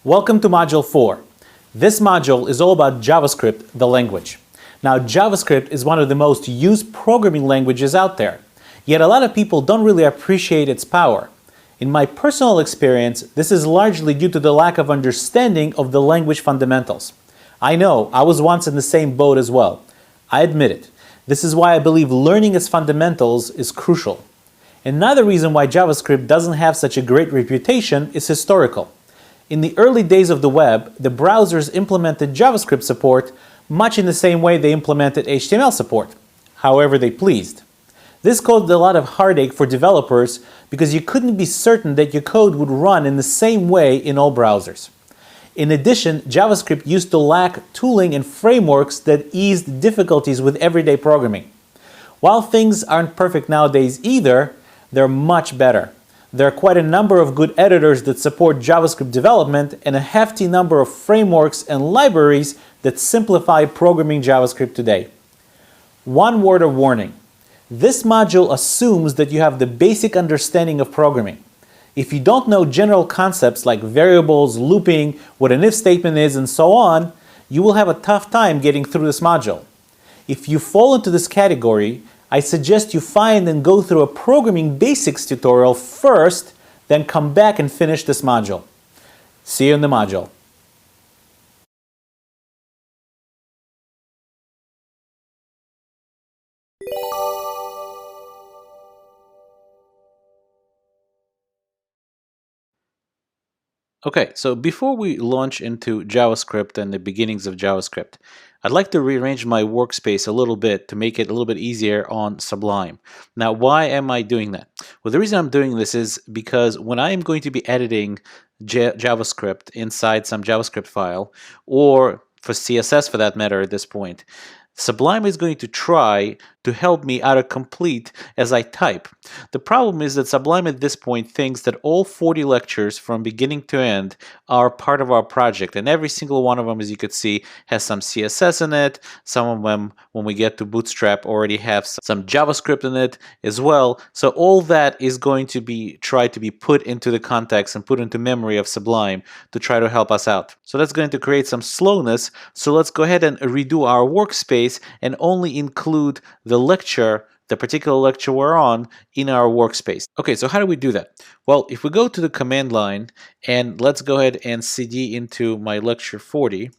Welcome to Module 4. This module is all about JavaScript, the language. Now, JavaScript is one of the most used programming languages out there, yet a lot of people don't really appreciate its power. In my personal experience, this is largely due to the lack of understanding of the language fundamentals. I know, I was once in the same boat as well. I admit it. This is why I believe learning its fundamentals is crucial. Another reason why JavaScript doesn't have such a great reputation is historical. In the early days of the web, the browsers implemented JavaScript support much in the same way they implemented HTML support, however they pleased. This caused a lot of heartache for developers because you couldn't be certain that your code would run in the same way in all browsers. In addition, JavaScript used to lack tooling and frameworks that eased difficulties with everyday programming. While things aren't perfect nowadays either, they're much better. There are quite a number of good editors that support JavaScript development and a hefty number of frameworks and libraries that simplify programming JavaScript today. One word of warning. This module assumes that you have the basic understanding of programming. If you don't know general concepts like variables, looping, what an if statement is, and so on, you will have a tough time getting through this module. If you fall into this category, I suggest you find and go through a programming basics tutorial first, then come back and finish this module. See you in the module. Okay, so before we launch into JavaScript and the beginnings of JavaScript, I'd like to rearrange my workspace a little bit to make it a little bit easier on Sublime. Now, why am I doing that? Well, the reason I'm doing this is because when I am going to be editing JavaScript inside some JavaScript file, or for CSS for that matter at this point, Sublime is going to try to help me autocomplete as I type. The problem is that Sublime at this point thinks that all 40 lectures from beginning to end are part of our project, and every single one of them, as you could see, has some CSS in it. Some of them, when we get to Bootstrap, already have some JavaScript in it as well. So all that is going to be tried to be put into the context and put into memory of Sublime to try to help us out. So that's going to create some slowness. So let's go ahead and redo our workspace and only include the lecture, the particular lecture we're on, in our workspace. Okay, so how do we do that? Well, if we go to the command line and let's go ahead and cd into my lecture 40,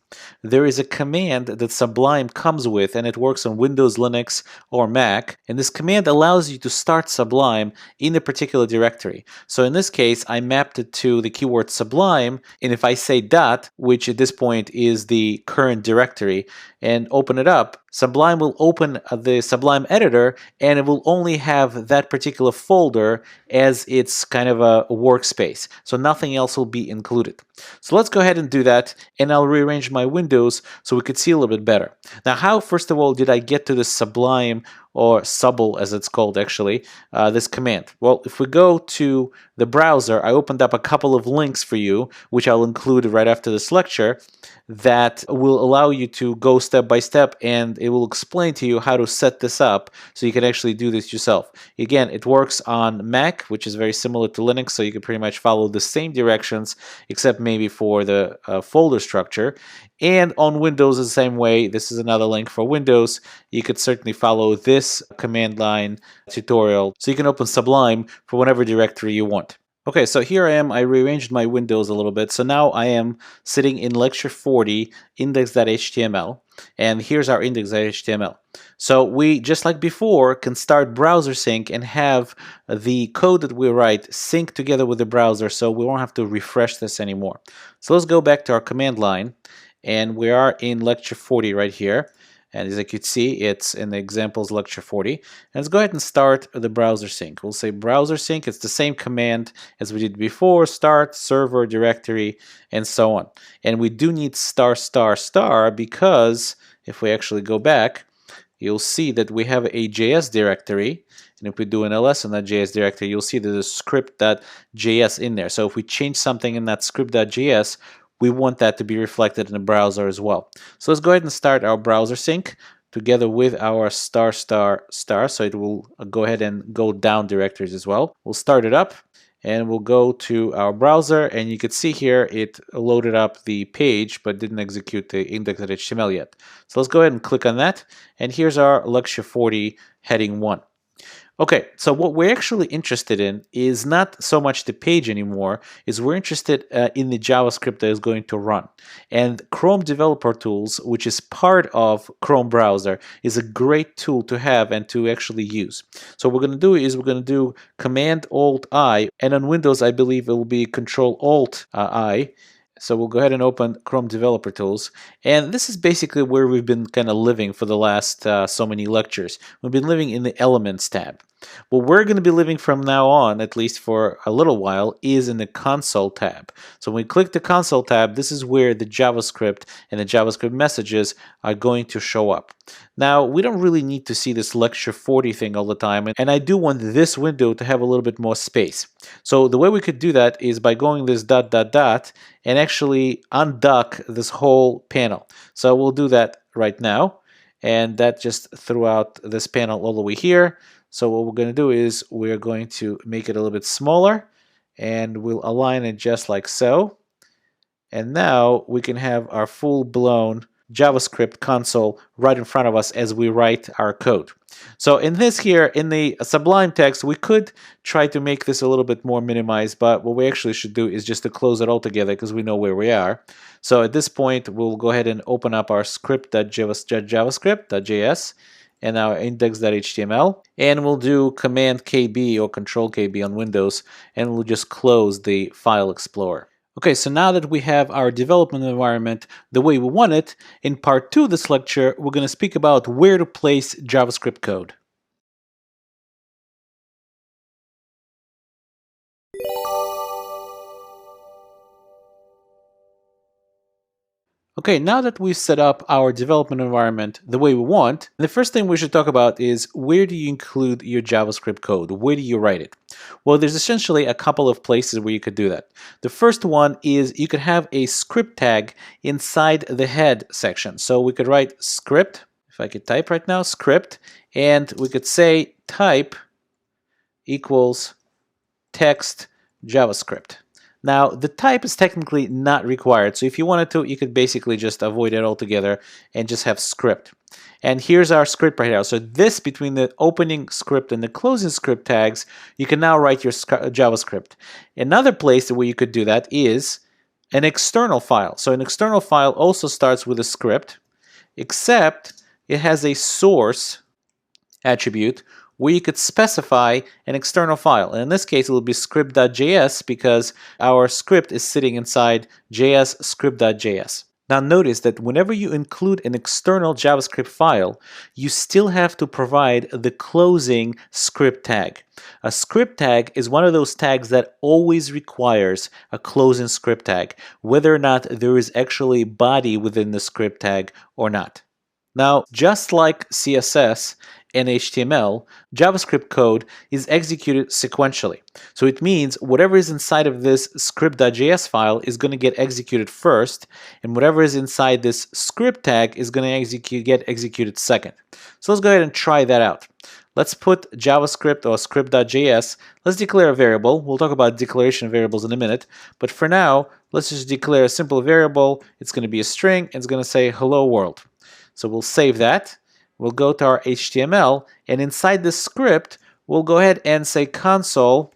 there is a command that Sublime comes with, and it works on Windows, Linux, or Mac. And this command allows you to start Sublime in a particular directory. So in this case, I mapped it to the keyword Sublime, and if I say dot, which at this point is the current directory, and open it up, Sublime will open the Sublime editor, and it will only have that particular folder as its kind of a workspace. So nothing else will be included. So let's go ahead and do that, and I'll rearrange my windows so we could see a little bit better. Now, how, first of all, did I get to this Sublime, or Subble as it's called actually, this command? Well, if we go to the browser, I opened up a couple of links for you, which I'll include right after this lecture, that will allow you to go step by step, and it will explain to you how to set this up so you can actually do this yourself. Again, it works on Mac, which is very similar to Linux, so you can pretty much follow the same directions, except maybe for the folder structure. And on Windows, the same way. This is another link for Windows. You could certainly follow this command line tutorial, so you can open Sublime for whatever directory you want. Okay, so here I am. I rearranged my windows a little bit. So now I am sitting in lecture 40, index.html, and here's our index.html. So we, just like before, can start browser sync and have the code that we write sync together with the browser, so we won't have to refresh this anymore. So let's go back to our command line, and we are in lecture 40 right here. And as you can see, it's in the examples lecture 40. And let's go ahead and start the browser sync. We'll say browser sync. It's the same command as we did before: start, server, directory, and so on. And we do need **** because if we actually go back, you'll see that we have a JS directory. And if we do an ls in that JS directory, you'll see there's a script.js in there. So if we change something in that script.js, we want that to be reflected in the browser as well. So let's go ahead and start our browser sync together with our ****, so it will go ahead and go down directories as well. We'll start it up, and we'll go to our browser, and you can see here it loaded up the page but didn't execute the index.html yet. So let's go ahead and click on that, and here's our lecture 40 heading 1. Okay, so what we're actually interested in is not so much the page anymore, is we're interested in the JavaScript that is going to run. And Chrome Developer Tools, which is part of Chrome browser, is a great tool to have and to actually use. So what we're going to do is we're going to do Command-Alt-I, and on Windows I believe it will be Control-Alt-I. So we'll go ahead and open Chrome Developer Tools, and this is basically where we've been kind of living for the last so many lectures. We've been living in the Elements tab. What we're going to be living from now on, at least for a little while, is in the Console tab. So when we click the Console tab, this is where the JavaScript and the JavaScript messages are going to show up. Now, we don't really need to see this lecture 40 thing all the time, and I do want this window to have a little bit more space. So the way we could do that is by going this ... and actually undock this whole panel. So we'll do that right now, and that just threw out this panel all the way here. So what we're going to do is we're going to make it a little bit smaller, and we'll align it just like so. And now we can have our full-blown JavaScript console right in front of us as we write our code. So in this here, in the Sublime text, we could try to make this a little bit more minimized, but what we actually should do is just to close it all together because we know where we are. So at this point, we'll go ahead and open up our script.javascript.js and our index.html, and we'll do Command KB or Control KB on Windows, and we'll just close the File Explorer. Okay, so now that we have our development environment the way we want it, in part 2 of this lecture, we're going to speak about where to place JavaScript code. Okay, now that we've set up our development environment the way we want, the first thing we should talk about is where do you include your JavaScript code? Where do you write it? Well, there's essentially a couple of places where you could do that. The first one is you could have a script tag inside the head section. So we could write script, if I could type right now, script, and we could say type equals text JavaScript. Now, the type is technically not required, so if you wanted to, you could basically just avoid it altogether and just have script. And here's our script right now. So this, between the opening script and the closing script tags, you can now write your JavaScript. Another place where you could do that is an external file. So an external file also starts with a script, except it has a source attribute where you could specify an external file. And in this case, it will be script.js because our script is sitting inside JScript.js. Now notice that whenever you include an external JavaScript file, you still have to provide the closing script tag. A script tag is one of those tags that always requires a closing script tag, whether or not there is actually body within the script tag or not. Now, just like CSS and HTML, JavaScript code is executed sequentially. So it means whatever is inside of this script.js file is going to get executed first, and whatever is inside this script tag is going to get executed second. So let's go ahead and try that out. Let's put JavaScript or script.js. Let's declare a variable. We'll talk about declaration variables in a minute, but for now, let's just declare a simple variable. It's going to be a string, and it's going to say hello world. So we'll save that. We'll go to our HTML, and inside this script, we'll go ahead and say console.log.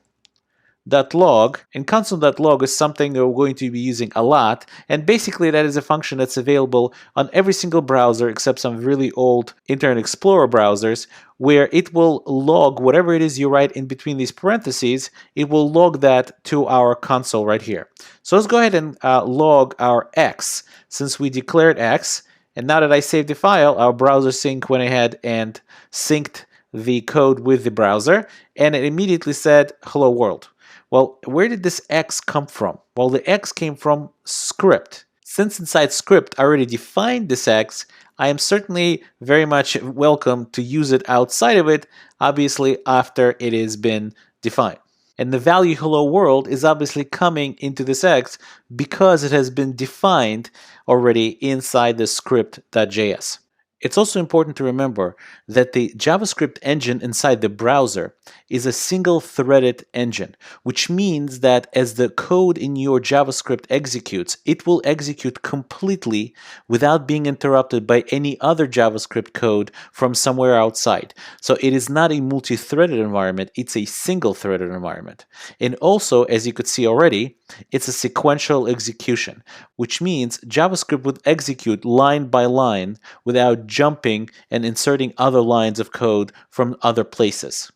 And console.log is something that we're going to be using a lot. And basically, that is a function that's available on every single browser except some really old Internet Explorer browsers, where it will log whatever it is you write in between these parentheses. It will log that to our console right here. So let's go ahead and log our X, since we declared X. And now that I saved the file, our browser sync went ahead and synced the code with the browser, and it immediately said, hello world. Well, where did this X come from? Well, the X came from script. Since inside script I already defined this X, I am certainly very much welcome to use it outside of it, obviously after it has been defined. And the value hello world is obviously coming into this X because it has been defined already inside the script.js. It's also important to remember that the JavaScript engine inside the browser is a single-threaded engine, which means that as the code in your JavaScript executes, it will execute completely without being interrupted by any other JavaScript code from somewhere outside. So it is not a multi-threaded environment, it's a single-threaded environment. And also, as you could see already, it's a sequential execution, which means JavaScript would execute line by line without jumping and inserting other lines of code from other places.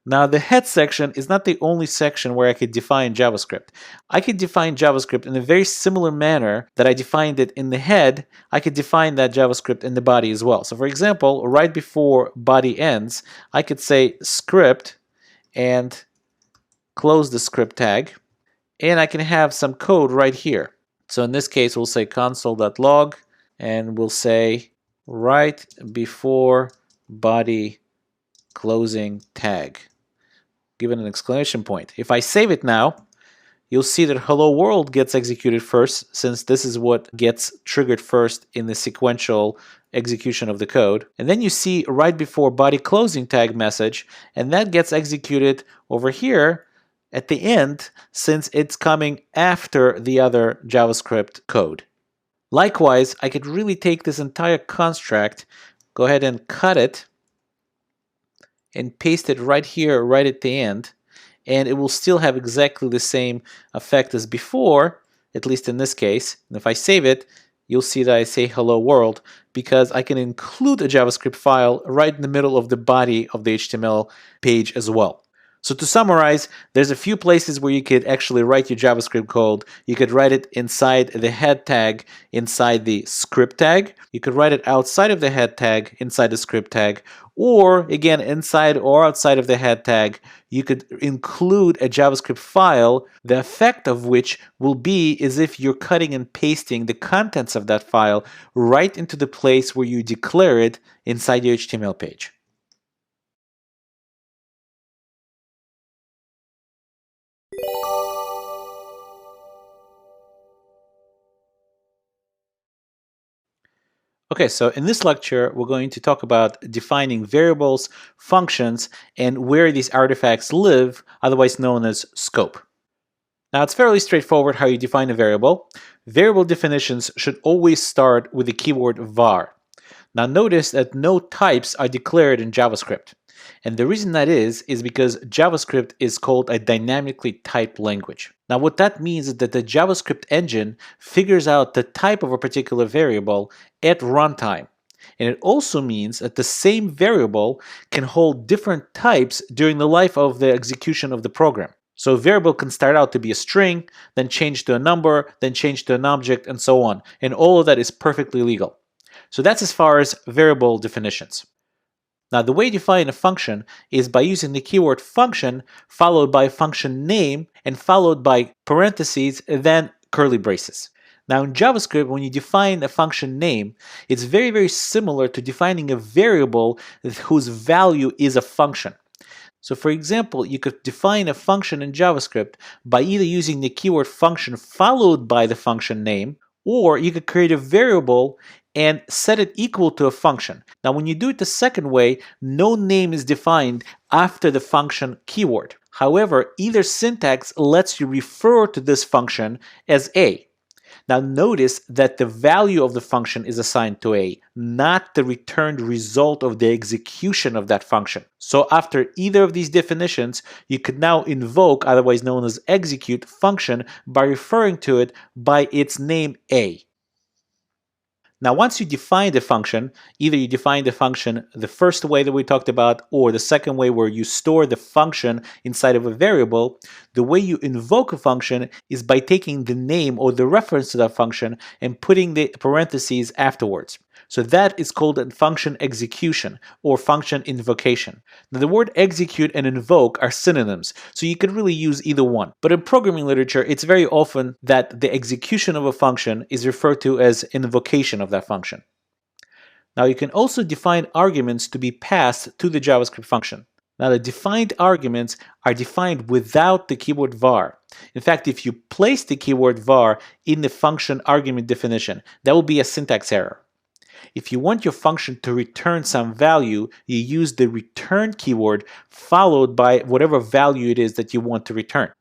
Now, the head section is not the only section where I could define JavaScript. I could define JavaScript in a very similar manner that I defined it in the head. I could define that JavaScript in the body as well. So for example, right before body ends, I could say script and close the script tag, and I can have some code right here. So in this case, we'll say console.log, and we'll say right before body closing tag, given an exclamation point. If I save it now, you'll see that hello world gets executed first, since this is what gets triggered first in the sequential execution of the code. And then you see right before body closing tag message, and that gets executed over here at the end, since it's coming after the other JavaScript code. Likewise, I could really take this entire construct, go ahead and cut it, and paste it right here, right at the end, and it will still have exactly the same effect as before, at least in this case. And if I save it, you'll see that I say hello world, because I can include a JavaScript file right in the middle of the body of the HTML page as well. So to summarize, there's a few places where you could actually write your JavaScript code. You could write it inside the head tag, inside the script tag. You could write it outside of the head tag, inside the script tag. Or again, inside or outside of the head tag, you could include a JavaScript file, the effect of which will be as if you're cutting and pasting the contents of that file right into the place where you declare it inside your HTML page. Okay, so in this lecture, we're going to talk about defining variables, functions, and where these artifacts live, otherwise known as scope. Now, it's fairly straightforward how you define a variable. Variable definitions should always start with the keyword var. Now, notice that no types are declared in JavaScript. And the reason that is because JavaScript is called a dynamically typed language. Now, what that means is that the JavaScript engine figures out the type of a particular variable at runtime. And it also means that the same variable can hold different types during the life of the execution of the program. So a variable can start out to be a string, then change to a number, then change to an object, and so on. And all of that is perfectly legal. So that's as far as variable definitions. Now, the way you define a function is by using the keyword function followed by function name and followed by parentheses, then curly braces. Now, in JavaScript, when you define a function name, it's very, very similar to defining a variable whose value is a function. So for example, you could define a function in JavaScript by either using the keyword function followed by the function name, or you could create a variable and set it equal to a function. Now, when you do it the second way, no name is defined after the function keyword. However, either syntax lets you refer to this function as a. Now, notice that the value of the function is assigned to a, not the returned result of the execution of that function. So after either of these definitions, you could now invoke, otherwise known as execute, function by referring to it by its name a. Now, once you define the function, either you define the function the first way that we talked about, or the second way where you store the function inside of a variable, the way you invoke a function is by taking the name or the reference to that function and putting the parentheses afterwards. So that is called a function execution or function invocation. Now, the word execute and invoke are synonyms, so you could really use either one. But in programming literature, it's very often that the execution of a function is referred to as invocation of that function. Now, you can also define arguments to be passed to the JavaScript function. Now, the defined arguments are defined without the keyword var. In fact, if you place the keyword var in the function argument definition, that will be a syntax error. If you want your function to return some value, you use the return keyword followed by whatever value it is that you want to return.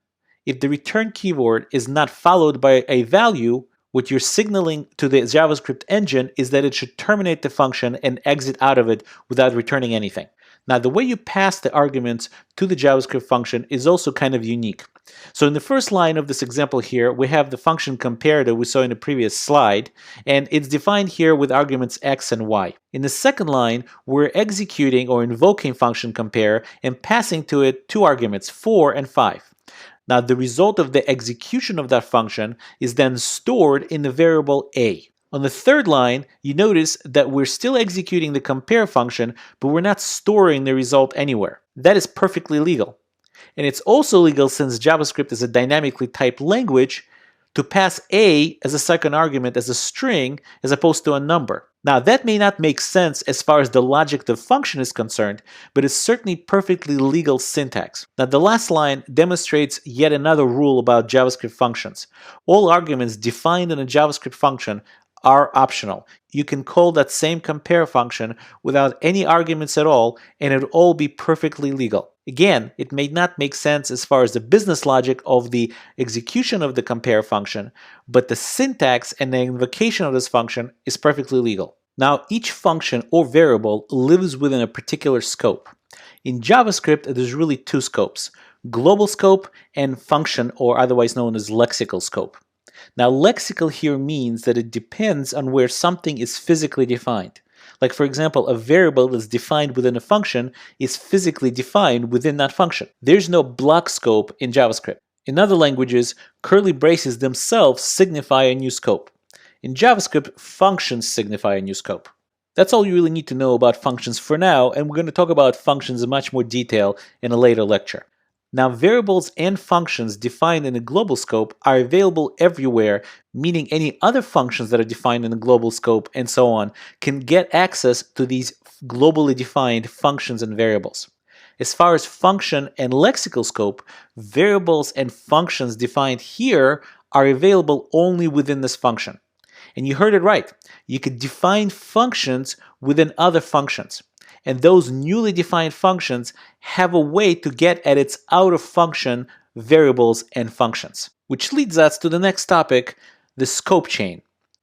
If the return keyword is not followed by a value, what you're signaling to the JavaScript engine is that it should terminate the function and exit out of it without returning anything. Now, the way you pass the arguments to the JavaScript function is also kind of unique. So in the first line of this example here, we have the function compare that we saw in the previous slide, and it's defined here with arguments x and y. In the second line, we're executing or invoking function compare and passing to it two arguments, 4 and 5. Now, the result of the execution of that function is then stored in the variable a. On the third line, you notice that we're still executing the compare function, but we're not storing the result anywhere. That is perfectly legal. And it's also legal, since JavaScript is a dynamically typed language, to pass a as a second argument as a string as opposed to a number. Now, that may not make sense as far as the logic of the function is concerned, but it's certainly perfectly legal syntax. Now, the last line demonstrates yet another rule about JavaScript functions. All arguments defined in a JavaScript function are optional. You can call that same compare function without any arguments at all, and it will all be perfectly legal. Again, it may not make sense as far as the business logic of the execution of the compare function, but the syntax and the invocation of this function is perfectly legal. Now, each function or variable lives within a particular scope. In JavaScript, there's really two scopes: global scope and function, or otherwise known as lexical scope. Now, lexical here means that it depends on where something is physically defined. Like, for example, a variable that's defined within a function is physically defined within that function. There's no block scope in JavaScript. In other languages, curly braces themselves signify a new scope. In JavaScript, functions signify a new scope. That's all you really need to know about functions for now, and we're going to talk about functions in much more detail in a later lecture. Now, variables and functions defined in a global scope are available everywhere, meaning any other functions that are defined in a global scope and so on can get access to these globally defined functions and variables. As far as function and lexical scope, variables and functions defined here are available only within this function. And you heard it right. You could define functions within other functions. And those newly defined functions have a way to get at its out-of-function variables and functions. Which leads us to the next topic, the scope chain.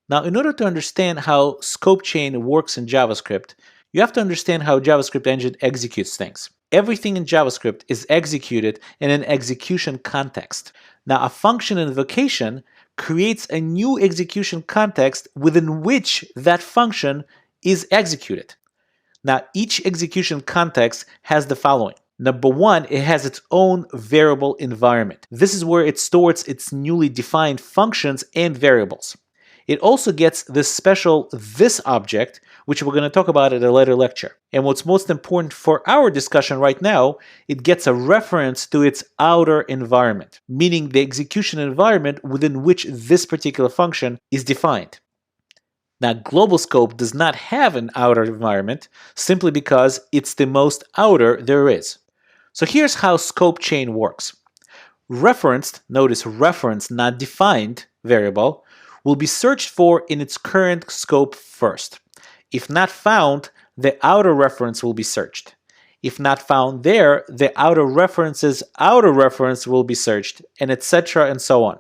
Now, in order to understand how scope chain works in JavaScript, you have to understand how JavaScript engine executes things. Everything in JavaScript is executed in an execution context. Now, a function invocation creates a new execution context within which that function is executed. Now, each execution context has the following. Number one, it has its own variable environment. This is where it stores its newly defined functions and variables. It also gets this special this object, which we're going to talk about in a later lecture. And what's most important for our discussion right now, it gets a reference to its outer environment, meaning the execution environment within which this particular function is defined. Now, global scope does not have an outer environment simply because it's the most outer there is. So here's how scope chain works. Referenced, notice referenced, not defined variable, will be searched for in its current scope first. If not found, the outer reference will be searched. If not found there, the outer reference's outer reference will be searched, and etc. and so on.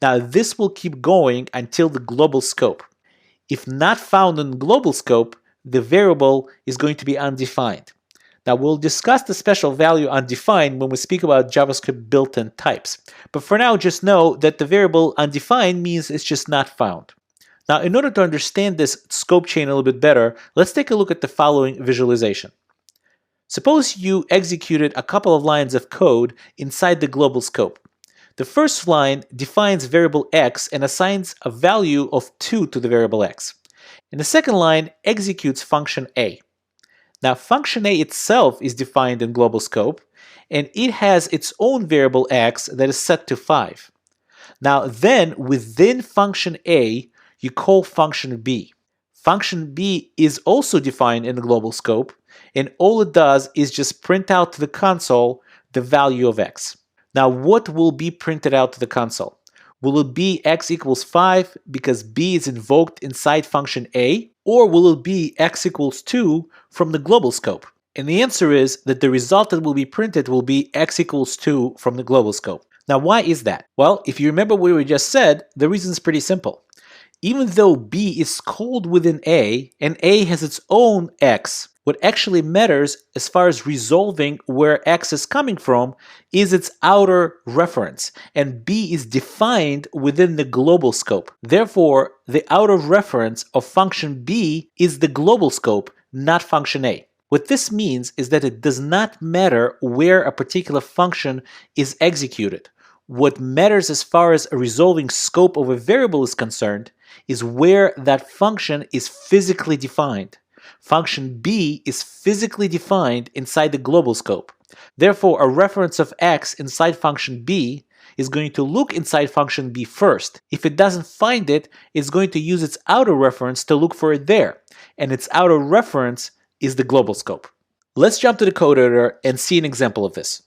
Now, this will keep going until the global scope. If not found in global scope, the variable is going to be undefined. Now, we'll discuss the special value undefined when we speak about JavaScript built-in types. But for now, just know that the variable undefined means it's just not found. Now, in order to understand this scope chain a little bit better, let's take a look at the following visualization. Suppose you executed a couple of lines of code inside the global scope. The first line defines variable x and assigns a value of 2 to the variable x. And the second line executes function a. Now, function a itself is defined in global scope, and it has its own variable x that is set to 5. Now, then, within function a, you call function b. Function b is also defined in the global scope, and all it does is just print out to the console the value of x. Now, what will be printed out to the console? Will it be x equals 5 because b is invoked inside function A? Or will it be x equals 2 from the global scope? And the answer is that the result that will be printed will be x equals 2 from the global scope. Now, why is that? Well, if you remember what we just said, the reason is pretty simple. Even though B is called within A, and A has its own X, what actually matters as far as resolving where X is coming from is its outer reference, and B is defined within the global scope. Therefore, the outer reference of function B is the global scope, not function A. What this means is that it does not matter where a particular function is executed. What matters as far as a resolving scope of a variable is concerned is where that function is physically defined. Function B is physically defined inside the global scope. Therefore, a reference of x inside function B is going to look inside function B first. If it doesn't find it, it's going to use its outer reference to look for it there. And its outer reference is the global scope. Let's jump to the code editor and see an example of this.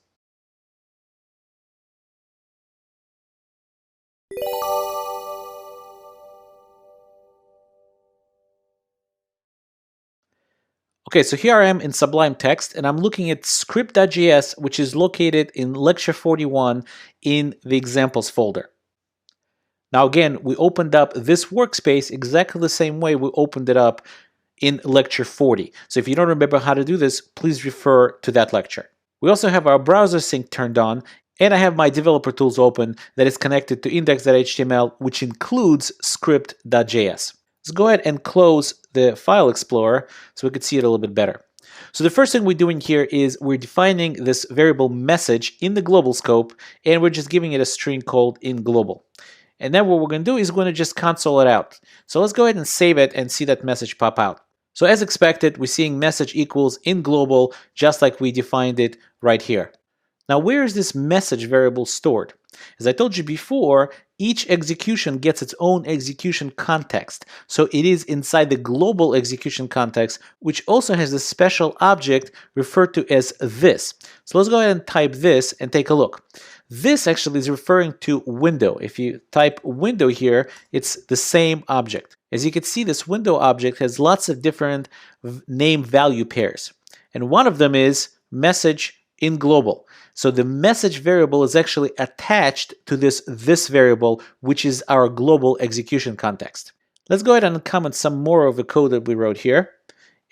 Okay, so here I am in Sublime Text, and I'm looking at script.js, which is located in lecture 41 in the examples folder. Now again, we opened up this workspace exactly the same way we opened it up in lecture 40. So if you don't remember how to do this, please refer to that lecture. We also have our browser sync turned on, and I have my developer tools open that is connected to index.html, which includes script.js. Let's go ahead and close the file explorer so we could see it a little bit better. So the first thing we're doing here is we're defining this variable message in the global scope, and we're just giving it a string called inGlobal. And then what we're going to do is we're going to just console it out. So let's go ahead and save it and see that message pop out. So as expected, we're seeing message equals inGlobal just like we defined it right here. Now, where is this message variable stored? As I told you before, each execution gets its own execution context. So it is inside the global execution context, which also has a special object referred to as this. So let's go ahead and type this and take a look. This actually is referring to window. If you type window here, it's the same object. As you can see, this window object has lots of different name value pairs. And one of them is message inGlobal. So the message variable is actually attached to this variable, which is our global execution context. Let's go ahead and comment some more of the code that we wrote here.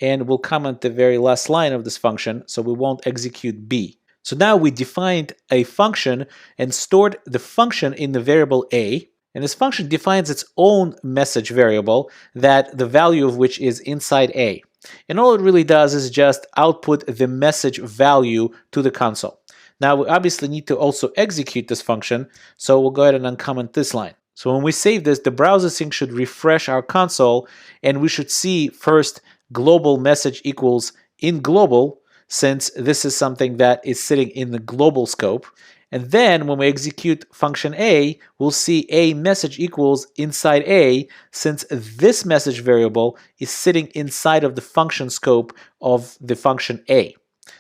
And we'll comment the very last line of this function, so we won't execute B. So now we defined a function and stored the function in the variable A. And this function defines its own message variable, that the value of which is inside A. And all it really does is just output the message value to the console. Now we obviously need to also execute this function, so we'll go ahead and uncomment this line. So when we save this, the browser sync should refresh our console, and we should see first global message equals inGlobal, since this is something that is sitting in the global scope. And then when we execute function A, we'll see a message equals inside A, since this message variable is sitting inside of the function scope of the function A.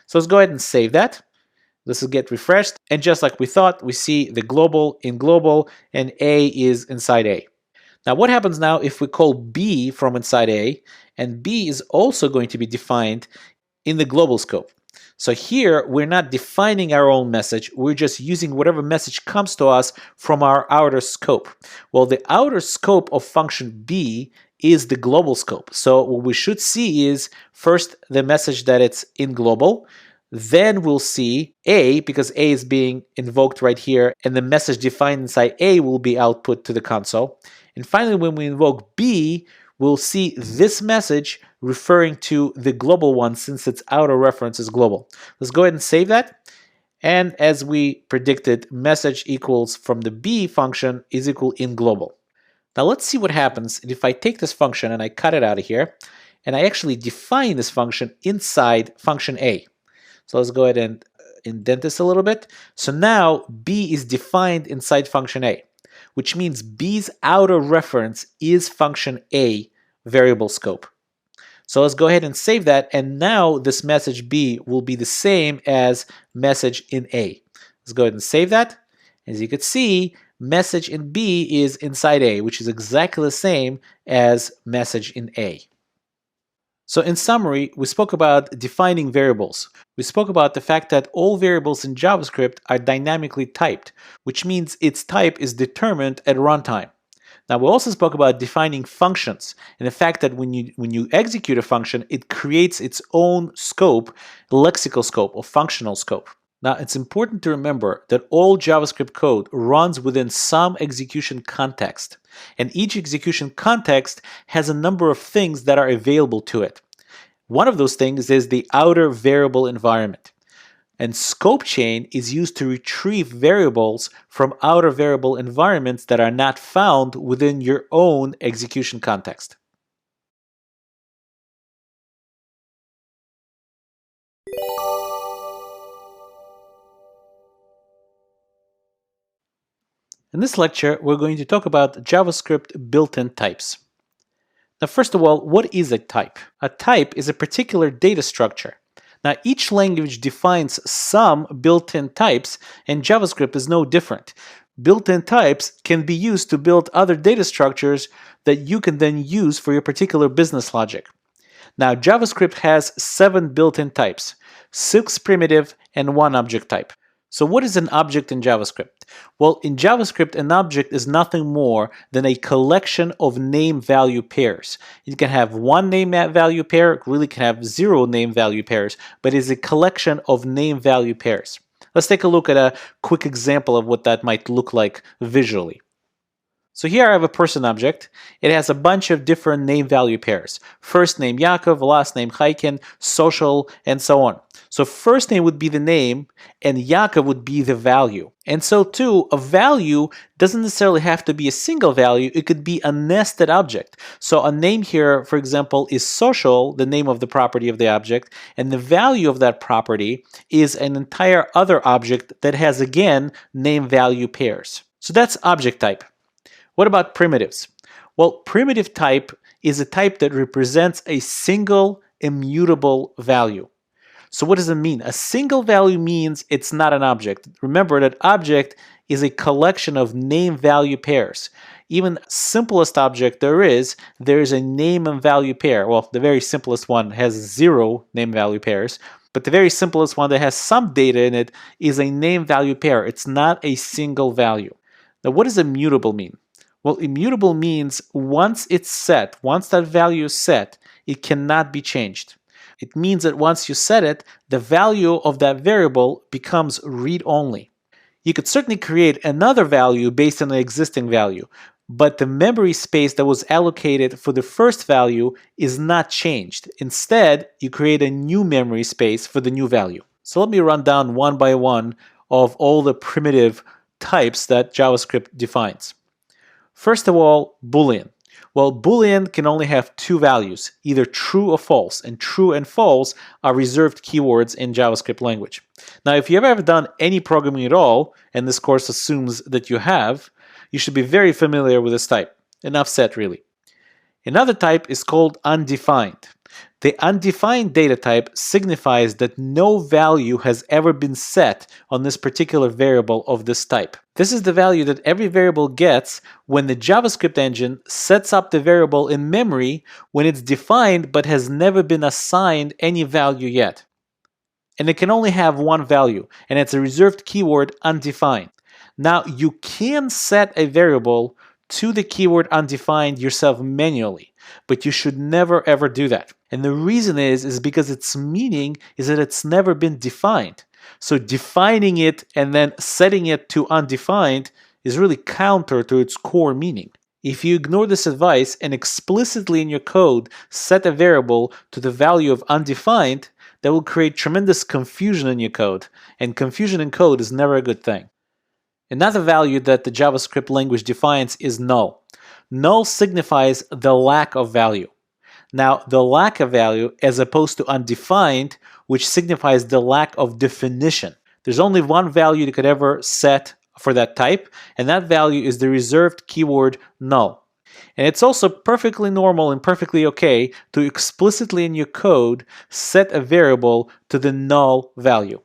So let's go ahead and save that. This will get refreshed, and just like we thought, we see the global inGlobal, and A is inside A. Now what happens now if we call B from inside A, and B is also going to be defined in the global scope? So here we're not defining our own message, we're just using whatever message comes to us from our outer scope. Well, the outer scope of function B is the global scope. So what we should see is first the message that it's inGlobal. Then we'll see A, because A is being invoked right here, and the message defined inside A will be output to the console. And finally, when we invoke B, we'll see this message referring to the global one, since its outer reference is global. Let's go ahead and save that. And as we predicted, message equals from the B function is equal inGlobal. Now let's see what happens if I take this function and I cut it out of here, and I actually define this function inside function A. So let's go ahead and indent this a little bit. So now B is defined inside function A, which means B's outer reference is function A variable scope. So let's go ahead and save that, and now this message B will be the same as message in A. Let's go ahead and save that. As you can see, message in B is inside A, which is exactly the same as message in A. So in summary, we spoke about defining variables. We spoke about the fact that all variables in JavaScript are dynamically typed, which means its type is determined at runtime. Now we also spoke about defining functions and the fact that when you execute a function, it creates its own scope, lexical scope or functional scope. Now it's important to remember that all JavaScript code runs within some execution context, and each execution context has a number of things that are available to it. One of those things is the outer variable environment. And scope chain is used to retrieve variables from outer variable environments that are not found within your own execution context. In this lecture, we're going to talk about JavaScript built-in types. Now, first of all, what is a type? A type is a particular data structure. Now, each language defines some built-in types, and JavaScript is no different. Built-in types can be used to build other data structures that you can then use for your particular business logic. Now, JavaScript has 7 built-in types, 6 primitive and 1 object type. So what is an object in JavaScript? Well, in JavaScript, an object is nothing more than a collection of name-value pairs. It can have one name-value pair, it really can have 0 name-value pairs, but it's a collection of name-value pairs. Let's take a look at a quick example of what that might look like visually. So here I have a person object. It has a bunch of different name-value pairs. First name Yaakov, last name Chaikin, social, and so on. So first name would be the name, and Yaakov would be the value. And so too, a value doesn't necessarily have to be a single value. It could be a nested object. So a name here, for example, is social, the name of the property of the object, and the value of that property is an entire other object that has, again, name-value pairs. So that's object type. What about primitives? Well, primitive type is a type that represents a single immutable value. So what does it mean? A single value means it's not an object. Remember that object is a collection of name-value pairs. Even simplest object there is a name and value pair. Well, the very simplest one has 0 name-value pairs, but the very simplest one that has some data in it is a name-value pair. It's not a single value. Now, what does immutable mean? Well, immutable means once it's set, once that value is set, it cannot be changed. It means that once you set it, the value of that variable becomes read-only. You could certainly create another value based on an existing value, but the memory space that was allocated for the first value is not changed. Instead, you create a new memory space for the new value. So let me run down one by one of all the primitive types that JavaScript defines. First of all, Boolean. Well, Boolean can only have 2 values, either true or false, and true and false are reserved keywords in JavaScript language. Now, if you've ever done any programming at all, and this course assumes that you have, you should be very familiar with this type. Enough said, really. Another type is called undefined. The undefined data type signifies that no value has ever been set on this particular variable of this type. This is the value that every variable gets when the JavaScript engine sets up the variable in memory when it's defined but has never been assigned any value yet. And it can only have one value, and it's a reserved keyword undefined. Now, you can set a variable to the keyword undefined yourself manually, but you should never ever do that. And the reason is because its meaning is that it's never been defined. So defining it and then setting it to undefined is really counter to its core meaning. If you ignore this advice and explicitly in your code set a variable to the value of undefined, that will create tremendous confusion in your code, and confusion in code is never a good thing. Another value that the JavaScript language defines is null. Null signifies the lack of value. Now, the lack of value, as opposed to undefined, which signifies the lack of definition. There's only one value you could ever set for that type, and that value is the reserved keyword null. And it's also perfectly normal and perfectly okay to explicitly in your code set a variable to the null value.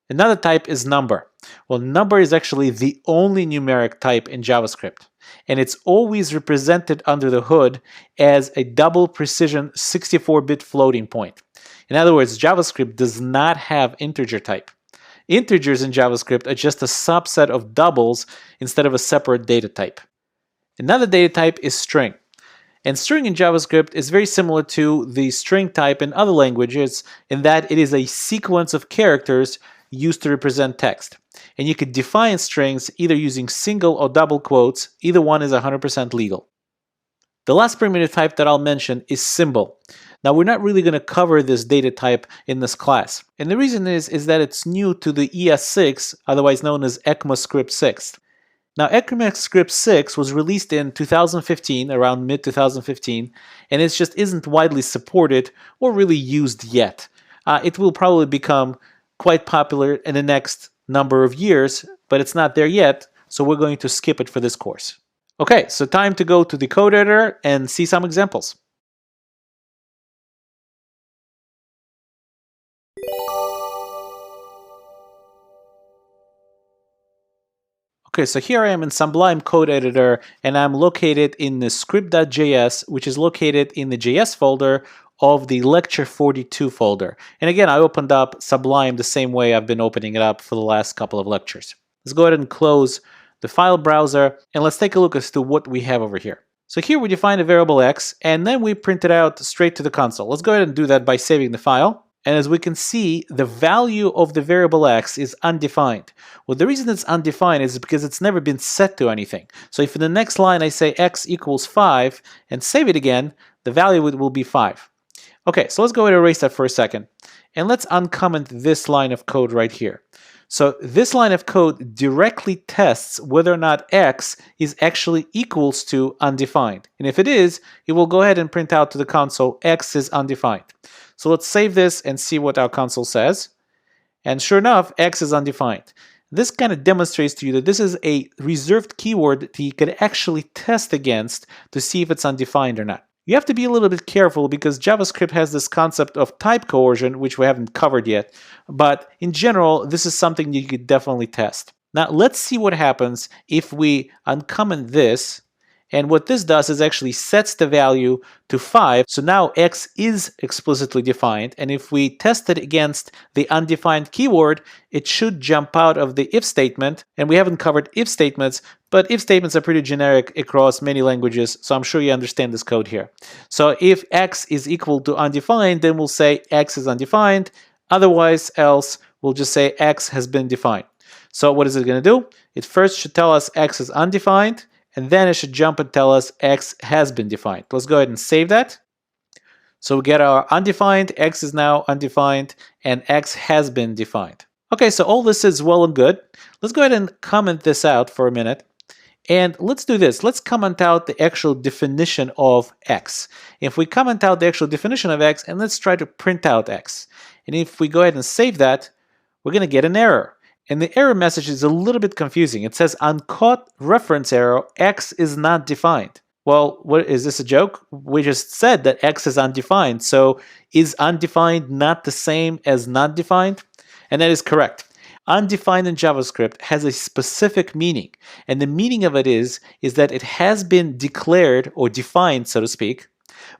Another type is number. Well, number is actually the only numeric type in JavaScript, and it's always represented under the hood as a double precision 64-bit floating point. In other words, JavaScript does not have integer type. Integers in JavaScript are just a subset of doubles instead of a separate data type. Another data type is string. And string in JavaScript is very similar to the string type in other languages in that it is a sequence of characters used to represent text. And you could define strings either using single or double quotes. Either one is 100% legal. The last primitive type that I'll mention is symbol. Now, we're not really going to cover this data type in this class. And the reason is that it's new to the ES6, otherwise known as ECMAScript 6. Now, ECMAScript 6 was released in 2015, around mid-2015, and it just isn't widely supported or really used yet. It will probably become quite popular in the next number of years, but it's not there yet, so we're going to skip it for this course. Okay, so time to go to the code editor and see some examples. Okay, so here I am in Sublime Code Editor, and I'm located in the script.js, which is located in the JS folder of the Lecture 42 folder. And again, I opened up Sublime the same way I've been opening it up for the last couple of lectures. Let's go ahead and close the file browser, and let's take a look as to what we have over here. So here we define a variable x, and then we print it out straight to the console. Let's go ahead and do that by saving the file. And as we can see, the value of the variable x is undefined. Well, the reason it's undefined is because it's never been set to anything. So if in the next line I say x equals 5 and save it again, the value will be 5. Okay, so let's go ahead and erase that for a second. And let's uncomment this line of code right here. So this line of code directly tests whether or not x is actually equals to undefined. And if it is, it will go ahead and print out to the console x is undefined. So let's save this and see what our console says. And sure enough, x is undefined. This kind of demonstrates to you that this is a reserved keyword that you can actually test against to see if it's undefined or not. You have to be a little bit careful because JavaScript has this concept of type coercion, which we haven't covered yet. But in general, this is something you could definitely test. Now, let's see what happens if we uncomment this. And what this does is actually sets the value to 5. So now x is explicitly defined. And if we test it against the undefined keyword, it should jump out of the if statement. And we haven't covered if statements, but if statements are pretty generic across many languages. So I'm sure you understand this code here. So if x is equal to undefined, then we'll say x is undefined. Otherwise, else we'll just say x has been defined. So what is it going to do? It first should tell us x is undefined. And then it should jump and tell us x has been defined. Let's go ahead and save that. So we get our undefined, x is now undefined, and x has been defined. Okay, so all this is well and good. Let's go ahead and comment this out for a minute. And let's do this. Let's comment out the actual definition of x. If we comment out the actual definition of x, and let's try to print out x. And if we go ahead and save that, we're going to get an error. And the error message is a little bit confusing. It says uncaught reference error, x is not defined. Well, what is this a joke? We just said that x is undefined. So is undefined not the same as not defined? And that is correct. Undefined in JavaScript has a specific meaning. And the meaning of it is that it has been declared or defined, so to speak,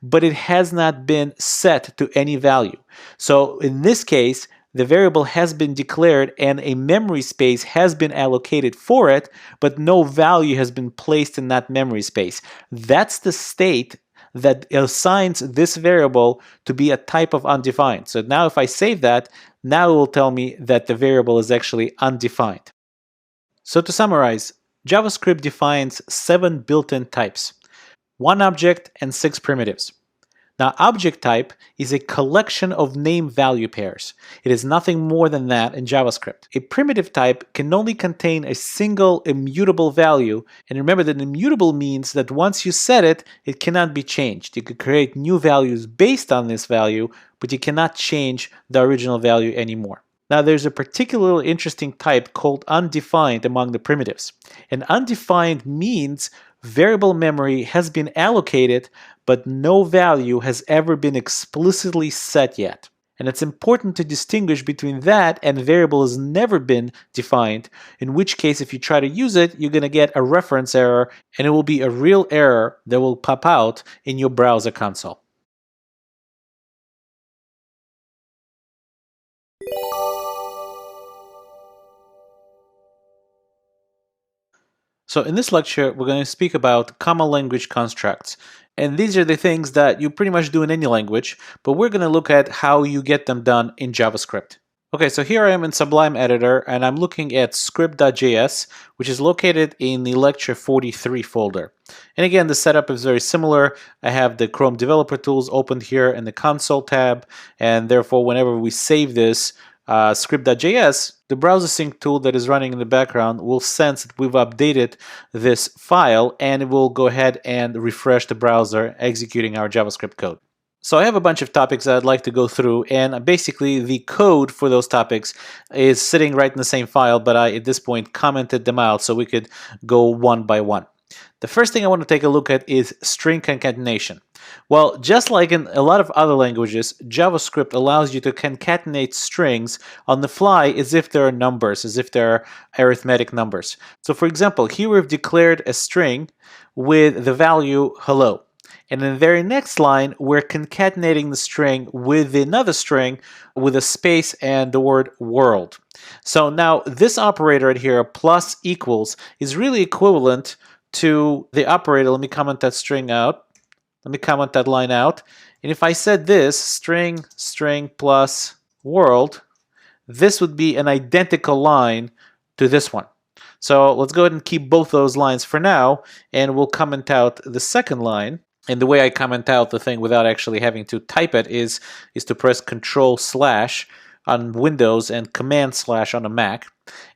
but it has not been set to any value. So in this case, the variable has been declared and a memory space has been allocated for it, but no value has been placed in that memory space. That's the state that assigns this variable to be a type of undefined. So now if I save that, now it will tell me that the variable is actually undefined. So to summarize, JavaScript defines 7 built-in types, 1 object and 6 primitives. Now, object type is a collection of name-value pairs. It is nothing more than that in JavaScript. A primitive type can only contain a single immutable value, and remember that immutable means that once you set it, it cannot be changed. You could create new values based on this value, but you cannot change the original value anymore. Now, there's a particularly interesting type called undefined among the primitives. And undefined means variable memory has been allocated, but no value has ever been explicitly set yet. And it's important to distinguish between that and variable has never been defined, in which case if you try to use it, you're going to get a reference error and it will be a real error that will pop out in your browser console. So in this lecture, we're going to speak about common language constructs. And these are the things that you pretty much do in any language, but we're going to look at how you get them done in JavaScript. Okay, so here I am in Sublime Editor, and I'm looking at script.js, which is located in the Lecture 43 folder. And again, the setup is very similar. I have the Chrome Developer Tools opened here in the Console tab, and therefore whenever we save this, script.js, the browser sync tool that is running in the background will sense that we've updated this file and it will go ahead and refresh the browser executing our JavaScript code. So I have a bunch of topics that I'd like to go through, and basically the code for those topics is sitting right in the same file, but I at this point commented them out so we could go one by one. The first thing I want to take a look at is string concatenation. Well, just like in a lot of other languages, JavaScript allows you to concatenate strings on the fly as if there are numbers, as if there are arithmetic numbers. So for example, here we've declared a string with the value hello. And in the very next line, we're concatenating the string with another string with a space and the word world. So now this operator right here, plus equals, is really equivalent to the operator. Let me comment that string out. Let me comment that line out. And if I said this, string plus world, this would be an identical line to this one. So let's go ahead and keep both those lines for now, and we'll comment out the second line. And the way I comment out the thing without actually having to type it is to press Control/ on Windows and Command/ on a Mac.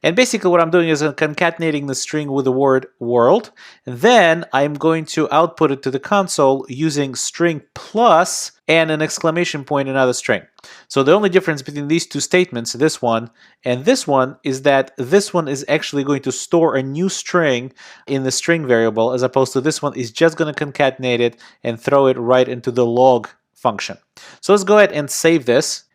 And basically what I'm doing is I'm concatenating the string with the word world. And then I'm going to output it to the console using string plus and an exclamation point, another string. So the only difference between these two statements, this one and this one, is that this one is actually going to store a new string in the string variable, as opposed to this one is just going to concatenate it and throw it right into the log function. So let's go ahead and save this.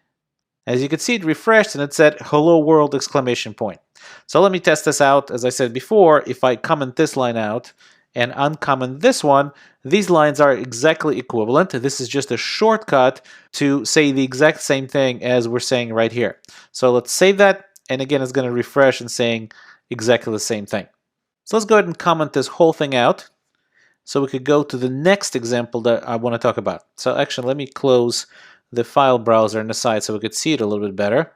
As you can see, it refreshed and it said hello world exclamation point. So let me test this out. As I said before, if I comment this line out and uncomment this one, these lines are exactly equivalent. This is just a shortcut to say the exact same thing as we're saying right here. So let's save that, and again it's going to refresh and saying exactly the same thing. So let's go ahead and comment this whole thing out so we could go to the next example that I want to talk about. So actually let me close the file browser on the side so we could see it a little bit better.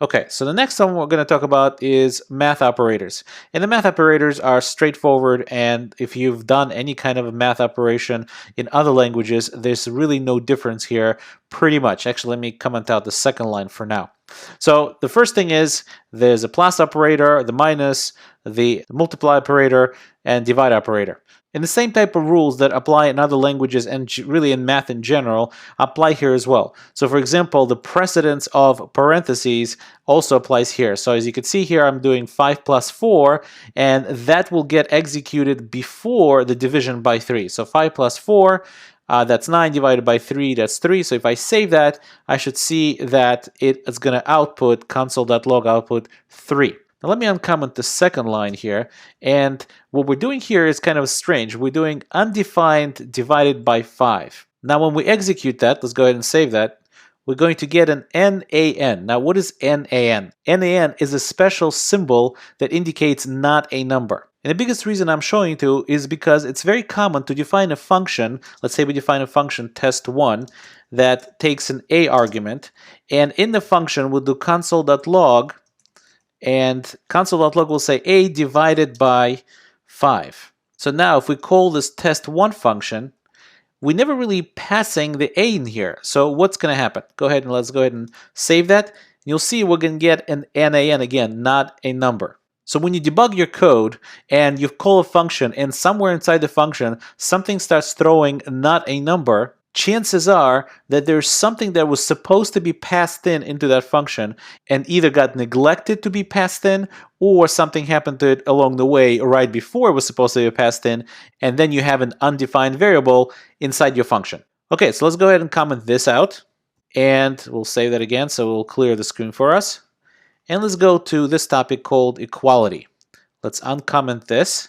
Okay, so the next one we're going to talk about is math operators. And the math operators are straightforward, and if you've done any kind of a math operation in other languages, there's really no difference here, pretty much. Actually, let me comment out the second line for now. So the first thing is there's a plus operator, the minus, the multiply operator, and divide operator. And the same type of rules that apply in other languages and really in math in general apply here as well. So for example, the precedence of parentheses also applies here. So as you can see here, I'm doing 5 plus 4, and that will get executed before the division by 3. So 5 plus 4, that's 9 divided by 3, that's 3. So if I save that, I should see that it is going to output console.log output 3. Now let me uncomment the second line here, and what we're doing here is kind of strange. We're doing undefined divided by 5. Now when we execute that, let's go ahead and save that, we're going to get an NaN. Now what is NaN? NaN is a special symbol that indicates not a number. And the biggest reason I'm showing it to is because it's very common to define a function. Let's say we define a function test1 that takes an A argument, and in the function we'll do console.log, and console.log will say a divided by 5. So now if we call this test1 function, we never really passing the a in here. So what's going to happen? Let's go ahead and save that. You'll see we're going to get an NaN again, not a number. So when you debug your code and you call a function and somewhere inside the function something starts throwing not a number, chances are that there's something that was supposed to be passed in into that function and either got neglected to be passed in, or something happened to it along the way right before it was supposed to be passed in, and then you have an undefined variable inside your function. Okay, so let's go ahead and comment this out. And we'll save that again, so we'll clear the screen for us. And let's go to this topic called equality. Let's uncomment this.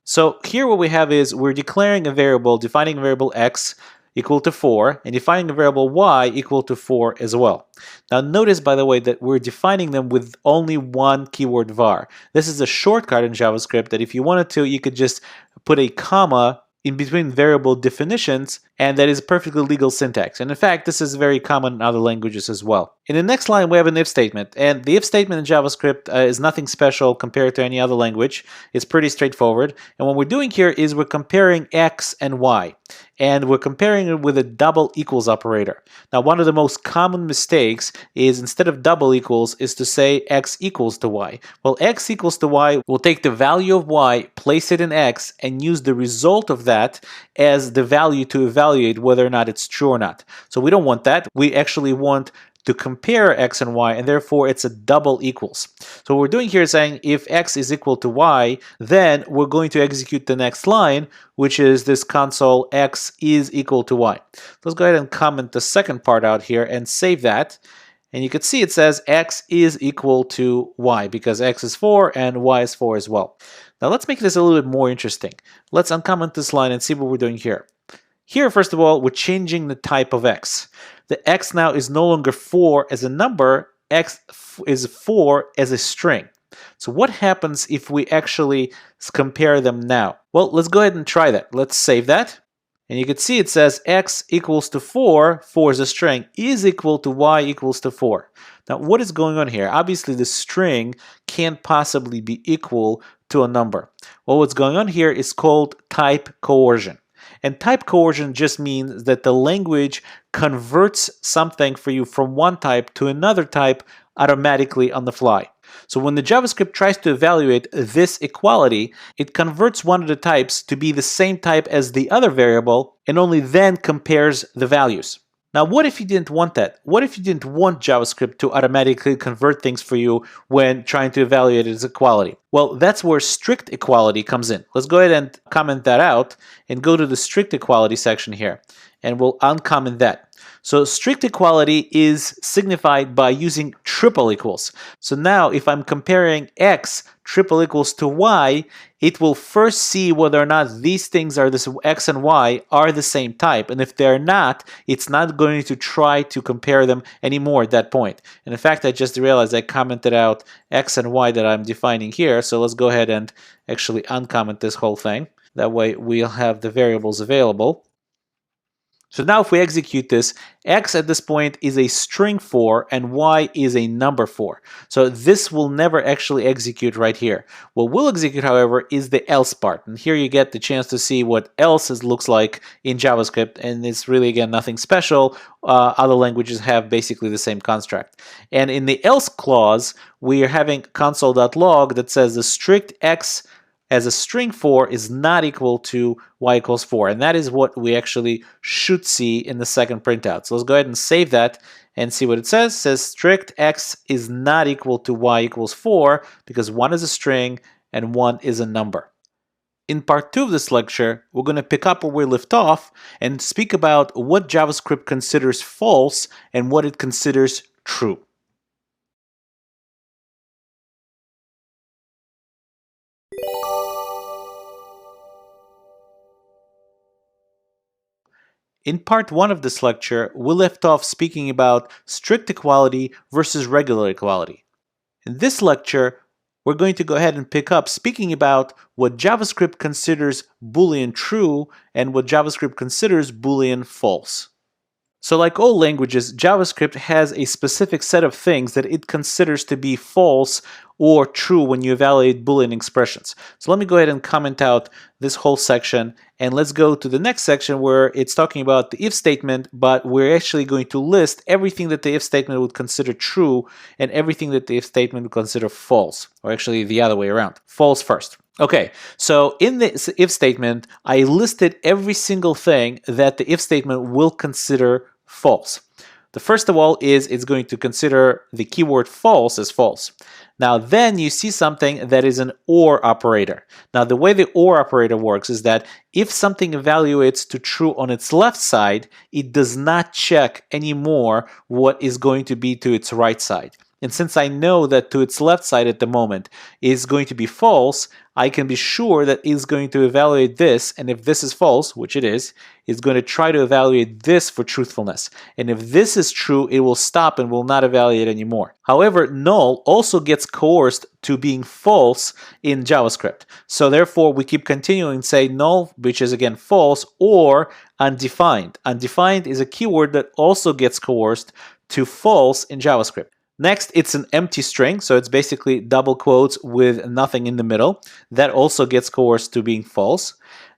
So here what we have is we're declaring a variable, defining a variable x equal to 4, and defining a variable y equal to 4 as well. Now notice, by the way, that we're defining them with only one keyword var. This is a shortcut in JavaScript that if you wanted to, you could just put a comma in between variable definitions, and that is perfectly legal syntax. And in fact, this is very common in other languages as well. In the next line, we have an if statement, and the if statement in JavaScript is nothing special compared to any other language. It's pretty straightforward. And what we're doing here is we're comparing x and y, and we're comparing it with a double equals operator. Now, one of the most common mistakes is instead of double equals is to say x equals to y. Well, x equals to y will take the value of y, place it in x, and use the result of that as the value to evaluate whether or not it's true or not. So we don't want that. We actually want to compare x and y, and therefore it's a double equals. So what we're doing here is saying if x is equal to y, then we're going to execute the next line, which is this console x is equal to y. Let's go ahead and comment the second part out here and save that. And you can see it says x is equal to y because x is 4 and y is 4 as well. Now let's make this a little bit more interesting. Let's uncomment this line and see what we're doing here. Here, first of all, we're changing the type of x. The x now is no longer 4 as a number, x is 4 as a string. So what happens if we actually compare them now? Well, let's go ahead and try that. Let's save that. And you can see it says x equals to 4, 4 is a string, is equal to y equals to 4. Now, what is going on here? Obviously, the string can't possibly be equal to a number. Well, what's going on here is called type coercion. And type coercion just means that the language converts something for you from one type to another type automatically on the fly. So when the JavaScript tries to evaluate this equality, it converts one of the types to be the same type as the other variable and only then compares the values. Now, what if you didn't want that? What if you didn't want JavaScript to automatically convert things for you when trying to evaluate its equality? Well, that's where strict equality comes in. Let's go ahead and comment that out and go to the strict equality section here, and we'll uncomment that. So strict equality is signified by using triple equals. So now if I'm comparing x triple equals to y, it will first see whether or not these things are this x and y are the same type. And if they're not, it's not going to try to compare them anymore at that point. And in fact, I just realized I commented out x and y that I'm defining here. So let's go ahead and actually uncomment this whole thing. That way we'll have the variables available. So now if we execute this, x at this point is a string 4 and y is a number 4. So this will never actually execute right here. What will execute, however, is the else part. And here you get the chance to see what else looks like in JavaScript. And it's really, again, nothing special. Other languages have basically the same construct. And in the else clause, we are having console.log that says the strict x as a string 4 is not equal to y equals 4. And that is what we actually should see in the second printout. So let's go ahead and save that and see what it says. It says strict x is not equal to y equals 4 because 1 is a string and 1 is a number. In part 2 of this lecture, we're going to pick up where we left off and speak about what JavaScript considers false and what it considers true. In part 1 of this lecture, we left off speaking about strict equality versus regular equality. In this lecture, we're going to go ahead and pick up speaking about what JavaScript considers Boolean true and what JavaScript considers Boolean false. So like all languages, JavaScript has a specific set of things that it considers to be false or true when you evaluate Boolean expressions. So let me go ahead and comment out this whole section, and let's go to the next section where it's talking about the if statement, but we're actually going to list everything that the if statement would consider true and everything that the if statement would consider false, or actually the other way around. False first. Okay, so in this if statement, I listed every single thing that the if statement will consider false. The first of all is it's going to consider the keyword false as false. Now then you see something that is an OR operator. Now the way the OR operator works is that if something evaluates to true on its left side, it does not check anymore what is going to be to its right side. And since I know that to its left side at the moment is going to be false, I can be sure that it's going to evaluate this, and if this is false, which it is, it's going to try to evaluate this for truthfulness. And if this is true, it will stop and will not evaluate anymore. However, null also gets coerced to being false in JavaScript. So therefore, we keep continuing and say null, which is again false, or undefined. Undefined is a keyword that also gets coerced to false in JavaScript. Next, it's an empty string, so it's basically double quotes with nothing in the middle. That also gets coerced to being false.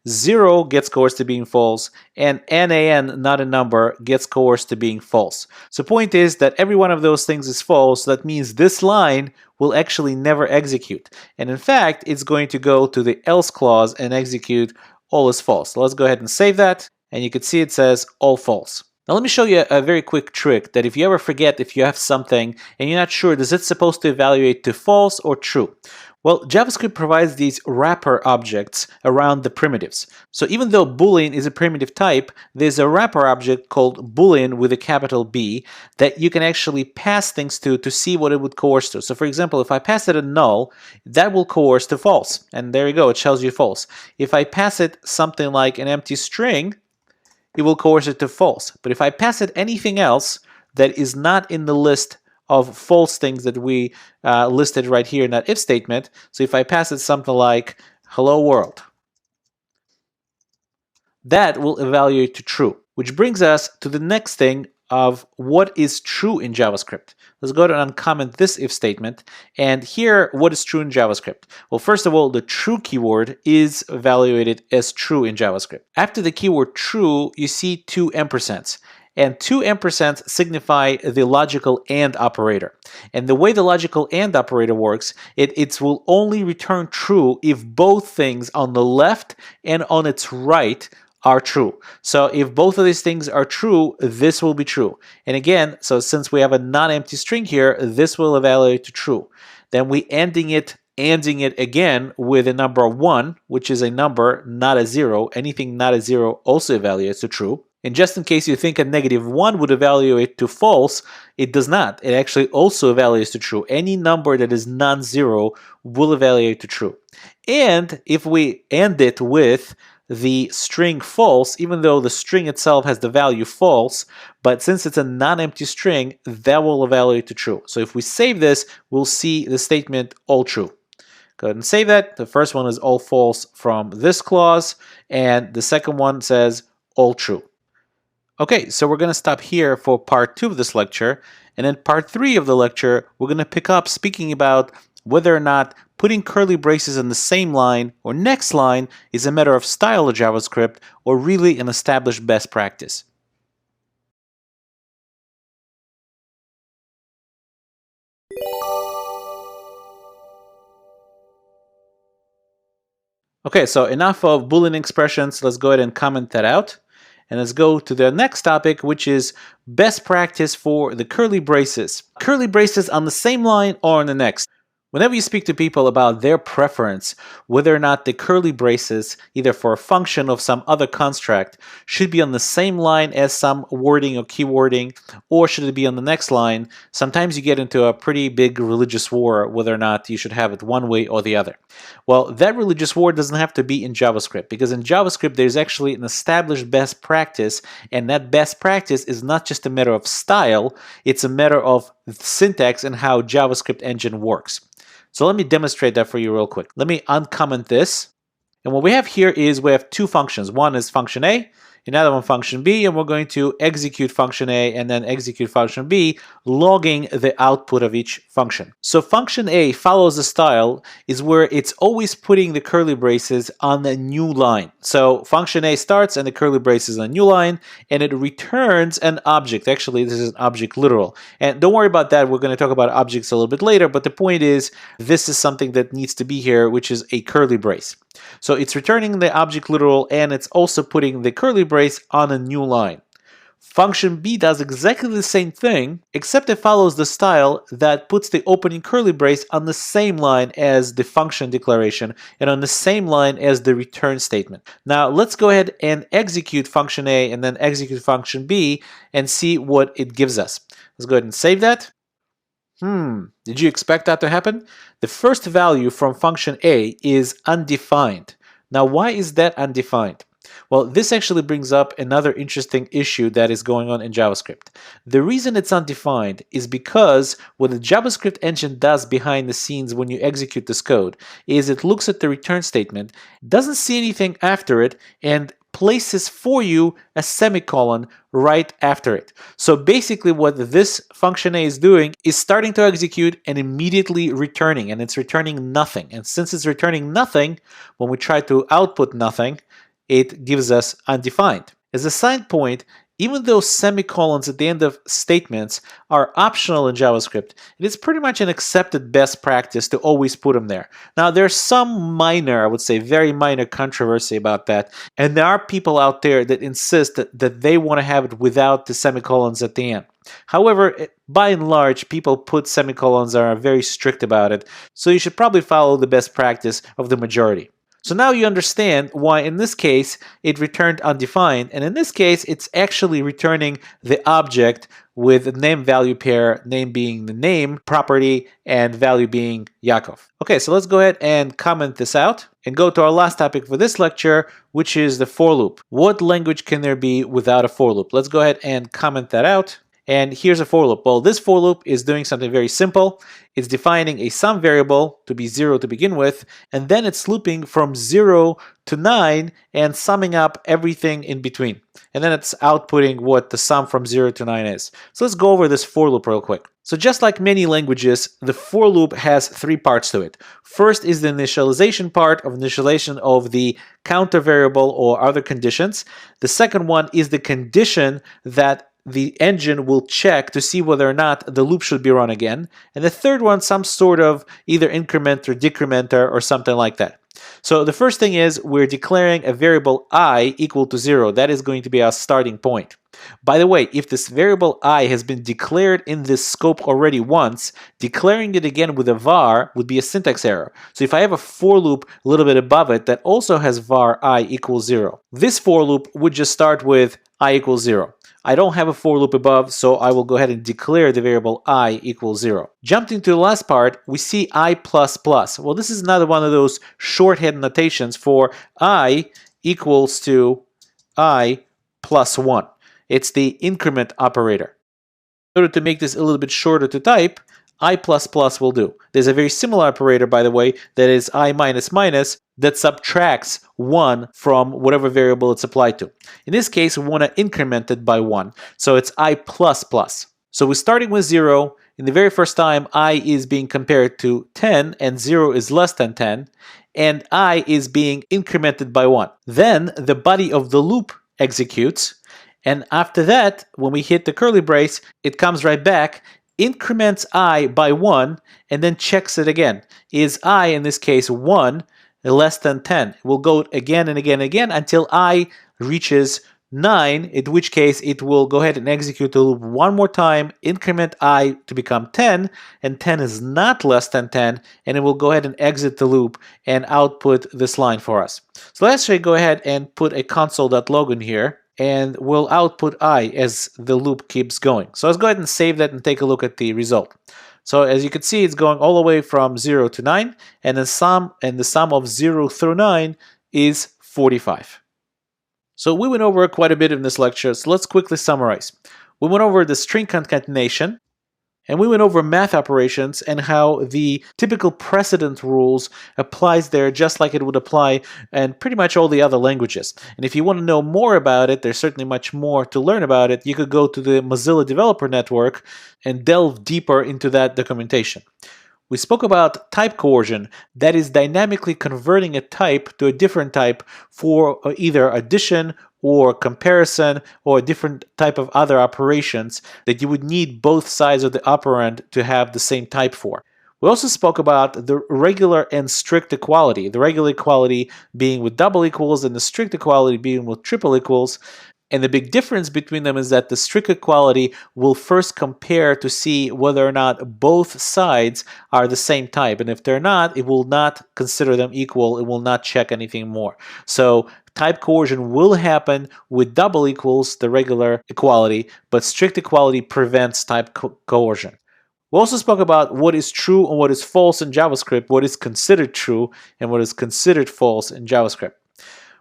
0 gets coerced to being false, and NaN, not a number, gets coerced to being false. So the point is that every one of those things is false. That means this line will actually never execute. And in fact, it's going to go to the else clause and execute all is false. So let's go ahead and save that, and you can see it says all false. Now let me show you a very quick trick that if you ever forget if you have something and you're not sure, is it supposed to evaluate to false or true? Well, JavaScript provides these wrapper objects around the primitives. So even though Boolean is a primitive type, there's a wrapper object called Boolean with a capital B that you can actually pass things to see what it would coerce to. So for example, if I pass it a null, that will coerce to false. And there you go, it tells you false. If I pass it something like an empty string, it will coerce it to false. But if I pass it anything else that is not in the list of false things that we listed right here in that if statement, so if I pass it something like hello world, that will evaluate to true, which brings us to the next thing of what is true in JavaScript. Let's go ahead and uncomment this if statement, and here what is true in JavaScript. Well, first of all, the true keyword is evaluated as true in JavaScript. After the keyword true, you see 2 ampersands. And 2 ampersands signify the logical AND operator. And the way the logical AND operator works, it will only return true if both things on the left and on its right are true. So if both of these things are true, this will be true. And again, so since we have a non-empty string here, this will evaluate to true. Then we ending it again with a number 1, which is a number, not a 0. Anything not a 0 also evaluates to true. And just in case you think a -1 would evaluate to false, it does not. It actually also evaluates to true. Any number that is non-zero will evaluate to true. And if we end it with the string false, even though the string itself has the value false, but since it's a non-empty string, that will evaluate to true. So if we save this, we'll see the statement all true. Go ahead and save that. The first one is all false from this clause, and the second one says all true. Okay, so we're going to stop here for part 2 of this lecture, and in part 3 of the lecture, we're going to pick up speaking about whether or not putting curly braces in the same line or next line is a matter of style of JavaScript or really an established best practice. Okay, so enough of Boolean expressions. Let's go ahead and comment that out. And let's go to the next topic, which is best practice for the curly braces. Curly braces on the same line or on the next. Whenever you speak to people about their preference, whether or not the curly braces, either for a function of some other construct, should be on the same line as some wording or keywording, or should it be on the next line, sometimes you get into a pretty big religious war whether or not you should have it one way or the other. Well, that religious war doesn't have to be in JavaScript, because in JavaScript there's actually an established best practice, and that best practice is not just a matter of style, it's a matter of syntax and how JavaScript engine works. So let me demonstrate that for you real quick. Let me uncomment this. And what we have here is we have 2 functions. One is function A, another one function B, and we're going to execute function A and then execute function B, logging the output of each function. So function A follows the style is where it's always putting the curly braces on a new line. So function A starts and the curly braces on a new line, and it returns an object. Actually, this is an object literal. And don't worry about that. We're going to talk about objects a little bit later, but the point is this is something that needs to be here, which is a curly brace. So it's returning the object literal, and it's also putting the curly brace on a new line. Function B does exactly the same thing, except it follows the style that puts the opening curly brace on the same line as the function declaration and on the same line as the return statement. Now let's go ahead and execute function A and then execute function B and see what it gives us. Let's go ahead and save that. Did you expect that to happen? The first value from function A is undefined. Now why is that undefined? Well, this actually brings up another interesting issue that is going on in JavaScript. The reason it's undefined is because what the JavaScript engine does behind the scenes when you execute this code is it looks at the return statement, doesn't see anything after it, and places for you a semicolon right after it. So basically what this function A is doing is starting to execute and immediately returning, and it's returning nothing. And since it's returning nothing, when we try to output nothing, it gives us undefined. As a side point, even though semicolons at the end of statements are optional in JavaScript, it is pretty much an accepted best practice to always put them there. Now, there's some minor, I would say very minor controversy about that, and there are people out there that insist that they want to have it without the semicolons at the end. However, by and large, people put semicolons and are very strict about it, so you should probably follow the best practice of the majority. So now you understand why in this case it returned undefined, and in this case it's actually returning the object with a name value pair, name being the name property and value being Yaakov. Okay, so let's go ahead and comment this out and go to our last topic for this lecture, which is the for loop. What language can there be without a for loop? Let's go ahead and comment that out. And here's a for loop. Well, this for loop is doing something very simple. It's defining a sum variable to be 0 to begin with, and then it's looping from 0 to 9 and summing up everything in between. And then it's outputting what the sum from 0 to 9 is. So let's go over this for loop real quick. So just like many languages, the for loop has three parts to it. First is the initialization part of initialization of the counter variable or other conditions. The second one is the condition that the engine will check to see whether or not the loop should be run again. And the third one, some sort of either increment or decrementer or something like that. So the first thing is we're declaring a variable I equal to 0. That is going to be our starting point. By the way, if this variable I has been declared in this scope already once, declaring it again with a var would be a syntax error. So if I have a for loop a little bit above it that also has var I equals 0, this for loop would just start with I equals 0. I don't have a for loop above, so I will go ahead and declare the variable I equals 0. Jumped into the last part, we see I++. Well, this is another one of those shorthand notations for I equals to I plus 1. It's the increment operator. In order to make this a little bit shorter to type, I++ will do. There's a very similar operator, by the way, that is I minus minus that subtracts 1 from whatever variable it's applied to. In this case, we want to increment it by 1, so it's I++. So we're starting with 0. In the very first time, I is being compared to 10, and 0 is less than 10, and I is being incremented by 1. Then the body of the loop executes, and after that, when we hit the curly brace, it comes right back, increments I by 1, and then checks it again. Is I, in this case, 1 less than 10? We'll go again and again and again until I reaches 9, in which case it will go ahead and execute the loop one more time, increment I to become 10, and 10 is not less than 10, and it will go ahead and exit the loop and output this line for us. So let's actually go ahead and put a console.log in here, and we'll output I as the loop keeps going. So let's go ahead and save that and take a look at the result. So as you can see, it's going all the way from 0 to 9, and the sum of 0 through 9 is 45. So we went over quite a bit in this lecture, so let's quickly summarize. We went over the string concatenation, and we went over math operations and how the typical precedent rules applies there just like it would apply in pretty much all the other languages. And if you want to know more about it, there's certainly much more to learn about it. You could go to the Mozilla Developer Network and delve deeper into that documentation. We spoke about type coercion, that is dynamically converting a type to a different type for either addition or comparison or a different type of other operations that you would need both sides of the operand to have the same type for. We also spoke about the regular and strict equality, the regular equality being with double equals and the strict equality being with triple equals. And the big difference between them is that the strict equality will first compare to see whether or not both sides are the same type. And if they're not, it will not consider them equal. It will not check anything more. So type coercion will happen with double equals, the regular equality, but strict equality prevents type coercion. We also spoke about what is true and what is false in JavaScript, what is considered true and what is considered false in JavaScript.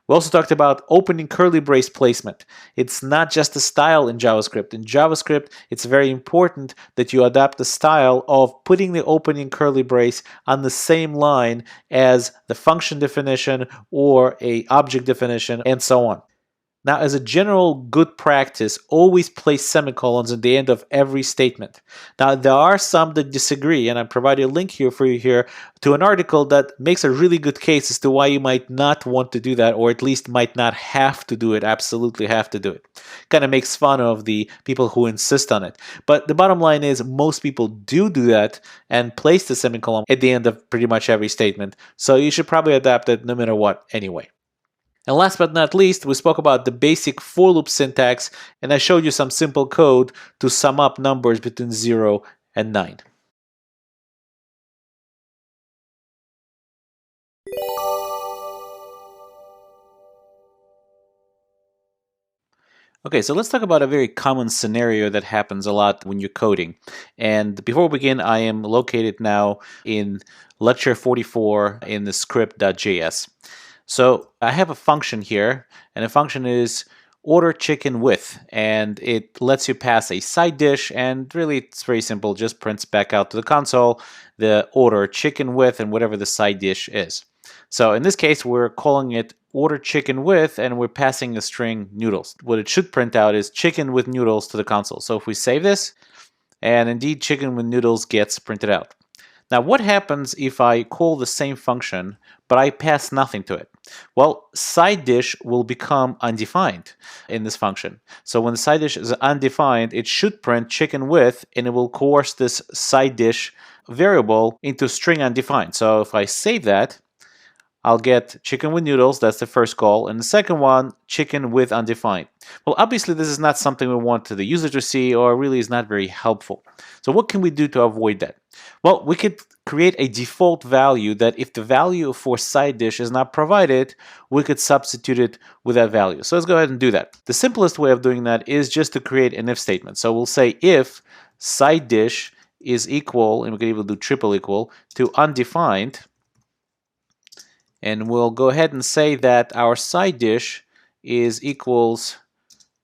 We also talked about opening curly brace placement. It's not just a style in JavaScript. In JavaScript, it's very important that you adopt the style of putting the opening curly brace on the same line as the function definition or a object definition and so on. Now, as a general good practice, always place semicolons at the end of every statement. Now, there are some that disagree, and I provided a link here for you here to an article that makes a really good case as to why you might not want to do that, or at least might not have to do it, absolutely have to do it. Kind of makes fun of the people who insist on it. But the bottom line is most people do that and place the semicolon at the end of pretty much every statement. So you should probably adapt it no matter what anyway. And last but not least, we spoke about the basic for loop syntax, and I showed you some simple code to sum up numbers between 0 and 9. Okay, so let's talk about a very common scenario that happens a lot when you're coding. And before we begin, I am located now in lecture 44 in the script.js. So I have a function here, and the function is order chicken with, and it lets you pass a side dish, and really it's very simple, just prints back out to the console the order chicken with and whatever the side dish is. So in this case, we're calling it order chicken with, and we're passing a string noodles. What it should print out is chicken with noodles to the console. So if we save this, and indeed chicken with noodles gets printed out. Now, what happens if I call the same function, but I pass nothing to it? Well, side dish will become undefined in this function. So when the side dish is undefined, it should print chicken with, and it will coerce this side dish variable into string undefined. So if I save that, I'll get chicken with noodles, that's the first call, and the second one, chicken with undefined. Well, obviously this is not something we want the user to see, or really is not very helpful. So what can we do to avoid that? Well, we could create a default value that if the value for side dish is not provided, we could substitute it with that value. So let's go ahead and do that. The simplest way of doing that is just to create an if statement. So we'll say if side dish is equal, and we can even do triple equal, to undefined, and we'll go ahead and say that our side dish is equals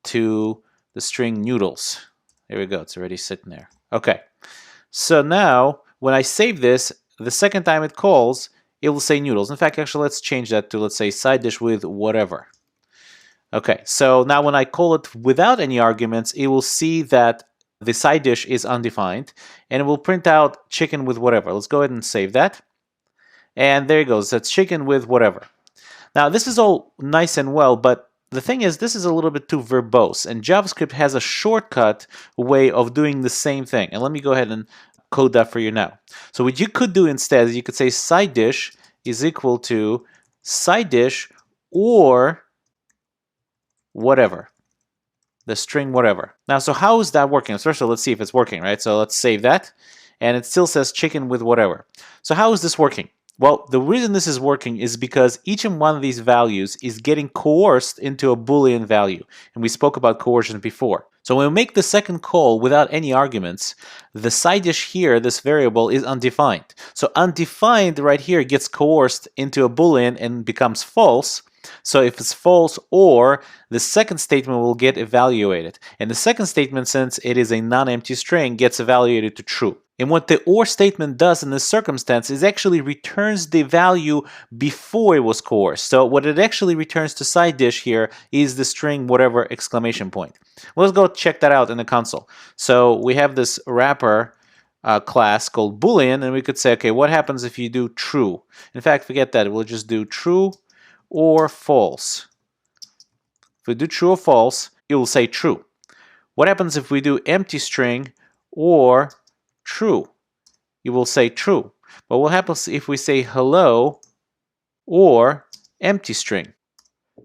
to the string noodles. There we go, it's already sitting there. Okay, so now when I save this, the second time it calls, it will say noodles. In fact, actually, let's change that to, let's say, side dish with whatever. Okay, so now when I call it without any arguments, it will see that the side dish is undefined, and it will print out chicken with whatever. Let's go ahead and save that. And there it goes, that's chicken with whatever. Now this is all nice and well, but the thing is this is a little bit too verbose, and JavaScript has a shortcut way of doing the same thing. And let me go ahead and code that for you now. So what you could do instead is you could say side dish is equal to side dish or whatever, the string whatever. Now, so how is that working? First of all, let's see if it's working, right? So let's save that, and it still says chicken with whatever. So how is this working? Well, the reason this is working is because each and one of these values is getting coerced into a Boolean value. And we spoke about coercion before. So when we make the second call without any arguments, the side dish here, this variable, is undefined. So undefined right here gets coerced into a Boolean and becomes false. So if it's false, or the second statement will get evaluated. And the second statement, since it is a non-empty string, gets evaluated to true. And what the OR statement does in this circumstance is actually returns the value before it was coerced. So what it actually returns to side dish here is the string whatever exclamation point. Well, let's go check that out in the console. So we have this wrapper class called Boolean, and we could say, okay, what happens if you do true? In fact, forget that. We'll just do true or false. If we do true or false, it will say true. What happens if we do empty string or true? You will say true. But what happens if we say hello or empty string?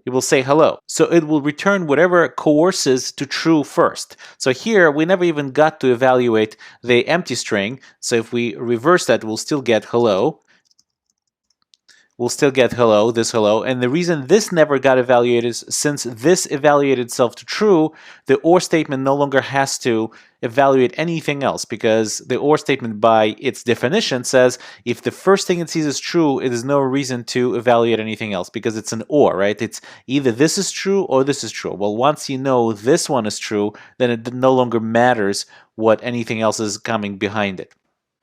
it will say hello. So it will return whatever coerces to true first. So here we never even got to evaluate the empty string. So if we reverse that, we'll still get hello. We'll still get hello, this hello. And the reason this never got evaluated is since this evaluated itself to true, the OR statement no longer has to evaluate anything else, because the OR statement by its definition says if the first thing it sees is true, it is no reason to evaluate anything else, because it's an OR, right? It's either this is true or this is true. Well, once you know this one is true, then it no longer matters what anything else is coming behind it.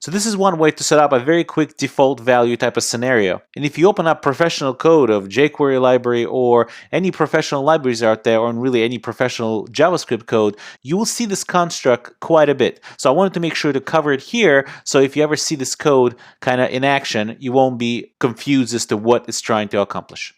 So this is one way to set up a very quick default value type of scenario. And if you open up professional code of jQuery library or any professional libraries out there, or really any professional JavaScript code, you will see this construct quite a bit. So I wanted to make sure to cover it here, so if you ever see this code kind of in action, you won't be confused as to what it's trying to accomplish.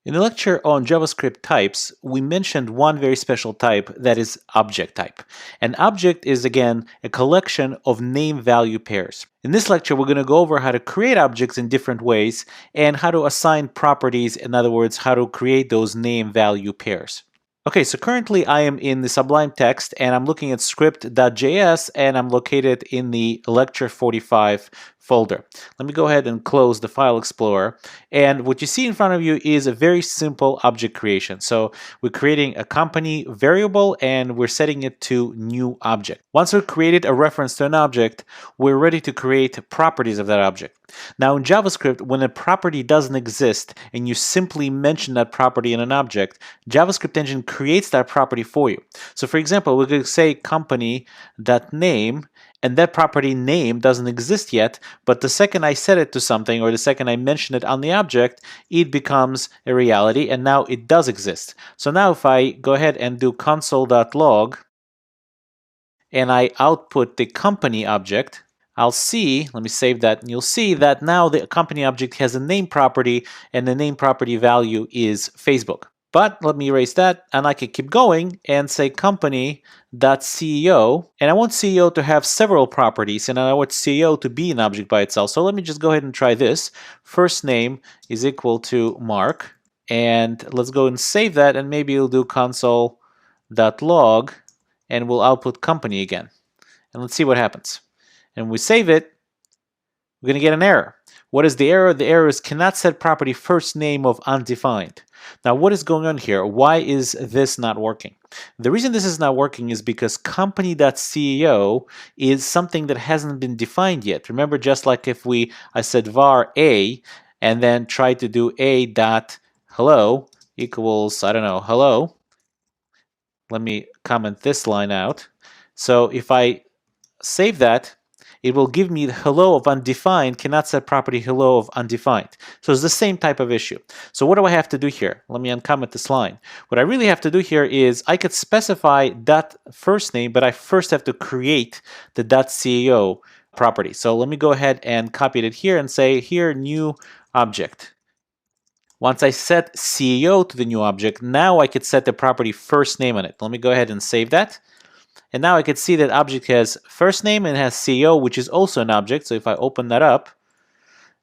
In the lecture on JavaScript types, we mentioned one very special type, that is object type. An object is, again, a collection of name-value pairs. In this lecture, we're going to go over how to create objects in different ways and how to assign properties, in other words, how to create those name-value pairs. Okay, so currently I am in the Sublime text and I'm looking at script.js and I'm located in the lecture 45 folder. Let me go ahead and close the file explorer, and what you see in front of you is a very simple object creation. So we're creating a company variable and we're setting it to new object. Once we've created a reference to an object, we're ready to create properties of that object. Now in JavaScript, when a property doesn't exist and you simply mention that property in an object, JavaScript engine creates that property for you. So for example, we could say company.name, and that property name doesn't exist yet, but the second I set it to something, or the second I mention it on the object, it becomes a reality, and now it does exist. So now if I go ahead and do console.log, and I output the company object, I'll see, let me save that, and you'll see that now the company object has a name property, and the name property value is Facebook. But let me erase that, and I can keep going and say company.ceo, and I want CEO to have several properties, and I want CEO to be an object by itself. So let me just go ahead and try this. First name is equal to Mark, and let's go and save that, and maybe we'll do console.log, and we'll output company again. And let's see what happens. And when we save it, we're going to get an error. What is the error? The error is cannot set property first name of undefined. Now, what is going on here? Why is this not working? The reason this is not working is because company.ceo is something that hasn't been defined yet. Remember, just like if I said var a and then try to do a.hello equals, I don't know, hello. Let me comment this line out. So if I save that, it will give me the hello of undefined, cannot set property hello of undefined. So it's the same type of issue. So what do I have to do here? Let me uncomment this line. What I really have to do here is I could specify that first name, but I first have to create the .ceo property. So let me go ahead and copy it here and say here new object. Once I set CEO to the new object, now I could set the property first name on it. Let me go ahead and save that. And now I can see that object has first name and has CEO, which is also an object. So if I open that up,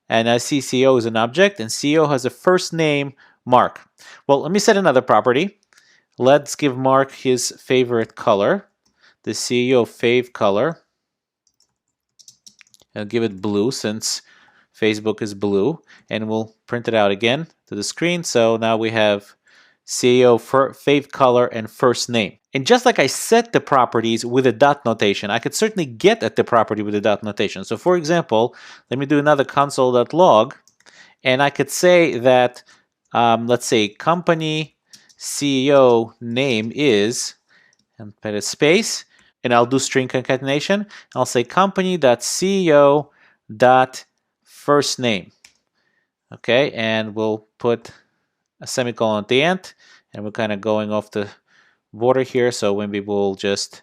and I see CEO is an object, and CEO has a first name, Mark. Well, let me set another property. Let's give Mark his favorite color, the CEO fave color. I'll give it blue since Facebook is blue, and we'll print it out again to the screen. So now we have CEO fave color and first name. And just like I set the properties with a dot notation, I could certainly get at the property with a dot notation. So for example, let me do another console.log, and I could say that, let's say company CEO name is, and put a space, and I'll do string concatenation. I'll say company.ceo.first name. Okay, and we'll put a semicolon at the end, and we're kind of going off the border here, so maybe we'll just,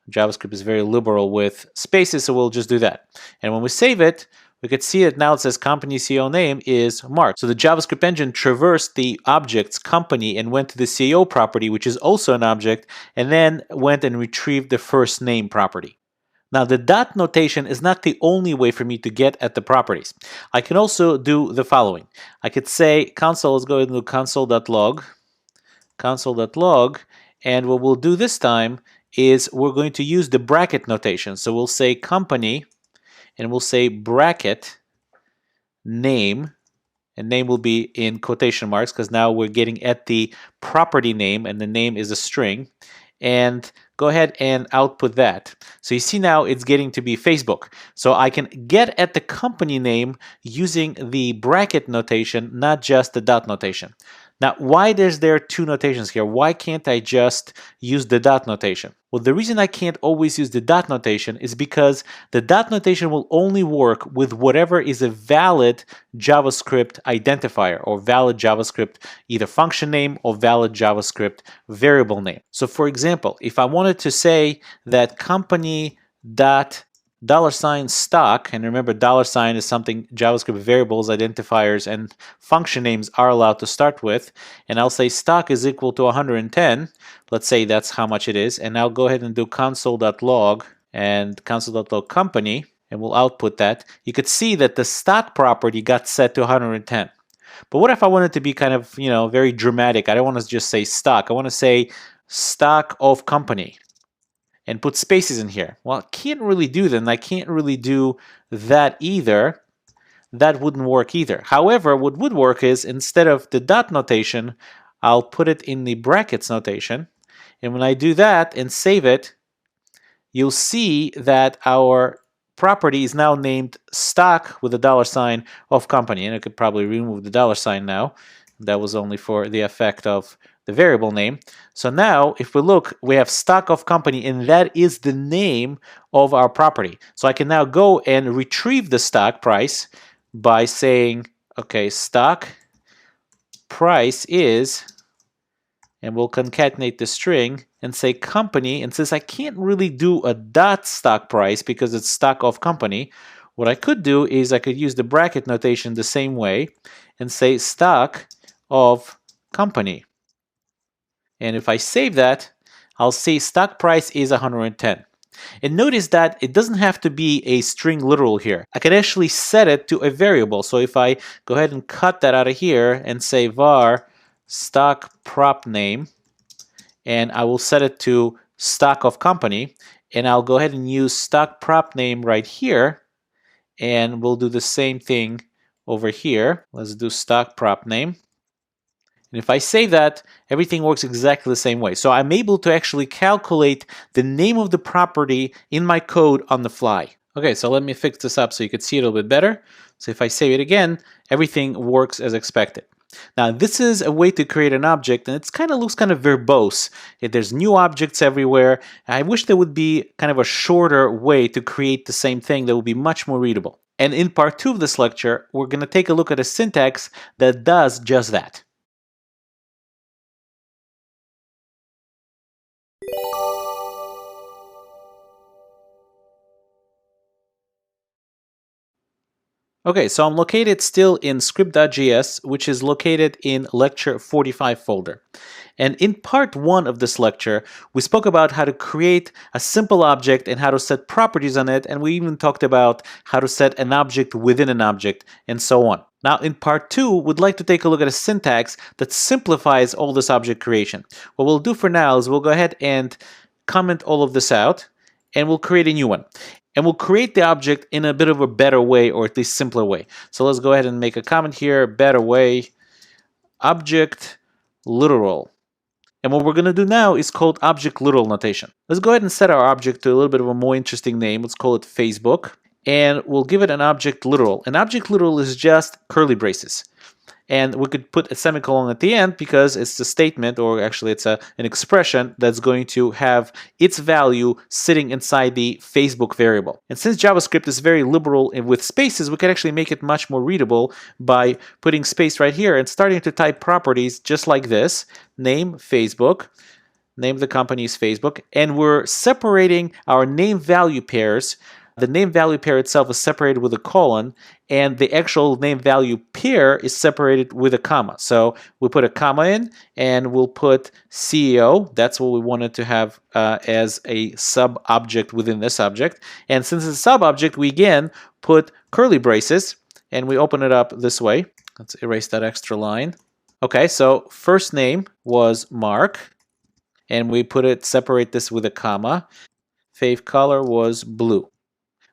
JavaScript is very liberal with spaces, so we'll just do that. And when we save it, we could see that now it says company CEO name is Mark. So the JavaScript engine traversed the object's company and went to the CEO property, which is also an object, and then went and retrieved the first name property. Now, the dot notation is not the only way for me to get at the properties. I can also do the following. I could say console, let's go ahead and do console.log, and what we'll do this time is we're going to use the bracket notation. So we'll say company, and we'll say bracket name, and name will be in quotation marks because now we're getting at the property name, and the name is a string. And go ahead and output that. So you see now it's getting to be Facebook. So I can get at the company name using the bracket notation, not just the dot notation. Now, why is there two notations here? Why can't I just use the dot notation? Well, the reason I can't always use the dot notation is because the dot notation will only work with whatever is a valid JavaScript identifier or valid JavaScript either function name or valid JavaScript variable name. So for example, if I wanted to say that company dot $stock, and remember $sign is something JavaScript variables, identifiers, and function names are allowed to start with, and I'll say stock is equal to 110, let's say that's how much it is, and I'll go ahead and do console.log and console.log company, and we'll output that. You could see that the stock property got set to 110. But what if I wanted to be kind of, very dramatic? I don't want to just say stock. I want to say stock of company and put spaces in here. Well, I can't really do that, and I can't really do that either. That wouldn't work either. However, what would work is instead of the dot notation, I'll put it in the brackets notation. And when I do that and save it, you'll see that our property is now named stock with a $sign of company. And I could probably remove the $sign now. That was only for the effect of the variable name. So now if we look, we have stock of company, and that is the name of our property. So I can now go and retrieve the stock price by saying, okay, stock price is, and we'll concatenate the string and say company, and since I can't really do a dot stock price because it's stock of company, what I could do is I could use the bracket notation the same way and say stock of company. And if I save that, I'll see stock price is 110. And notice that it doesn't have to be a string literal here. I can actually set it to a variable. So if I go ahead and cut that out of here and say var stock prop name, and I will set it to stock of company, and I'll go ahead and use stock prop name right here, and we'll do the same thing over here. Let's do stock prop name. And if I save that, everything works exactly the same way. So I'm able to actually calculate the name of the property in my code on the fly. Okay, so let me fix this up so you can see it a little bit better. So if I save it again, everything works as expected. Now this is a way to create an object, and it looks kind of verbose. There's new objects everywhere. I wish there would be kind of a shorter way to create the same thing that would be much more readable. And in part 2 of this lecture, we're going to take a look at a syntax that does just that. Okay, so I'm located still in script.js, which is located in lecture 45 folder. And in part 1 of this lecture, we spoke about how to create a simple object and how to set properties on it, and we even talked about how to set an object within an object, and so on. Now in part 2, we'd like to take a look at a syntax that simplifies all this object creation. What we'll do for now is we'll go ahead and comment all of this out, and we'll create a new one. And we'll create the object in a bit of a better way, or at least simpler way. So let's go ahead and make a comment here, better way, object literal. And what we're going to do now is called object literal notation. Let's go ahead and set our object to a little bit of a more interesting name. Let's call it Facebook. And we'll give it an object literal. An object literal is just curly braces. And we could put a semicolon at the end because it's a statement, or actually it's an expression that's going to have its value sitting inside the Facebook variable. And since JavaScript is very liberal with spaces, we can actually make it much more readable by putting space right here and starting to type properties just like this. Name Facebook, name of the company is Facebook, and we're separating our name value pairs the name value pair itself is separated with a colon, and the actual name value pair is separated with a comma. So we put a comma in, and we'll put CEO. That's what we wanted to have as a sub-object within this object. And since it's a sub-object, we again put curly braces, and we open it up this way. Let's erase that extra line. Okay, so first name was Mark, and we separate this with a comma. Fave color was blue.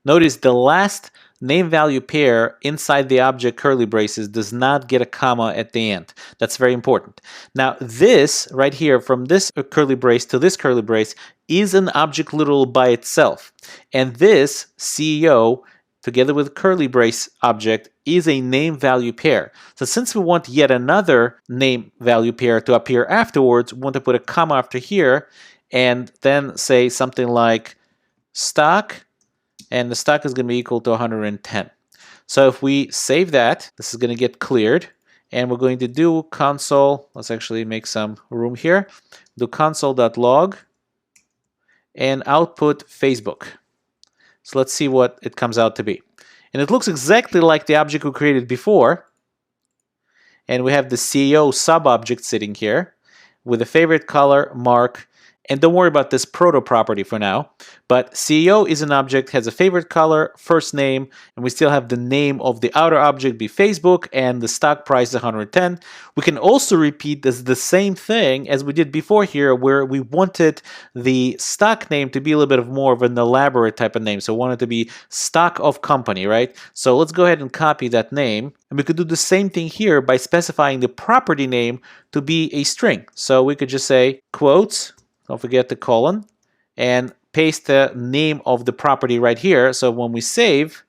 Notice the last name value pair inside the object curly braces does not get a comma at the end. That's very important. Now this right here, from this curly brace to this curly brace, is an object literal by itself. And this CEO together with curly brace object is a name value pair. So since we want yet another name value pair to appear afterwards, we want to put a comma after here and then say something like stock, and the stock is going to be equal to 110. So if we save that, this is going to get cleared, and we're going to do console. Let's actually make some room here. Do console.log and output Facebook. So let's see what it comes out to be. And it looks exactly like the object we created before. And we have the CEO sub-object sitting here with a favorite color, Mark. And don't worry about this proto property for now, but CEO is an object, has a favorite color, first name, and we still have the name of the outer object be Facebook, and the stock price is 110. We can also repeat this the same thing as we did before here, where we wanted the stock name to be a little bit of more of an elaborate type of name. So we want it to be stock of company, right? So let's go ahead and copy that name. And we could do the same thing here by specifying the property name to be a string. So we could just say quotes, don't forget the colon, and paste the name of the property right here. So when we save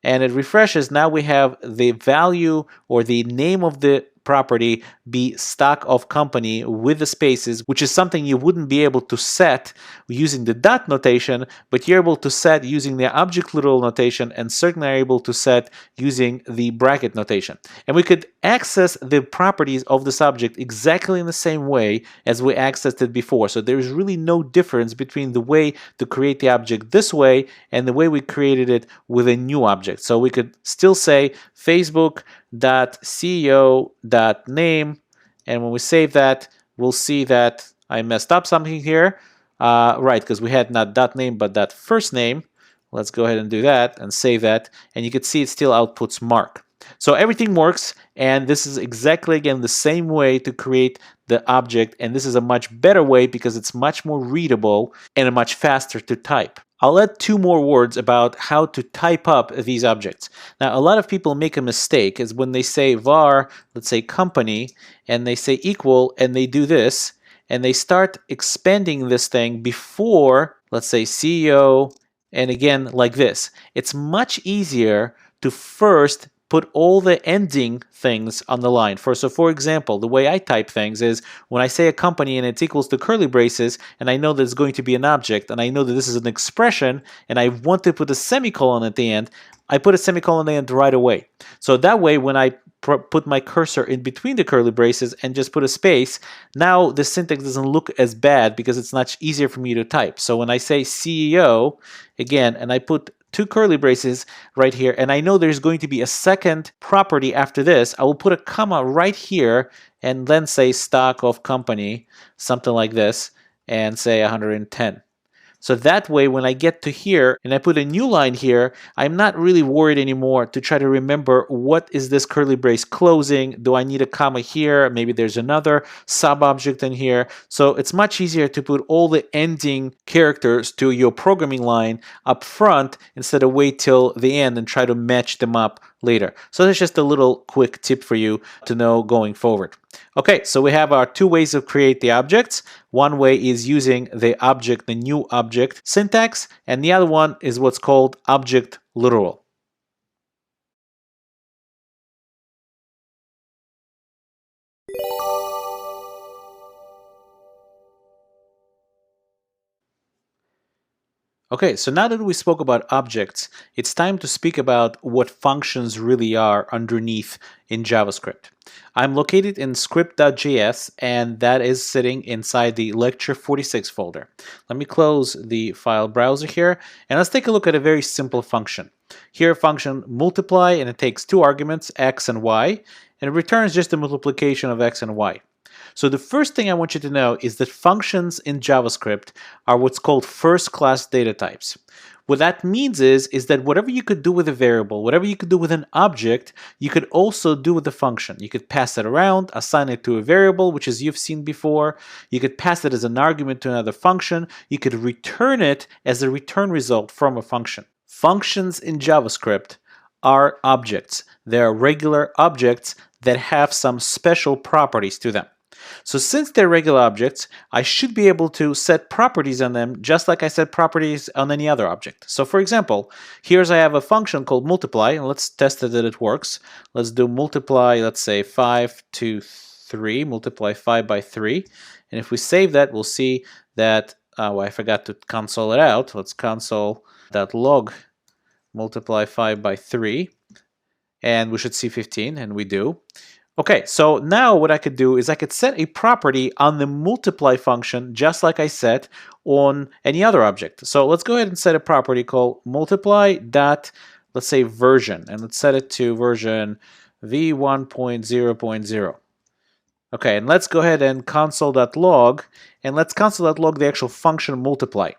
and it refreshes, now we have the value or the name of the property be stock of company with the spaces, which is something you wouldn't be able to set using the dot notation, but you're able to set using the object literal notation, and certainly are able to set using the bracket notation. And we could access the properties of this object exactly in the same way as we accessed it before. So there is really no difference between the way to create the object this way and the way we created it with a new object. So we could still say Facebook.ceo.name, and when we save that, we'll see that I messed up something here. Right, because we had not .name but that first name. Let's go ahead and do that and save that, and you can see it still outputs Mark. So everything works, and this is exactly, again, the same way to create the object, and this is a much better way because it's much more readable and much faster to type. I'll add two more words about how to type up these objects. Now, a lot of people make a mistake is when they say var, let's say company, and they say equal, and they do this, and they start expanding this thing before, let's say CEO, and again, like this. It's much easier to first put all the ending things on the line. So for example, the way I type things is when I say a company and it's equals to curly braces, and I know that it's going to be an object, and I know that this is an expression, and I want to put a semicolon at the end, I put a semicolon at the end right away. So that way, when I put my cursor in between the curly braces and just put a space, now the syntax doesn't look as bad because it's much easier for me to type. So when I say CEO, again, and I put two curly braces right here, and I know there's going to be a second property after this, I will put a comma right here and then say stock of company, something like this, and say 110. So that way, when I get to here and I put a new line here, I'm not really worried anymore to try to remember what is this curly brace closing. Do I need a comma here? Maybe there's another sub-object in here. So it's much easier to put all the ending characters to your programming line up front instead of wait till the end and try to match them up later. So that's just a little quick tip for you to know going forward. Okay, so we have our two ways to create the objects. One way is using the new object syntax, and the other one is what's called object literal. Okay, so now that we spoke about objects, it's time to speak about what functions really are underneath in JavaScript. I'm located in script.js, and that is sitting inside the lecture 46 folder. Let me close the file browser here, and let's take a look at a very simple function. Here, function multiply, and it takes two arguments, x and y, and it returns just the multiplication of x and y. So the first thing I want you to know is that functions in JavaScript are what's called first-class data types. What that means is that whatever you could do with a variable, whatever you could do with an object, you could also do with a function. You could pass it around, assign it to a variable, which is you've seen before. You could pass it as an argument to another function. You could return it as a return result from a function. Functions in JavaScript are objects. They are regular objects that have some special properties to them. So since they're regular objects, I should be able to set properties on them just like I set properties on any other object. So for example, here's I have a function called multiply, and let's test that it works. Let's do multiply, let's say 5 to 3, multiply 5 by 3. And if we save that, we'll see that, well, I forgot to console it out. Let's console.log multiply 5 by 3. And we should see 15, and we do. Okay, so now what I could do is I could set a property on the multiply function just like I set on any other object. So let's go ahead and set a property called multiply dot, let's say version, and let's set it to version v1.0.0. Okay, and let's go ahead and console.log, and let's console.log the actual function multiply.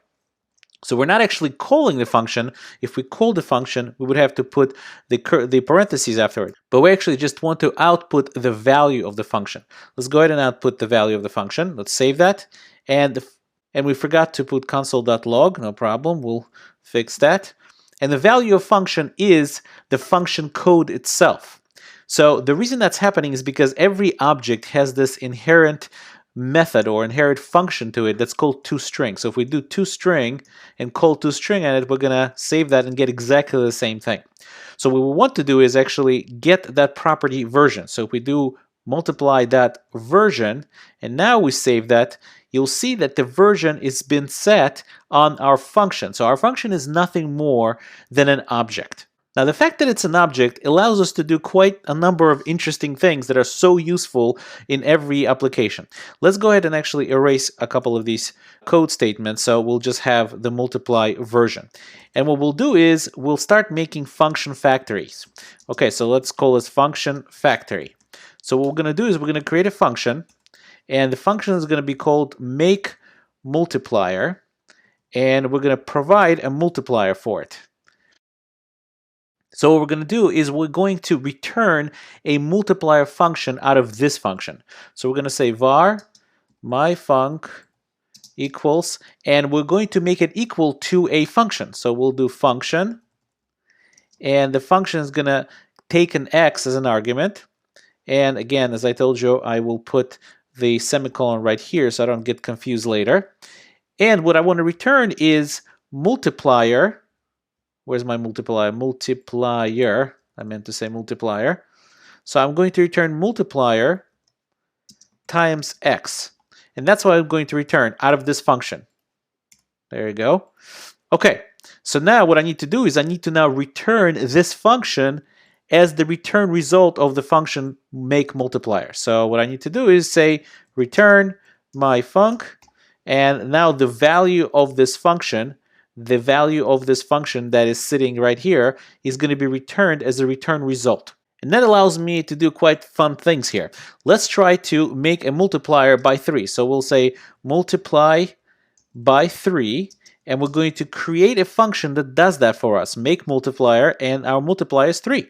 So we're not actually calling the function. If we call the function, we would have to put the parentheses after it. But we actually just want to output the value of the function. Let's go ahead and output the value of the function. Let's save that. And we forgot to put console.log. No problem. We'll fix that. And the value of function is the function code itself. So the reason that's happening is because every object has this inherent method or inherent function to it that's called toString. So if we do toString and call toString on it, we're gonna save that and get exactly the same thing. So what we want to do is actually get that property version. So if we do multiply that version and now we save that, you'll see that the version is been set on our function. So our function is nothing more than an object. Now, the fact that it's an object allows us to do quite a number of interesting things that are so useful in every application. Let's go ahead and actually erase a couple of these code statements, so we'll just have the multiply version. And what we'll do is we'll start making function factories. Okay, so let's call this function factory. So what we're going to do is we're going to create a function, and the function is going to be called make multiplier, and we're going to provide a multiplier for it. So what we're going to do is we're going to return a multiplier function out of this function. So we're going to say var myfunc equals, and we're going to make it equal to a function. So we'll do function, and the function is going to take an x as an argument. And again, as I told you, I will put the semicolon right here so I don't get confused later. And what I want to return is multiplier. Where's my multiplier? Multiplier. I meant to say multiplier. So I'm going to return multiplier times x. And that's what I'm going to return out of this function. There you go. Okay, so now what I need to do is I need to now return this function as the return result of the function make multiplier. So what I need to do is say return myfunc, and now the value of this function, the value of this function that is sitting right here is going to be returned as a return result. And that allows me to do quite fun things here. Let's try to make a multiplier by 3. So we'll say multiply by 3, and we're going to create a function that does that for us. Make multiplier, and our multiplier is 3.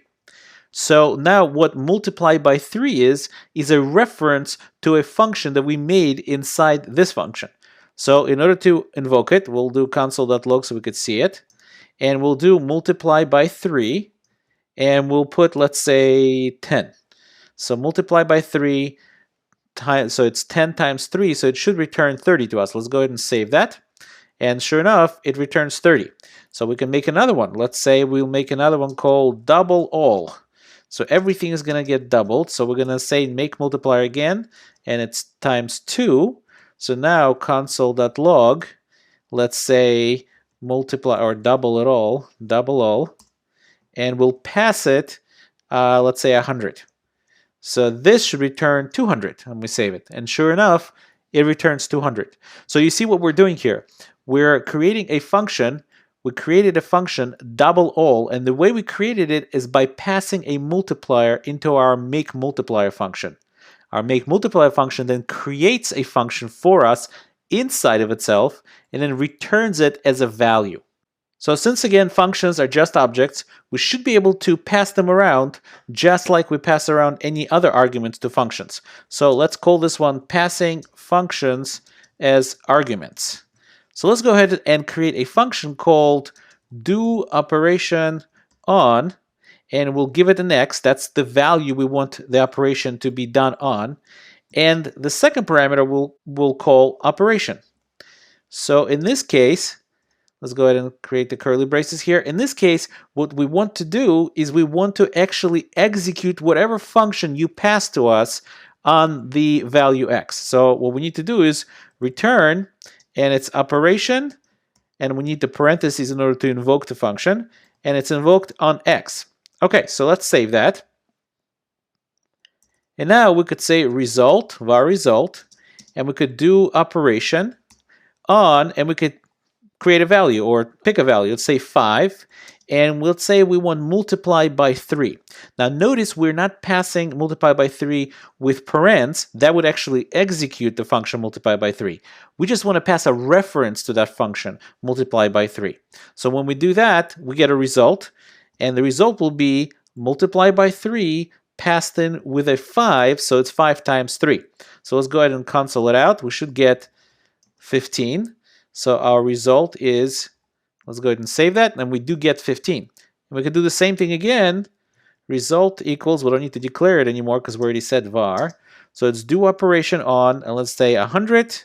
So now what multiply by 3 is a reference to a function that we made inside this function. So in order to invoke it, we'll do console.log so we could see it. And we'll do multiply by 3. And we'll put, let's say, 10. So multiply by 3 times, so it's 10 times 3, so it should return 30 to us. Let's go ahead and save that. And sure enough, it returns 30. So we can make another one. Let's say we'll make another one called double all. So everything is going to get doubled. So we're going to say make multiplier again, and it's times 2. So now console.log, let's say multiply or double all, and we'll pass it, let's say 100. So this should return 200, and we save it. And sure enough, it returns 200. So you see what we're doing here. We're creating a function. We created a function double all, and the way we created it is by passing a multiplier into our make multiplier function. Our make multiplier function then creates a function for us inside of itself and then returns it as a value. So since again functions are just objects, we should be able to pass them around just like we pass around any other arguments to functions. So let's call this one passing functions as arguments. So let's go ahead and create a function called do operation on, and we'll give it an x. That's the value we want the operation to be done on. And the second parameter we'll call operation. So in this case, let's go ahead and create the curly braces here. In this case, what we want to do is we want to actually execute whatever function you pass to us on the value x. So what we need to do is return, and it's operation, and we need the parentheses in order to invoke the function, and it's invoked on x. Okay, so let's save that. And now we could say result, var result, and we could do operation on, and we could create a value or pick a value. Let's say 5, and we'll say we want multiply by 3. Now notice we're not passing multiply by 3 with parens. That would actually execute the function multiply by 3. We just want to pass a reference to that function multiply by 3. So when we do that, we get a result, and the result will be multiply by 3 passed in with a 5, so it's 5 times 3. So let's go ahead and console it out. We should get 15. So our result is, let's go ahead and save that, and we do get 15. And we can do the same thing again. Result equals, we don't need to declare it anymore because we already said var. So it's do operation on, and let's say 100,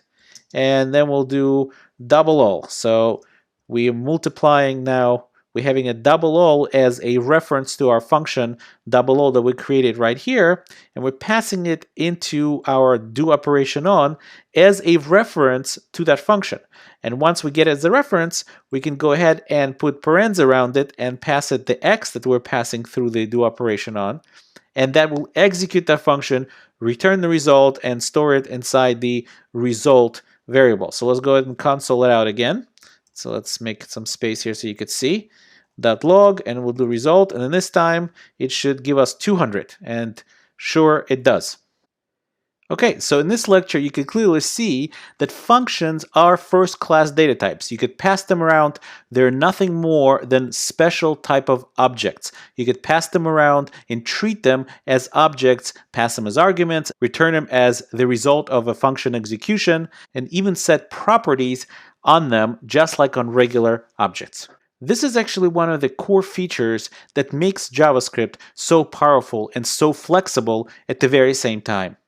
and then we'll do double all. So we are multiplying now, we're having a double all as a reference to our function double all that we created right here, and we're passing it into our do operation on as a reference to that function. And once we get it as a reference, we can go ahead and put parens around it and pass it the x that we're passing through the do operation on, and that will execute that function, return the result, and store it inside the result variable. So let's go ahead and console it out again. So let's make some space here so you could see. .log, and we'll do result, and then this time it should give us 200, and sure it does. Okay, so in this lecture you can clearly see that functions are first-class data types. You could pass them around. They're nothing more than special type of objects. You could pass them around and treat them as objects, pass them as arguments, return them as the result of a function execution, and even set properties on them just like on regular objects. This is actually one of the core features that makes JavaScript so powerful and so flexible at the very same time.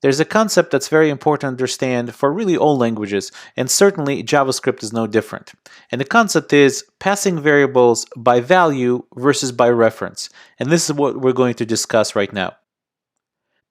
There's a concept that's very important to understand for really all languages, and certainly JavaScript is no different. And the concept is passing variables by value versus by reference. And this is what we're going to discuss right now.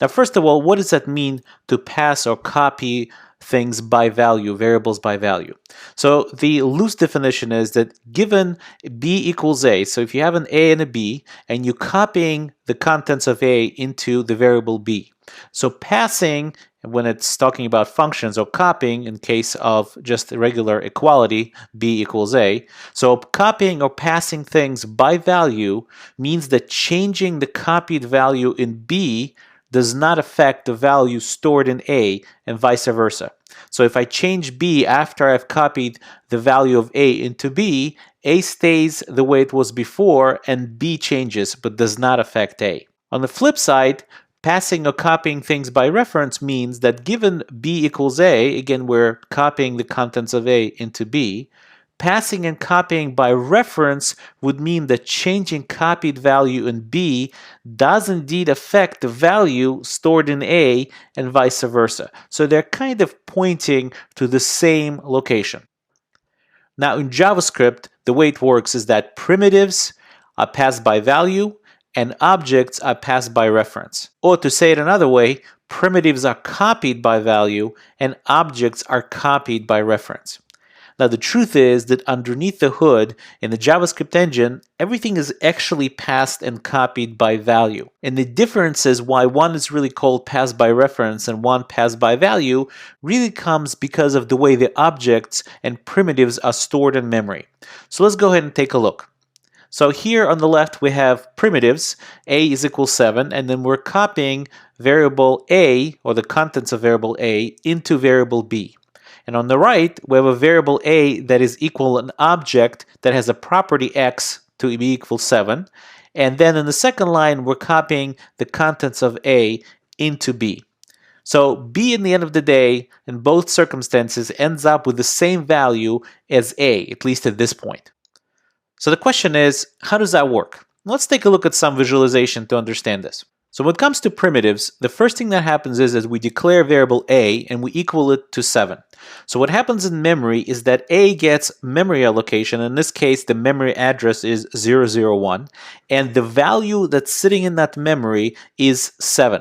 Now, first of all, what does that mean to pass or copy things by value, variables by value? So the loose definition is that given b equals a, so if you have an a and a b, and you're copying the contents of a into the variable b. So passing, when it's talking about functions, or copying in case of just regular equality, b equals a. So copying or passing things by value means that changing the copied value in b does not affect the value stored in A, and vice versa. So if I change B after I've copied the value of A into B, A stays the way it was before and B changes but does not affect A. On the flip side, passing or copying things by reference means that given B equals A, again we're copying the contents of A into B, passing and copying by reference would mean that changing copied value in B does indeed affect the value stored in A and vice versa. So they're kind of pointing to the same location. Now in JavaScript, the way it works is that primitives are passed by value and objects are passed by reference. Or to say it another way, primitives are copied by value and objects are copied by reference. Now the truth is that underneath the hood in the JavaScript engine, everything is actually passed and copied by value. And the difference is why one is really called pass by reference and one pass by value really comes because of the way the objects and primitives are stored in memory. So let's go ahead and take a look. So here on the left we have primitives, a is equal 7, and then we're copying variable a, or the contents of variable a, into variable b. And on the right, we have a variable a that is equal an object that has a property x to be equal 7. And then in the second line, we're copying the contents of a into b. So b in the end of the day, in both circumstances, ends up with the same value as a, at least at this point. So the question is, how does that work? Let's take a look at some visualization to understand this. So when it comes to primitives, the first thing that happens is we declare variable a and we equal it to 7. So what happens in memory is that a gets memory allocation. In this case, the memory address is 001, and the value that's sitting in that memory is 7.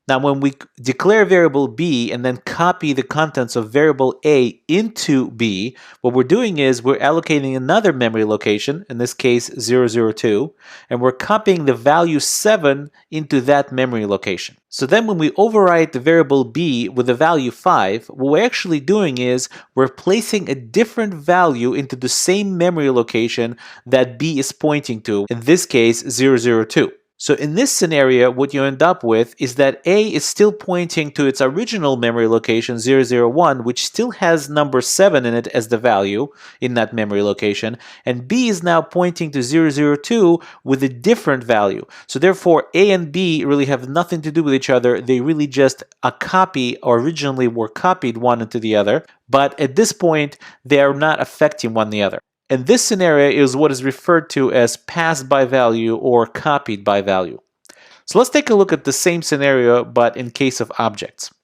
Now, when we declare variable b and then copy the contents of variable a into b, what we're doing is we're allocating another memory location, in this case 002, and we're copying the value 7 into that memory location. So then when we overwrite the variable b with the value 5, what we're actually doing is we're placing a different value into the same memory location that b is pointing to, in this case 002. So in this scenario, what you end up with is that a is still pointing to its original memory location 001, which still has number 7 in it as the value in that memory location, and b is now pointing to 002 with a different value. So therefore, a and b really have nothing to do with each other. They really just a copy, or originally were copied one into the other, but at this point, they are not affecting one the other. And this scenario is what is referred to as passed by value or copied by value. So let's take a look at the same scenario, but in case of objects.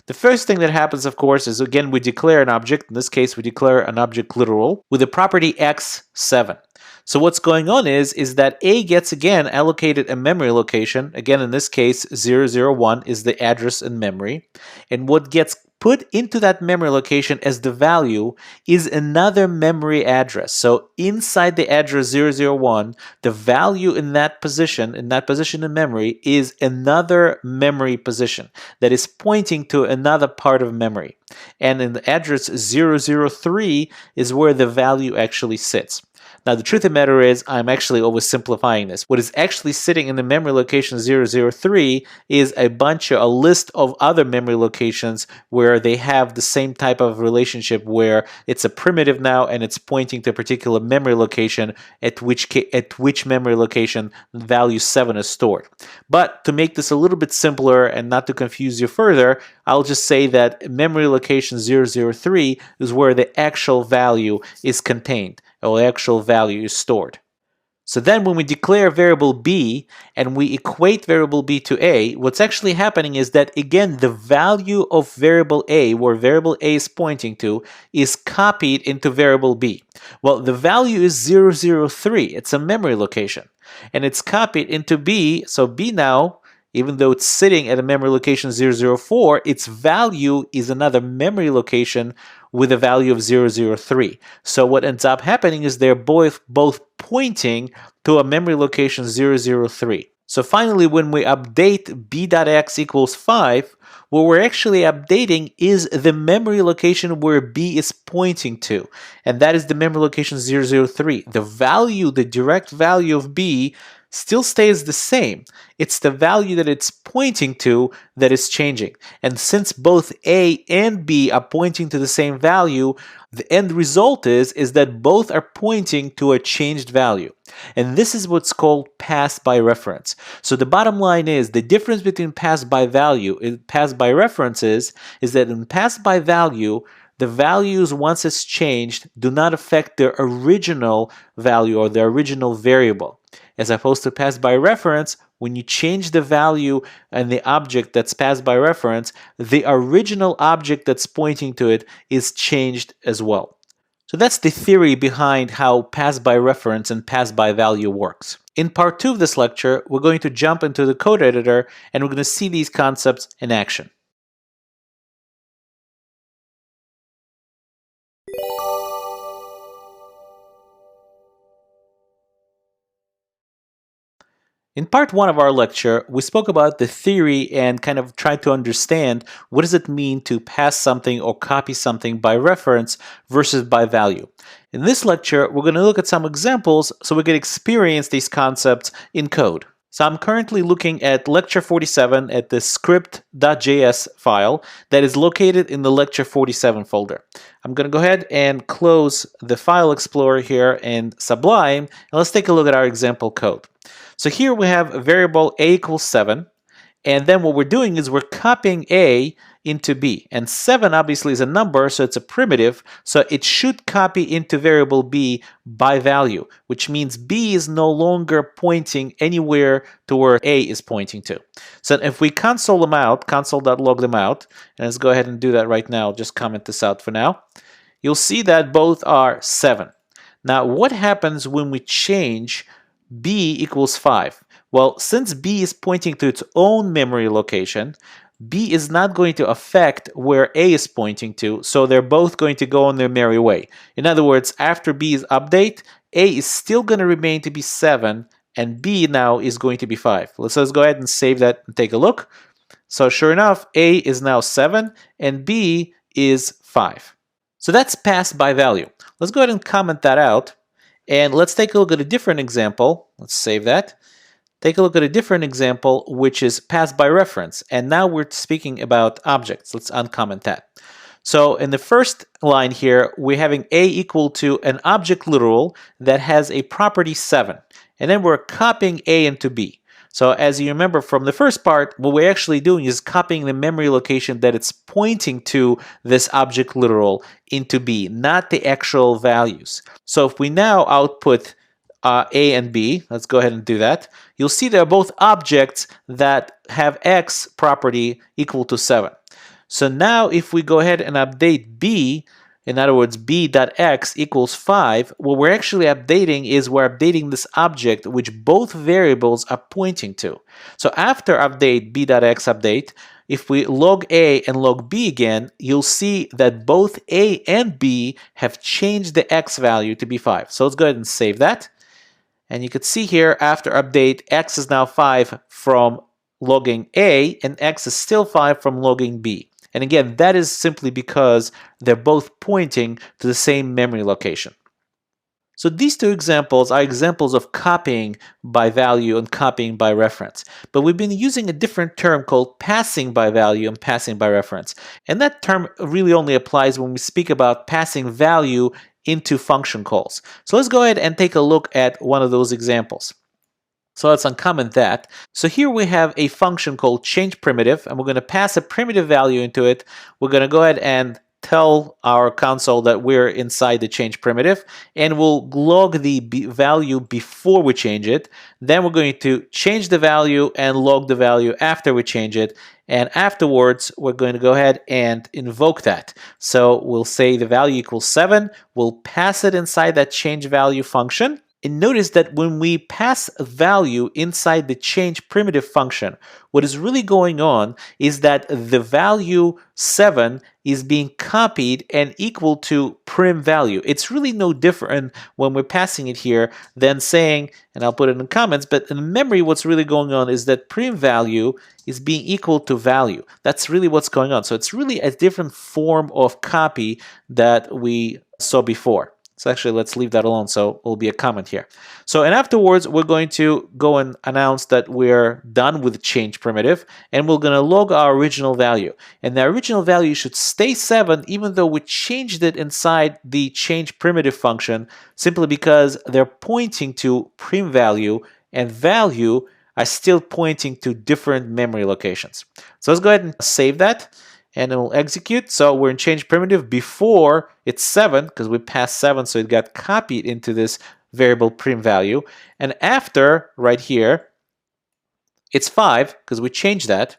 The first thing that happens, of course, is again we declare an object. In this case, we declare an object literal with the property x7. So what's going on is that a gets again allocated a memory location. Again, in this case, 001 is the address in memory. And what gets put into that memory location as the value is another memory address. So inside the address 001, the value in that position in memory is another memory position that is pointing to another part of memory. And in the address 003 is where the value actually sits. Now, the truth of the matter is I'm actually oversimplifying this. What is actually sitting in the memory location 003 is a list of other memory locations where they have the same type of relationship where it's a primitive now and it's pointing to a particular memory location at which memory location value 7 is stored. But to make this a little bit simpler and not to confuse you further, I'll just say that memory location 003 is where the actual value is contained, or the actual value is stored. So then when we declare variable b and we equate variable b to a, what's actually happening is that, again, the value of variable a, where variable a is pointing to, is copied into variable b. Well, the value is 003. It's a memory location. And it's copied into b, so b now, even though it's sitting at a memory location 004, its value is another memory location with a value of 003. So what ends up happening is they're both pointing to a memory location 003. So finally, when we update b.x equals 5, what we're actually updating is the memory location where b is pointing to, and that is the memory location 003. The direct value of b still stays the same. It's the value that it's pointing to that is changing. And since both a and b are pointing to the same value, the end result is that both are pointing to a changed value. And this is what's called pass by reference. So the bottom line is the difference between pass by value and pass by reference is that in pass by value, the values, once it's changed, do not affect the original value or the original variable. As opposed to pass by reference, when you change the value and the object that's passed by reference, the original object that's pointing to it is changed as well. So that's the theory behind how pass by reference and pass by value works. In part 2 of this lecture, we're going to jump into the code editor and we're going to see these concepts in action. In part 1 of our lecture, we spoke about the theory and kind of tried to understand what does it mean to pass something or copy something by reference versus by value. In this lecture, we're going to look at some examples so we can experience these concepts in code. So I'm currently looking at lecture 47 at the script.js file that is located in the lecture 47 folder. I'm going to go ahead and close the file explorer here in Sublime, and let's take a look at our example code. So here we have a variable a equals 7, and then what we're doing is we're copying a into b, and 7 obviously is a number, so it's a primitive, so it should copy into variable b by value, which means b is no longer pointing anywhere to where a is pointing to. So if we console them out, console.log them out, and let's go ahead and do that right now, just comment this out for now, you'll see that both are 7. Now what happens when we change b equals 5? Well, since b is pointing to its own memory location, b is not going to affect where a is pointing to, so they're both going to go on their merry way. In other words, after b's update, a is still going to remain to be 7, and b now is going to be 5. Let's go ahead and save that and take a look. So sure enough, a is now 7, and b is 5. So that's pass by value. Let's go ahead and comment that out. And let's take a look at a different example. Let's save that. Take a look at a different example, which is pass by reference. And now we're speaking about objects. Let's uncomment that. So in the first line here, we're having a equal to an object literal that has a property 7. And then we're copying a into b. So as you remember from the first part, what we're actually doing is copying the memory location that it's pointing to this object literal into b, not the actual values. So if we now output a and b, let's go ahead and do that, you'll see they're both objects that have x property equal to 7. So now if we go ahead and update b, in other words, b.x equals 5, what we're actually updating is we're updating this object which both variables are pointing to. So after update b.x update, if we log a and log b again, you'll see that both a and b have changed the x value to be 5. So let's go ahead and save that. And you can see here after update, x is now 5 from logging a, and x is still 5 from logging b. And again, that is simply because they're both pointing to the same memory location. So these two examples are examples of copying by value and copying by reference. But we've been using a different term called passing by value and passing by reference. And that term really only applies when we speak about passing value into function calls. So let's go ahead and take a look at one of those examples. So let's uncomment that. So here we have a function called change primitive, and we're going to pass a primitive value into it. We're going to go ahead and tell our console that we're inside the change primitive, and we'll log the value before we change it. Then we're going to change the value and log the value after we change it. And afterwards, we're going to go ahead and invoke that. So we'll say the value equals 7. We'll pass it inside that change value function. And notice that when we pass a value inside the change primitive function, what is really going on is that the value 7 is being copied and equal to prim value. It's really no different when we're passing it here than saying, and I'll put it in the comments, but in memory what's really going on is that prim value is being equal to value. That's really what's going on. So it's really a different form of copy that we saw before. So actually, let's leave that alone, so it will be a comment here. So, and afterwards, we're going to go and announce that we're done with the change primitive, and we're going to log our original value. And the original value should stay 7, even though we changed it inside the change primitive function, simply because they're pointing to prim value, and value are still pointing to different memory locations. So let's go ahead and save that. And it will execute. So we're in change primitive before it's 7, because we passed 7, so it got copied into this variable prim value. And after, right here, it's 5, because we changed that.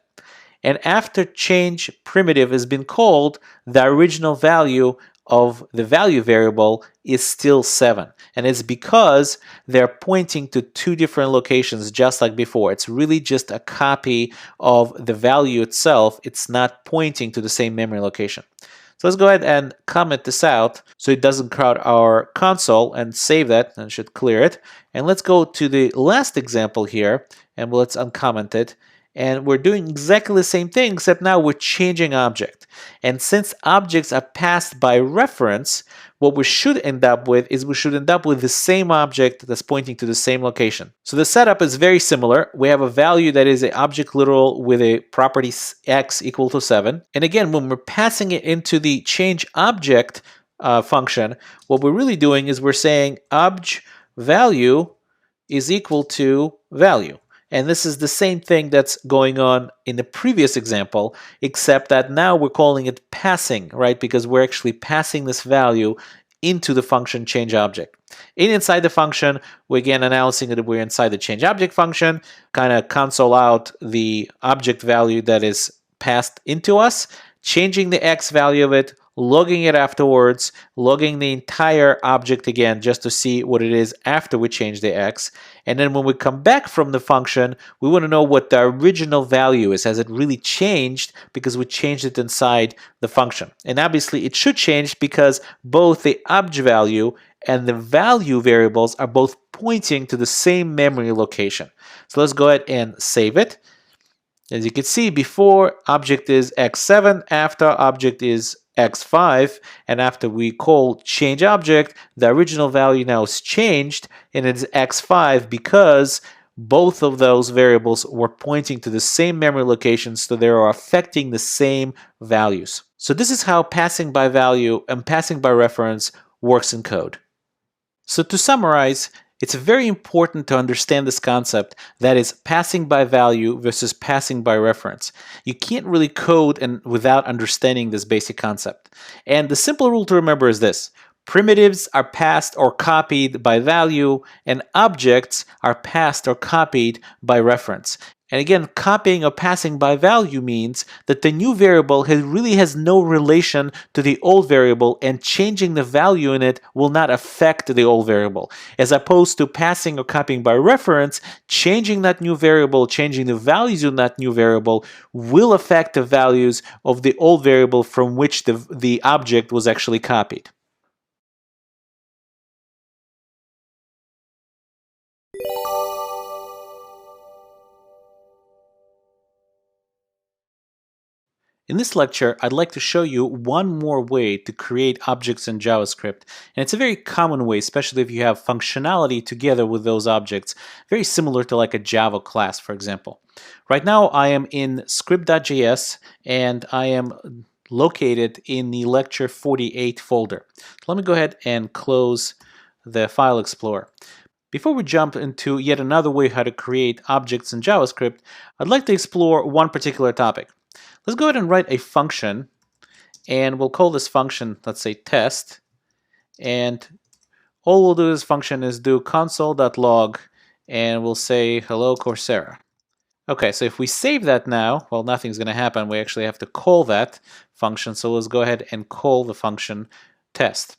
And after change primitive has been called, the original value of the value variable is still 7. And it's because they're pointing to two different locations just like before. It's really just a copy of the value itself. It's not pointing to the same memory location. So let's go ahead and comment this out so it doesn't crowd our console, and save that, and should clear it. And let's go to the last example here, and let's uncomment it. And we're doing exactly the same thing, except now we're changing object. And since objects are passed by reference, what we should end up with is we should end up with the same object that's pointing to the same location. So the setup is very similar. We have a value that is an object literal with a property x equal to 7. And again, when we're passing it into the change object function, what we're really doing is we're saying obj value is equal to value. And this is the same thing that's going on in the previous example, except that now we're calling it passing, right? Because we're actually passing this value into the function change object. Inside the function, we're again announcing that we're inside the change object function, kind of console out the object value that is passed into us, changing the x value of it, logging it afterwards, logging the entire object again just to see what it is after we change the x. And then when we come back from the function, we want to know what the original value is. Has it really changed because we changed it inside the function? And obviously it should change because both the obj value and the value variables are both pointing to the same memory location. So let's go ahead and save it. As you can see, before object is x7, after object is x5, and after we call change object, the original value now is changed and it's x5 because both of those variables were pointing to the same memory locations, so they are affecting the same values. So this is how passing by value and passing by reference works in code. So to summarize, it's very important to understand this concept that is passing by value versus passing by reference. You can't really code without understanding this basic concept. And the simple rule to remember is this: primitives are passed or copied by value, and objects are passed or copied by reference. And again, copying or passing by value means that the new variable really has no relation to the old variable, and changing the value in it will not affect the old variable. As opposed to passing or copying by reference, changing that new variable, changing the values in that new variable will affect the values of the old variable from which the object was actually copied. In this lecture, I'd like to show you one more way to create objects in JavaScript. And it's a very common way, especially if you have functionality together with those objects, very similar to like a Java class, for example. Right now, I am in script.js, and I am located in the lecture 48 folder. Let me go ahead and close the file explorer. Before we jump into yet another way how to create objects in JavaScript, I'd like to explore one particular topic. Let's go ahead and write a function, and we'll call this function, let's say, test. And all we'll do this function is do console.log, and we'll say hello Coursera. Okay, so if we save that now, well, nothing's going to happen. We actually have to call that function. So let's go ahead and call the function test.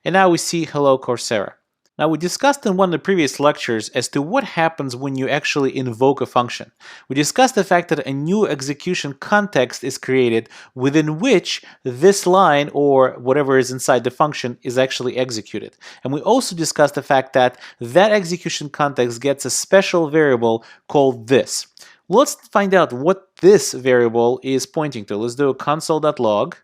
And now we see hello Coursera. Now, we discussed in one of the previous lectures as to what happens when you actually invoke a function. We discussed the fact that a new execution context is created within which this line or whatever is inside the function is actually executed. And we also discussed the fact that that execution context gets a special variable called this. Let's find out what this variable is pointing to. Let's do a console.log.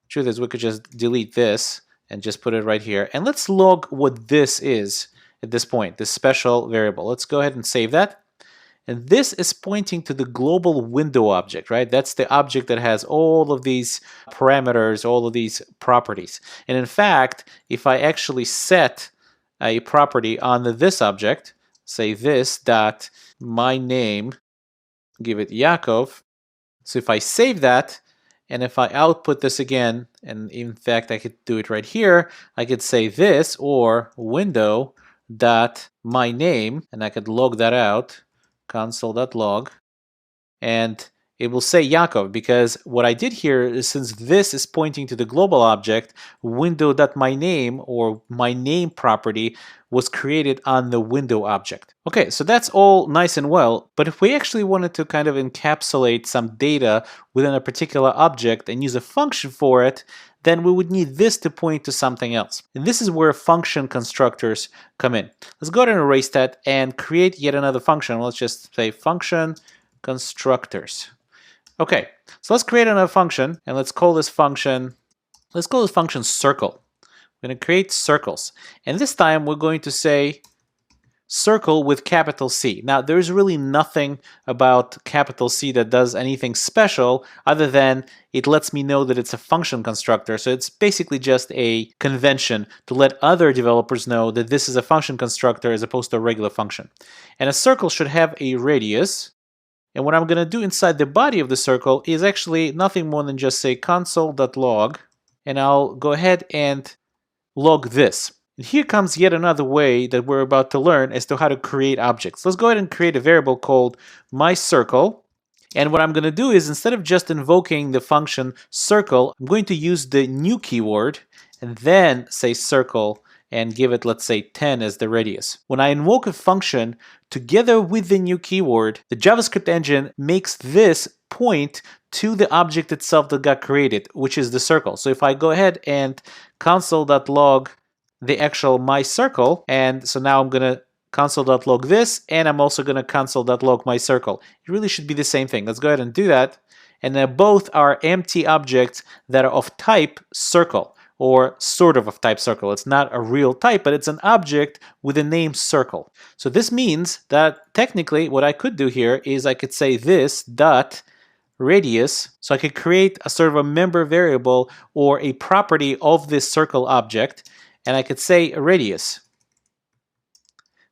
Truth is, we could just delete this and just put it right here. And let's log what this is at this point, this special variable. Let's go ahead and save that. And this is pointing to the global window object, right? That's the object that has all of these parameters, all of these properties. And in fact, if I actually set a property on this object, say this dot my name, give it Yaakov. So if I save that, and if I output this again, and in fact I could do it right here, I could say this or window dot my name, and I could log that out, console.log. And it will say Yakov, because what I did here is, since this is pointing to the global object, window.myname or my name property was created on the window object. Okay, so that's all nice and well, but if we actually wanted to kind of encapsulate some data within a particular object and use a function for it, then we would need this to point to something else. And this is where function constructors come in. Let's go ahead and erase that and create yet another function. Let's just say function constructors. Okay, so let's create another function, and let's call this function circle. We're going to create circles, and this time we're going to say circle with capital C. Now, there's really nothing about capital C that does anything special other than it lets me know that it's a function constructor. So it's basically just a convention to let other developers know that this is a function constructor as opposed to a regular function. And a circle should have a radius. And what I'm going to do inside the body of the circle is actually nothing more than just say console.log, and I'll go ahead and log this. And here comes yet another way that we're about to learn as to how to create objects. Let's go ahead and create a variable called myCircle. And what I'm going to do is, instead of just invoking the function circle, I'm going to use the new keyword and then say circle and give it, let's say, 10 as the radius. When I invoke a function together with the new keyword, the JavaScript engine makes this point to the object itself that got created, which is the circle. So if I go ahead and console.log the actual myCircle, and so now I'm going to console.log this, and I'm also going to console.log myCircle. It really should be the same thing. Let's go ahead and do that. And both are empty objects that are of type circle, or sort of type circle. It's not a real type, but it's an object with a name circle. So this means that technically what I could do here is I could say this dot radius, so I could create a sort of a member variable or a property of this circle object, and I could say radius.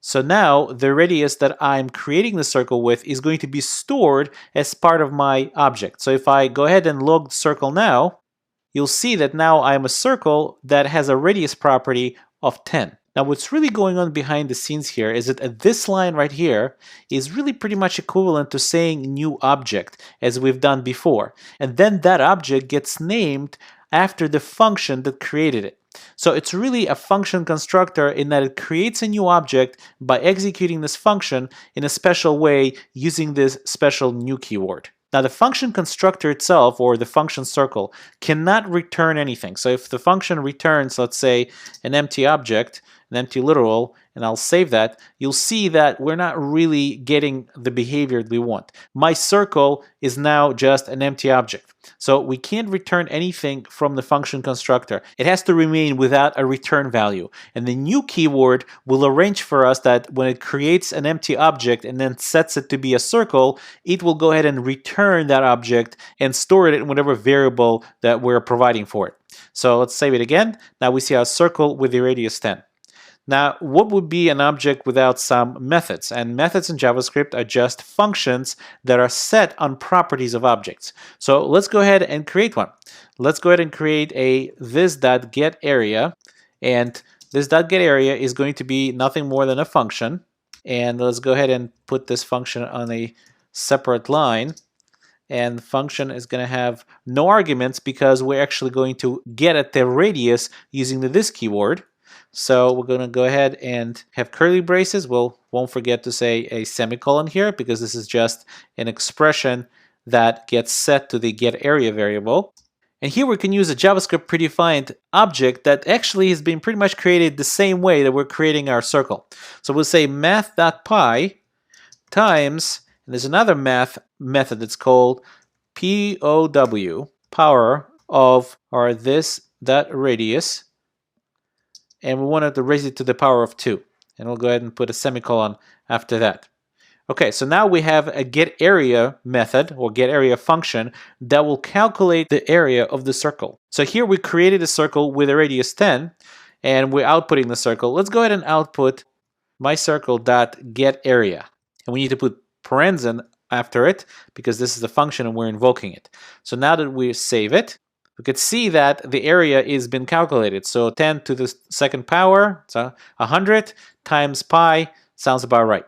So now the radius that I'm creating the circle with is going to be stored as part of my object. So if I go ahead and log the circle now, you'll see that now I'm a circle that has a radius property of 10. Now what's really going on behind the scenes here is that this line right here is really pretty much equivalent to saying new object, as we've done before. And then that object gets named after the function that created it. So it's really a function constructor in that it creates a new object by executing this function in a special way using this special new keyword. Now the function constructor itself, or the function circle, cannot return anything. So if the function returns, let's say, an empty object, an empty literal, and I'll save that, you'll see that we're not really getting the behavior that we want. My circle is now just an empty object. So we can't return anything from the function constructor. It has to remain without a return value. And the new keyword will arrange for us that when it creates an empty object and then sets it to be a circle, it will go ahead and return that object and store it in whatever variable that we're providing for it. So let's save it again. Now we see our circle with the radius 10. Now, what would be an object without some methods? And methods in JavaScript are just functions that are set on properties of objects. So let's go ahead and create one. Let's go ahead and create a this.getArea, and this.getArea is going to be nothing more than a function. And let's go ahead and put this function on a separate line. And the function is going to have no arguments because we're actually going to get at the radius using the this keyword. So we're going to go ahead and have curly braces. Won't forget to say a semicolon here because this is just an expression that gets set to the getArea variable. And here we can use a JavaScript predefined object that actually has been pretty much created the same way that we're creating our circle. So we'll say math.py times, and there's another math method that's called POW, power of our this.radius. And we wanted to raise it to the power of 2. And we'll go ahead and put a semicolon after that. Okay, so now we have a getArea method or getArea function that will calculate the area of the circle. So here we created a circle with a radius 10, and we're outputting the circle. Let's go ahead and output myCircle.getArea. And we need to put parentheses after it because this is the function and we're invoking it. So now that we save it, we could see that the area is been calculated. So 10 to the second power, so 100 times pi sounds about right.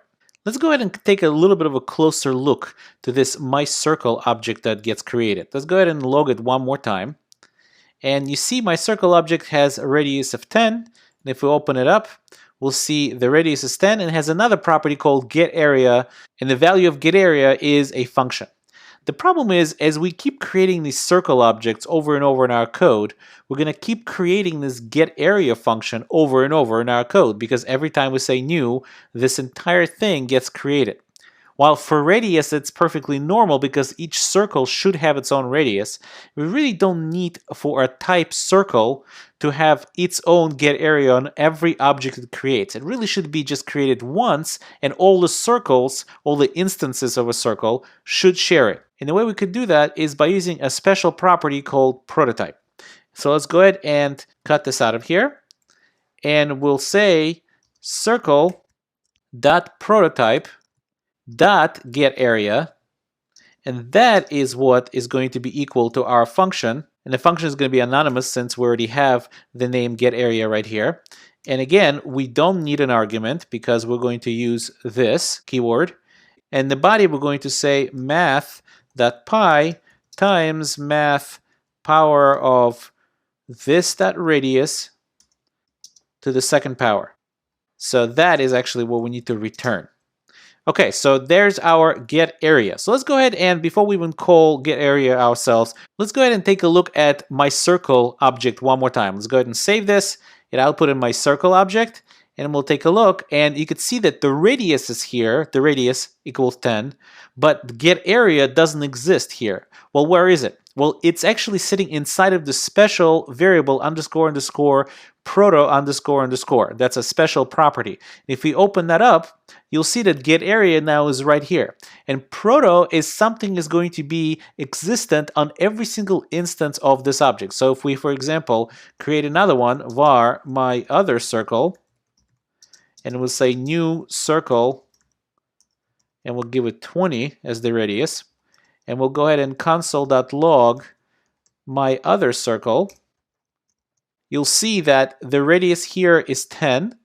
Let's go ahead and take a little bit of a closer look to this myCircle object that gets created. Let's go ahead and log it one more time. And you see my circle object has a radius of 10. And if we open it up, we'll see the radius is 10 and has another property called getArea. And the value of getArea is a function. The problem is, as we keep creating these circle objects over and over in our code, we're going to keep creating this getArea function over and over in our code, because every time we say new, this entire thing gets created. While for radius it's perfectly normal because each circle should have its own radius, we really don't need for a type circle to have its own getArea on every object it creates. It really should be just created once, and all the circles, all the instances of a circle, should share it. And the way we could do that is by using a special property called prototype. So let's go ahead and cut this out of here, and we'll say circle.prototype .getArea, and that is what is going to be equal to our function. And the function is going to be anonymous since we already have the name getArea right here. And again, we don't need an argument because we're going to use this keyword. And the body, we're going to say math.py times math power of this.radius to the second power. So that is actually what we need to return. Okay, so there's our getArea. So let's go ahead and, before we even call getArea ourselves, let's go ahead and take a look at myCircle object one more time. Let's go ahead and save this. It output in myCircle object, and we'll take a look, and you can see that the radius is here. The radius equals 10, but getArea doesn't exist here. Well, where is it? Well, it's actually sitting inside of the special variable __ proto __. That's a special property. If we open that up, you'll see that getArea now is right here. And proto is something is going to be existent on every single instance of this object. So if we, for example, create another one, var my other circle, and we'll say new circle, and we'll give it 20 as the radius, and we'll go ahead and console.log my other circle, you'll see that the radius here is 10,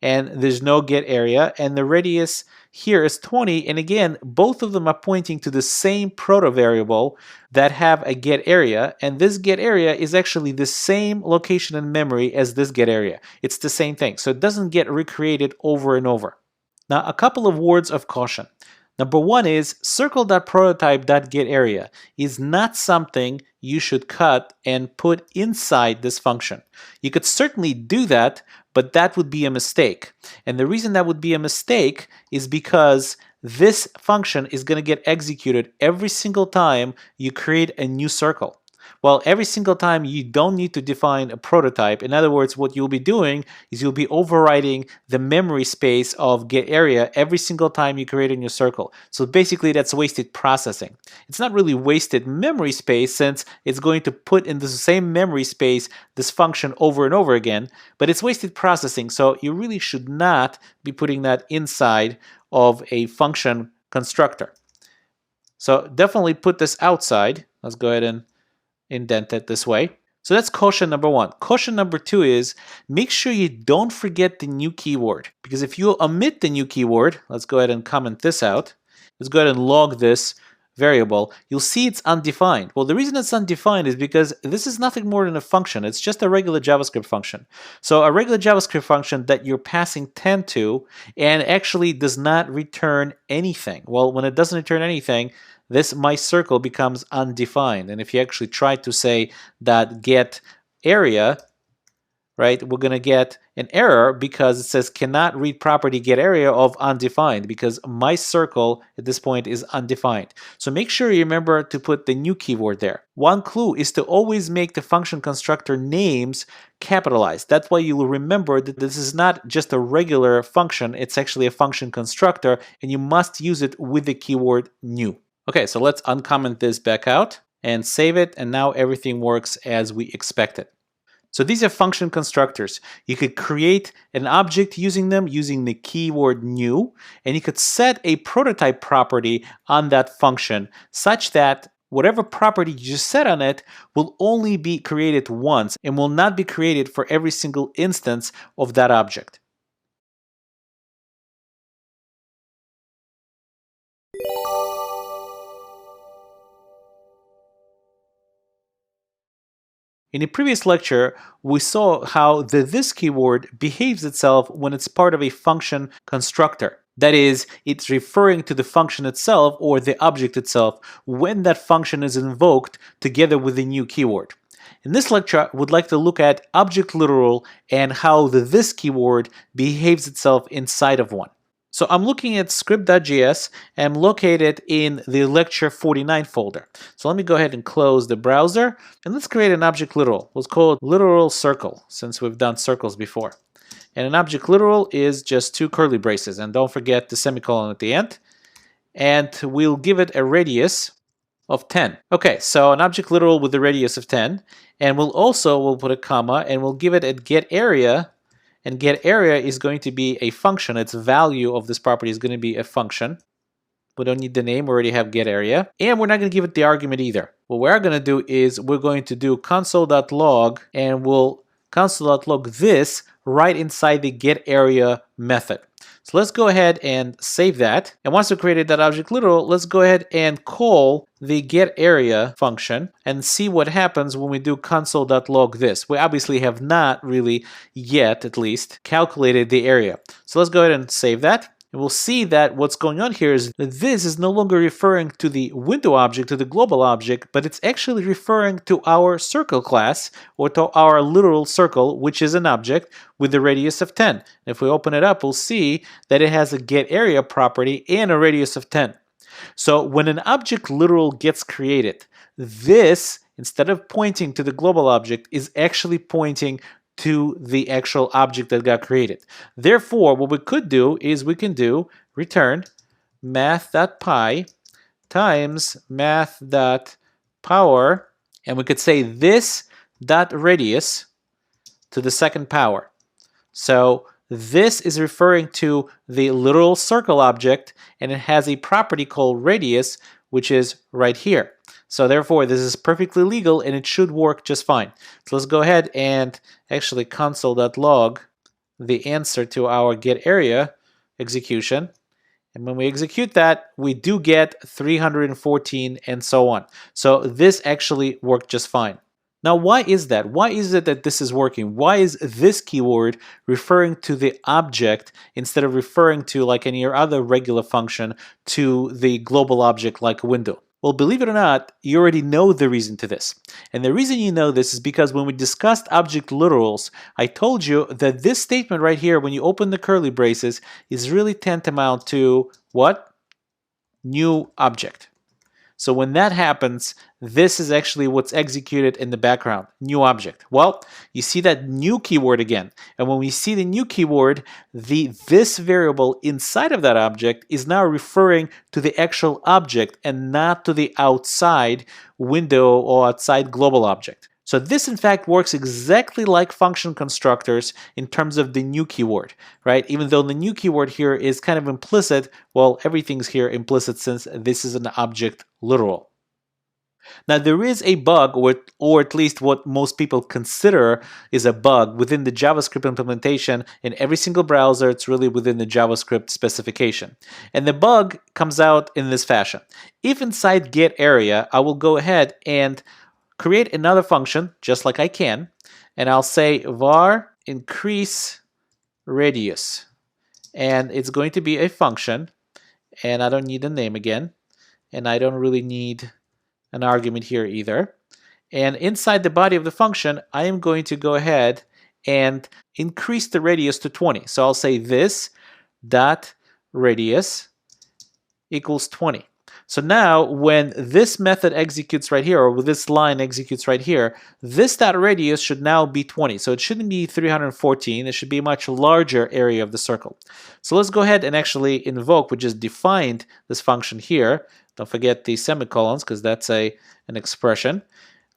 and there's no getArea, and the radius here is 20, and again, both of them are pointing to the same proto variable that have a getArea, and this getArea is actually the same location in memory as this getArea. It's the same thing, so it doesn't get recreated over and over. Now, a couple of words of caution. Number one is circle.prototype.getArea is not something you should cut and put inside this function. You could certainly do that, but that would be a mistake. And the reason that would be a mistake is because this function is going to get executed every single time you create a new circle. Well, every single time you don't need to define a prototype. In other words, what you'll be doing is you'll be overriding the memory space of getArea every single time you create a new circle. So basically that's wasted processing. It's not really wasted memory space since it's going to put in the same memory space this function over and over again, but it's wasted processing. So you really should not be putting that inside of a function constructor. So definitely put this outside. Let's go ahead and indent it this way. So that's caution number one. Caution number two is make sure you don't forget the new keyword, because if you omit the new keyword, let's go ahead and comment this out. Let's go ahead and log this variable. You'll see it's undefined. Well, the reason it's undefined is because this is nothing more than a function. It's just a regular JavaScript function. So a regular JavaScript function that you're passing 10 to and actually does not return anything. Well, when it doesn't return anything, this myCircle becomes undefined. And if you actually try to say that getArea, right, we're going to get an error because it says cannot read property getArea of undefined, because myCircle at this point is undefined. So make sure you remember to put the new keyword there. One clue is to always make the function constructor names capitalized. That's why you will remember that this is not just a regular function, it's actually a function constructor, and you must use it with the keyword new. Okay, so let's uncomment this back out and save it, and now everything works as we expected. So these are function constructors. You could create an object using them using the keyword new, and you could set a prototype property on that function such that whatever property you just set on it will only be created once and will not be created for every single instance of that object. In the previous lecture, we saw how the this keyword behaves itself when it's part of a function constructor. That is, it's referring to the function itself or the object itself when that function is invoked together with the new keyword. In this lecture, we'd like to look at object literal and how the this keyword behaves itself inside of one. So I'm looking at script.js and I'm located in the lecture 49 folder. So let me go ahead and close the browser and let's create an object literal. Let's call it literal circle since we've done circles before. And an object literal is just two curly braces, and don't forget the semicolon at the end. And we'll give it a radius of 10. Okay, so an object literal with a radius of 10, and we'll put a comma and we'll give it a get area, and get area is going to be a function. Its value of this property is going to be a function. We don't need the name, we already have get area, and we're not going to give it the argument either. What we're going to do is we're going to do console.log, and we'll console.log this right inside the getArea method. So let's go ahead and save that. And once we created that object literal, let's go ahead and call the getArea function and see what happens when we do console.log this. We obviously have not really yet, at least, calculated the area. So let's go ahead and save that. And we'll see that what's going on here is that this is no longer referring to the window object, to the global object, but it's actually referring to our circle class, or to our literal circle, which is an object with a radius of 10. And if we open it up, we'll see that it has a getArea property and a radius of 10. So when an object literal gets created, this, instead of pointing to the global object, is actually pointing to the actual object that got created. Therefore, what we could do is we can do return math.py times math.power, and we could say this dot radius to the second power. So this is referring to the literal circle object, and it has a property called radius, which is right here. So therefore, this is perfectly legal and it should work just fine. So let's go ahead and actually console.log the answer to our getArea execution. And when we execute that, we do get 314 and so on. So this actually worked just fine. Now, why is that? Why is it that this is working? Why is this keyword referring to the object instead of referring to, like any other regular function, to the global object like a window? Well, believe it or not, you already know the reason to this. And the reason you know this is because when we discussed object literals, I told you that this statement right here, when you open the curly braces, is really tantamount to what? New object. So when that happens, this is actually what's executed in the background, new object. Well, you see that new keyword again. And when we see the new keyword, this variable inside of that object is now referring to the actual object and not to the outside window or outside global object. So this, in fact, works exactly like function constructors in terms of the new keyword, right? Even though the new keyword here is kind of implicit, well, everything's here implicit since this is an object literal. Now, there is a bug, or at least what most people consider is a bug within the JavaScript implementation. In every single browser, it's really within the JavaScript specification. And the bug comes out in this fashion. If inside getArea, I will go ahead and create another function, just like I can, and I'll say var increase radius. And it's going to be a function, and I don't need a name again, and I don't really need an argument here either. And inside the body of the function, I am going to go ahead and increase the radius to 20. So I'll say this dot radius equals 20. So now when this method executes right here, or this line executes right here, this dot radius should now be 20. So it shouldn't be 314. It should be a much larger area of the circle. So let's go ahead and actually invoke. We just defined this function here. Don't forget the semicolons because that's an expression.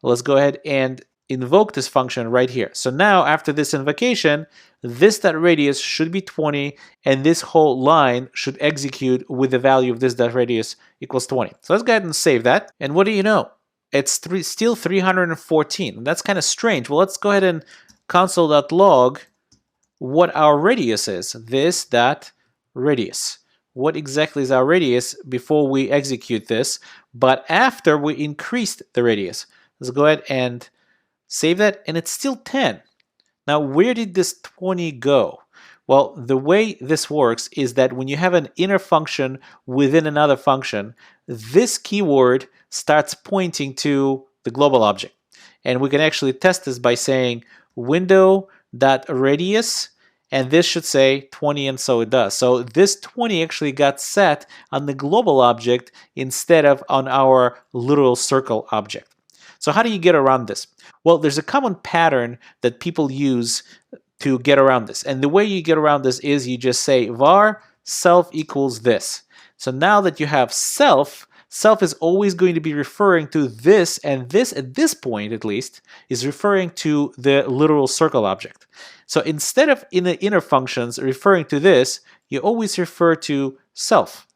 Let's go ahead and invoke this function right here. So now after this invocation, this dot radius should be 20, and this whole line should execute with the value of this dot radius equals 20. So let's go ahead and save that. And what do you know? It's still 314. That's kind of strange. Well, let's go ahead and console.log what our radius is. This dot radius. What exactly is our radius before we execute this, but after we increased the radius. Let's go ahead and Save that, and it's still 10. Now, where did this 20 go? Well, the way this works is that when you have an inner function within another function, this keyword starts pointing to the global object. And we can actually test this by saying window.radius, and this should say 20, and so it does. So this 20 actually got set on the global object instead of on our literal circle object. So how do you get around this? Well, there's a common pattern that people use to get around this. And the way you get around this is you just say var self equals this. So now that you have self, self is always going to be referring to this, and this, at this point at least, is referring to the literal circle object. So instead of in the inner functions referring to this, you always refer to self.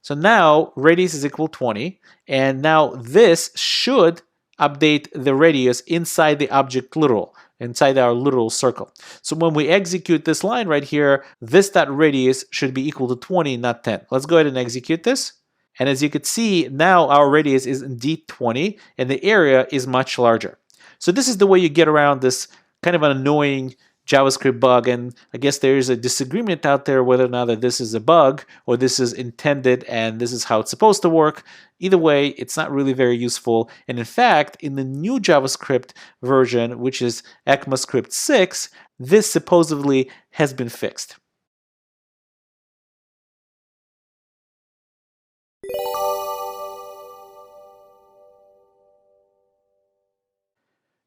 So now radius is equal 20, and now this should update the radius inside the object literal, inside our literal circle. So when we execute this line right here, this.radius should be equal to 20, not 10. Let's go ahead and execute this. And as you can see, now our radius is indeed 20, and the area is much larger. So this is the way you get around this kind of an annoying JavaScript bug, and I guess there is a disagreement out there whether or not that this is a bug or this is intended and this is how it's supposed to work. Either way, it's not really very useful, and in fact, in the new JavaScript version, which is ECMAScript 6, this supposedly has been fixed.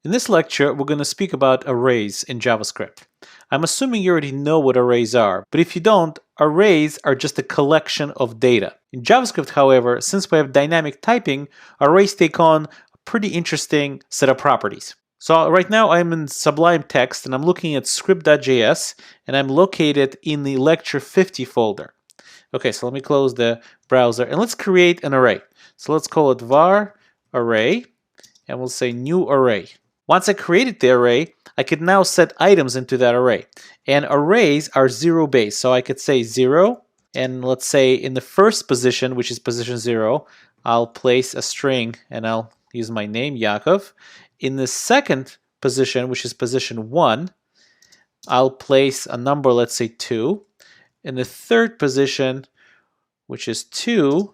In this lecture, we're going to speak about arrays in JavaScript. I'm assuming you already know what arrays are, but if you don't, arrays are just a collection of data. In JavaScript, however, since we have dynamic typing, arrays take on a pretty interesting set of properties. So right now I'm in Sublime Text and I'm looking at script.js, and I'm located in the lecture 50 folder. Okay, so let me close the browser and let's create an array. So let's call it var array, and we'll say new array. Once I created the array, I could now set items into that array. And arrays are zero based. So I could say 0, and let's say in the first position, which is position 0, I'll place a string and I'll use my name, Yaakov. In the second position, which is position 1, I'll place a number, let's say 2. In the third position, which is 2,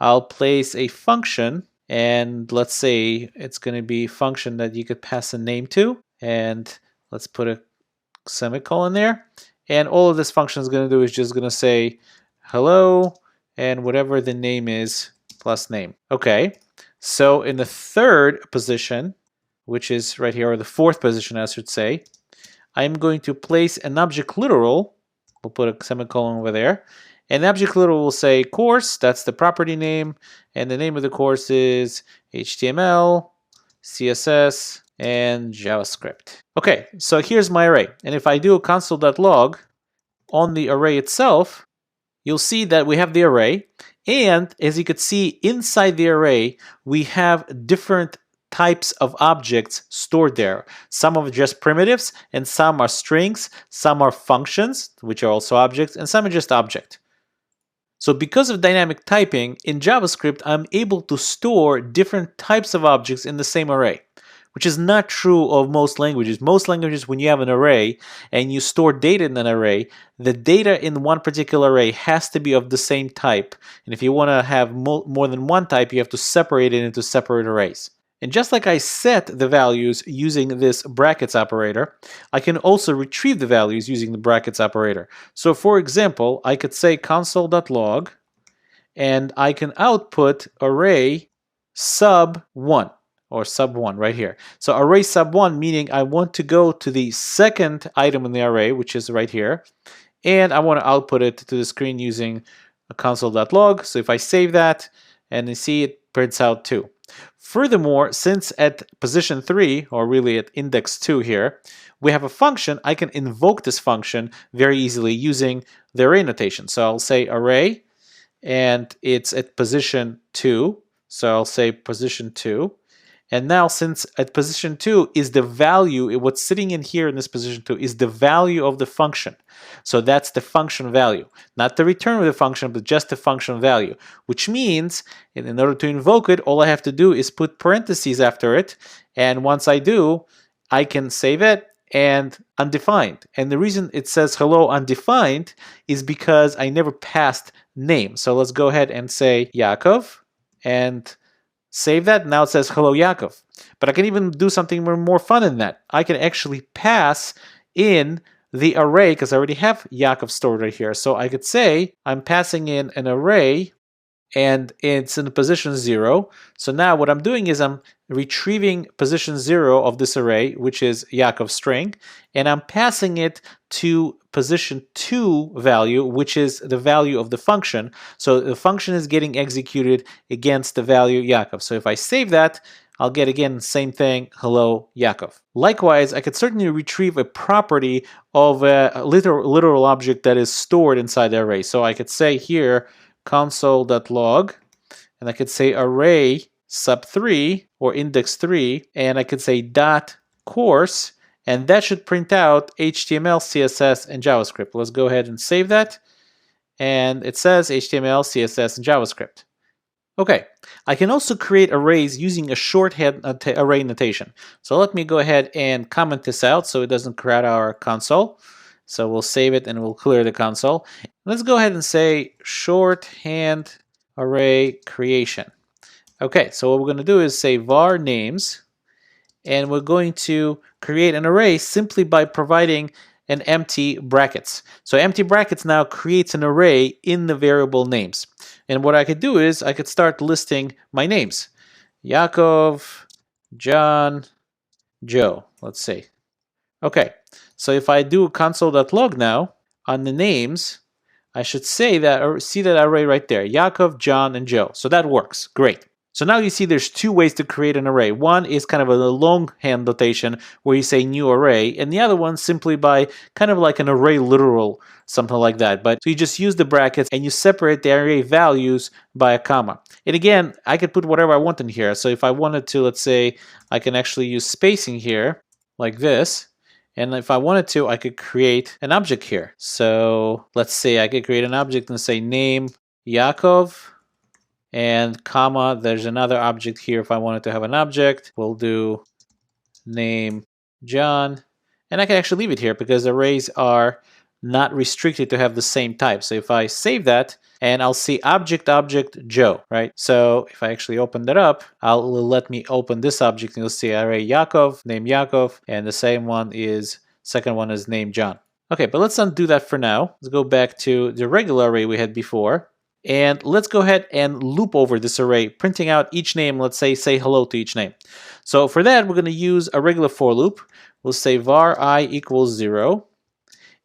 I'll place a function, and let's say it's going to be a function that you could pass a name to, and let's put a semicolon there, and all of this function is going to do is just going to say hello and whatever the name is plus name. Okay, so in the third position, which is right here, or the fourth position I should say, I'm going to place an object literal. We'll put a semicolon over there. And the object literal will say course, that's the property name, and the name of the course is HTML, CSS, and JavaScript. Okay, so here's my array. And if I do a console.log on the array itself, you'll see that we have the array. And as you can see, inside the array, we have different types of objects stored there. Some are just primitives, and some are strings, some are functions, which are also objects, and some are just object. So because of dynamic typing, in JavaScript, I'm able to store different types of objects in the same array, which is not true of most languages. Most languages, when you have an array and you store data in an array, the data in one particular array has to be of the same type. And if you want to have more than one type, you have to separate it into separate arrays. And just like I set the values using this brackets operator, I can also retrieve the values using the brackets operator. So for example, I could say console.log, and I can output array sub1, or sub1 right here. So array sub1, meaning I want to go to the second item in the array, which is right here, and I want to output it to the screen using a console.log. So if I save that, and you see it prints out 2. Furthermore, since at position 3, or really at index 2 here, we have a function, I can invoke this function very easily using the array notation. So I'll say array, and it's at position 2. So I'll say position 2. And now since at position 2 is the value, what's sitting in here in this position 2 is the value of the function. So that's the function value, not the return of the function, but just the function value, which means in order to invoke it, all I have to do is put parentheses after it. And once I do, I can save it and undefined. And the reason it says hello undefined is because I never passed name. So let's go ahead and say Yaakov and save that. Now it says hello Yaakov. But I can even do something more fun than that. I can actually pass in the array because I already have Yaakov stored right here. So I could say I'm passing in an array and it's in position 0. So now what I'm doing is I'm retrieving position 0 of this array, which is Yaakov string, and I'm passing it to position 2 value, which is the value of the function. So the function is getting executed against the value Yaakov. So if I save that, I'll get again the same thing, hello Yaakov. Likewise, I could certainly retrieve a property of a literal object that is stored inside the array. So I could say here console.log, and I could say array sub3 or index 3, and I could say dot course, and that should print out HTML, CSS, and JavaScript. Let's go ahead and save that, and it says HTML, CSS, and JavaScript. Okay, I can also create arrays using a shorthand array notation. So let me go ahead and comment this out so it doesn't crowd our console. So we'll save it and we'll clear the console. Let's go ahead and say shorthand array creation. Okay, so what we're going to do is say var names, and we're going to create an array simply by providing an empty brackets. So empty brackets now creates an array in the variable names. And what I could do is I could start listing my names. Yaakov, John, Joe, let's say. Okay, so if I do console.log now on the names, I should say that, or see that array right there, Yaakov, John, and Joe. So that works, great. So now you see there's two ways to create an array. One is kind of a longhand notation where you say new array, and the other one simply by kind of like an array literal, something like that. But so you just use the brackets and you separate the array values by a comma. And again, I could put whatever I want in here. So if I wanted to, let's say, I can actually use spacing here like this. And if I wanted to, I could create an object here. So let's say I could create an object and say name Yaakov and comma, there's another object here. If I wanted to have an object, we'll do name John. And I can actually leave it here because arrays are not restricted to have the same type. So if I save that, and I'll see object Joe, right? So if I actually open that up, it'll let me open this object and you'll see array Yaakov, name Yaakov, and the same one is, second one is name John. Okay, but let's undo that for now. Let's go back to the regular array we had before. And let's go ahead and loop over this array, printing out each name. Let's say hello to each name. So for that, we're going to use a regular for loop. We'll say var I equals 0.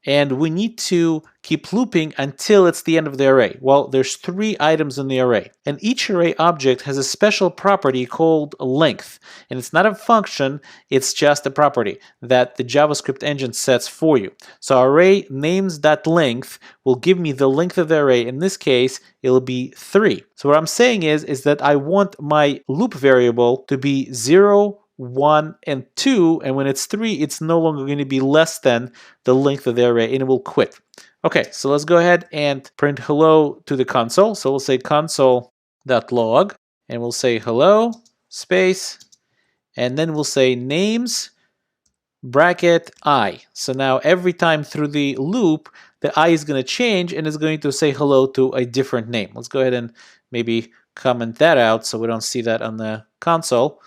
And we need to keep looping until it's the end of the array. Well, there's 3 items in the array. And each array object has a special property called length. And it's not a function, it's just a property that the JavaScript engine sets for you. So array names.length will give me the length of the array. In this case, it'll be 3. So what I'm saying is that I want my loop variable to be 0, 1, and 2, and when it's 3, it's no longer going to be less than the length of the array, and it will quit. Okay, so let's go ahead and print hello to the console. So we'll say console.log, and we'll say hello, space, and then we'll say names, bracket I. So now every time through the loop, the I is going to change, and it's going to say hello to a different name. Let's go ahead and maybe comment that out so we don't see that on the console.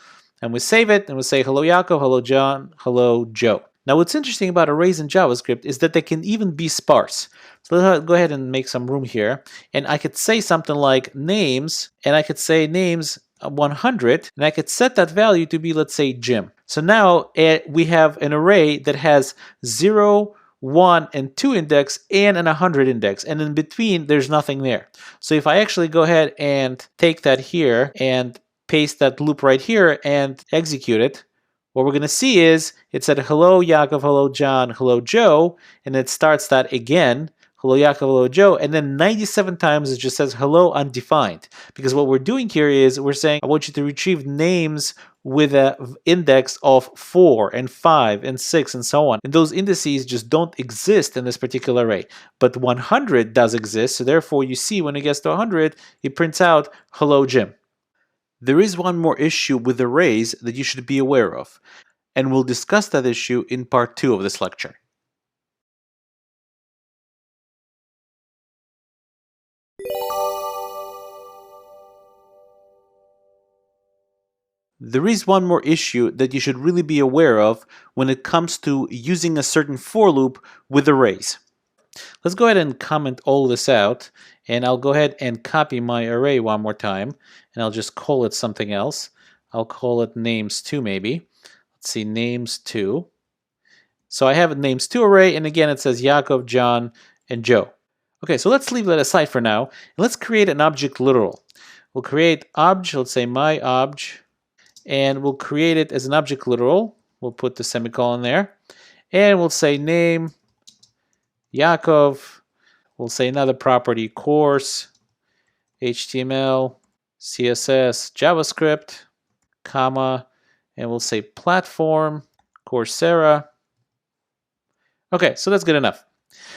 And we save it, and we say hello Yaakov, hello John, hello Joe. Now what's interesting about arrays in JavaScript is that they can even be sparse. So let's go ahead and make some room here. And I could say something like names, and I could say names 100, and I could set that value to be, let's say, Jim. So now we have an array that has 0, 1, and 2 index and an 100 index, and in between there's nothing there. So if I actually go ahead and take that here and paste that loop right here and execute it, what we're going to see is it said hello Yaakov, hello John, hello Joe, and it starts that again, hello Yaakov, hello Joe, and then 97 times it just says hello undefined. Because what we're doing here is we're saying I want you to retrieve names with an index of 4 and 5 and 6 and so on. And those indices just don't exist in this particular array. But 100 does exist, so therefore you see when it gets to 100, it prints out hello Jim. There is one more issue with arrays that you should be aware of, and we'll discuss that issue in part 2 of this lecture. There is one more issue that you should really be aware of when it comes to using a certain for loop with arrays. Let's go ahead and comment all this out, and I'll go ahead and copy my array one more time, and I'll just call it something else. I'll call it names2 maybe. Let's see, names2. So I have a names2 array, and again it says Yaakov, John, and Joe. Okay, so let's leave that aside for now, and let's create an object literal. We'll create obj, let's say my obj, and we'll create it as an object literal. We'll put the semicolon there, and we'll say name Yaakov. We'll say another property course, HTML, CSS, JavaScript, comma, and we'll say platform, Coursera. Okay, so that's good enough.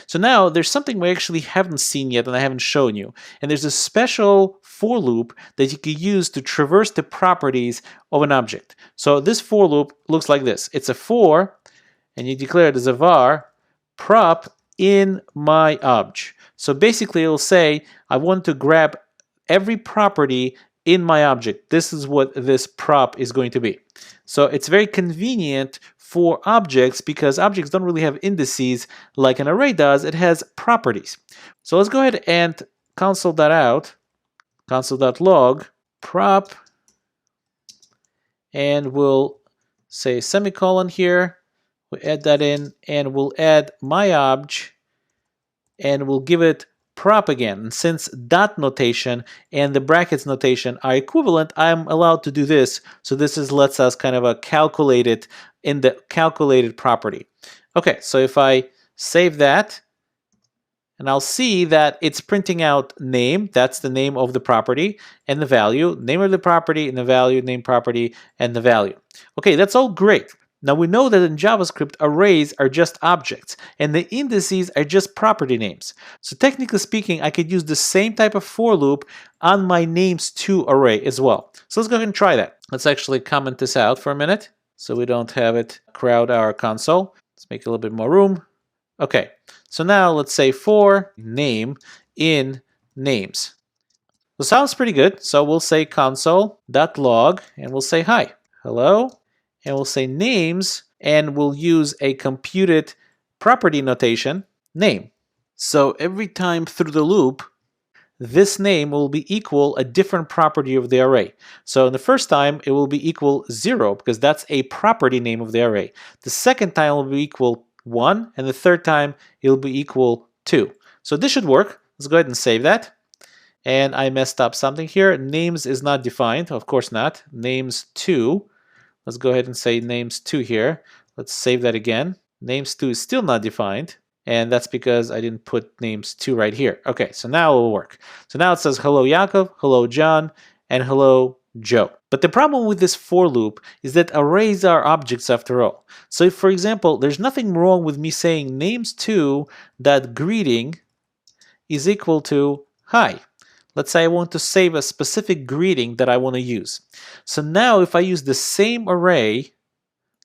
So now there's something we actually haven't seen yet and I haven't shown you. And there's a special for loop that you can use to traverse the properties of an object. So this for loop looks like this. It's a for, and you declare it as a var, prop in my obj. So basically it'll say, I want to grab every property in my object. This is what this prop is going to be. So it's very convenient for objects because objects don't really have indices like an array does. It has properties. So let's go ahead and console that out, console.log prop, and we'll say semicolon here. We'll add that in, and we'll add my obj, and we'll give it prop again. And since dot notation and the brackets notation are equivalent, I'm allowed to do this. So this lets us kind of calculate it in the calculated property. Okay, so if I save that, and I'll see that it's printing out name, that's the name of the property, and the value, name of the property, and the value, name property, and the value. Okay, that's all great. Now we know that in JavaScript, arrays are just objects, and the indices are just property names. So technically speaking, I could use the same type of for loop on my names2 array as well. So let's go ahead and try that. Let's actually comment this out for a minute so we don't have it crowd our console. Let's make a little bit more room. Okay, so now let's say for name in names. So sounds pretty good. So we'll say console.log, and we'll say hi, hello, and we'll say names, and we'll use a computed property notation, name. So every time through the loop, this name will be equal a different property of the array. So in the first time, it will be equal 0, because that's a property name of the array. The second time will be equal 1, and the third time it will be equal 2. So this should work. Let's go ahead and save that. And I messed up something here. Names is not defined. Of course not. Names2. Let's go ahead and say names2 here. Let's save that again. Names2 is still not defined. And that's because I didn't put names2 right here. Okay, so now it will work. So now it says hello Yaakov, hello John, and hello Joe. But the problem with this for loop is that arrays are objects after all. So if, for example, there's nothing wrong with me saying names2 that greeting is equal to hi. Let's say I want to save a specific greeting that I want to use. So now if I use the same array,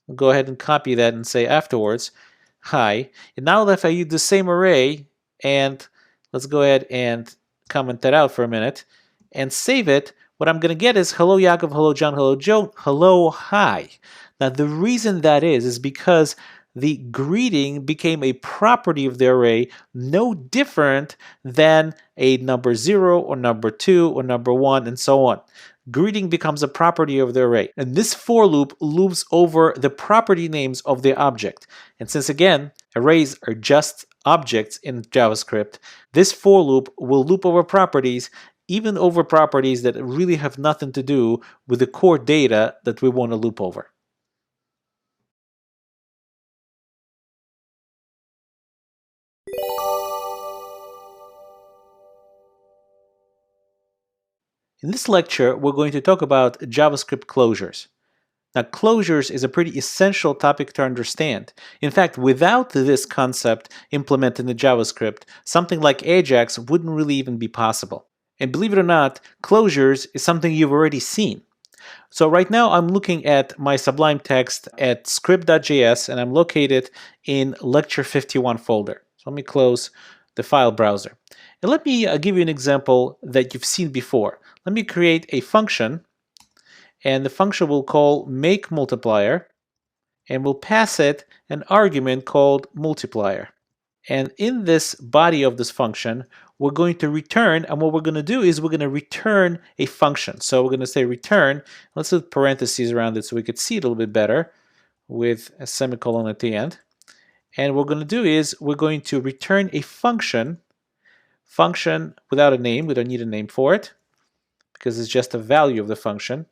I'll go ahead and copy that and say afterwards, hi. And now that if I use the same array, and let's go ahead and comment that out for a minute, and save it, what I'm going to get is hello Yaakov, hello John, hello Joe, hello hi. Now the reason that is because the greeting became a property of the array, no different than a number 0 or number 2 or number 1 and so on. Greeting becomes a property of the array. And this for loop loops over the property names of the object. And since again, arrays are just objects in JavaScript, this for loop will loop over properties, even over properties that really have nothing to do with the core data that we want to loop over. In this lecture, we're going to talk about JavaScript closures. Now, closures is a pretty essential topic to understand. In fact, without this concept implemented in JavaScript, something like Ajax wouldn't really even be possible. And believe it or not, closures is something you've already seen. So right now I'm looking at my Sublime text at script.js, and I'm located in lecture 51 folder. So let me close the file browser. And let me give you an example that you've seen before. Let me create a function, and the function will call make multiplier, and we'll pass it an argument called multiplier. And in this body of this function, we're going to return, and what we're going to do is we're going to return a function. So we're going to say return, let's put parentheses around it so we could see it a little bit better with a semicolon at the end. And what we're going to do is we're going to return a function without a name. We don't need a name for it because it's just a value of the function.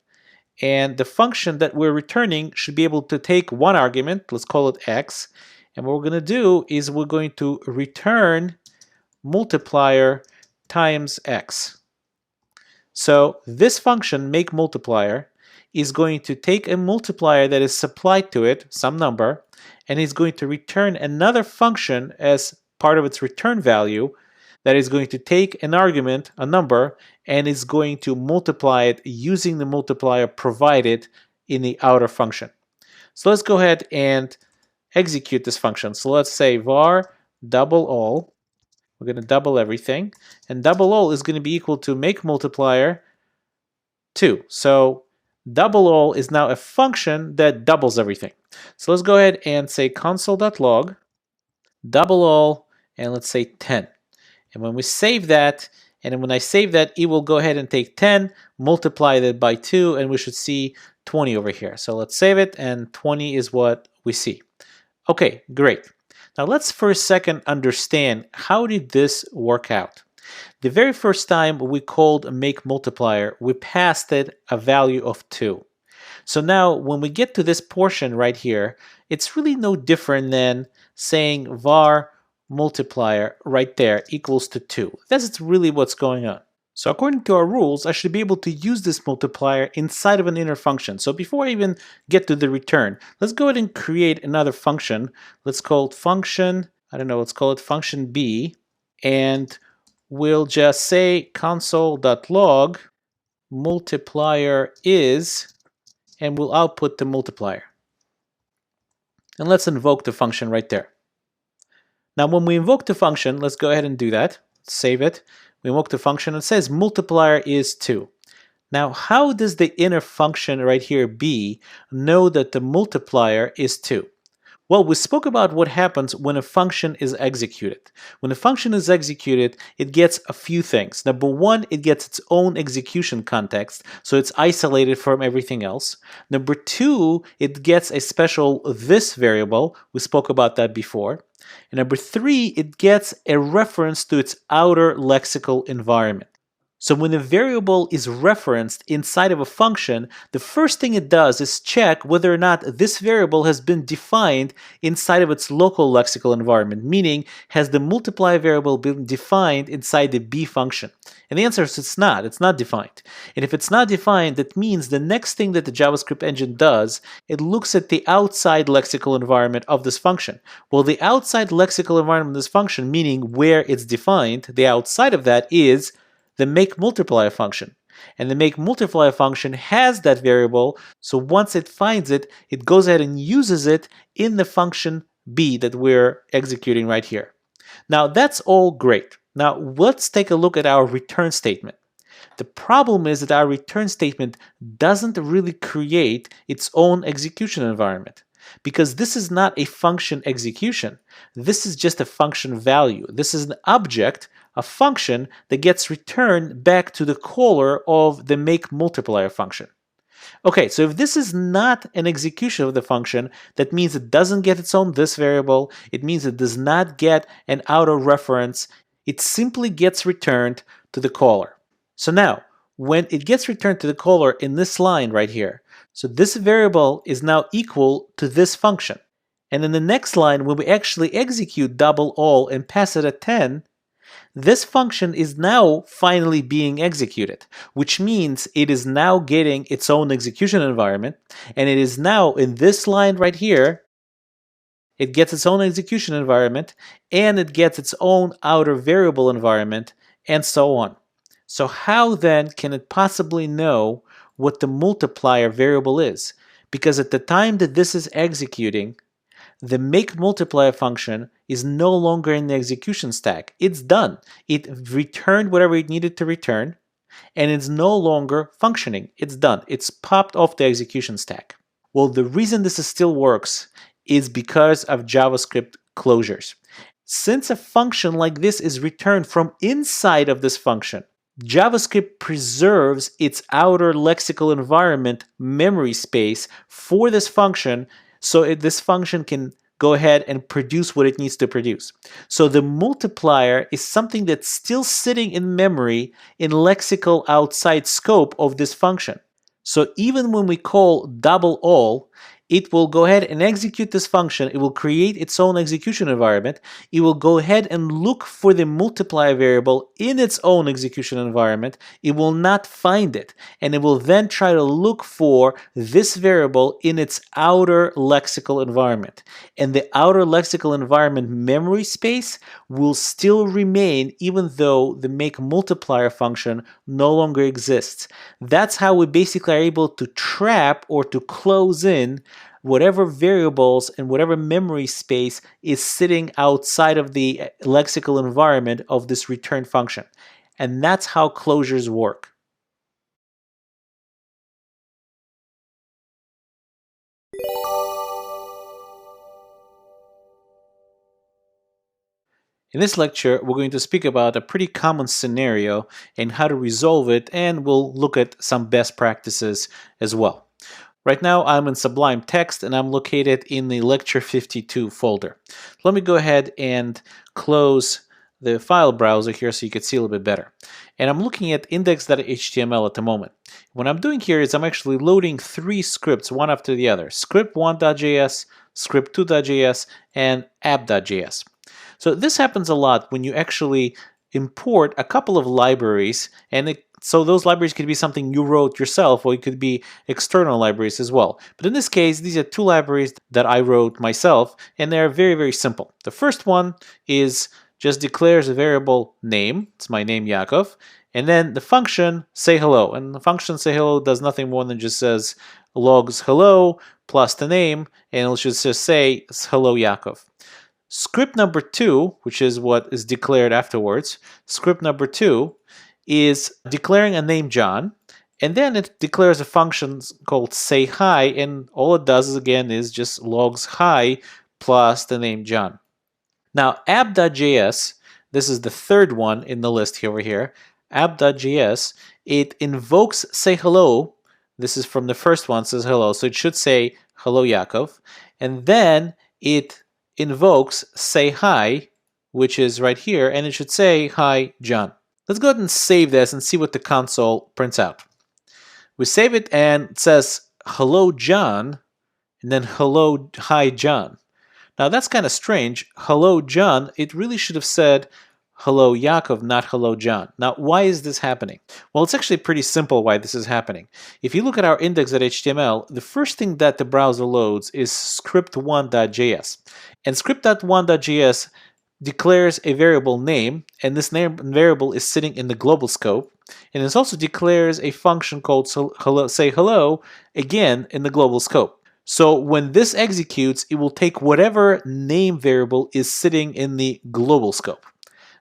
And the function that we're returning should be able to take one argument, let's call it x, and what we're going to do is we're going to return multiplier times x. So this function, make multiplier, is going to take a multiplier that is supplied to it, some number, and is going to return another function as part of its return value that is going to take an argument, a number, and is going to multiply it using the multiplier provided in the outer function. So let's go ahead and execute this function. So let's say var double all. We're going to double everything, and double all is going to be equal to make multiplier 2. So double all is now a function that doubles everything. So let's go ahead and say console.log double all, and let's say 10. And when we save that, and when I save that, it will go ahead and take 10, multiply that by 2, and we should see 20 over here. So let's save it, and 20 is what we see. Okay, great. Now let's for a second understand, how did this work out? The very first time we called make multiplier, we passed it a value of 2. So now when we get to this portion right here, it's really no different than saying var multiplier right there equals to 2. That's really what's going on. So according to our rules, I should be able to use this multiplier inside of an inner function. So before I even get to the return, let's go ahead and create another function. Let's call it function, I don't know, let's call it function B, and we'll just say console.log multiplier is, and we'll output the multiplier. And let's invoke the function right there. Now when we invoke the function, let's go ahead and do that. Save it. We invoke the function, and it says multiplier is 2. Now how does the inner function right here B know that the multiplier is 2? Well, we spoke about what happens when a function is executed. When a function is executed, it gets a few things. Number one, it gets its own execution context, so it's isolated from everything else. Number two, it gets a special this variable. We spoke about that before. And number three, it gets a reference to its outer lexical environment. So when a variable is referenced inside of a function, the first thing it does is check whether or not this variable has been defined inside of its local lexical environment, meaning has the multiply variable been defined inside the B function? And the answer is it's not defined. And if it's not defined, that means the next thing that the JavaScript engine does, it looks at the outside lexical environment of this function. Well, the outside lexical environment of this function, meaning where it's defined, the outside of that is the make multiplier function. And the make multiplier function has that variable, so once it finds it, it goes ahead and uses it in the function B that we're executing right here. Now that's all great. Now let's take a look at our return statement. The problem is that our return statement doesn't really create its own execution environment, because this is not a function execution. This is just a function value. This is an object, a function that gets returned back to the caller of the make multiplier function. Okay, so if this is not an execution of the function, that means it doesn't get its own this variable. It means it does not get an outer reference. It simply gets returned to the caller. So now, when it gets returned to the caller in this line right here, so this variable is now equal to this function. And in the next line, when we actually execute double all and pass it at 10, This function is now finally being executed, which means it is now getting its own execution environment, and it is now in this line right here, it gets its own execution environment, and it gets its own outer variable environment, and so on. So how then can it possibly know what the multiplier variable is? Because at the time that this is executing, the make multiplier function is no longer in the execution stack. It's done. It returned whatever it needed to return, and it's no longer functioning. It's done. It's popped off the execution stack. Well, the reason this still works is because of JavaScript closures. Since a function like this is returned from inside of this function, JavaScript preserves its outer lexical environment memory space for this function, so this function can go ahead and produce what it needs to produce. So the multiplier is something that's still sitting in memory in lexical outside scope of this function. So even when we call double all, it will go ahead and execute this function. It will create its own execution environment. It will go ahead and look for the multiplier variable in its own execution environment. It will not find it, and it will then try to look for this variable in its outer lexical environment. And the outer lexical environment memory space will still remain even though the make multiplier function no longer exists. That's how we basically are able to trap or to close in whatever variables and whatever memory space is sitting outside of the lexical environment of this return function. And that's how closures work. In this lecture, we're going to speak about a pretty common scenario and how to resolve it, and we'll look at some best practices as well. Right now, I'm in Sublime Text, and I'm located in the Lecture 52 folder. Let me go ahead and close the file browser here so you can see a little bit better. And I'm looking at index.html at the moment. What I'm doing here is I'm actually loading 3 scripts, one after the other. Script1.js, Script2.js, and app.js. So this happens a lot when you actually import a couple of libraries, and so those libraries could be something you wrote yourself, or it could be external libraries as well. But in this case, these are 2 libraries that I wrote myself, and they're very, very simple. The first one is just declares a variable name. It's my name, Yaakov. And then the function say hello. And the function say hello does nothing more than just says logs hello plus the name, and it'll just say hello, Yaakov. Script number 2, which is what is declared afterwards, script number 2 is declaring a name John, and then it declares a function called say hi, and all it does again is just logs hi plus the name John. Now app.js, this is the third one in the list over here, app.js, it invokes say hello. This is from the first one, says hello, so it should say hello Yaakov, and then it invokes say hi, which is right here, and it should say hi John. Let's go ahead and save this and see what the console prints out. We save it and it says hello John and then hello hi John. Now that's kind of strange. Hello John, it really should have said hello Yaakov, not hello John. Now why is this happening? Well, it's actually pretty simple why this is happening. If you look at our index.html, the first thing that the browser loads is script1.js. And script.1.js declares a variable name, and this name variable is sitting in the global scope, and it also declares a function called say hello, again in the global scope. So when this executes, it will take whatever name variable is sitting in the global scope.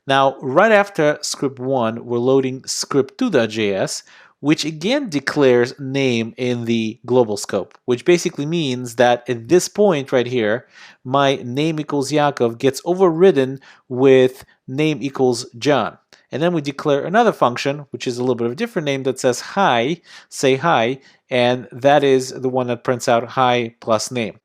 Now, right after script 1, we're loading script2.js, which again declares name in the global scope, which basically means that at this point right here, my name equals Yaakov gets overridden with name equals John. And then we declare another function, which is a little bit of a different name, that says hi, say hi, and that is the one that prints out hi plus name.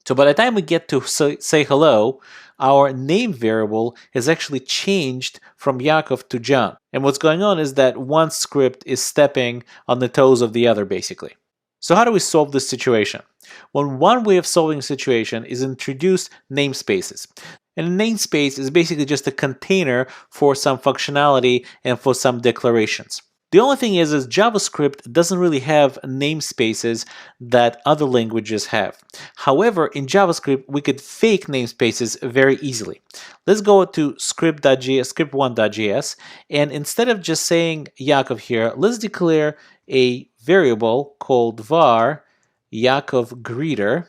So by the time we get to say hello, our name variable has actually changed from Yaakov to John. And what's going on is that one script is stepping on the toes of the other, basically. So how do we solve this situation? Well, one way of solving the situation is introduce namespaces. And a namespace is basically just a container for some functionality and for some declarations. The only thing is JavaScript doesn't really have namespaces that other languages have. However, in JavaScript, we could fake namespaces very easily. Let's go to script.js, script1.js, and instead of just saying Yakov here, let's declare a variable called var Yakov greeter,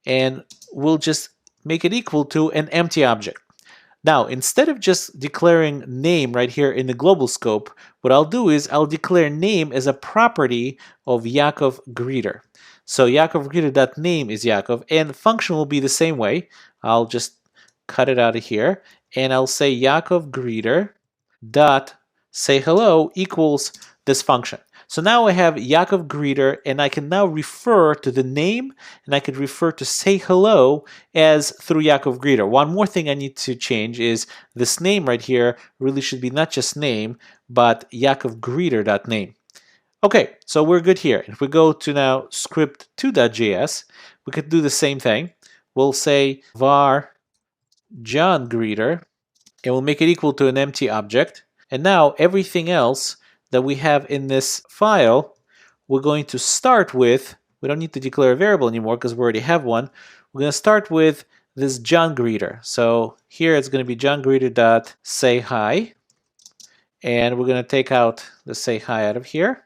and we'll just make it equal to an empty object. Now, instead of just declaring name right here in the global scope, what I'll do is I'll declare name as a property of Yakov greeter. So Yakov greeter.name is Yakov, and the function will be the same way. I'll just cut it out of here, and I'll say Yakov greeter dot say hello equals this function. So now I have Yakov greeter, and I can now refer to the name, and I can refer to say hello as through Yakov greeter. One more thing I need to change is this name right here really should be not just name, but Yakov greeter.name. Okay, so we're good here. If we go to now script2.js, we could do the same thing. We'll say var John greeter, and we'll make it equal to an empty object. And now everything else that we have in this file, we're going to start with, we don't need to declare a variable anymore because we already have one. We're going to start with this John greeter. So here it's going to be John greeter.say hi. And we're going to take out the say hi out of here.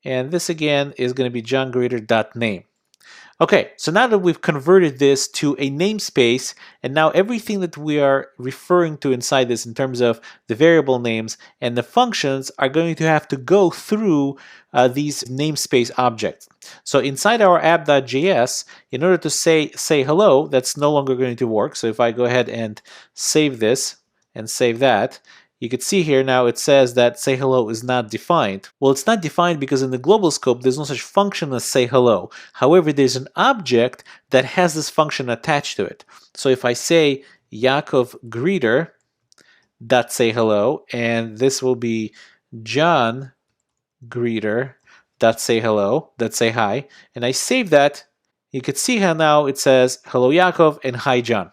And this again is going to be John greeter.name. Okay, so now that we've converted this to a namespace, and now everything that we are referring to inside this in terms of the variable names and the functions are going to have to go through these namespace objects. So inside our app.js, in order to say hello, that's no longer going to work. So if I go ahead and save this and save that, you can see here now it says that say hello is not defined. Well, it's not defined because in the global scope, there's no such function as say hello. However, there's an object that has this function attached to it. So if I say Yakov greeter dot say hello, and this will be John greeter dot say hello, dot say hi, and I save that, you can see how now it says hello Yakov and hi John.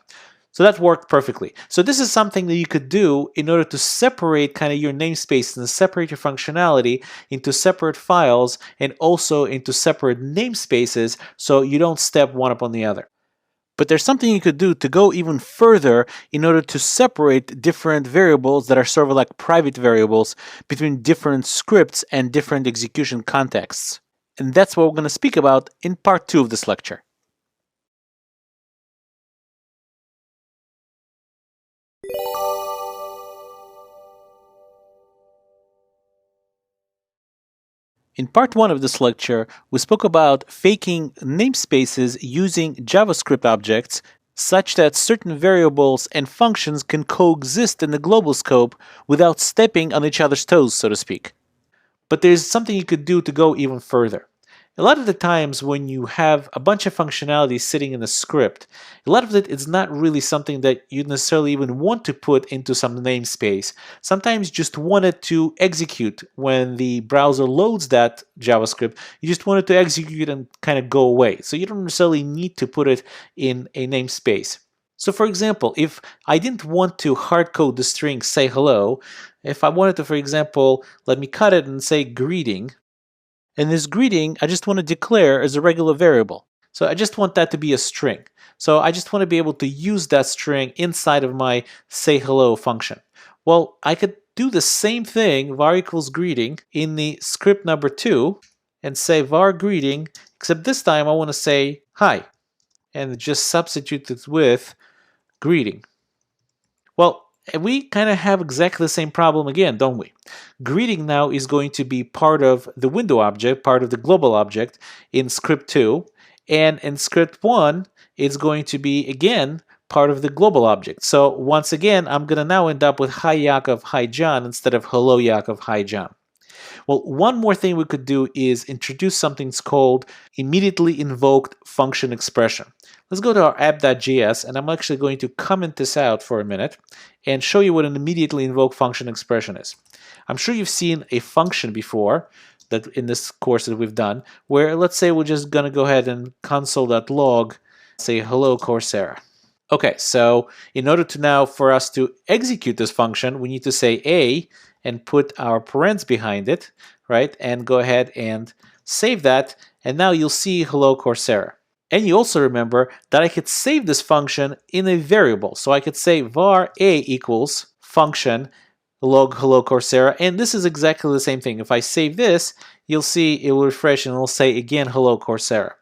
So that worked perfectly. So this is something that you could do in order to separate kind of your namespace and separate your functionality into separate files and also into separate namespaces so you don't step one upon the other. But there's something you could do to go even further in order to separate different variables that are sort of like private variables between different scripts and different execution contexts. And that's what we're going to speak about in part 2 of this lecture. In part 1 of this lecture, we spoke about faking namespaces using JavaScript objects such that certain variables and functions can coexist in the global scope without stepping on each other's toes, so to speak. But there's something you could do to go even further. A lot of the times when you have a bunch of functionality sitting in a script, a lot of it is not really something that you necessarily even want to put into some namespace. Sometimes you just want it to execute when the browser loads that JavaScript. You just want it to execute and kind of go away. So you don't necessarily need to put it in a namespace. So for example, if I didn't want to hardcode the string say hello, if I wanted to, for example, let me cut it and say greeting, and this greeting, I just want to declare as a regular variable. So I just want that to be a string. So I just want to be able to use that string inside of my say hello function. Well, I could do the same thing, var equals greeting, in the script number 2 and say var greeting, except this time I want to say hi and just substitute it with greeting. Well, we kind of have exactly the same problem again, don't we? Greeting now is going to be part of the window object, part of the global object in script 2, and in script 1, it's going to be, again, part of the global object. So once again, I'm going to now end up with hi Yakov, hi John, instead of hello Yakov, hi John. Well, one more thing we could do is introduce something called immediately invoked function expression. Let's go to our app.js, and I'm actually going to comment this out for a minute and show you what an immediately invoked function expression is. I'm sure you've seen a function before that in this course that we've done, where let's say we're just going to go ahead and console.log, say hello Coursera. Okay, so in order to now for us to execute this function, we need to say A and put our parens behind it, right? And go ahead and save that. And now you'll see hello Coursera. And you also remember that I could save this function in a variable. So I could say var A equals function log hello Coursera. And this is exactly the same thing. If I save this, you'll see it will refresh and it'll say again hello Coursera.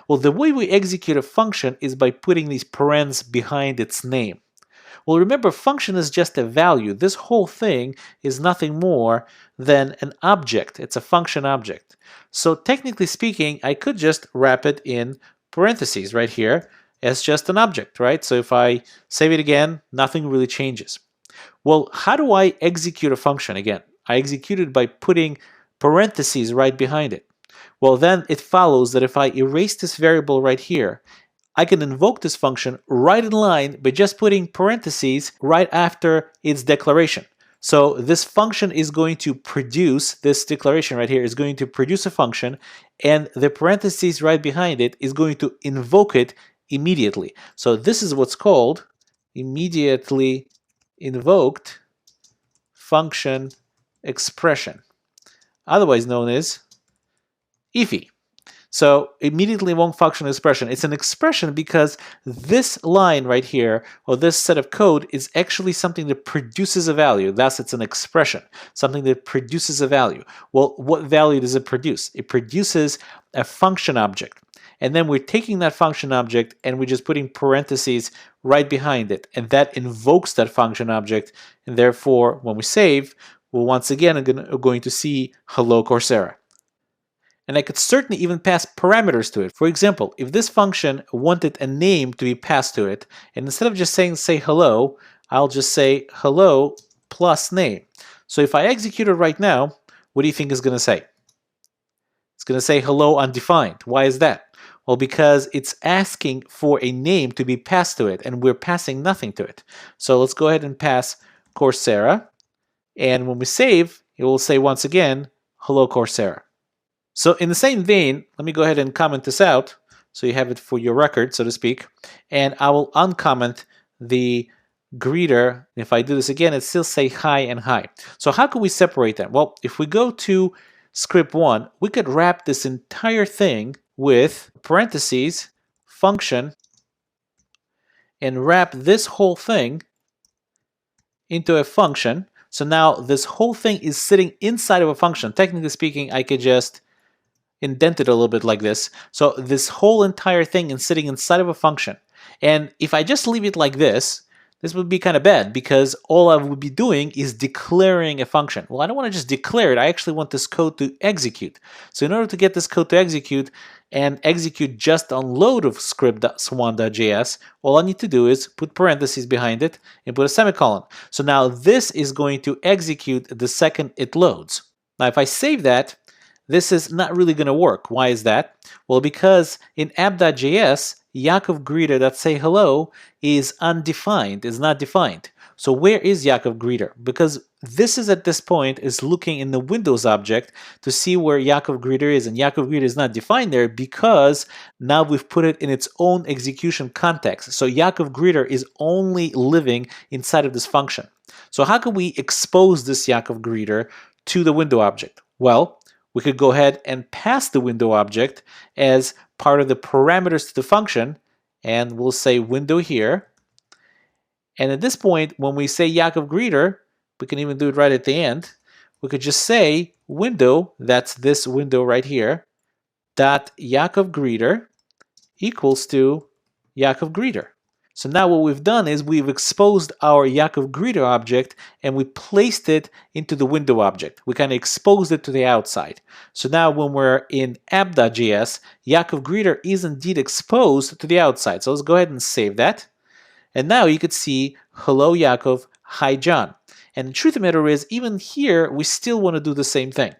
Well, the way we execute a function is by putting these parens behind its name. Well, remember, function is just a value. This whole thing is nothing more than an object. It's a function object. So technically speaking, I could just wrap it in parentheses right here as just an object, right? So if I save it again, nothing really changes. Well, how do I execute a function again? I execute it by putting parentheses right behind it. Well, then it follows that if I erase this variable right here, I can invoke this function right in line by just putting parentheses right after its declaration. So this function is going to produce, this declaration right here is going to produce a function, and the parentheses right behind it is going to invoke it immediately. So this is what's called immediately invoked function expression, otherwise known as IIFE. So immediately invoked function expression. It's an expression because this line right here, or this set of code, is actually something that produces a value. Thus, it's an expression, something that produces a value. Well, what value does it produce? It produces a function object. And then we're taking that function object and we're just putting parentheses right behind it. And that invokes that function object. And therefore, when we save, we're once again going to see hello Coursera. And I could certainly even pass parameters to it. For example, if this function wanted a name to be passed to it, and instead of just saying say hello, I'll just say hello plus name. So if I execute it right now, what do you think it's going to say? It's going to say hello undefined. Why is that? Well, because it's asking for a name to be passed to it, and we're passing nothing to it. So let's go ahead and pass Coursera. And when we save, it will say once again, hello Coursera. So in the same vein, let me go ahead and comment this out so you have it for your record, so to speak. And I will uncomment the greeter. If I do this again, it still say hi and hi. So how can we separate them? Well, if we go to script 1, we could wrap this entire thing with parentheses, function, and wrap this whole thing into a function. So now this whole thing is sitting inside of a function. Technically speaking, I could just indent it a little bit like this. So this whole entire thing is sitting inside of a function. And if I just leave it like this would be kind of bad because all I would be doing is declaring a function. Well, I don't want to just declare it. I actually want this code to execute. So in order to get this code to execute and execute just on load of script.swan.js, all I need to do is put parentheses behind it and put a semicolon. So now this is going to execute the second it loads. Now if I save that, this is not really going to work. Why is that? Well, because in app.js, Yakov greeter that say hello is undefined, is not defined. So where is Yakov greeter? Because this is at this point is looking in the Windows object to see where Yakov greeter is, and Yakov greeter is not defined there because now we've put it in its own execution context. So Yakov greeter is only living inside of this function. So how can we expose this Yakov greeter to the window object? Well, we could go ahead and pass the window object as part of the parameters to the function, and we'll say window here. And at this point, when we say Yakov greeter, we can even do it right at the end. We could just say window, that's this window right here, dot Yakov greeter equals to Yakov greeter. So now what we've done is we've exposed our Yakov greeter object and we placed it into the window object. We kind of exposed it to the outside. So now when we're in app.js, Yakov greeter is indeed exposed to the outside. So let's go ahead and save that. And now you could see hello Yakov, hi John. And the truth of the matter is, even here, we still want to do the same thing.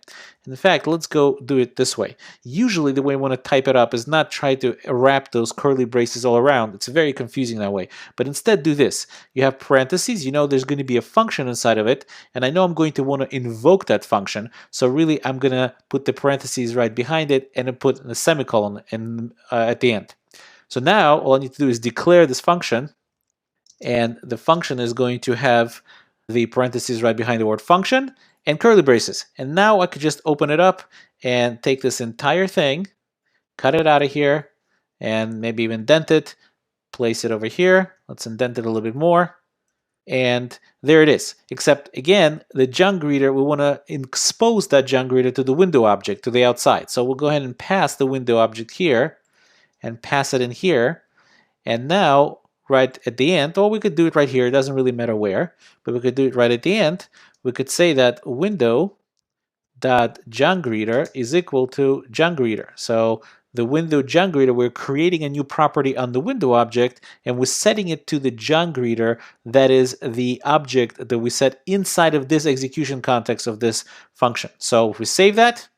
In fact, let's go do it this way. Usually the way we want to type it up is not try to wrap those curly braces all around. It's very confusing that way. But instead do this. You have parentheses, you know there's going to be a function inside of it, and I know I'm going to want to invoke that function. So really I'm going to put the parentheses right behind it and then put a semicolon at the end. So now all I need to do is declare this function, and the function is going to have the parentheses right behind the word function and curly braces. And now I could just open it up and take this entire thing, cut it out of here, and maybe even indent it, place it over here. Let's indent it a little bit more. And there it is. Except again, the junk greeter, we want to expose that junk greeter to the window object, to the outside. So we'll go ahead and pass the window object here and pass it in here. And now, right at the end, or we could do it right here, it doesn't really matter where, but we could do it right at the end. We could say that window dot junk greeter is equal to junk greeter. So the window junk greeter, we're creating a new property on the window object, and we're setting it to the junk greeter, that is the object that we set inside of this execution context of this function. So if we save that,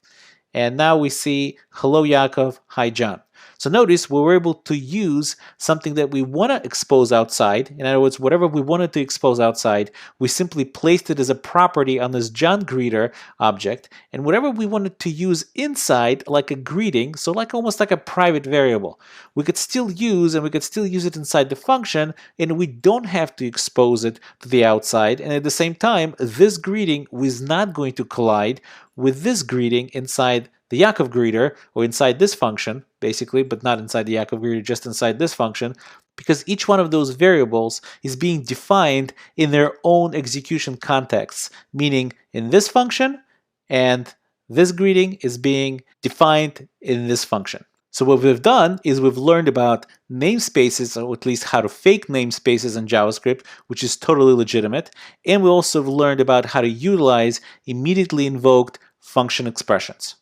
and now we see hello Yaakov, hi John. So notice we were able to use something that we want to expose outside. In other words, whatever we wanted to expose outside, we simply placed it as a property on this John greeter object. And whatever we wanted to use inside, like a greeting, so like almost like a private variable, we could still use, and we could still use it inside the function, and we don't have to expose it to the outside. And at the same time, this greeting was not going to collide with this greeting inside the Yaakov greeter, or inside this function, basically, but not inside the Yaakov greeter, just inside this function, because each one of those variables is being defined in their own execution contexts, meaning in this function, and this greeting is being defined in this function. So what we've done is we've learned about namespaces, or at least how to fake namespaces in JavaScript, which is totally legitimate, and we also learned about how to utilize immediately invoked function expressions.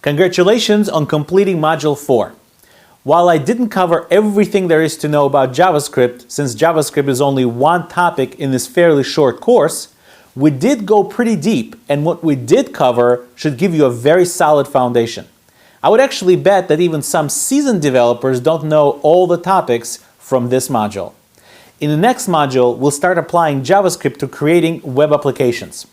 Congratulations on completing Module 4. While I didn't cover everything there is to know about JavaScript, since JavaScript is only one topic in this fairly short course, we did go pretty deep, and what we did cover should give you a very solid foundation. I would actually bet that even some seasoned developers don't know all the topics from this module. In the next module, we'll start applying JavaScript to creating web applications.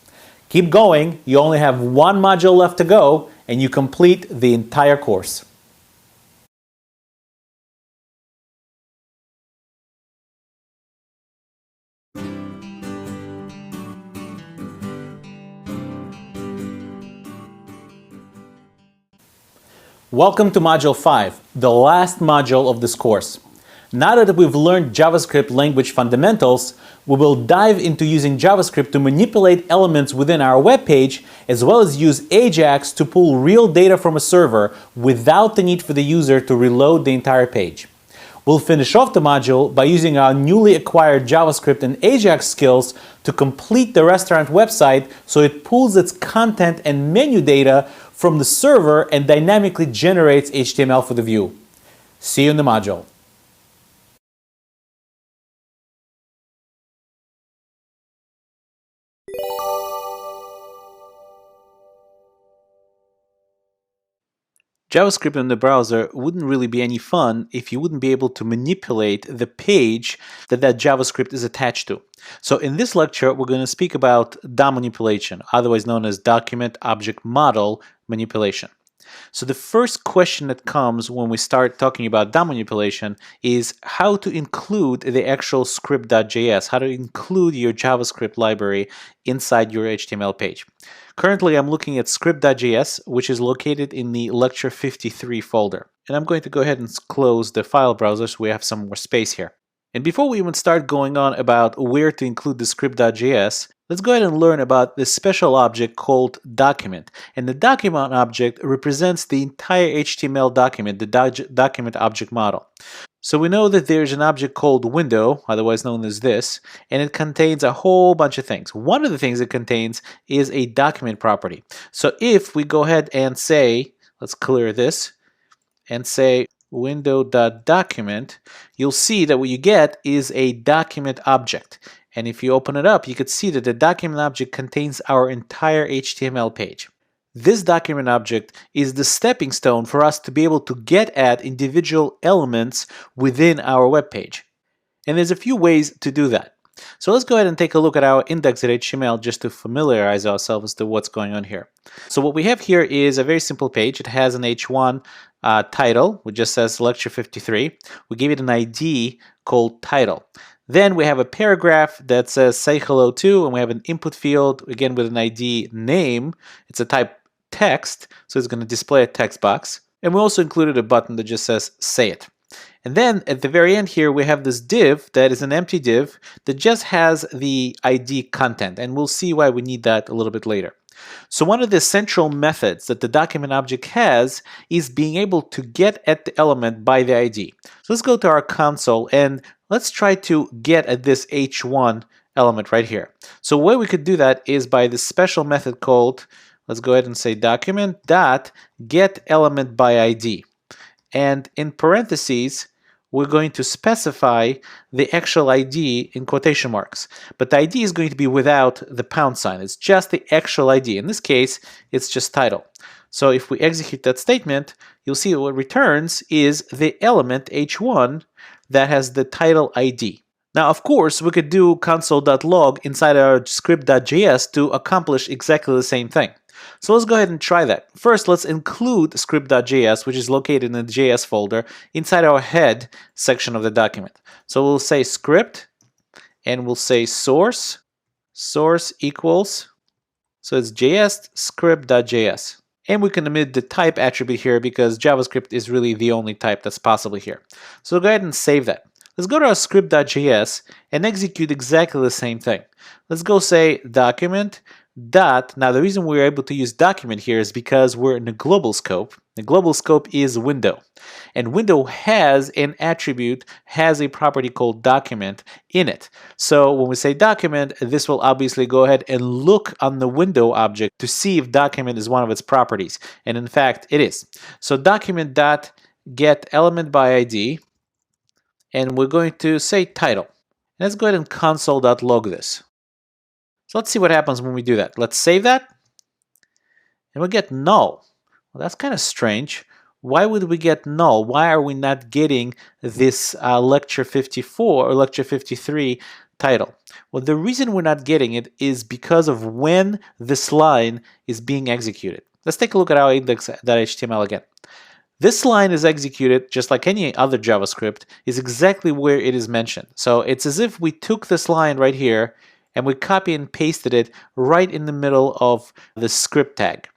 Keep going, you only have one module left to go, and you complete the entire course. Welcome to Module 5, the last module of this course. Now that we've learned JavaScript language fundamentals, we will dive into using JavaScript to manipulate elements within our web page, as well as use Ajax to pull real data from a server without the need for the user to reload the entire page. We'll finish off the module by using our newly acquired JavaScript and Ajax skills to complete the restaurant website so it pulls its content and menu data from the server and dynamically generates HTML for the view. See you in the module. JavaScript in the browser wouldn't really be any fun if you wouldn't be able to manipulate the page that JavaScript is attached to. So in this lecture, we're going to speak about DOM manipulation, otherwise known as Document Object Model manipulation. So the first question that comes when we start talking about DOM manipulation is how to include the actual script.js, how to include your JavaScript library inside your HTML page. Currently, I'm looking at script.js, which is located in the Lecture 53 folder. And I'm going to go ahead and close the file browser so we have some more space here. And before we even start going on about where to include the script.js, let's go ahead and learn about this special object called document. And the document object represents the entire HTML document, the document object model. So we know that there's an object called window, otherwise known as this, and it contains a whole bunch of things. One of the things it contains is a document property. So if we go ahead and say, let's clear this, and say window.document, you'll see that what you get is a document object. And if you open it up, you could see that the document object contains our entire HTML page. This document object is the stepping stone for us to be able to get at individual elements within our web page. And there's a few ways to do that. So let's go ahead and take a look at our index.html just to familiarize ourselves as to what's going on here. So what we have here is a very simple page. It has an h1 title, which just says lecture 53. We give it an ID called title. Then we have a paragraph that says say hello to, and we have an input field, again with an ID name. It's a type text, so it's going to display a text box. And we also included a button that just says say it. And then at the very end here, we have this div that is an empty div that just has the ID content, and we'll see why we need that a little bit later. So one of the central methods that the document object has is being able to get at the element by the ID. So let's go to our console and let's try to get at this h1 element right here. So the way we could do that is by this special method called, let's go ahead and say document dot get element by ID. And in parentheses, we're going to specify the actual ID in quotation marks. But the ID is going to be without the pound sign. It's just the actual ID. In this case, it's just title. So if we execute that statement, you'll see what returns is the element h1 that has the title ID. Now, of course, we could do console.log inside our script.js to accomplish exactly the same thing. So let's go ahead and try that. First, let's include script.js, which is located in the JS folder, inside our head section of the document. So we'll say script, and we'll say source equals, so it's JScript.js. And we can omit the type attribute here because JavaScript is really the only type that's possible here. So we'll go ahead and save that. Let's go to our script.js and execute exactly the same thing. Let's go say document dot. Now the reason we're able to use document here is because we're in a global scope. The global scope is window, and window has an attribute, has a property called document in it. So when we say document, this will obviously go ahead and look on the window object to see if document is one of its properties, and in fact it is. So document dot get element by ID, and we're going to say title. Let's go ahead and console.log this. So let's see what happens when we do that. Let's save that, and we get null. Well, that's kind of strange. Why would we get null? Why are we not getting this lecture 54 or lecture 53 title? Well, the reason we're not getting it is because of when this line is being executed. Let's take a look at our index.html again. This line is executed just like any other JavaScript, is exactly where it is mentioned. So it's as if we took this line right here and we copy and pasted it right in the middle of the script tag.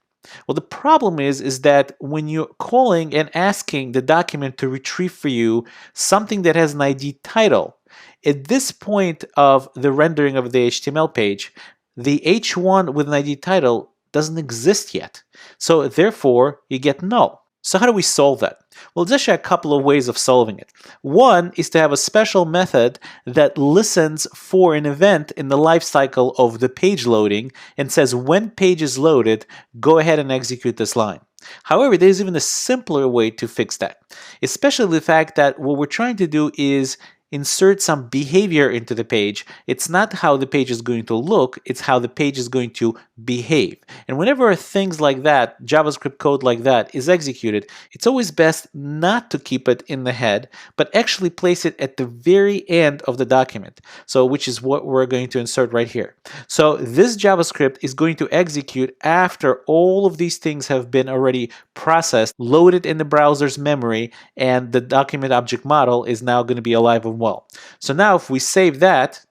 Well, the problem is that when you're calling and asking the document to retrieve for you something that has an ID title, at this point of the rendering of the HTML page, the h1 with an ID title doesn't exist yet. So therefore, you get null. So how do we solve that? Well, there's actually a couple of ways of solving it. One is to have a special method that listens for an event in the lifecycle of the page loading and says when page is loaded, go ahead and execute this line. However, there's even a simpler way to fix that, especially the fact that what we're trying to do is insert some behavior into the page. It's not how the page is going to look, it's how the page is going to behave. And whenever things like that, JavaScript code like that is executed, it's always best not to keep it in the head, but actually place it at the very end of the document. So which is what we're going to insert right here. So this JavaScript is going to execute after all of these things have been already processed, loaded in the browser's memory, and the document object model is now going to be alive and well. So now if we save that,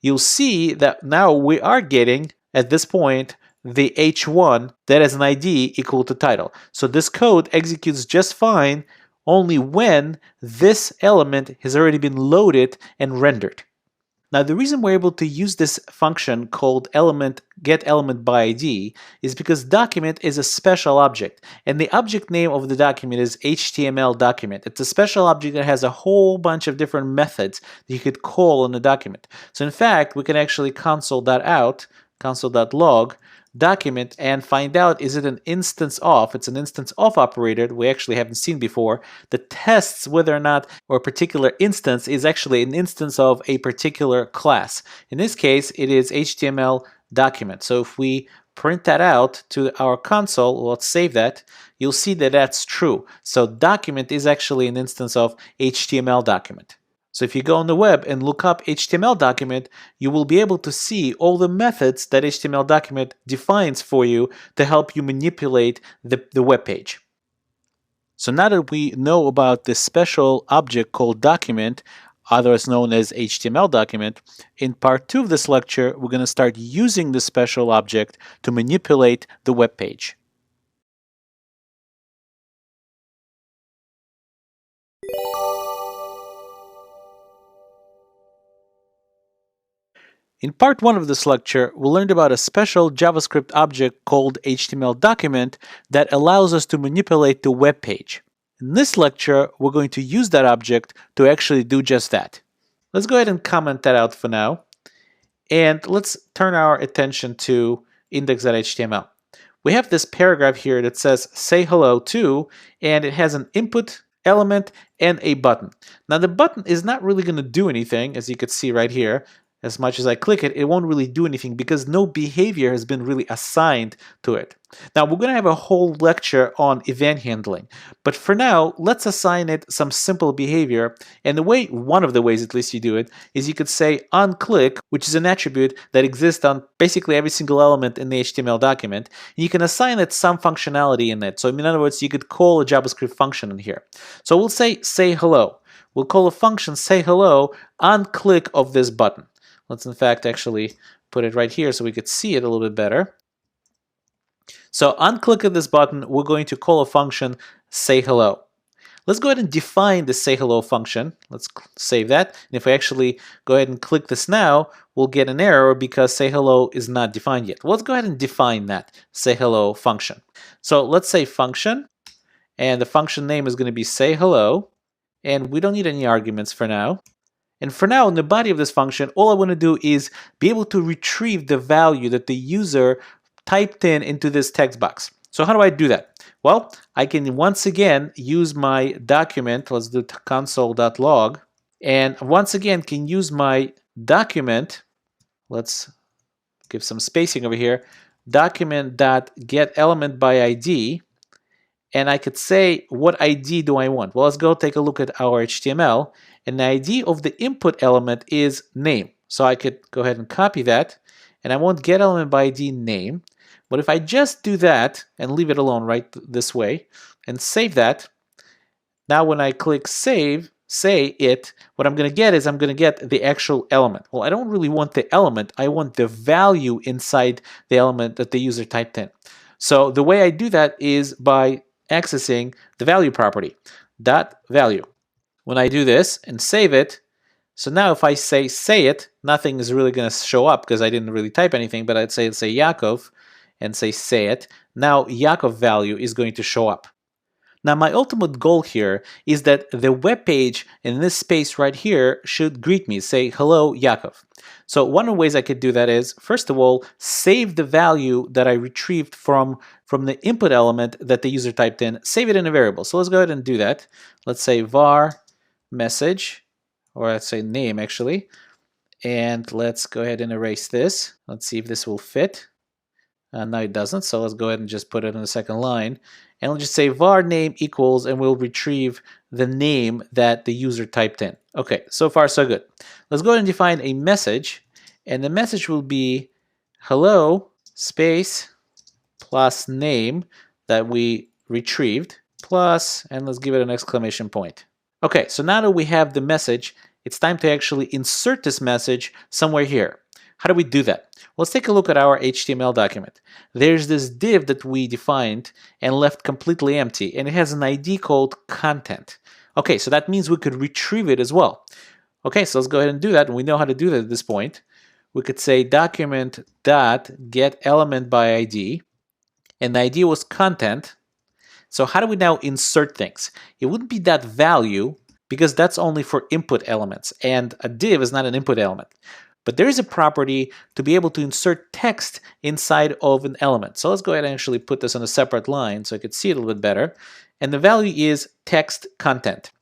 you'll see that now we are getting, at this point, the h1 that has an ID equal to title. So this code executes just fine only when this element has already been loaded and rendered. Now the reason we're able to use this function called get element by ID is because document is a special object, and the object name of the document is HTML document. It's a special object that has a whole bunch of different methods that you could call in the document. So in fact, we can actually console.out, console.log document and find out, is it an instance of? It's an instance of operator we actually haven't seen before that tests whether or not a particular instance is actually an instance of a particular class. In this case, it is HTML document. So if we print that out to our console, let's save that, you'll see that that's true. So document is actually an instance of HTML document. So if you go on the web and look up HTML document, you will be able to see all the methods that HTML document defines for you to help you manipulate the web page. So now that we know about this special object called document, otherwise known as HTML document, in part 2 of this lecture, we're going to start using this special object to manipulate the web page. In part 1 of this lecture, we learned about a special JavaScript object called HTML document that allows us to manipulate the web page. In this lecture, we're going to use that object to actually do just that. Let's go ahead and comment that out for now. And let's turn our attention to index.html. We have this paragraph here that says say hello to, and it has an input element and a button. Now the button is not really going to do anything, as you can see right here. As much as I click it, it won't really do anything because no behavior has been really assigned to it. Now we're going to have a whole lecture on event handling, but for now, let's assign it some simple behavior. And one of the ways at least you do it is you could say onClick, which is an attribute that exists on basically every single element in the HTML document. And you can assign it some functionality in it. So in other words, you could call a JavaScript function in here. So we'll say hello. We'll call a function say hello on click of this button. Let's in fact actually put it right here so we could see it a little bit better. So on click of this button, we're going to call a function say hello. Let's go ahead and define the say hello function. Let's save that. And if I actually go ahead and click this now, we'll get an error because say hello is not defined yet. Let's go ahead and define that say hello function. So let's say function, and the function name is going to be say hello, and we don't need any arguments for now. And for now, in the body of this function, all I want to do is be able to retrieve the value that the user typed in into this text box. So how do I do that? Well, I can once again use my document. Let's do console.log. And once again, can use my document. Let's give some spacing over here. Document.getElementById. And I could say, what ID do I want? Well, let's go take a look at our HTML. And the ID of the input element is name. So I could go ahead and copy that. And I want getElementById name. But if I just do that and leave it alone right this way and save that, now when I click save, what I'm going to get is I'm going to get the actual element. Well, I don't really want the element. I want the value inside the element that the user typed in. So the way I do that is by accessing the value property, .value. When I do this and save it, so now if I say it, nothing is really going to show up because I didn't really type anything, but I'd say Yaakov and say it. Now Yaakov value is going to show up. Now my ultimate goal here is that the web page in this space right here should greet me, say hello Yaakov. So one of the ways I could do that is, first of all, save the value that I retrieved from the input element that the user typed in, save it in a variable. So let's go ahead and do that. Let's say var message, or let's say name actually, and let's go ahead and erase this. Let's see if this will fit. No, it doesn't, so let's go ahead and just put it on the second line. And we'll just say var name equals, and we'll retrieve the name that the user typed in. Okay, so far so good. Let's go ahead and define a message, and the message will be hello space plus name that we retrieved plus, and let's give it an exclamation point. Okay, so now that we have the message, it's time to actually insert this message somewhere here. How do we do that? Let's take a look at our HTML document. There's this div that we defined and left completely empty, and it has an ID called content. Okay, so that means we could retrieve it as well. Okay, so let's go ahead and do that, and we know how to do that at this point. We could say document.getElementById, and the ID was content. So how do we now insert things? It wouldn't be that value, because that's only for input elements, and a div is not an input element. But there is a property to be able to insert text inside of an element. So let's go ahead and actually put this on a separate line so I could see it a little bit better. And the value is text content.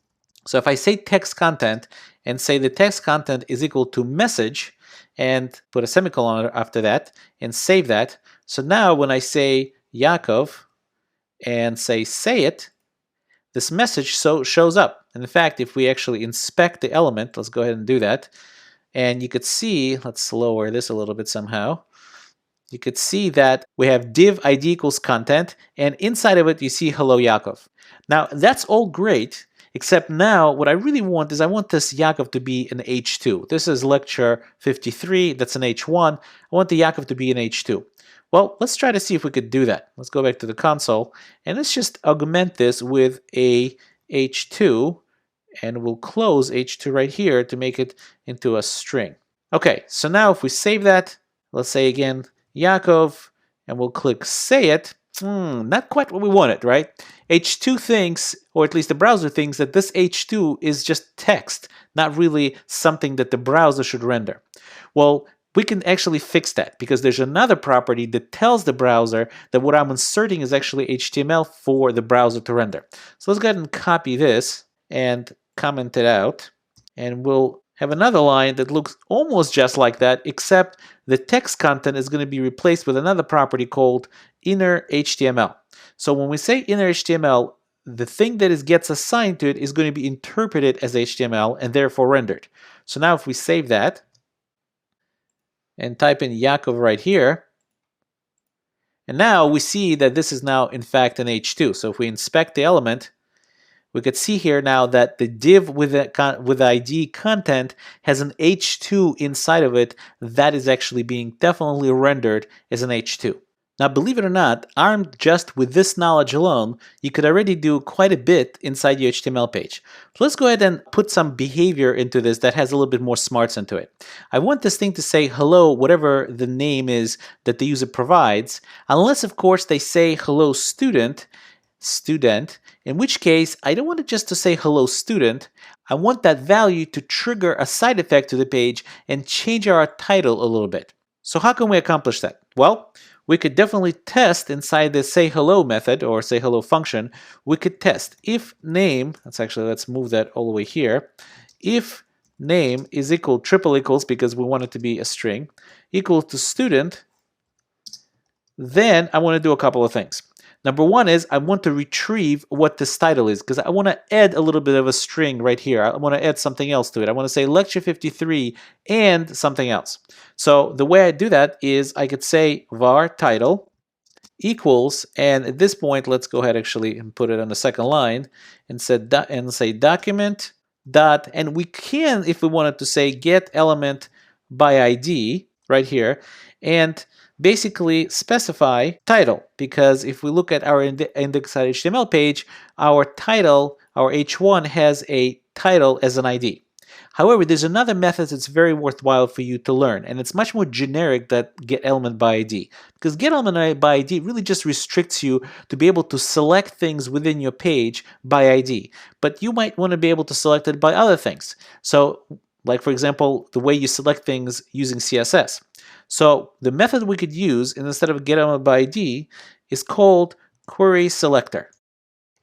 So if I say text content and say the text content is equal to message and put a semicolon after that and save that. So now when I say Yaakov and say it, this message shows up. And in fact, if we actually inspect the element, let's go ahead and do that. And you could see, let's lower this a little bit somehow. You could see that we have div id equals content, and inside of it you see hello Yakov. Now that's all great, except now what I really want is I want this Yakov to be an H2. This is lecture 53, that's an H1. I want the Yakov to be an H2. Well, let's try to see if we could do that. Let's go back to the console, and let's just augment this with a H2, and we'll close H2 right here to make it into a string. Okay, so now if we save that, let's say again, Yakov, and we'll click say it. Not quite what we wanted, right? H2 thinks, or at least the browser thinks, that this H2 is just text, not really something that the browser should render. Well, we can actually fix that because there's another property that tells the browser that what I'm inserting is actually HTML for the browser to render. So let's go ahead and copy this and comment it out, and we'll have another line that looks almost just like that, except the text content is going to be replaced with another property called inner HTML. So when we say inner HTML, the thing that gets assigned to it is going to be interpreted as HTML and therefore rendered. So now if we save that and type in Yakov right here, and now we see that this is now in fact an H2. So if we inspect the element, we could see here now that the div with ID content has an H2 inside of it that is actually being definitely rendered as an H2. Now, believe it or not, armed just with this knowledge alone, you could already do quite a bit inside your HTML page. So let's go ahead and put some behavior into this that has a little bit more smarts into it. I want this thing to say hello, whatever the name is that the user provides, unless of course they say hello student, in which case I don't want it just to say hello student. I want that value to trigger a side effect to the page and change our title a little bit. So how can we accomplish that? Well, we could definitely test inside the say hello method or say hello function. We could test if name, let's move that all the way here. If name is triple equals, because we want it to be a string, equal to student, then I want to do a couple of things. Number one is I want to retrieve what this title is, because I want to add a little bit of a string right here. I want to add something else to it. I want to say lecture 53 and something else. So the way I do that is I could say var title equals, and at this point let's go ahead actually and put it on the second line and say document dot, and we can, if we wanted to say get element by ID right here, and basically specify title, because if we look at our index.html page, our title, our h1 has a title as an ID. However, there's another method that's very worthwhile for you to learn, and it's much more generic than get element by ID, because get element by ID really just restricts you to be able to select things within your page by ID, but you might want to be able to select it by other things. So like for example, the way you select things using CSS. So the method we could use instead of get element by ID is called query selector.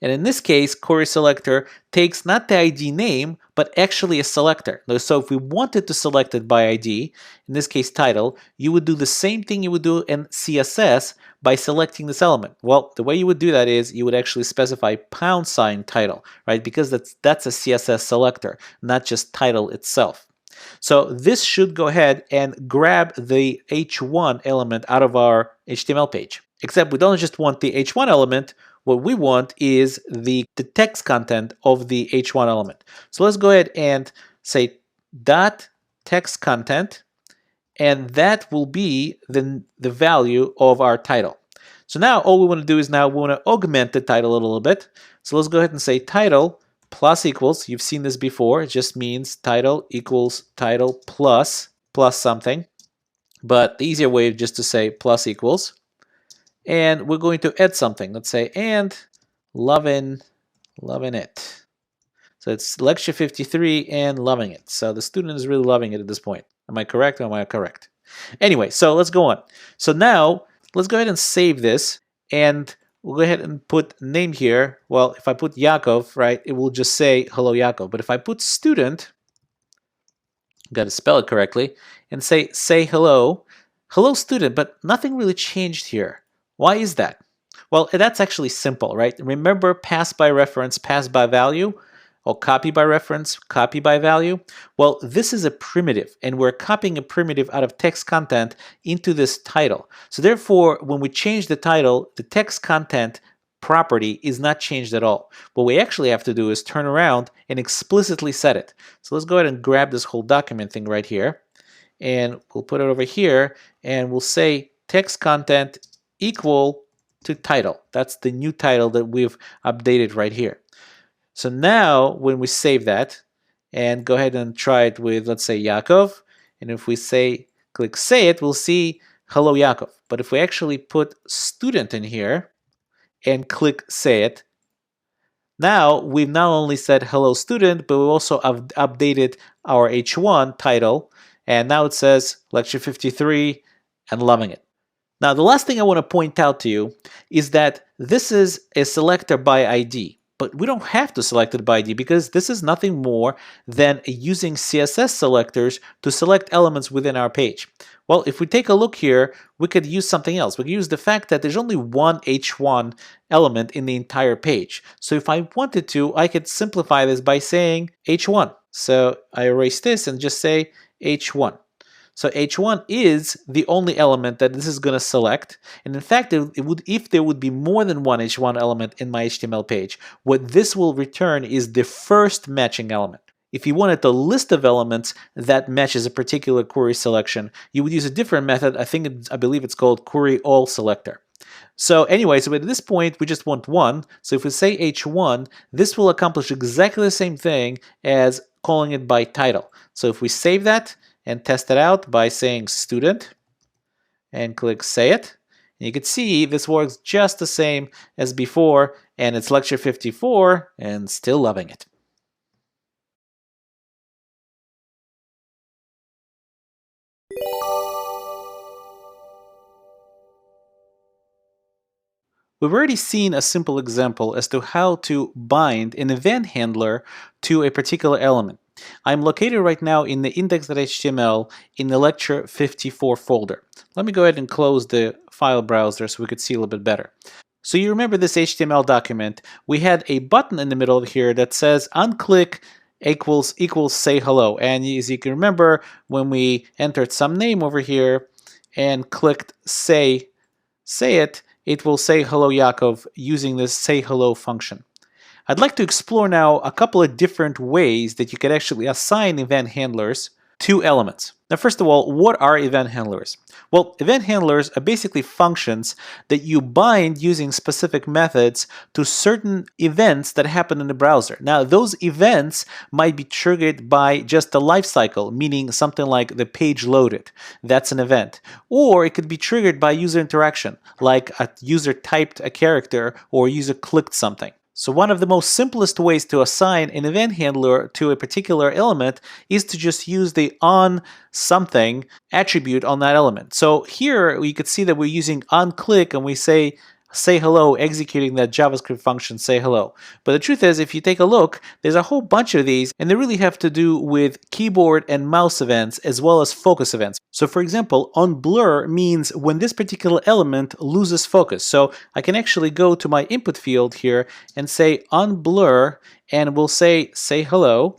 And in this case, query selector takes not the ID name, but actually a selector. So if we wanted to select it by ID, in this case title, you would do the same thing you would do in CSS by selecting this element. Well, the way you would do that is you would actually specify # title, right? Because that's a CSS selector, not just title itself. So this should go ahead and grab the h1 element out of our HTML page. Except we don't just want the h1 element, what we want is the text content of the h1 element. So let's go ahead and say dot text content, and that will be the value of our title. So now all we want to do is now we want to augment the title a little bit. So let's go ahead and say title plus equals, you've seen this before, it just means title equals title plus something. But the easier way is just to say plus equals. And we're going to add something. Let's say, and loving it. So it's lecture 53 and loving it. So the student is really loving it at this point. Am I correct or am I correct? Anyway, so let's go on. So now let's go ahead and save this, and we'll go ahead and put name here. Well, if I put Yakov, right, it will just say hello Yakov. But if I put student, got to spell it correctly, and say hello student, but nothing really changed here. Why is that? Well, that's actually simple, right? Remember pass by reference, pass by value, or copy by reference, copy by value? Well, this is a primitive, and we're copying a primitive out of text content into this title. So therefore, when we change the title, the text content property is not changed at all. What we actually have to do is turn around and explicitly set it. So let's go ahead and grab this whole document thing right here, and we'll put it over here, and we'll say text content equal to title. That's the new title that we've updated right here. So now when we save that and go ahead and try it with, let's say, Yaakov, and if we say click say it, we'll see hello Yaakov. But if we actually put student in here and click say it, now we've not only said hello student, but we also have updated our H1 title, and now it says lecture 53 and loving it. Now, the last thing I want to point out to you is that this is a selector by ID, but we don't have to select it by ID because this is nothing more than using CSS selectors to select elements within our page. Well, if we take a look here, we could use something else. We could use the fact that there's only one H1 element in the entire page. So if I wanted to, I could simplify this by saying H1. So I erase this and just say H1. So H1 is the only element that this is going to select. And in fact, if there would be more than one H1 element in my HTML page, what this will return is the first matching element. If you wanted the list of elements that matches a particular query selection, you would use a different method. I believe it's called query all selector. So anyway, so at this point, we just want one. So if we say H1, this will accomplish exactly the same thing as calling it by title. So if we save that and test it out by saying student and click say it, and you can see this works just the same as before, and it's lecture 54 and still loving it. We've already seen a simple example as to how to bind an event handler to a particular element. I'm located right now in the index.html in the lecture 54 folder. Let me go ahead and close the file browser so we could see a little bit better. So you remember this HTML document, we had a button in the middle of here that says unclick equals say hello. And as you can remember, when we entered some name over here and clicked say it, it will say hello Yaakov using this say hello function. I'd like to explore now a couple of different ways that you can actually assign event handlers to elements. Now, first of all, what are event handlers? Well, event handlers are basically functions that you bind using specific methods to certain events that happen in the browser. Now, those events might be triggered by just a lifecycle, meaning something like the page loaded. That's an event. Or it could be triggered by user interaction, like a user typed a character or a user clicked something. So one of the most simplest ways to assign an event handler to a particular element is to just use the onSomething attribute on that element. So here we could see that we're using onClick and we say hello, executing that JavaScript function say hello. But the truth is, if you take a look, there's a whole bunch of these, and they really have to do with keyboard and mouse events as well as focus events. So for example, onBlur means when this particular element loses focus. So I can actually go to my input field here and say onBlur, and we'll say hello.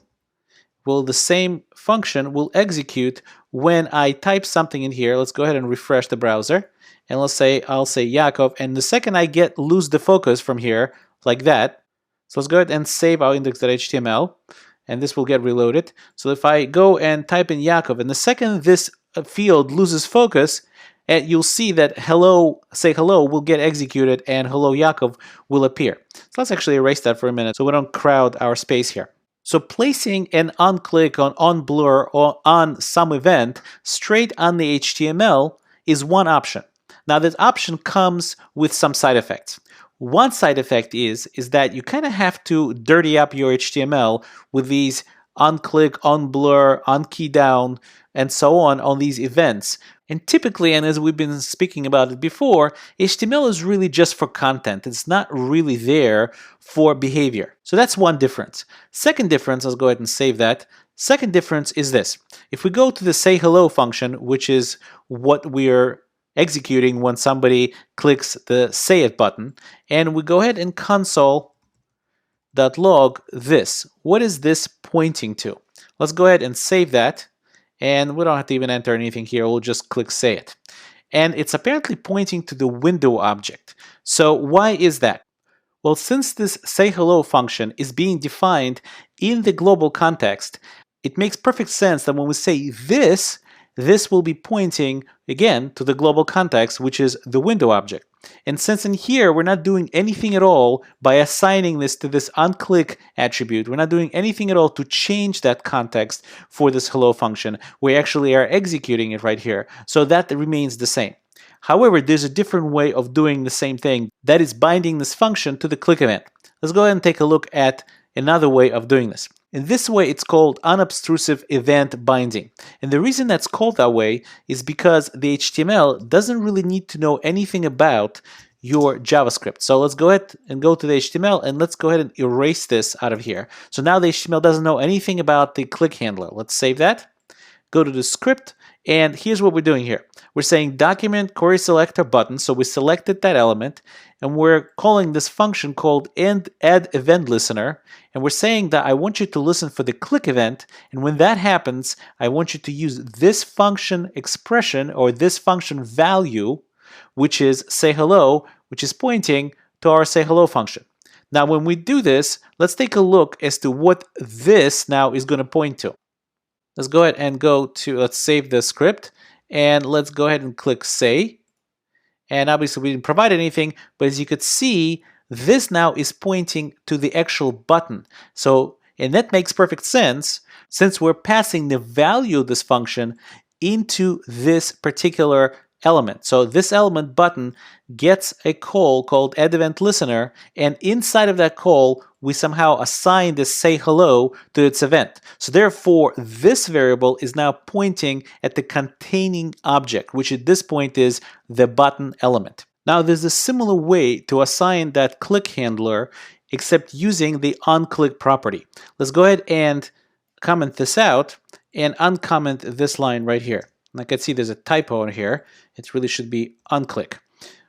Well, the same function will execute when I type something in here. Let's go ahead and refresh the browser. And I'll say Yaakov, and the second I lose the focus from here, like that, so let's go ahead and save our index.html, and this will get reloaded. So if I go and type in Yaakov, and the second this field loses focus, you'll see that say hello will get executed, and hello Yaakov will appear. So let's actually erase that for a minute so we don't crowd our space here. So placing an onClick on onBlur or on some event straight on the HTML is one option. Now, this option comes with some side effects. One side effect is that you kind of have to dirty up your HTML with these onClick, onBlur, onKeyDown, and so on these events. And typically, and as we've been speaking about it before, HTML is really just for content. It's not really there for behavior. So that's one difference. Second difference, let's go ahead and save that. Second difference is this. If we go to the say hello function, which is what we're executing when somebody clicks the Say It button. And we go ahead and console.log this. What is this pointing to? Let's go ahead and save that. And we don't have to even enter anything here. We'll just click Say It. And it's apparently pointing to the window object. So why is that? Well, since this say hello function is being defined in the global context, it makes perfect sense that when we say this, this will be pointing again to the global context, which is the window object. And since in here we're not doing anything at all by assigning this to this onClick attribute, we're not doing anything at all to change that context for this hello function, we actually are executing it right here. So that remains the same. However, there's a different way of doing the same thing, that is binding this function to the click event. Let's go ahead and take a look at another way of doing this. In this way, it's called unobtrusive event binding. And the reason that's called that way is because the HTML doesn't really need to know anything about your JavaScript. So let's go ahead and go to the HTML and let's go ahead and erase this out of here. So now the HTML doesn't know anything about the click handler. Let's save that. Go to the script, and here's what we're doing here. We're saying document query selector button, so we selected that element, and we're calling this function called add event listener, and we're saying that I want you to listen for the click event, and when that happens, I want you to use this function expression or this function value, which is say hello, which is pointing to our say hello function. Now when we do this, let's take a look as to what this now is going to point to. Let's go ahead and let's save the script, and let's go ahead and click say. And obviously we didn't provide anything, but as you could see, this now is pointing to the actual button. And that makes perfect sense since we're passing the value of this function into this particular element. So this element button gets a call called add event listener, and inside of that call, we somehow assign this say hello to its event. So therefore, this variable is now pointing at the containing object, which at this point is the button element. Now there's a similar way to assign that click handler, except using the onClick property. Let's go ahead and comment this out and uncomment this line right here. And I can see there's a typo in here. It really should be onClick.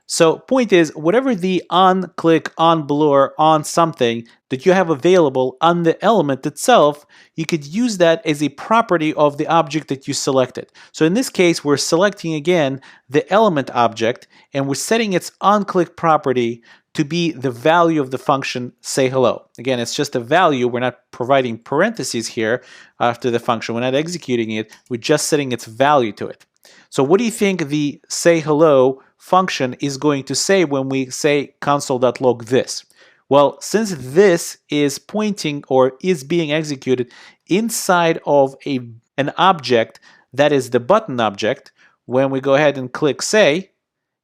So point is, whatever the onClick, onBlur, on something that you have available on the element itself, you could use that as a property of the object that you selected. So in this case, we're selecting again the element object, and we're setting its onClick property to be the value of the function say hello. Again, it's just a value. We're not providing parentheses here after the function. We're not executing it. We're just setting its value to it. So what do you think the say hello function is going to say when we say console.log this? Well, since this is pointing or is being executed inside of an object that is the button object, when we go ahead and click say,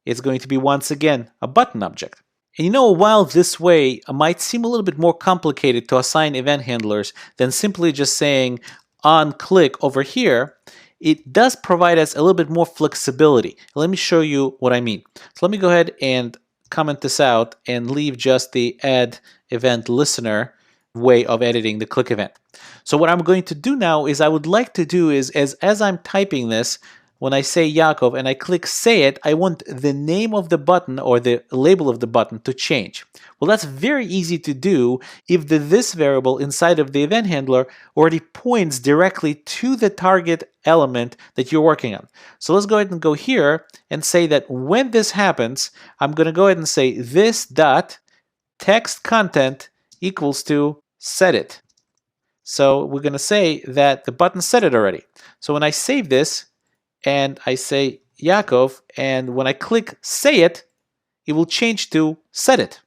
it's going to be once again a button object. And you know, while this way might seem a little bit more complicated to assign event handlers than simply just saying on click over here, it does provide us a little bit more flexibility. Let me show you what I mean. So let me go ahead and comment this out and leave just the add event listener way of editing the click event. So what I'm going to do now is I would like to do is as I'm typing this, when I say Yakov and I click say it, I want the name of the button or the label of the button to change. Well, that's very easy to do if the this variable inside of the event handler already points directly to the target element that you're working on. So let's go ahead and go here and say that when this happens, I'm going to go ahead and say this dot text content equals to set it. So we're going to say that the button set it already. So when I save this, and I say Yakov, and when I click say it, it will change to set it.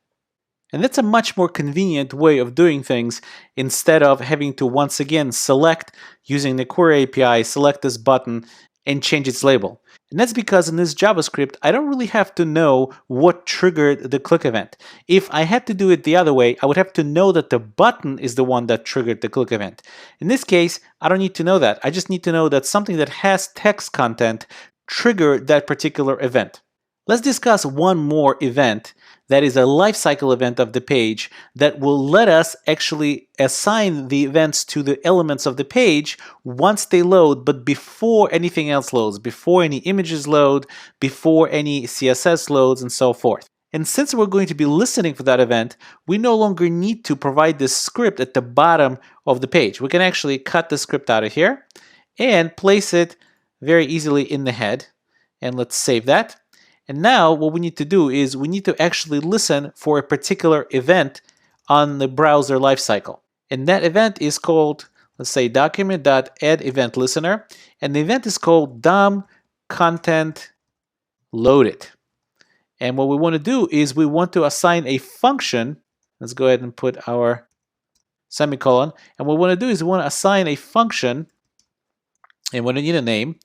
And that's a much more convenient way of doing things instead of having to once again select using the query API, select this button and change its label. And that's because in this JavaScript, I don't really have to know what triggered the click event. If I had to do it the other way, I would have to know that the button is the one that triggered the click event. In this case, I don't need to know that. I just need to know that something that has text content triggered that particular event. Let's discuss one more event that is a lifecycle event of the page that will let us actually assign the events to the elements of the page once they load, but before anything else loads, before any images load, before any CSS loads, and so forth. And since we're going to be listening for that event, we no longer need to provide this script at the bottom of the page. We can actually cut the script out of here and place it very easily in the head. And let's save that. And now what we need to do is we need to actually listen for a particular event on the browser lifecycle. And that event is called, let's say, document.addEventListener. And the event is called DOM content loaded. And what we want to do is we want to assign a function. Let's go ahead and put our semicolon. And what we want to do is we want to assign a function, and we need a name.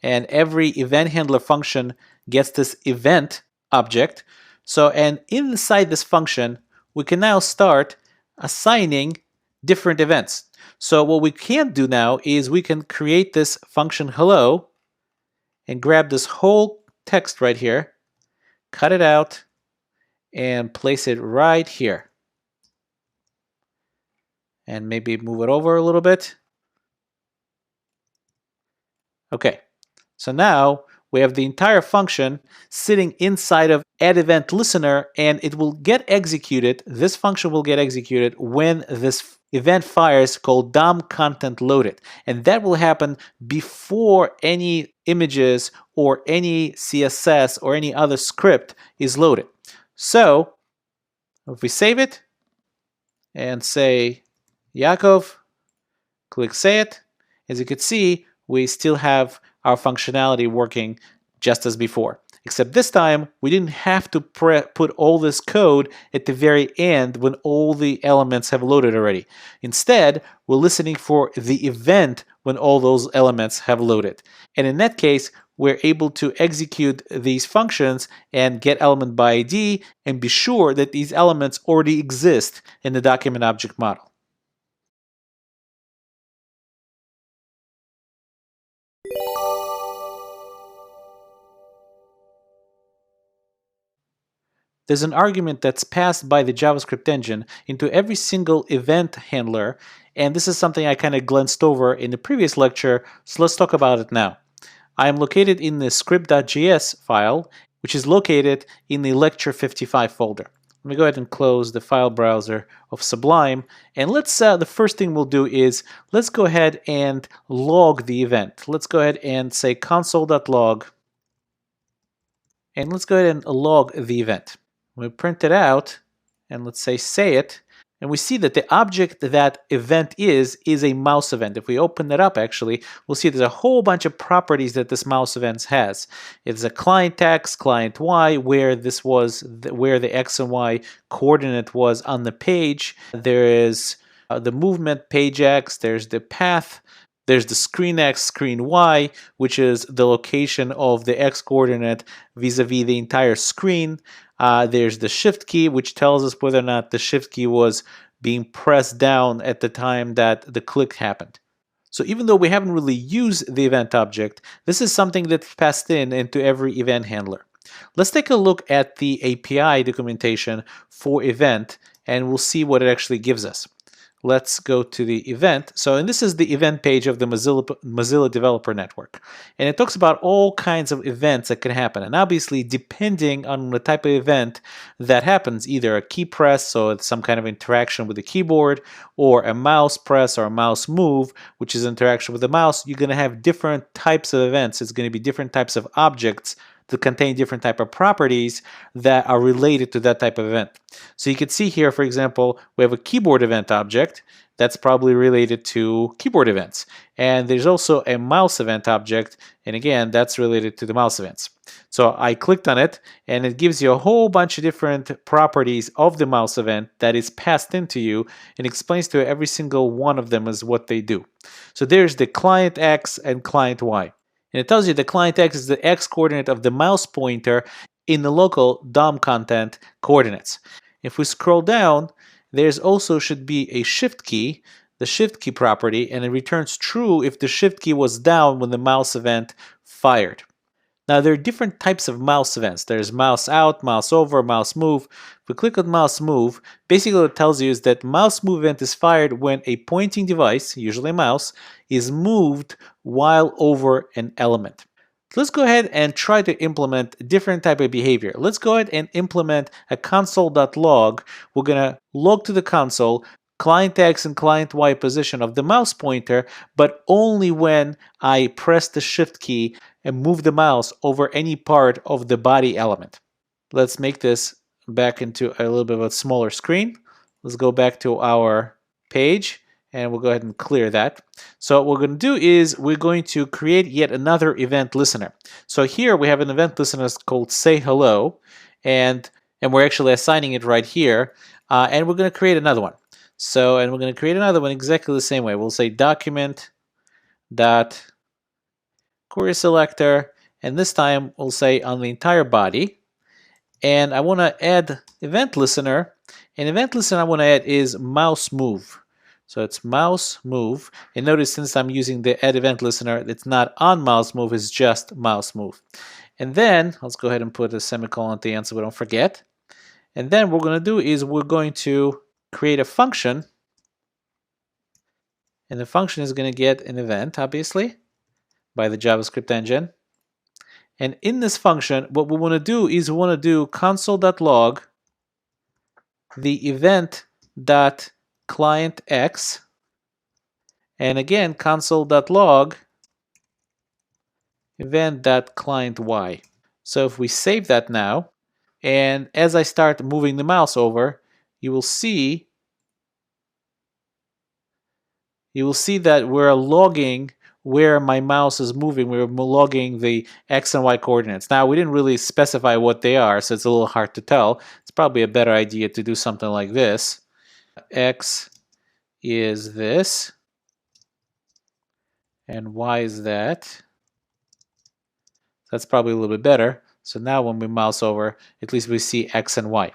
And every event handler function gets this event object. So, and inside this function, we can now start assigning different events. So what we can do now is we can create this function hello and grab this whole text right here, cut it out, and place it right here. And maybe move it over a little bit. Okay. So now we have the entire function sitting inside of addEventListener, and it will get executed. This function will get executed when this event fires called DOM content loaded. And that will happen before any images or any CSS or any other script is loaded. So if we save it and say Yaakov, click Say It, as you can see, we still have our functionality working just as before. Except this time, we didn't have to put all this code at the very end when all the elements have loaded already. Instead, we're listening for the event when all those elements have loaded. And in that case, we're able to execute these functions and get element by ID and be sure that these elements already exist in the document object model. There's an argument that's passed by the JavaScript engine into every single event handler, and this is something I kind of glanced over in the previous lecture, so let's talk about it now. I am located in the script.js file, which is located in the lecture 55 folder. Let me go ahead and close the file browser of Sublime, and let's the first thing we'll do is let's go ahead and log the event. Let's go ahead and say console.log, and let's go ahead and log the event. We print it out, and let's say it, and we see that the object that event is a mouse event. If we open that up, actually, we'll see there's a whole bunch of properties that this mouse event has. It's a client X, client Y, where this was, where the X and Y coordinate was on the page. There is the movement, page X, there's the path, there's the screen X, screen Y, which is the location of the X coordinate vis-a-vis the entire screen. There's the shift key, which tells us whether or not the shift key was being pressed down at the time that the click happened. So even though we haven't really used the event object, this is something that's passed into every event handler. Let's take a look at the API documentation for event, and we'll see what it actually gives us. Let's go to the event. So, and this is the event page of the Mozilla Developer Network. And it talks about all kinds of events that can happen. And obviously, depending on the type of event that happens, either a key press, so it's some kind of interaction with the keyboard, or a mouse press or a mouse move, which is interaction with the mouse, you're going to have different types of events. It's going to be different types of objects that contain different type of properties that are related to that type of event. So you can see here, for example, we have a keyboard event object that's probably related to keyboard events. And there's also a mouse event object, and again, that's related to the mouse events. So I clicked on it, and it gives you a whole bunch of different properties of the mouse event that is passed into you, and explains to you every single one of them as what they do. So there's the client X and client Y. And it tells you the client X is the X coordinate of the mouse pointer in the local DOM content coordinates. If we scroll down, there's also should be a shift key, the shift key property, and it returns true if the shift key was down when the mouse event fired. Now there are different types of mouse events. There's mouse out, mouse over, mouse move. If we click on mouse move, basically what it tells you is that mouse move event is fired when a pointing device, usually a mouse, is moved while over an element. Let's go ahead and try to implement a different type of behavior. Let's go ahead and implement a console.log. We're going to log to the console client X and client Y position of the mouse pointer, but only when I press the shift key and move the mouse over any part of the body element. Let's make this back into a little bit of a smaller screen. Let's go back to our page and we'll go ahead and clear that. So what we're going to do is we're going to create yet another event listener. So here we have an event listener called say hello, and we're actually assigning it right here, and we're going to create another one. And we're going to create another one exactly the same way. We'll say document dot query selector, and this time we'll say on the entire body. And I want to add event listener, and event listener I want to add is mouse move. So it's mouse move, and notice since I'm using the add event listener, it's not on mouse move, it's just mouse move. And then let's go ahead and put a semicolon at the end so we don't forget. And then what we're going to do is we're going to create a function, and the function is going to get an event, obviously, by the JavaScript engine. And in this function, what we want to do is we want to do console.log the event.clientX, and again console.log event.clientY. So if we save that now, and as I start moving the mouse over, you will see that we're logging where my mouse is moving. We're logging the X and Y coordinates. Now, we didn't really specify what they are, so it's a little hard to tell. It's probably a better idea to do something like this. X is this, and Y is that. That's probably a little bit better. So now when we mouse over, at least we see X and Y.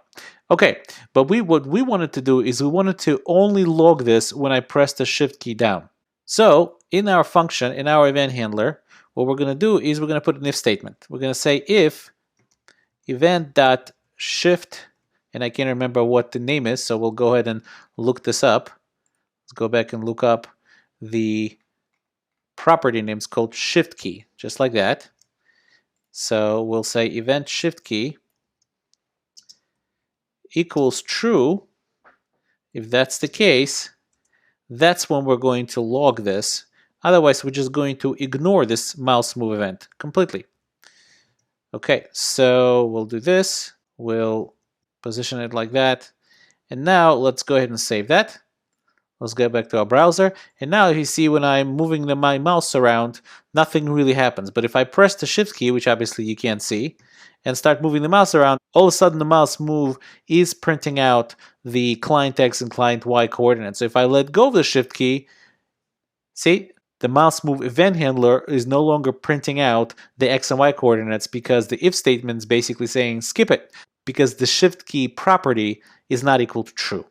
Okay, but what we wanted to do is we wanted to only log this when I press the shift key down. So in our function, in our event handler, what we're going to do is we're going to put an if statement. We're going to say if event.shift, and I can't remember what the name is, so we'll go ahead and look this up. Let's go back and look up the property names called shift key, just like that. So we'll say event shift key equals true. If that's the case, that's when we're going to log this. Otherwise, we're just going to ignore this mouse move event completely. Okay, so we'll do this. We'll position it like that. And now let's go ahead and save that. Let's get back to our browser. And now you see when I'm moving my mouse around, nothing really happens. But if I press the shift key, which obviously you can't see, and start moving the mouse around, all of a sudden the mouse move is printing out the client X and client Y coordinates. So if I let go of the shift key, see, the mouse move event handler is no longer printing out the X and Y coordinates because the if statement is basically saying skip it because the shift key property is not equal to true.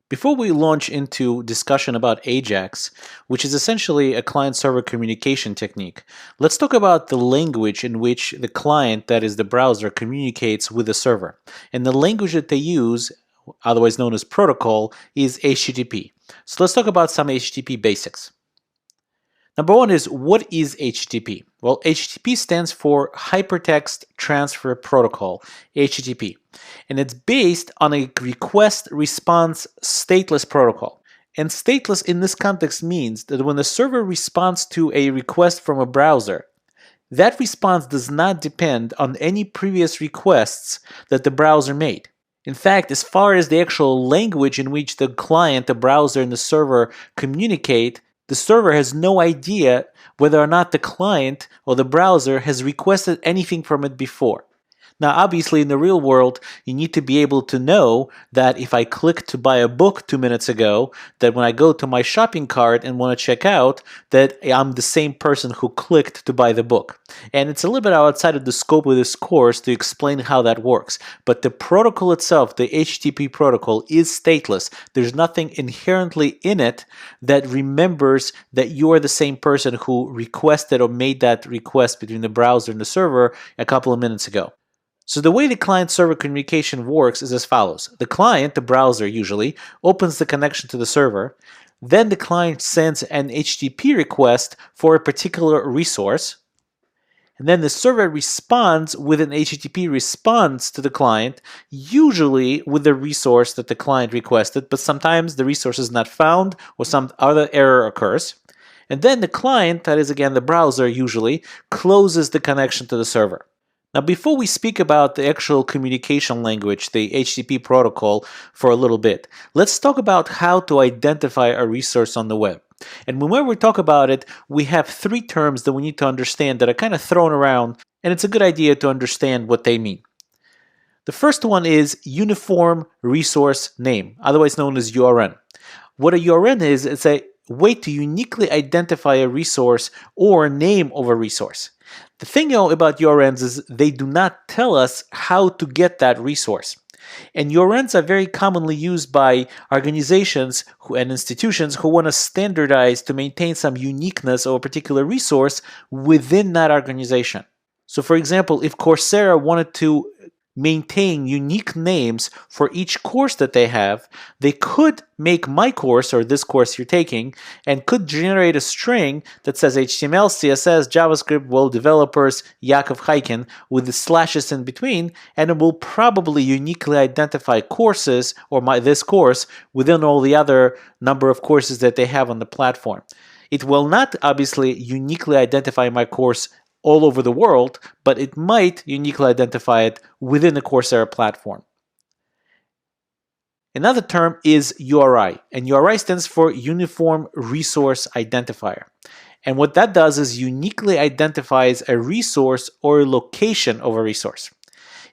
Before we launch into discussion about Ajax, which is essentially a client-server communication technique, let's talk about the language in which the client, that is the browser, communicates with the server. And the language that they use, otherwise known as protocol, is HTTP. So let's talk about some HTTP basics. Number one is, what is HTTP? Well, HTTP stands for Hypertext Transfer Protocol, HTTP, and it's based on a request-response stateless protocol. And stateless in this context means that when the server responds to a request from a browser, that response does not depend on any previous requests that the browser made. In fact, as far as the actual language in which the client, the browser, and the server communicate, the server has no idea whether or not the client or the browser has requested anything from it before. Now, obviously, in the real world, you need to be able to know that if I clicked to buy a book 2 minutes ago, that when I go to my shopping cart and want to check out, that I'm the same person who clicked to buy the book. And it's a little bit outside of the scope of this course to explain how that works. But the protocol itself, the HTTP protocol, is stateless. There's nothing inherently in it that remembers that you are the same person who requested or made that request between the browser and the server a couple of minutes ago. So the way the client-server communication works is as follows. The client, the browser usually, opens the connection to the server. Then the client sends an HTTP request for a particular resource. And then the server responds with an HTTP response to the client, usually with the resource that the client requested, but sometimes the resource is not found or some other error occurs. And then the client, that is again the browser usually, closes the connection to the server. Now, before we speak about the actual communication language, the HTTP protocol, for a little bit, let's talk about how to identify a resource on the web. And when we talk about it, we have three terms that we need to understand that are kind of thrown around, and it's a good idea to understand what they mean. The first one is Uniform Resource Name, otherwise known as URN. What a URN is, it's a way to uniquely identify a resource or name of a resource. The thing about URNs is they do not tell us how to get that resource. And URNs are very commonly used by organizations and institutions who want to standardize to maintain some uniqueness of a particular resource within that organization. So for example, if Coursera wanted to maintain unique names for each course that they have, they could make my course or this course you're taking and could generate a string that says HTML, CSS, JavaScript, well, developers, Yakov Heiken with the slashes in between, and it will probably uniquely identify courses or this course within all the other number of courses that they have on the platform. It will not obviously uniquely identify my course all over the world, but it might uniquely identify it within the Coursera platform. Another term is URI, and URI stands for Uniform Resource Identifier. And what that does is uniquely identifies a resource or a location of a resource.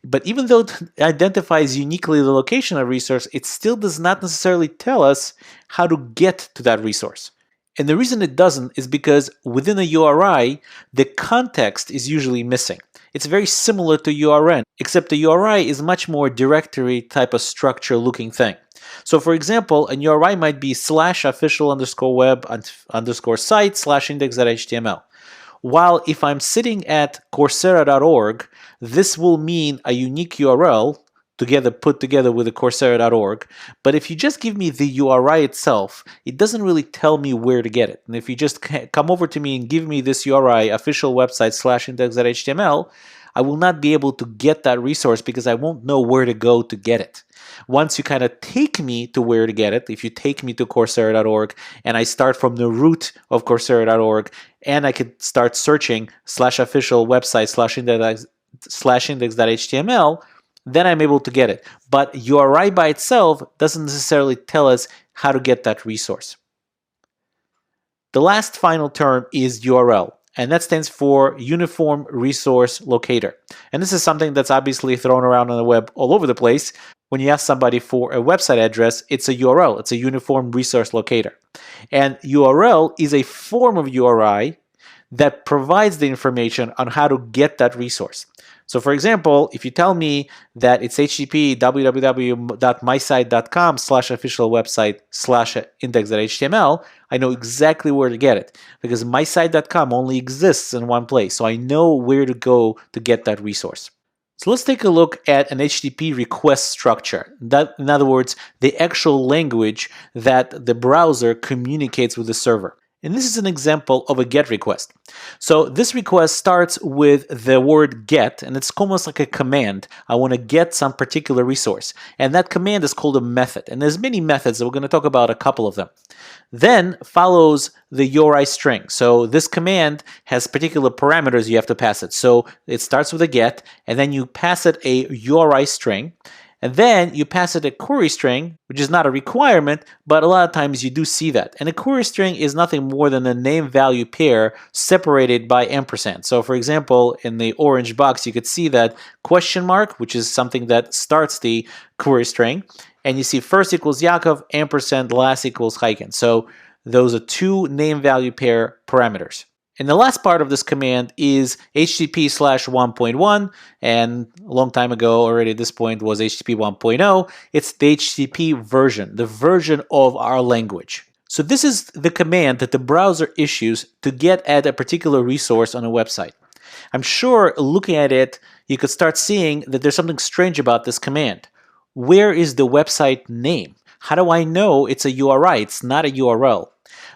But even though it identifies uniquely the location of a resource, it still does not necessarily tell us how to get to that resource. And the reason it doesn't is because within a URI, the context is usually missing. It's very similar to URN, except the URI is much more directory type of structure looking thing. So for example, a URI might be /official_web_site/index.html. While if I'm sitting at Coursera.org, this will mean a unique URL put together with the Coursera.org. But if you just give me the URI itself, it doesn't really tell me where to get it. And if you just come over to me and give me this URI, official website /index.html, I will not be able to get that resource because I won't know where to go to get it. Once you kind of take me to where to get it, if you take me to Coursera.org and I start from the root of Coursera.org and I could start searching /official website /index.html, then I'm able to get it. But URI by itself doesn't necessarily tell us how to get that resource. The last final term is URL, and that stands for Uniform Resource Locator. And this is something that's obviously thrown around on the web all over the place. When you ask somebody for a website address, it's a URL. It's a Uniform Resource Locator. And URL is a form of URI that provides the information on how to get that resource. So for example, if you tell me that it's http www.mysite.com /official website /index.html, I know exactly where to get it because mysite.com only exists in one place. So I know where to go to get that resource. So let's take a look at an HTTP request structure. In other words, the actual language that the browser communicates with the server. And this is an example of a GET request. So this request starts with the word GET, and it's almost like a command. I want to get some particular resource. And that command is called a method. And there's many methods, and we're going to talk about a couple of them. Then follows the URI string. So this command has particular parameters you have to pass it. So it starts with a GET, and then you pass it a URI string. And then you pass it a query string, which is not a requirement, but a lot of times you do see that. And a query string is nothing more than a name-value pair separated by ampersand. So for example, in the orange box, you could see that question mark, which is something that starts the query string. And you see first equals Yaakov, ampersand, last equals Chaikin. So those are two name-value pair parameters. And the last part of this command is HTTP /1.1, and a long time ago already at this point was HTTP 1.0. It's the HTTP version, the version of our language. So this is the command that the browser issues to get at a particular resource on a website. I'm sure looking at it, you could start seeing that there's something strange about this command. Where is the website name? How do I know it's a URI? It's not a URL.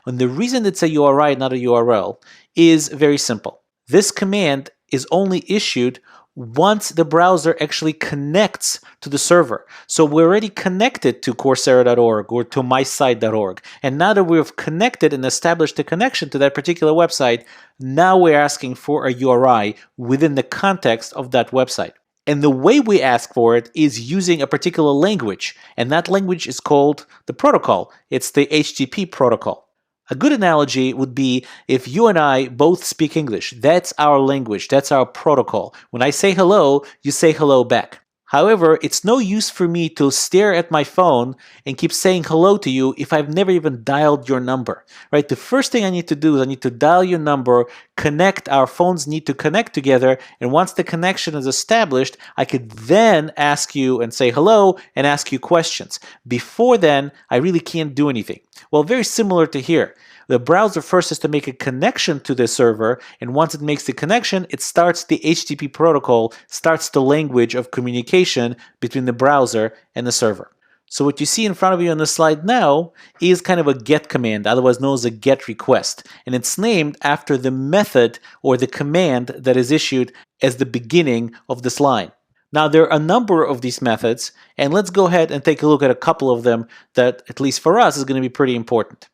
And the reason it's a URI, not a URL, is very simple. This command is only issued once the browser actually connects to the server. So we're already connected to Coursera.org or to mysite.org. And now that we've connected and established a connection to that particular website, now we're asking for a URI within the context of that website. And the way we ask for it is using a particular language. And that language is called the protocol. It's the HTTP protocol. A good analogy would be if you and I both speak English. That's our language. That's our protocol. When I say hello, you say hello back. However, it's no use for me to stare at my phone and keep saying hello to you if I've never even dialed your number, right? The first thing I need to do is I need to dial your number, connect, our phones need to connect together, and once the connection is established, I could then ask you and say hello and ask you questions. Before then, I really can't do anything. Well, very similar to here. The browser first has to make a connection to the server, and once it makes the connection, it starts the HTTP protocol, starts the language of communication between the browser and the server. So what you see in front of you on the slide now is kind of a GET command, otherwise known as a GET request, and it's named after the method or the command that is issued as the beginning of this line. Now, there are a number of these methods, and let's go ahead and take a look at a couple of them that, at least for us, is going to be pretty important.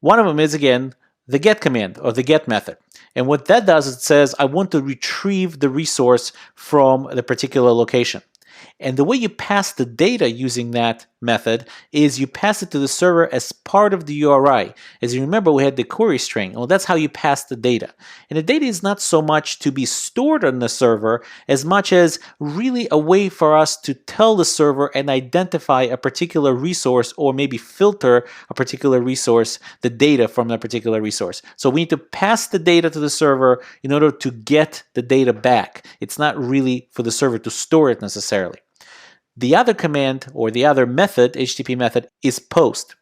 One of them is, again, the get command or the get method. And what that does is it says, I want to retrieve the resource from the particular location. And the way you pass the data using that method is you pass it to the server as part of the URI. As you remember, we had the query string. Well, that's how you pass the data. And the data is not so much to be stored on the server as much as really a way for us to tell the server and identify a particular resource or maybe filter a particular resource, the data from that particular resource. So we need to pass the data to the server in order to get the data back. It's not really for the server to store it necessarily. The other command or the other method, HTTP method, is post.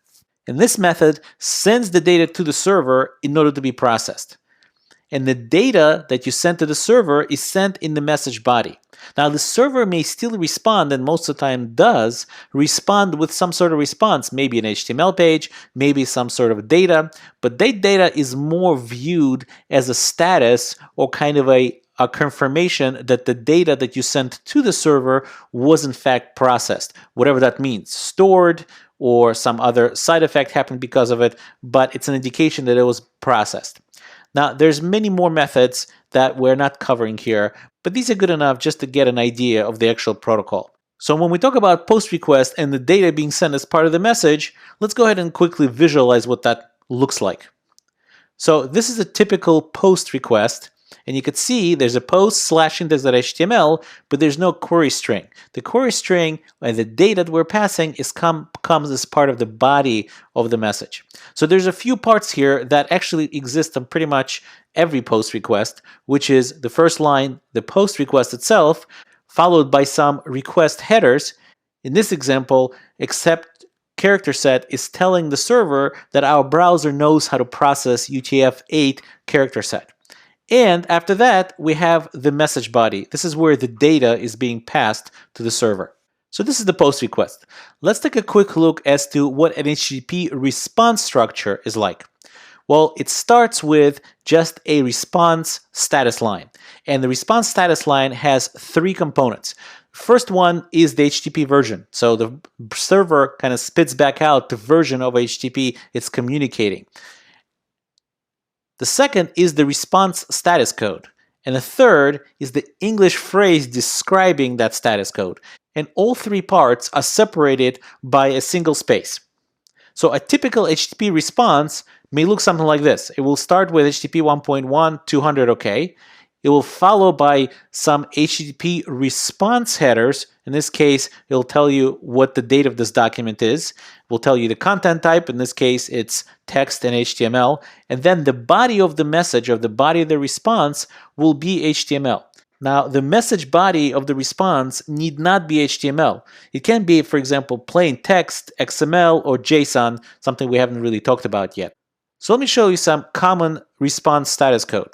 And this method sends the data to the server in order to be processed. And the data that you send to the server is sent in the message body. Now, the server may still respond, and most of the time does, respond with some sort of response, maybe an HTML page, maybe some sort of data, but that data is more viewed as a status or kind of a confirmation that the data that you sent to the server was in fact processed, whatever that means, stored or some other side effect happened because of it, but it's an indication that it was processed. Now, there's many more methods that we're not covering here, but these are good enough just to get an idea of the actual protocol. So when we talk about post request and the data being sent as part of the message, let's go ahead and quickly visualize what that looks like. So this is a typical post request. And you could see there's a post /index.html, but there's no query string. The query string and the data that we're passing comes as part of the body of the message. So there's a few parts here that actually exist on pretty much every post request, which is the first line, the post request itself, followed by some request headers. In this example, except character set is telling the server that our browser knows how to process UTF-8 character set. And after that, we have the message body. This is where the data is being passed to the server. So this is the post request. Let's take a quick look as to what an HTTP response structure is like. Well, it starts with just a response status line. And the response status line has three components. First one is the HTTP version. So the server kind of spits back out the version of HTTP it's communicating. The second is the response status code. And the third is the English phrase describing that status code. And all three parts are separated by a single space. So a typical HTTP response may look something like this. It will start with HTTP 1.1, 200 OK. It will follow by some HTTP response headers. In this case, it'll tell you what the date of this document is. It will tell you the content type. In this case, it's text and HTML. And then the body of the message, or the body of the response, will be HTML. Now, the message body of the response need not be HTML. It can be, for example, plain text, XML, or JSON, something we haven't really talked about yet. So let me show you some common response status code.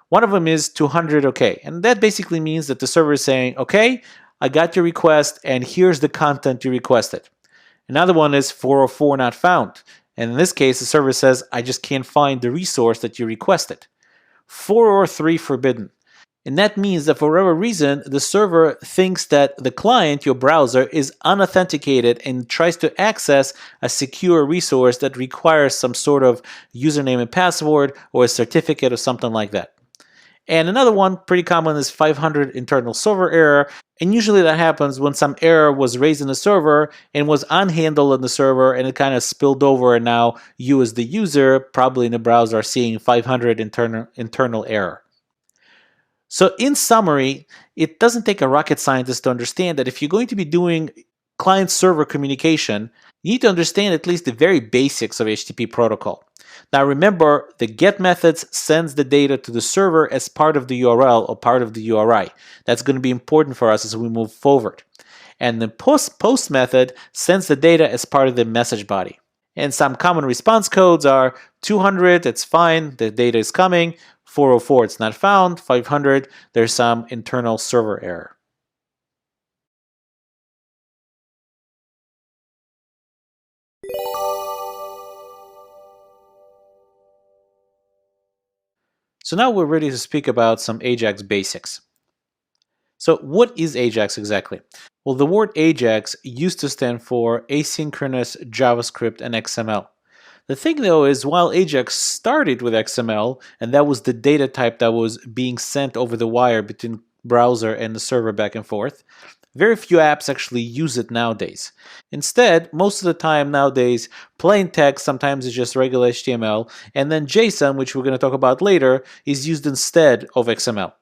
One of them is 200 OK, and that basically means that the server is saying, OK, I got your request, and here's the content you requested. Another one is 404 not found, and in this case, the server says, I just can't find the resource that you requested. 403 forbidden. And that means that for whatever reason, the server thinks that the client, your browser, is unauthenticated and tries to access a secure resource that requires some sort of username and password or a certificate or something like that. And another one, pretty common, is 500 internal server error. And usually that happens when some error was raised in the server and was unhandled in the server, and it kind of spilled over, and now you as the user, probably in the browser, are seeing 500 internal error. So in summary, it doesn't take a rocket scientist to understand that if you're going to be doing client-server communication, you need to understand at least the very basics of HTTP protocol. Now remember, the GET methods sends the data to the server as part of the URL or part of the URI. That's going to be important for us as we move forward. And the post method sends the data as part of the message body. And some common response codes are 200, it's fine, the data is coming. 404, it's not found. 500, there's some internal server error. So now we're ready to speak about some Ajax basics. So what is Ajax exactly? Well, the word Ajax used to stand for asynchronous JavaScript and XML. The thing though is, while Ajax started with XML, and that was the data type that was being sent over the wire between browser and the server back and forth, very few apps actually use it nowadays. Instead, most of the time nowadays, plain text, sometimes it's just regular HTML, and then JSON, which we're going to talk about later, is used instead of XML.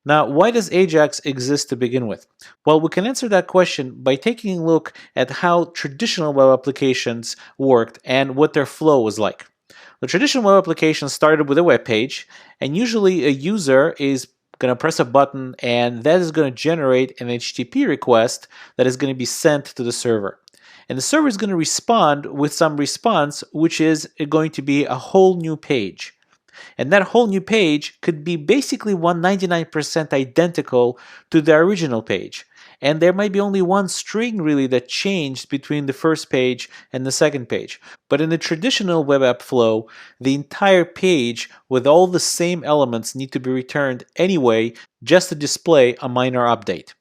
Now, why does Ajax exist to begin with? Well, we can answer that question by taking a look at how traditional web applications worked and what their flow was like. The traditional web application started with a web page, and usually a user is going to press a button, and that is going to generate an HTTP request that is going to be sent to the server. And the server is going to respond with some response, which is going to be a whole new page. And that whole new page could be basically 199% identical to the original page. And there might be only one string really that changed between the first page and the second page. But in the traditional web app flow, the entire page with all the same elements need to be returned anyway, just to display a minor update.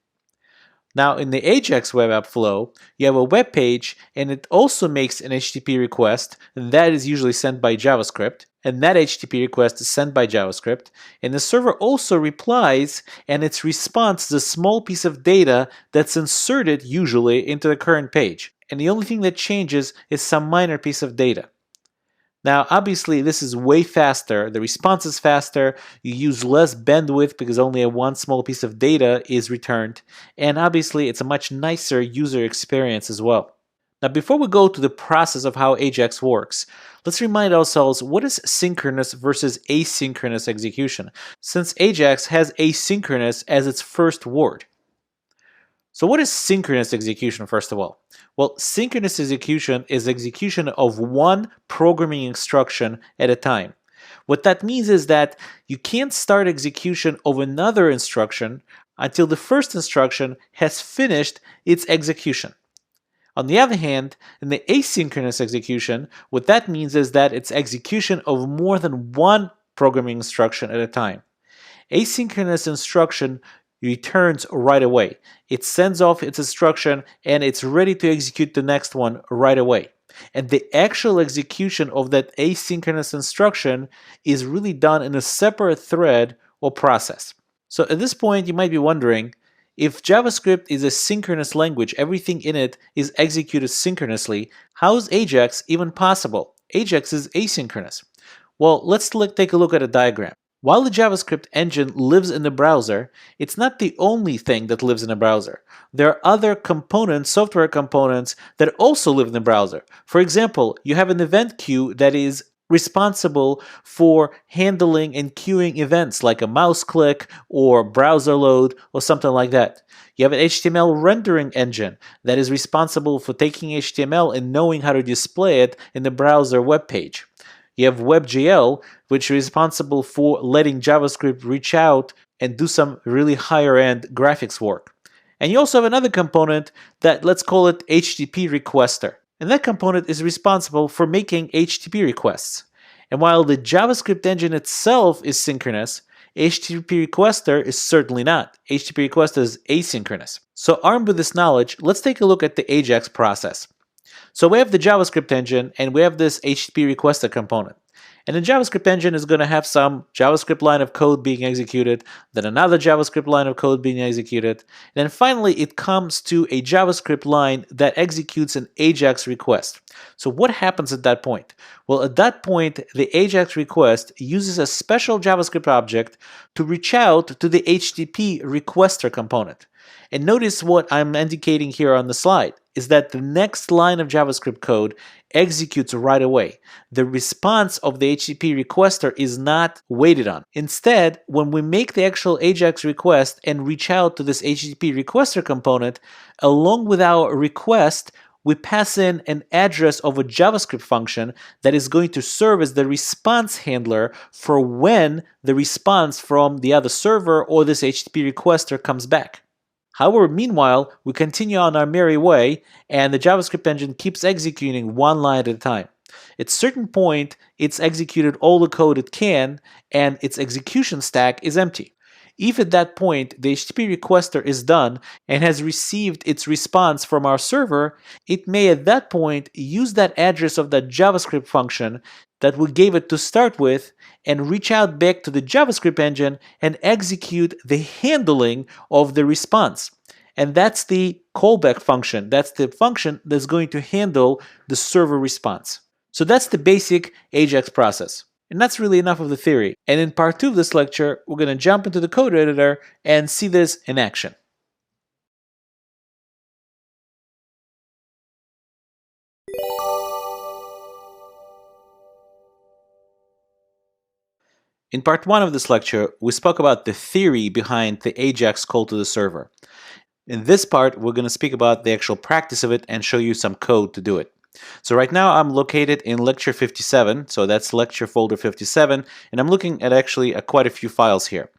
Now in the Ajax web app flow, you have a web page, and it also makes an HTTP request, and that is usually sent by JavaScript, and that HTTP request is sent by JavaScript, and the server also replies, and its response is a small piece of data that's inserted usually into the current page. And the only thing that changes is some minor piece of data. Now, obviously, this is way faster. The response is faster. You use less bandwidth because only a one small piece of data is returned. And obviously, it's a much nicer user experience as well. Now, before we go to the process of how Ajax works, let's remind ourselves what is synchronous versus asynchronous execution, since Ajax has asynchronous as its first word. So what is synchronous execution, first of all? Well, synchronous execution is execution of one programming instruction at a time. What that means is that you can't start execution of another instruction until the first instruction has finished its execution. On the other hand, in the asynchronous execution, what that means is that it's execution of more than one programming instruction at a time. Asynchronous instruction returns right away. It sends off its instruction and it's ready to execute the next one right away. And the actual execution of that asynchronous instruction is really done in a separate thread or process. So at this point, you might be wondering, if JavaScript is a synchronous language, everything in it is executed synchronously, how is Ajax even possible? Ajax is asynchronous. Well, let's take a look at a diagram. While the JavaScript engine lives in the browser, it's not the only thing that lives in a browser. There are other components, software components, that also live in the browser. For example, you have an event queue that is responsible for handling and queuing events like a mouse click or browser load or something like that. You have an HTML rendering engine that is responsible for taking HTML and knowing how to display it in the browser web page. You have WebGL, which is responsible for letting JavaScript reach out and do some really higher end graphics work. And you also have another component that, let's call it HTTP requester. And that component is responsible for making HTTP requests. And while the JavaScript engine itself is synchronous, HTTP requester is certainly not. HTTP requester is asynchronous. So armed with this knowledge, let's take a look at the Ajax process. So we have the JavaScript engine and we have this HTTP requester component. And the JavaScript engine is going to have some JavaScript line of code being executed, then another JavaScript line of code being executed, and then finally it comes to a JavaScript line that executes an Ajax request. So what happens at that point? Well, at that point, the Ajax request uses a special JavaScript object to reach out to the HTTP requester component. And notice what I'm indicating here on the slide is that the next line of JavaScript code executes right away. The response of the HTTP requester is not waited on. Instead, when we make the actual Ajax request and reach out to this HTTP requester component, along with our request, we pass in an address of a JavaScript function that is going to serve as the response handler for when the response from the other server or this HTTP requester comes back. However, meanwhile, we continue on our merry way, and the JavaScript engine keeps executing one line at a time. At a certain point, it's executed all the code it can, and its execution stack is empty. If at that point the HTTP requester is done and has received its response from our server, it may at that point use that address of that JavaScript function that we gave it to start with and reach out back to the JavaScript engine and execute the handling of the response. And that's the callback function. That's the function that's going to handle the server response. So that's the basic Ajax process. And that's really enough of the theory. And in part 2 of this lecture, we're going to jump into the code editor and see this in action. In part 1 of this lecture, we spoke about the theory behind the Ajax call to the server. In this part, we're going to speak about the actual practice of it and show you some code to do it. So right now I'm located in lecture 57, so that's lecture folder 57, and I'm looking at actually quite a few files here.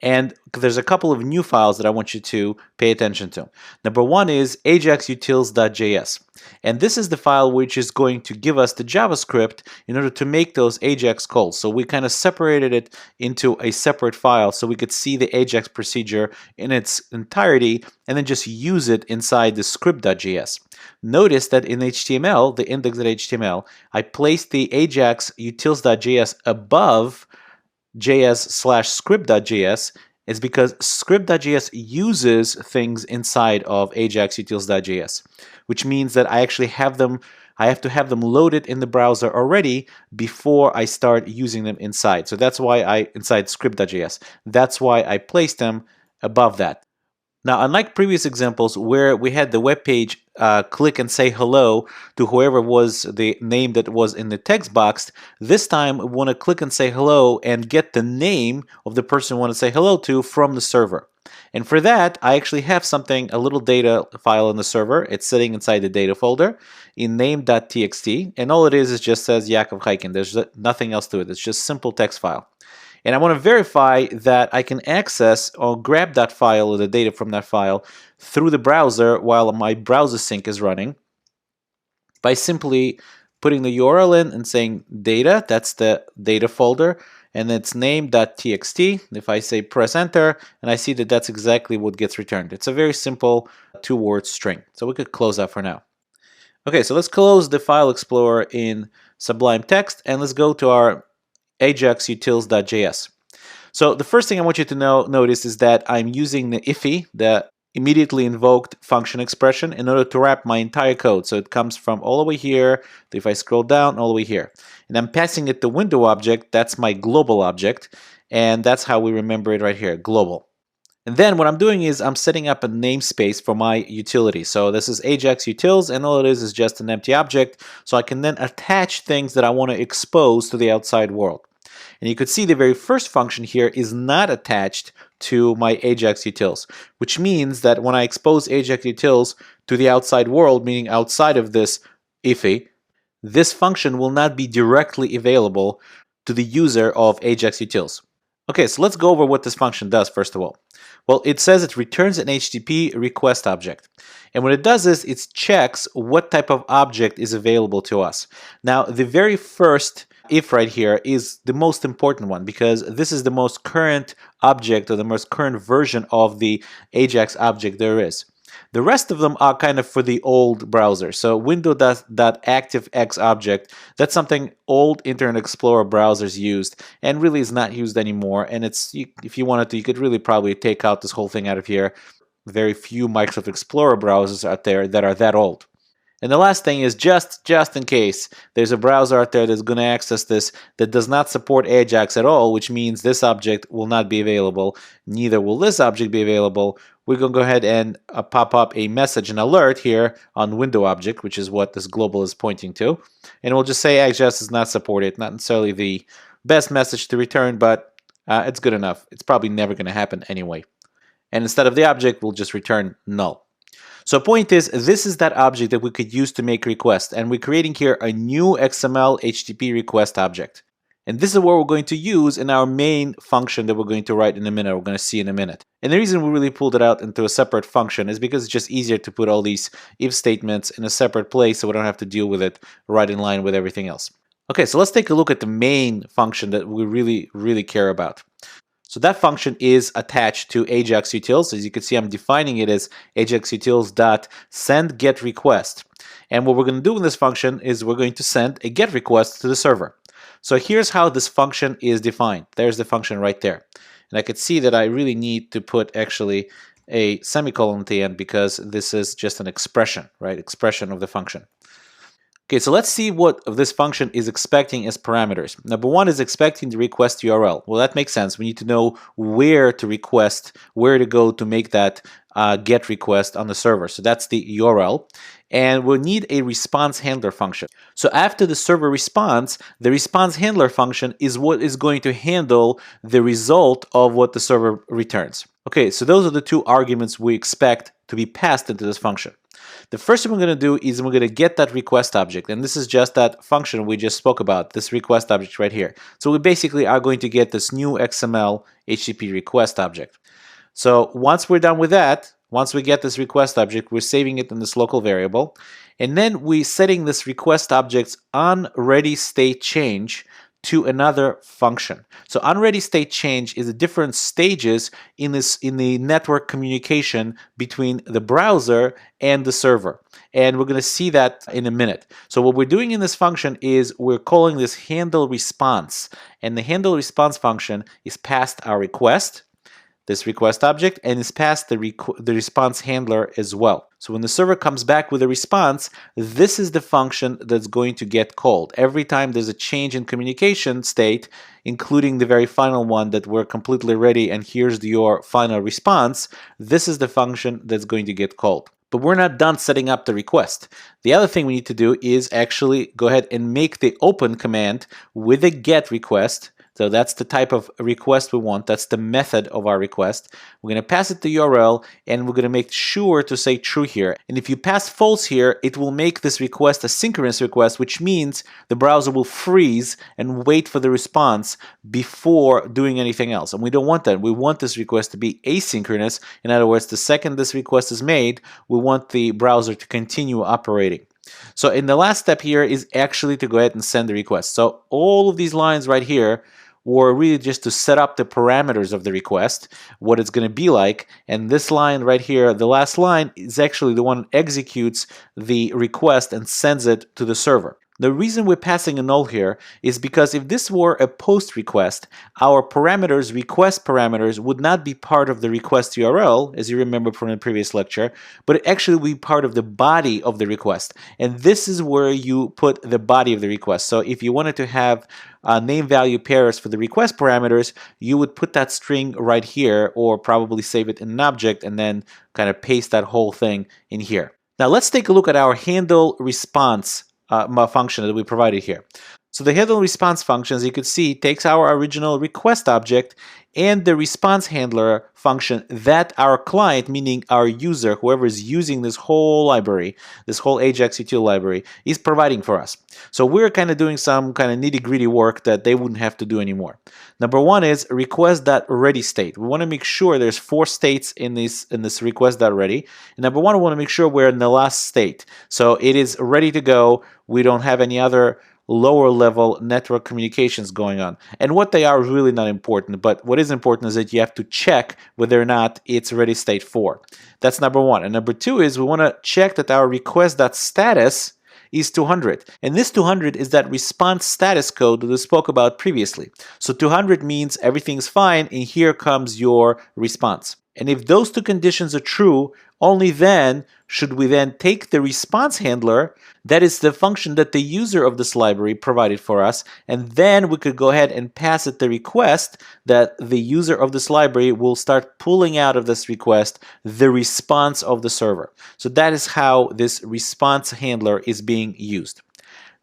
And there's a couple of new files that I want you to pay attention to. Number one is ajaxutils.js. And this is the file which is going to give us the JavaScript in order to make those Ajax calls. So we kind of separated it into a separate file so we could see the Ajax procedure in its entirety and then just use it inside the script.js. Notice that in HTML, the index.html, I placed the Ajax utils.js above js/script.js is because script.js uses things inside of Ajax utils.js, which means that I actually have to have them loaded in the browser already before I start using them inside. So that's why inside script.js. That's why I placed them above that. Now, unlike previous examples where we had the web page click and say hello to whoever was the name that was in the text box, this time we want to click and say hello and get the name of the person we want to say hello to from the server. And for that, I actually have something, a little data file in the server. It's sitting inside the data folder in name.txt, and all it is just says Yakov Haikin. There's nothing else to it. It's just simple text file. And I want to verify that I can access or grab that file or the data from that file through the browser while my browser sync is running by simply putting the URL in and saying data, that's the data folder, and it's name.txt. If I say press enter, and I see that that's exactly what gets returned. It's a very simple two-word string. So we could close that for now. Okay, so let's close the file explorer in Sublime Text and let's go to our ajaxutils.js. So the first thing I want you to notice is that I'm using the IIFE, the immediately invoked function expression, in order to wrap my entire code. So it comes from all the way here, if I scroll down, all the way here. And I'm passing it the window object, that's my global object, and that's how we remember it right here, global. And then what I'm doing is I'm setting up a namespace for my utility. So this is Ajax utils, and all it is just an empty object. So I can then attach things that I want to expose to the outside world. And you could see the very first function here is not attached to my Ajax utils, which means that when I expose Ajax utils to the outside world, meaning outside of this IIFE, this function will not be directly available to the user of Ajax utils. Okay, so let's go over what this function does first of all. Well, it says it returns an HTTP request object. And what it does is it checks what type of object is available to us. Now, the very first if right here is the most important one because this is the most current object or the most current version of the Ajax object there is. The rest of them are kind of for the old browser. So window.ActiveX object, that's something old Internet Explorer browsers used and really is not used anymore. And if you wanted to, you could really probably take out this whole thing out of here. Very few Microsoft Explorer browsers out there that are that old. And the last thing is just in case there's a browser out there that's going to access this that does not support Ajax at all, which means this object will not be available, neither will this object be available, we're going to go ahead and pop up a message, an alert here on window object, which is what this global is pointing to. And we'll just say Ajax is not supported, not necessarily the best message to return, but it's good enough. It's probably never going to happen anyway. And instead of the object, we'll just return null. So point is, this is that object that we could use to make requests, and we're creating here a new XML HTTP request object. And this is what we're going to use in our main function that we're going to write in a minute, we're going to see in a minute. And the reason we really pulled it out into a separate function is because it's just easier to put all these if statements in a separate place so we don't have to deal with it right in line with everything else. Okay, so let's take a look at the main function that we really care about. So that function is attached to Ajax utils. As you can see, I'm defining it as Ajax utils.sendGetRequest. And what we're going to do in this function is we're going to send a GET request to the server. So here's how this function is defined. There's the function right there. And I could see that I really need to put actually a semicolon at the end because this is just an expression, right? Expression of the function. Okay, so let's see what this function is expecting as parameters. Number one is expecting the request URL. Well, that makes sense. We need to know where to request, where to go to make that GET request on the server. So that's the URL. And we'll need a response handler function. So after the server responds, the response handler function is what is going to handle the result of what the server returns. Okay, so those are the two arguments we expect to be passed into this function. The first thing we're going to do is we're going to get that request object, and this is just that function we just spoke about, this request object right here. So we basically are going to get this new XML HTTP request object. So once we're done with that, once we get this request object, we're saving it in this local variable, and then we're setting this request object's onReadyStateChange to another function. So onReadyStateChange is the different stages in the network communication between the browser and the server. And we're going to see that in a minute. So what we're doing in this function is we're calling this handle response. And the handle response function is passed our request, this request object, and is passed the response handler as well. So when the server comes back with a response, this is the function that's going to get called. Every time there's a change in communication state, including the very final one that we're completely ready and here's your final response, this is the function that's going to get called. But we're not done setting up the request. The other thing we need to do is actually go ahead and make the open command with a GET request. So that's the type of request we want. That's the method of our request. We're going to pass it the URL, and we're going to make sure to say true here. And if you pass false here, it will make this request a synchronous request, which means the browser will freeze and wait for the response before doing anything else. And we don't want that. We want this request to be asynchronous. In other words, the second this request is made, we want the browser to continue operating. So in the last step here is actually to go ahead and send the request. So all of these lines right here were really just to set up the parameters of the request, what it's going to be like. And this line right here, the last line, is actually the one that executes the request and sends it to the server. The reason we're passing a null here is because if this were a post request, our parameters, request parameters, would not be part of the request URL, as you remember from the previous lecture, but it actually would be part of the body of the request. And this is where you put the body of the request. So if you wanted to have name value pairs for the request parameters, you would put that string right here, or probably save it in an object and then kind of paste that whole thing in here. Now let's take a look at our handle response function that we provided here. So the handle response function, as you can see, takes our original request object and the response handler function that our client, meaning our user, whoever is using this whole library, this whole Ajax util library, is providing for us. So we're kind of doing some kind of nitty-gritty work that they wouldn't have to do anymore. Number one is request.ready state. We want to make sure there's 4 states in this request.ready. Number one, we want to make sure we're in the last state. So it is ready to go. We don't have any other lower level network communications going on. And what they are is really not important, but what is important is that you have to check whether or not it's ready state 4. That's number one. And number two is we want to check that our request.status is 200. And this 200 is that response status code that we spoke about previously. So 200 means everything's fine, and here comes your response. And if those two conditions are true, only then should we then take the response handler, that is the function that the user of this library provided for us, and then we could go ahead and pass it the request that the user of this library will start pulling out of this request the response of the server. So that is how this response handler is being used.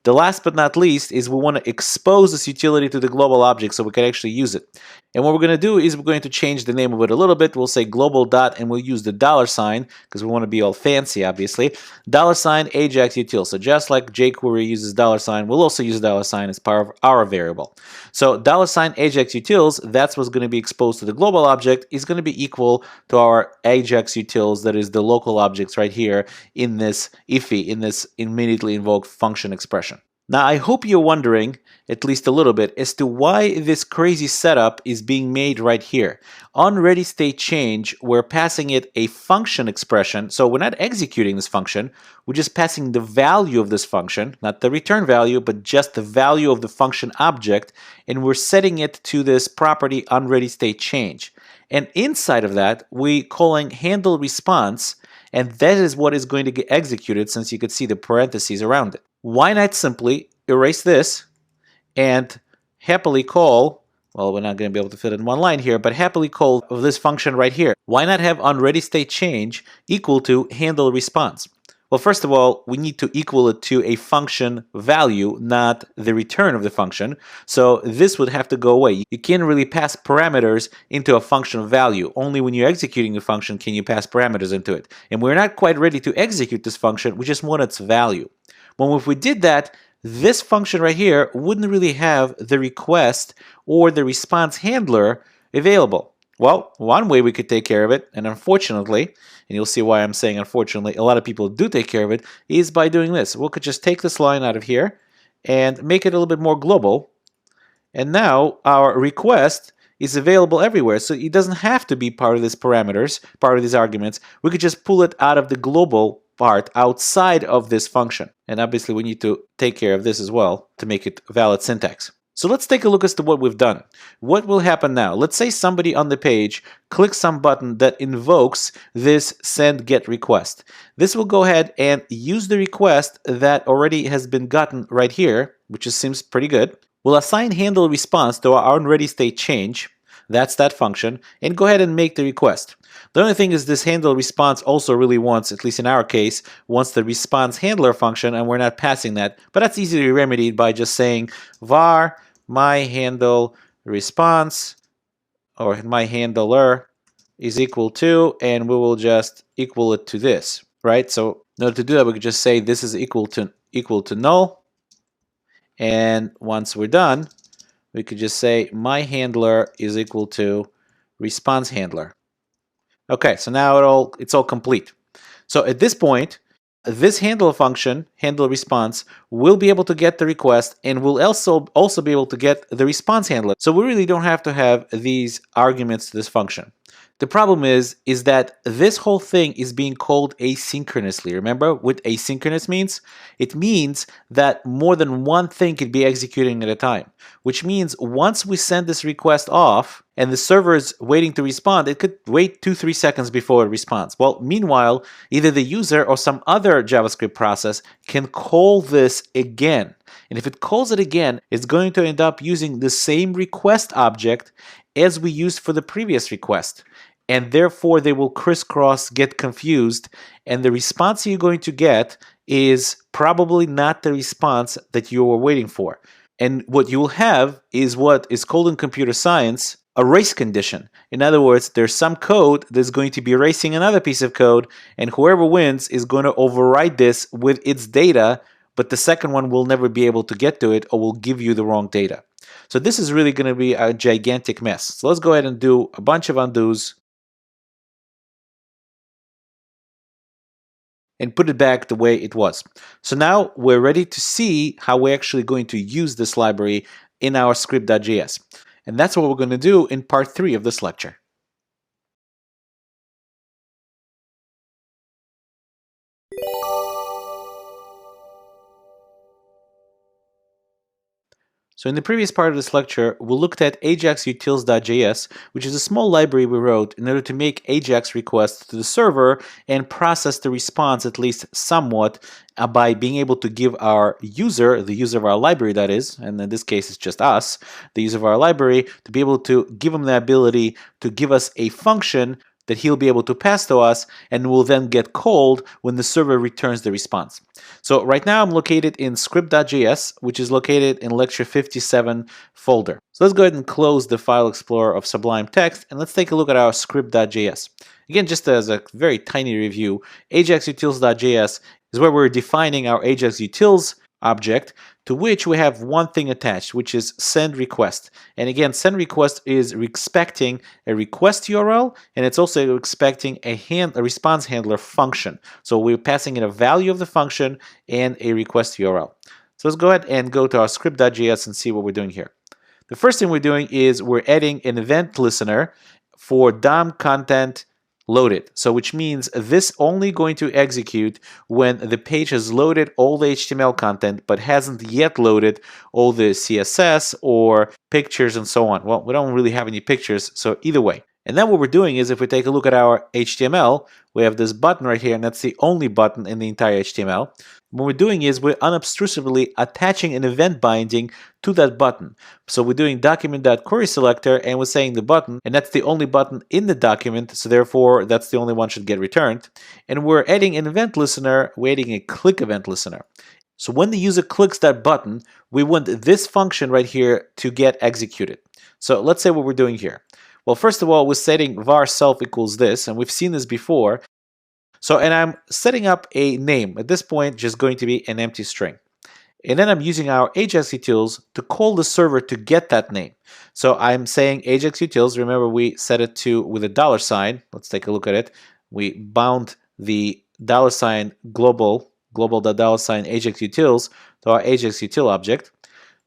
The last but not least is we want to expose this utility to the global object so we can actually use it. And what we're going to do is we're going to change the name of it a little bit. We'll say global dot, and we'll use the $ because we want to be all fancy, obviously. $ Ajax util. So just like jQuery uses $, we'll also use $ as part of our variable. So $ Ajax utils, that's what's going to be exposed to the global object, is going to be equal to our Ajax utils, that is the local objects right here in this IIFE, in this immediately invoked function expression. Now, I hope you're wondering, at least a little bit, as to why this crazy setup is being made right here. On ready state change, we're passing it a function expression, so we're not executing this function, we're just passing the value of this function, not the return value, but just the value of the function object, and we're setting it to this property on ready state change. And inside of that, we're calling handle response, and that is what is going to get executed, since you could see the parentheses around it. Why not simply erase this and happily call, well, we're not going to be able to fit in one line here, but happily call this function right here. Why not have onReadyStateChange equal to handle response? Well, first of all, we need to equal it to a function value, not the return of the function. So this would have to go away. You can't really pass parameters into a function value. Only when you're executing the function can you pass parameters into it. And we're not quite ready to execute this function. We just want its value. Well, if we did that, this function right here wouldn't really have the request or the response handler available. Well, one way we could take care of it, and unfortunately, and you'll see why I'm saying unfortunately, a lot of people do take care of it, is by doing this. We could just take this line out of here and make it a little bit more global. And now our request is available everywhere, so it doesn't have to be part of these parameters, part of these arguments. We could just pull it out of the global part outside of this function. And obviously we need to take care of this as well to make it valid syntax. So let's take a look as to what we've done. What will happen now? Let's say somebody on the page clicks some button that invokes this send get request. This will go ahead and use the request that already has been gotten right here, which seems pretty good. We'll assign handle response to our onReadyStateChange. That's that function, and go ahead and make the request. The only thing is this handle response also really wants, at least in our case, wants the response handler function, and we're not passing that. But that's easily remedied by just saying var my handle response, or my handler, is equal to, and we will just equal it to this, right? So in order to do that, we could just say this is equal to null, and once we're done, we could just say my handler is equal to response handler. Okay, so now it's all complete. So at this point, this handle function, handle response, will be able to get the request and will also be able to get the response handler. So we really don't have to have these arguments to this function. The problem is that this whole thing is being called asynchronously. Remember what asynchronous means? It means that more than one thing could be executing at a time, which means once we send this request off and the server is waiting to respond, it could wait 2-3 seconds before it responds. Well, meanwhile, either the user or some other JavaScript process can call this again. And if it calls it again, it's going to end up using the same request object as we used for the previous request. And therefore, they will crisscross, get confused, and the response you're going to get is probably not the response that you were waiting for. And what you will have is what is called in computer science a race condition. In other words, there's some code that's going to be racing another piece of code, and whoever wins is going to override this with its data, but the second one will never be able to get to it or will give you the wrong data. So this is really going to be a gigantic mess. So let's go ahead and do a bunch of undos and put it back the way it was. So now we're ready to see how we're actually going to use this library in our script.js. And that's what we're going to do in part 3 of this lecture. So in the previous part of this lecture, we looked at Ajax utils.js, which is a small library we wrote in order to make Ajax requests to the server and process the response at least somewhat by being able to give our user, the user of our library that is, and in this case it's just us, the user of our library, to be able to give him the ability to give us a function that he'll be able to pass to us and will then get called when the server returns the response. So right now I'm located in script.js, which is located in lecture 57 folder. So let's go ahead and close the file explorer of Sublime Text and let's take a look at our script.js. Again, just as a very tiny review, Ajax utils.js is where we're defining our Ajax utils object to which we have one thing attached, which is send request. And again, send request is expecting a request URL, and it's also expecting a response handler function. So we're passing in a value of the function and a request URL. So let's go ahead and go to our script.js and see what we're doing here. The first thing we're doing is we're adding an event listener for DOM content loaded. So which means this only going to execute when the page has loaded all the HTML content but hasn't yet loaded all the CSS or pictures and so on. Well, we don't really have any pictures, so either way. And then what we're doing is if we take a look at our HTML, we have this button right here, and that's the only button in the entire HTML. What we're doing is we're unobtrusively attaching an event binding to that button. So we're doing document.querySelector and we're saying the button, and that's the only button in the document, so therefore that's the only one should get returned. And we're adding an event listener, we're adding a click event listener. So when the user clicks that button, we want this function right here to get executed. So let's say what we're doing here. Well, first of all, we're setting var self equals this, and we've seen this before. So, and I'm setting up a name. At this point, just going to be an empty string. And then I'm using our Ajax utils to call the server to get that name. So I'm saying Ajax utils, remember we set it to with a $sign. Let's take a look at it. We bound the $sign global.$sign Ajax utils to our Ajax util object.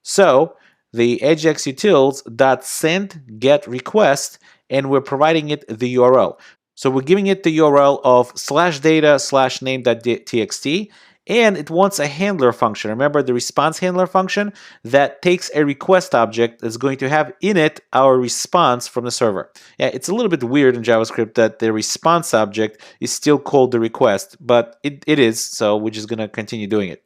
So the Ajax utils dot send get request, and we're providing it the URL. So we're giving it the URL of /data/name.txt, and it wants a handler function. Remember the response handler function that takes a request object that's going to have in it our response from the server. Yeah, it's a little bit weird in JavaScript that the response object is still called the request, but it is, so we're just going to continue doing it.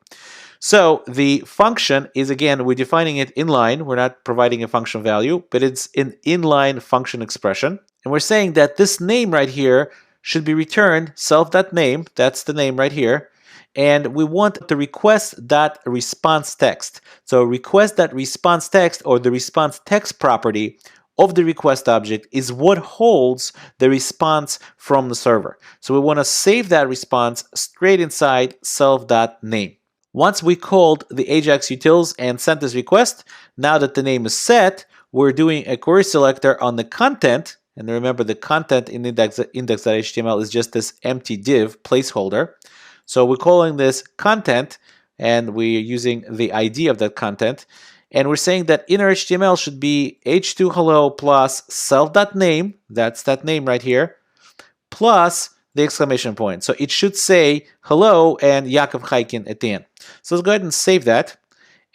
So the function is, again, we're defining it inline. We're not providing a function value, but it's an inline function expression. And we're saying that this name right here should be returned self.name. That's the name right here. And we want the request.response text. So request.response text, or the response text property of the request object, is what holds the response from the server. So we want to save that response straight inside self.name. Once we called the Ajax utils and sent this request, now that the name is set, we're doing a query selector on the content. And remember, the content in index.html is just this empty div placeholder. So we're calling this content, and we're using the ID of that content. And we're saying that inner HTML should be h2 hello plus self.name, that's that name right here, plus the exclamation point. So it should say hello and Yakov Chaikin at the end. So let's go ahead and save that.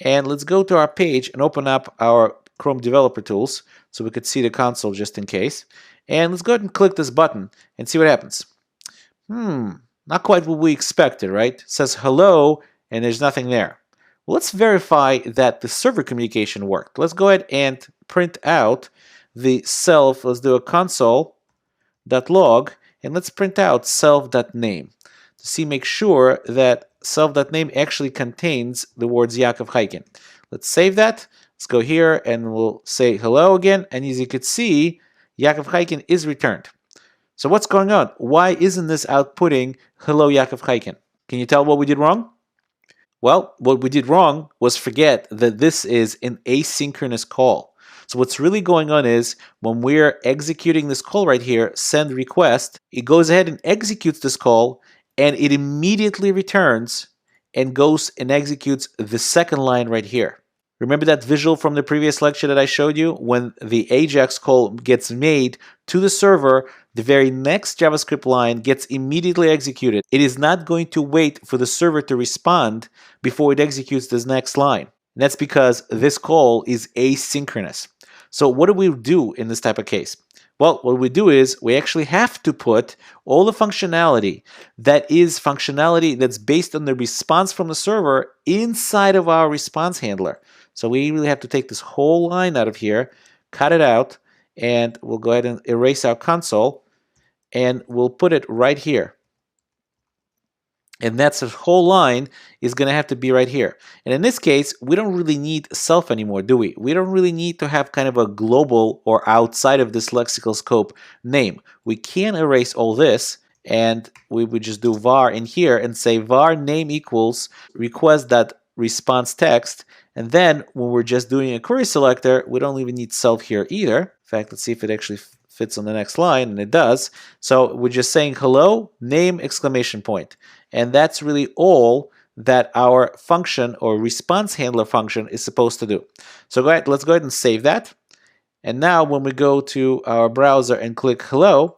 And let's go to our page and open up our Chrome Developer Tools so we could see the console just in case. And let's go ahead and click this button and see what happens. Not quite what we expected, right? It says hello and there's nothing there. Well, let's verify that the server communication worked. Let's go ahead and print out the self. Let's do a console.log and let's print out self.name to see, make sure that self.name actually contains the words Yakov Chaikin. Let's save that. Let's go here and we'll say hello again. And as you can see, Yakov Chaikin is returned. So what's going on? Why isn't this outputting hello Yakov Chaikin? Can you tell what we did wrong? Well, what we did wrong was forget that this is an asynchronous call. So what's really going on is when we're executing this call right here, send request, it goes ahead and executes this call and it immediately returns and goes and executes the second line right here. Remember that visual from the previous lecture that I showed you? When the Ajax call gets made to the server, the very next JavaScript line gets immediately executed. It is not going to wait for the server to respond before it executes this next line. And that's because this call is asynchronous. So what do we do in this type of case? Well, what we do is we actually have to put all the functionality that is functionality that's based on the response from the server inside of our response handler. So we really have to take this whole line out of here, cut it out, and we'll go ahead and erase our console, and we'll put it right here. And that's the whole line is going to have to be right here. And in this case, we don't really need self anymore, do we? We don't really need to have kind of a global or outside of this lexical scope name. We can erase all this, and we would just do var in here and say var name equals request.response text. And then when we're just doing a query selector, we don't even need self here either. In fact, let's see if it actually fits on the next line, and it does. So we're just saying hello, name, exclamation point. And that's really all that our function or response handler function is supposed to do. So let's go ahead and save that. And now when we go to our browser and click hello,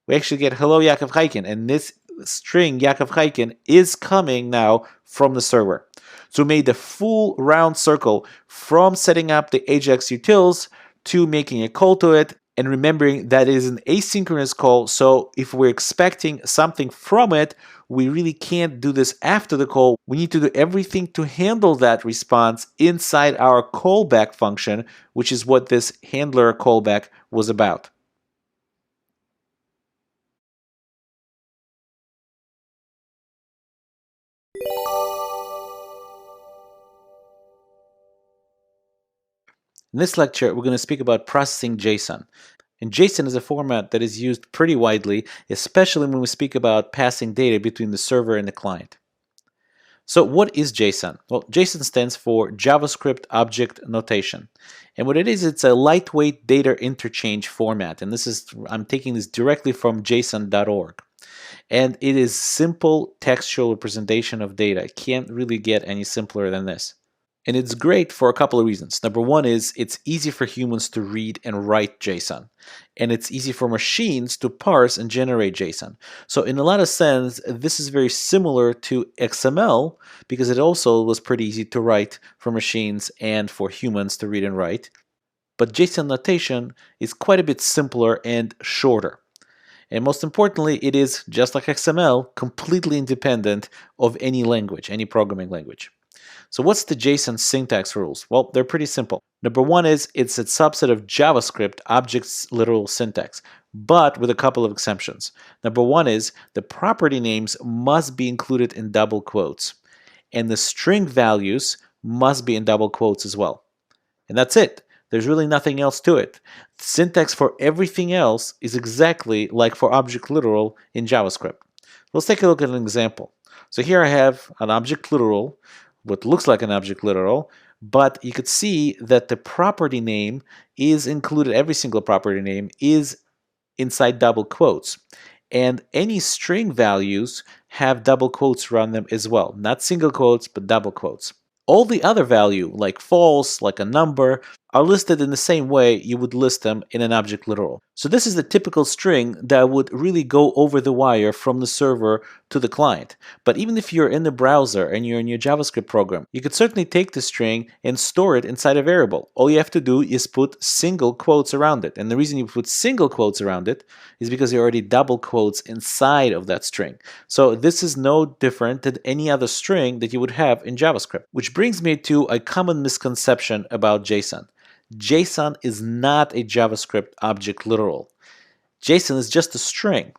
we actually get hello Yakov Chaikin. And this string Yakov Chaikin is coming now from the server. So we made the full round circle from setting up the Ajax utils to making a call to it, and remembering that it is an asynchronous call. So if we're expecting something from it, we really can't do this after the call. We need to do everything to handle that response inside our callback function, which is what this handler callback was about. In this lecture, we're going to speak about processing JSON. And JSON is a format that is used pretty widely, especially when we speak about passing data between the server and the client. So what is JSON? Well, JSON stands for JavaScript Object Notation. And what it is, it's a lightweight data interchange format. And I'm taking this directly from json.org. And it is simple textual representation of data. It can't really get any simpler than this. And it's great for a couple of reasons. Number one is it's easy for humans to read and write JSON. And it's easy for machines to parse and generate JSON. So in a lot of sense, this is very similar to XML because it also was pretty easy to write for machines and for humans to read and write. But JSON notation is quite a bit simpler and shorter. And most importantly, it is, just like XML, completely independent of any language, any programming language. So what's the JSON syntax rules? Well, they're pretty simple. Number one is it's a subset of JavaScript objects literal syntax, but with a couple of exceptions. Number one is the property names must be included in double quotes, and the string values must be in double quotes as well. And that's it. There's really nothing else to it. The syntax for everything else is exactly like for object literal in JavaScript. Let's take a look at an example. So here I have an object literal, what looks like an object literal, but you could see that the property name is included, every single property name is inside double quotes. And any string values have double quotes around them as well. Not single quotes, but double quotes. All the other value, like false, like a number, are listed in the same way you would list them in an object literal. So this is the typical string that would really go over the wire from the server to the client. But even if you're in the browser and you're in your JavaScript program, you could certainly take the string and store it inside a variable. All you have to do is put single quotes around it. And the reason you put single quotes around it is because you already double quotes inside of that string. So this is no different than any other string that you would have in JavaScript. Which brings me to a common misconception about JSON. JSON is not a JavaScript object literal. JSON is just a string.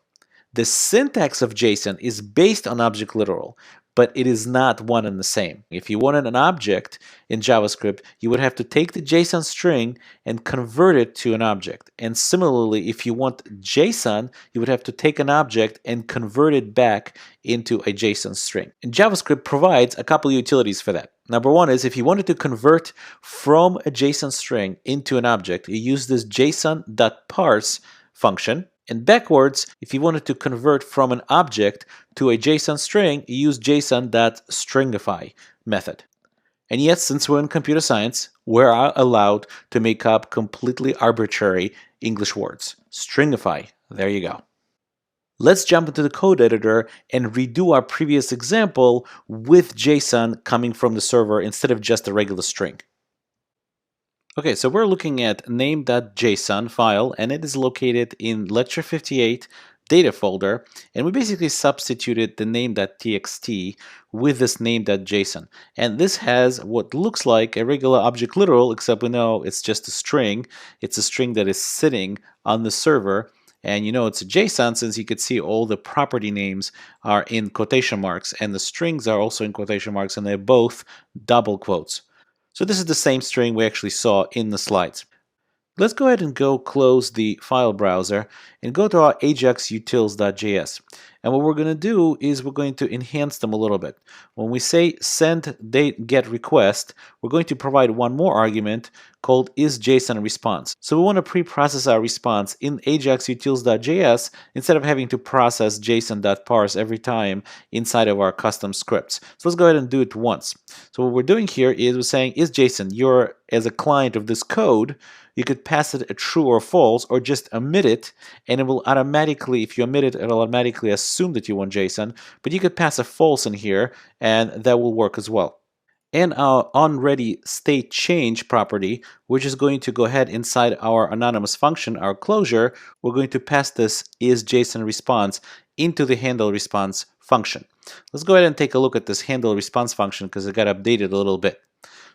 The syntax of JSON is based on object literal, but it is not one and the same. If you wanted an object in JavaScript, you would have to take the JSON string and convert it to an object. And similarly, if you want JSON, you would have to take an object and convert it back into a JSON string. And JavaScript provides a couple utilities for that. Number one is if you wanted to convert from a JSON string into an object, you use this JSON.parse function. And backwards, if you wanted to convert from an object to a JSON string, you use JSON.stringify method. And yet, since we're in computer science, we're allowed to make up completely arbitrary English words. Stringify, there you go. Let's jump into the code editor and redo our previous example with JSON coming from the server instead of just a regular string. Okay, so we're looking at name.json file, and it is located in lecture 58 data folder, and we basically substituted the name.txt with this name.json. And this has what looks like a regular object literal, except we know it's just a string. It's a string that is sitting on the server, and you know it's a JSON since you could see all the property names are in quotation marks, and the strings are also in quotation marks, and they're both double quotes. So this is the same string we actually saw in the slides. Let's go ahead and go close the file browser and go to our Ajax utils.js. And what we're going to do is we're going to enhance them a little bit. When we say send date get request, we're going to provide one more argument called isJSONResponse. So we want to pre-process our response in Ajax utils.js instead of having to process JSON.parse every time inside of our custom scripts. So let's go ahead and do it once. So what we're doing here is we're saying isJSON, you're as a client of this code, you could pass it a true or false or just omit it, and it will automatically, if you omit it, it'll automatically assume that you want JSON, but you could pass a false in here and that will work as well. And our onReady state change property, which is going to go ahead inside our anonymous function, our closure, we're going to pass this isJSONResponse into the handleResponse function. Let's go ahead and take a look at this handleResponse function because it got updated a little bit.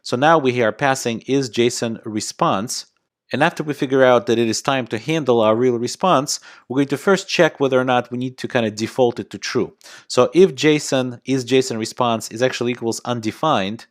So now we are passing isJSONResponse. And after we figure out that it is time to handle our real response, we're going to first check whether or not we need to kind of default it to true. So if JSON isJSONResponse is actually equals undefined,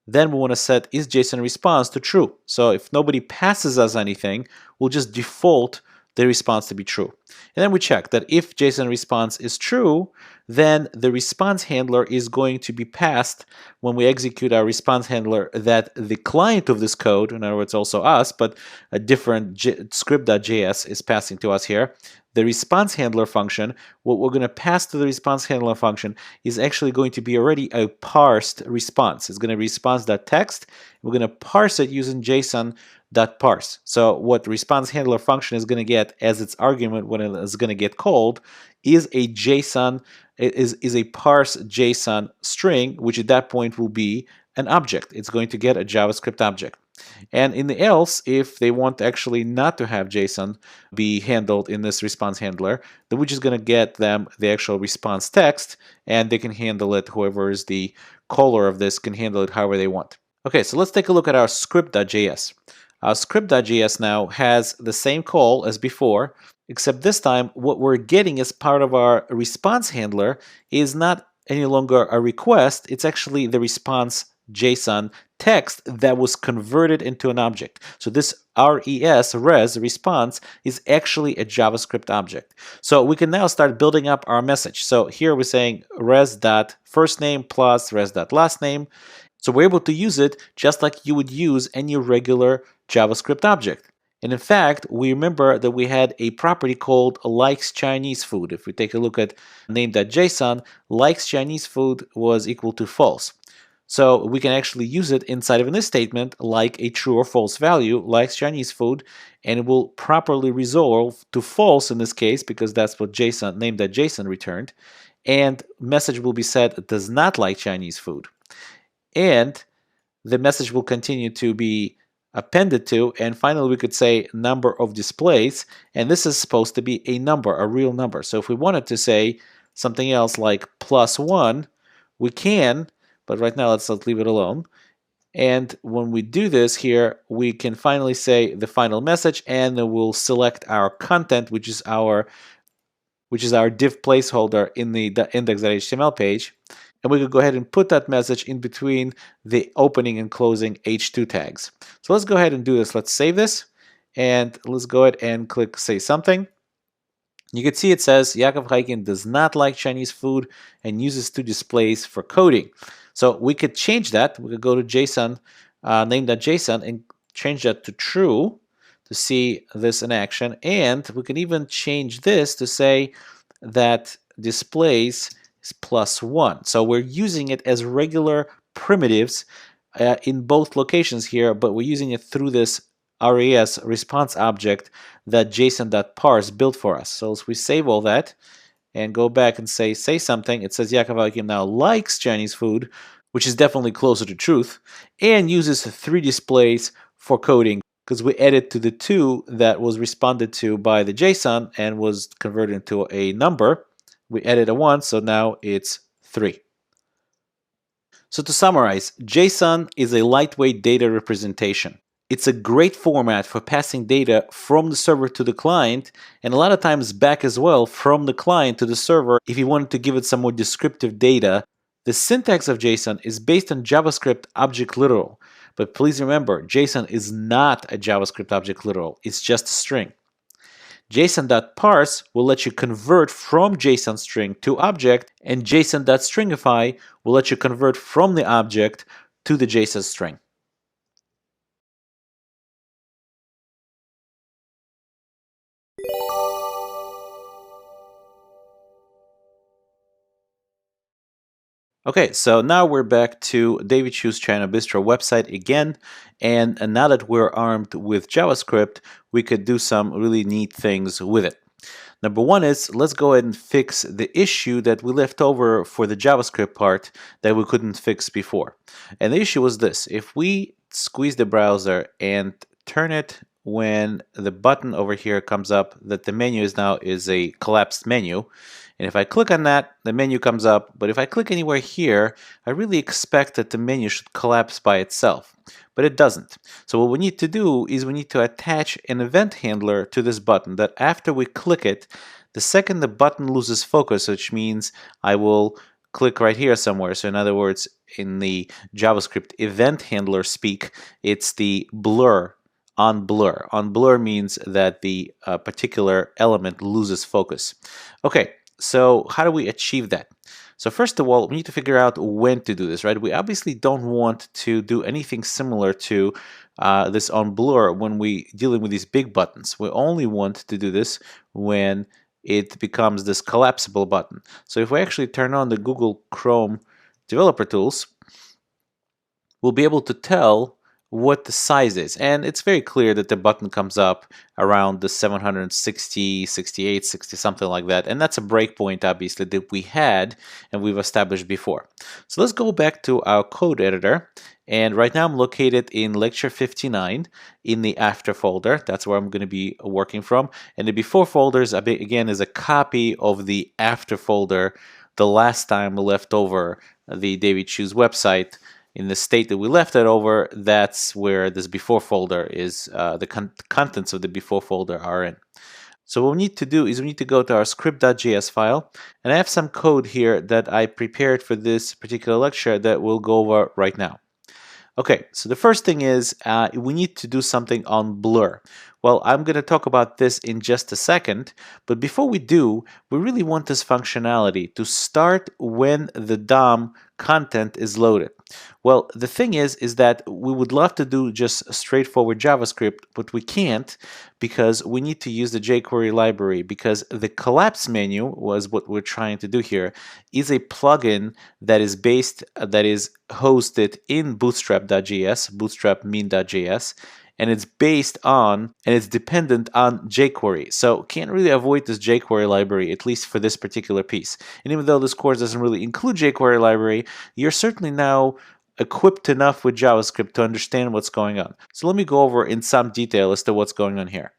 then we want to set isJSONResponse to true. So if nobody passes us anything, we'll just default the response to be true. And then we check that if JSONResponse is true, then the response handler is going to be passed when we execute our response handler that the client of this code, in other words also us, but a different script.js is passing to us here. The response handler function, what we're going to pass to the response handler function is actually going to be already a parsed response. It's going to be response.text. We're going to parse it using JSON.parse. So what response handler function is going to get as its argument when it is going to get called is a JSON, is a parse JSON string, which at that point will be an object. It's going to get a JavaScript object. And in the else, if they want actually not to have JSON be handled in this response handler, then we're just going to get them the actual response text, and they can handle it, whoever is the caller of this can handle it however they want. Okay, so let's take a look at our script.js. Our script.js now has the same call as before, except this time what we're getting as part of our response handler is not any longer a request, it's actually the response JSON text that was converted into an object. So this res response is actually a JavaScript object. So we can now start building up our message. So here we're saying res.firstname plus res.lastname. So we're able to use it just like you would use any regular JavaScript object. And in fact, we remember that we had a property called likes Chinese food. If we take a look at name.json, likes Chinese food was equal to false. So we can actually use it inside of an if statement like a true or false value, like Chinese food, and it will properly resolve to false in this case because that's what JSON name.json returned, and message will be set does not like Chinese food. And the message will continue to be appended to, and finally we could say number of displays, and this is supposed to be a number, a real number. So if we wanted to say something else like +1, we can, but right now let's leave it alone. And when we do this here, we can finally say the final message, and then we'll select our content, which is our div placeholder in the index.html page. And we could go ahead and put that message in between the opening and closing h2 tags. So let's go ahead and do this. Let's save this, and let's go ahead and click say something. You can see it says Yakov Haikin does not like Chinese food and uses two displays for coding. So we could change that. We could go to JSON, name.json, and change that to true to see this in action. And we can even change this to say that displays is +1. So we're using it as regular primitives in both locations here, but we're using it through this RES response object that JSON.parse built for us. So as we save all that and go back and say something, it says Yakov Akim now likes Chinese food, which is definitely closer to truth, and uses 3 displays for coding because we added to the 2 that was responded to by the JSON and was converted into a number. We added a 1, so now it's 3. So to summarize, JSON is a lightweight data representation. It's a great format for passing data from the server to the client, and a lot of times back as well from the client to the server if you wanted to give it some more descriptive data. The syntax of JSON is based on JavaScript object literal, but please remember, JSON is not a JavaScript object literal, it's just a string. JSON.parse will let you convert from JSON string to object, and JSON.stringify will let you convert from the object to the JSON string. Okay, so now we're back to David Chu's China Bistro website again, and now that we're armed with JavaScript, we could do some really neat things with it. Number one is, let's go ahead and fix the issue that we left over for the JavaScript part that we couldn't fix before. And the issue was this: if we squeeze the browser and turn it when the button over here comes up, that the menu is a collapsed menu, and if I click on that, the menu comes up, but if I click anywhere here, I really expect that the menu should collapse by itself, but it doesn't. So what we need to do is we need to attach an event handler to this button that after we click it, the second the button loses focus, which means I will click right here somewhere. So in other words, in the JavaScript event handler speak, it's the blur. On blur. On blur means that the particular element loses focus. Okay, so how do we achieve that? So first of all, we need to figure out when to do this, right? We obviously don't want to do anything similar to this on blur when we dealing with these big buttons. We only want to do this when it becomes this collapsible button. So if we actually turn on the Google Chrome developer tools, we'll be able to tell what the size is, and it's very clear that the button comes up around the 760, 68, 60, something like that, and that's a breakpoint obviously that we had and we've established before. So let's go back to our code editor, and right now I'm located in lecture 59 in the after folder. That's where I'm going to be working from, and the before folders again is a copy of the after folder the last time we left over the David Chu's website. In the state that we left it over, that's where this before folder is, the contents of the before folder are in. So what we need to do is we need to go to our script.js file, and I have some code here that I prepared for this particular lecture that we'll go over right now. Okay, so the first thing is we need to do something on blur. Well, I'm going to talk about this in just a second, but before we do, we really want this functionality to start when the DOM content is loaded. Well, the thing is that we would love to do just straightforward JavaScript, but we can't because we need to use the jQuery library, because the collapse menu was what we're trying to do here is a plugin that is hosted in bootstrap.js, bootstrap mean.js, and it's dependent on jQuery. So can't really avoid this jQuery library, at least for this particular piece. And even though this course doesn't really include jQuery library, you're certainly now equipped enough with JavaScript to understand what's going on. So let me go over in some detail as to what's going on here.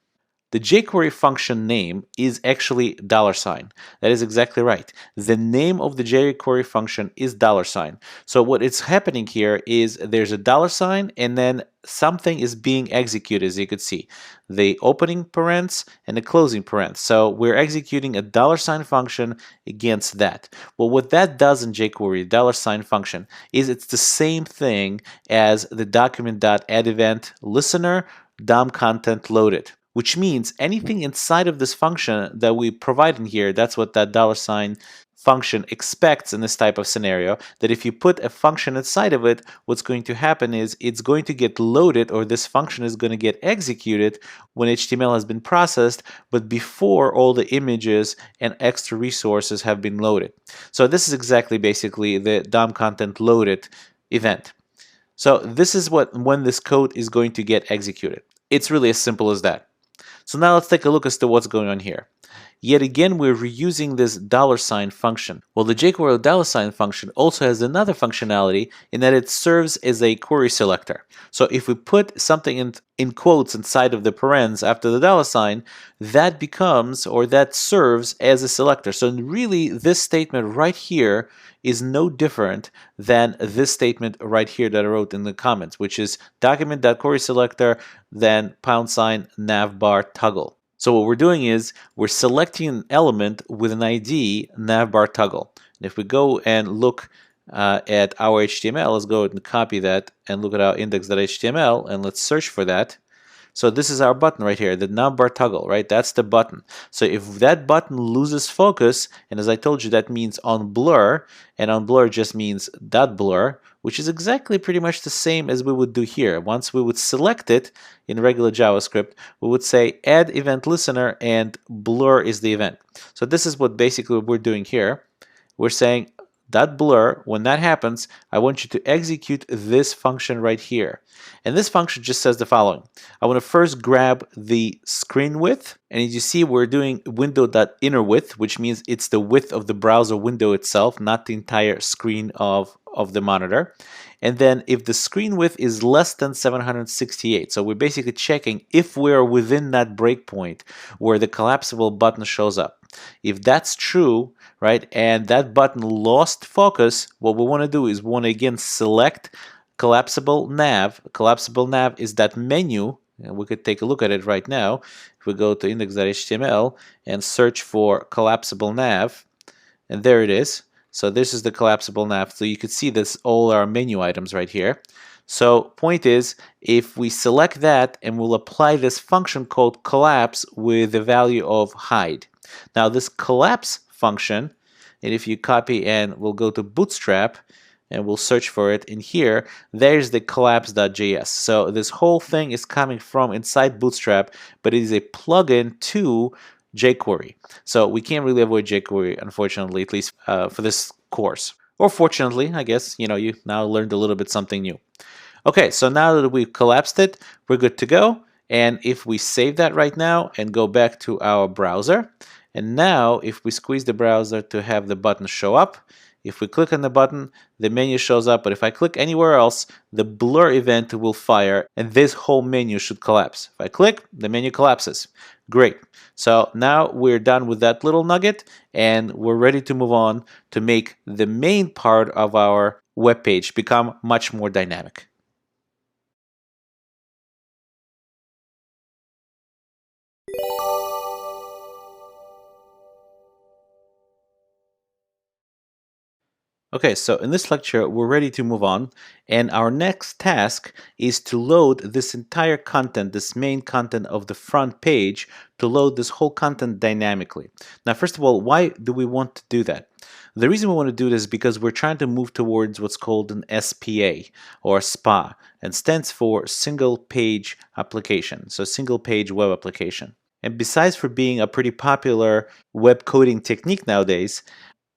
The jQuery function name is actually $. That is exactly right. The name of the jQuery function is $. So what is happening here is there's a $, and then something is being executed, as you could see. The opening parens and the closing parens. So we're executing a $sign function against that. Well, what that does in jQuery, $sign function, is it's the same thing as the document.addEvent listener DOM content loaded, which means anything inside of this function that we provide in here, that's what that $sign function expects in this type of scenario, that if you put a function inside of it, what's going to happen is it's going to get loaded, or this function is going to get executed when HTML has been processed, but before all the images and extra resources have been loaded. So this is exactly basically the DOM content loaded event. So this is when this code is going to get executed. It's really as simple as that. So now let's take a look as to what's going on here. Yet again, we're reusing this $sign function. Well, the jQuery $sign function also has another functionality in that it serves as a query selector. So if we put something in quotes inside of the parens after the $sign, that becomes, or that serves as a selector. So really, this statement right here is no different than this statement right here that I wrote in the comments, which is document.querySelector, then # navbar toggle. So what we're doing is we're selecting an element with an ID navbar toggle. And if we go and look at our HTML, let's go and copy that and look at our index.html, and let's search for that. So this is our button right here, the navbar toggle, right? That's the button. So if that button loses focus, and as I told you, that means on blur, and on blur just means .blur, which is exactly pretty much the same as we would do here. Once we would select it in regular JavaScript, we would say add event listener, and blur is the event. So this is what basically we're doing here. We're saying .blur, when that happens, I want you to execute this function right here. And this function just says the following. I want to first grab the screen width, and as you see, we're doing window.innerWidth, which means it's the width of the browser window itself, not the entire screen of the monitor. And then if the screen width is less than 768, so we're basically checking if we're within that breakpoint where the collapsible button shows up. If that's true, right, and that button lost focus, what we want to do is we want to again select collapsible nav. Collapsible nav is that menu, and we could take a look at it right now. If we go to index.html and search for collapsible nav, and there it is. So this is the collapsible nav. So you could see this, all our menu items right here. So point is, if we select that and we'll apply this function called collapse with the value of hide. Now this collapse function, and if you copy and we'll go to Bootstrap and we'll search for it in here, there's the collapse.js. So this whole thing is coming from inside Bootstrap, but it is a plugin to jQuery. So we can't really avoid jQuery, unfortunately, at least for this course. Or fortunately, I guess, you now learned a little bit something new. Okay, so now that we've collapsed it, we're good to go. And if we save that right now and go back to our browser, and now if we squeeze the browser to have the button show up, if we click on the button, the menu shows up, but if I click anywhere else, the blur event will fire and this whole menu should collapse. If I click, the menu collapses. Great. So now we're done with that little nugget and we're ready to move on to make the main part of our web page become much more dynamic. Okay, so in this lecture, we're ready to move on, and our next task is to load this entire content, this main content of the front page, to load this whole content dynamically. Now, first of all, why do we want to do that? The reason we want to do this is because we're trying to move towards what's called an SPA or SPA, and stands for Single Page Application, so Single Page Web Application. And besides for being a pretty popular web coding technique nowadays,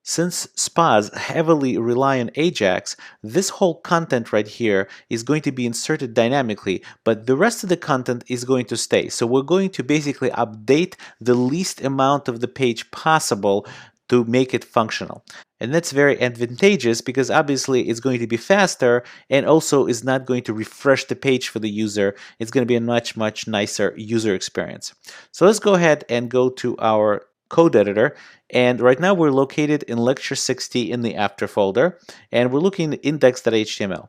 since spas heavily rely on Ajax, this whole content right here is going to be inserted dynamically, but the rest of the content is going to stay. So we're going to basically update the least amount of the page possible to make it functional. And that's very advantageous because obviously it's going to be faster and also is not going to refresh the page for the user. It's going to be a much, much nicer user experience. So let's go ahead and go to our code editor. And right now we're located in lecture 60 in the after folder, and we're looking at index.html.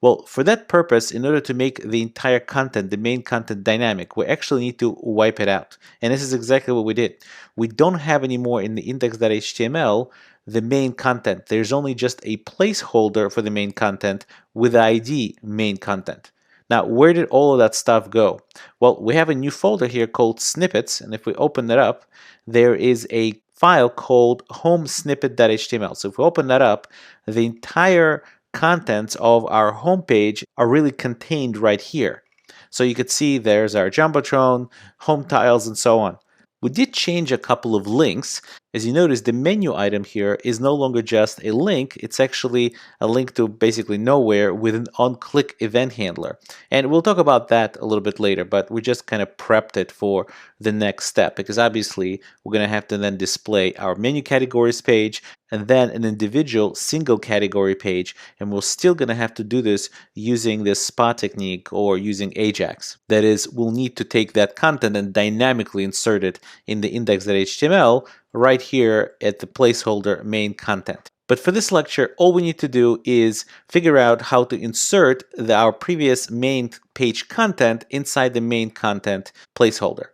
Well, for that purpose, in order to make the entire content, the main content dynamic, we actually need to wipe it out. And this is exactly what we did. We don't have anymore in the index.html the main content. There's only just a placeholder for the main content with the ID main content. Now, where did all of that stuff go? Well, we have a new folder here called snippets, and if we open that up, there is a file called home-snippet.html. So if we open that up, the entire contents of our home page are really contained right here. So you could see there's our Jumbotron, home tiles, and so on. We did change a couple of links. As you notice, the menu item here is no longer just a link, it's actually a link to basically nowhere with an on-click event handler. And we'll talk about that a little bit later, but we just kind of prepped it for the next step because obviously we're going to have to then display our menu categories page and then an individual single category page, and we're still going to have to do this using this SPA technique or using Ajax. That is, we'll need to take that content and dynamically insert it in the index.html right here at the placeholder main content. But for this lecture, all we need to do is figure out how to insert our previous main page content inside the main content placeholder.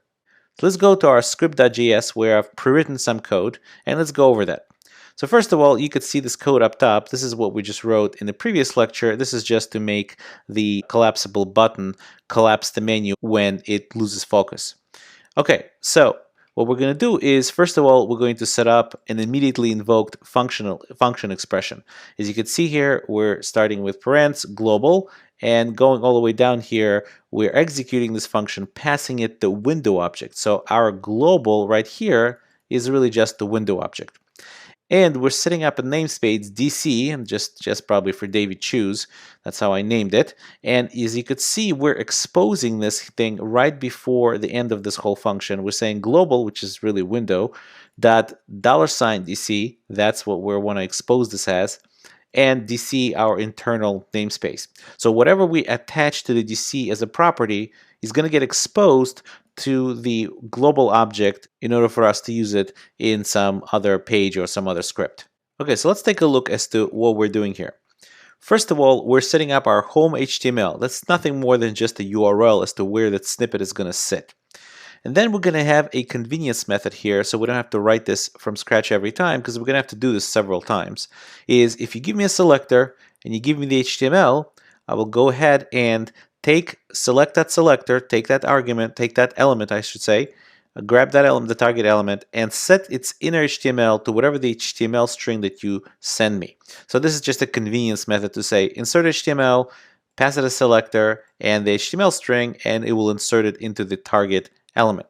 So let's go to our script.js where I've pre-written some code, and let's go over that. So first of all, you could see this code up top. This is what we just wrote in the previous lecture. This is just to make the collapsible button collapse the menu when it loses focus. Okay, so what we're going to do is, first of all, we're going to set up an immediately invoked function expression. As you can see here, we're starting with parens global, and going all the way down here, we're executing this function, passing it the window object. So our global right here is really just the window object. And we're setting up a namespace DC, and just probably for David Choose. That's how I named it. And as you could see, we're exposing this thing right before the end of this whole function. We're saying global, which is really window, dot $DC. That's what we want to expose this as. And DC, our internal namespace. So whatever we attach to the DC as a property is going to get exposed to the global object in order for us to use it in some other page or some other script. Okay, so let's take a look as to what we're doing here. First of all, we're setting up our home HTML. That's nothing more than just a URL as to where that snippet is going to sit. And then we're going to have a convenience method here, so we don't have to write this from scratch every time because we're going to have to do this several times. Is if you give me a selector and you give me the HTML, I will go ahead and select that selector, take that argument, take that element, I should say, grab that element, the target element, and set its inner HTML to whatever the HTML string that you send me. So this is just a convenience method to say insert HTML, pass it a selector and the HTML string, and it will insert it into the target element.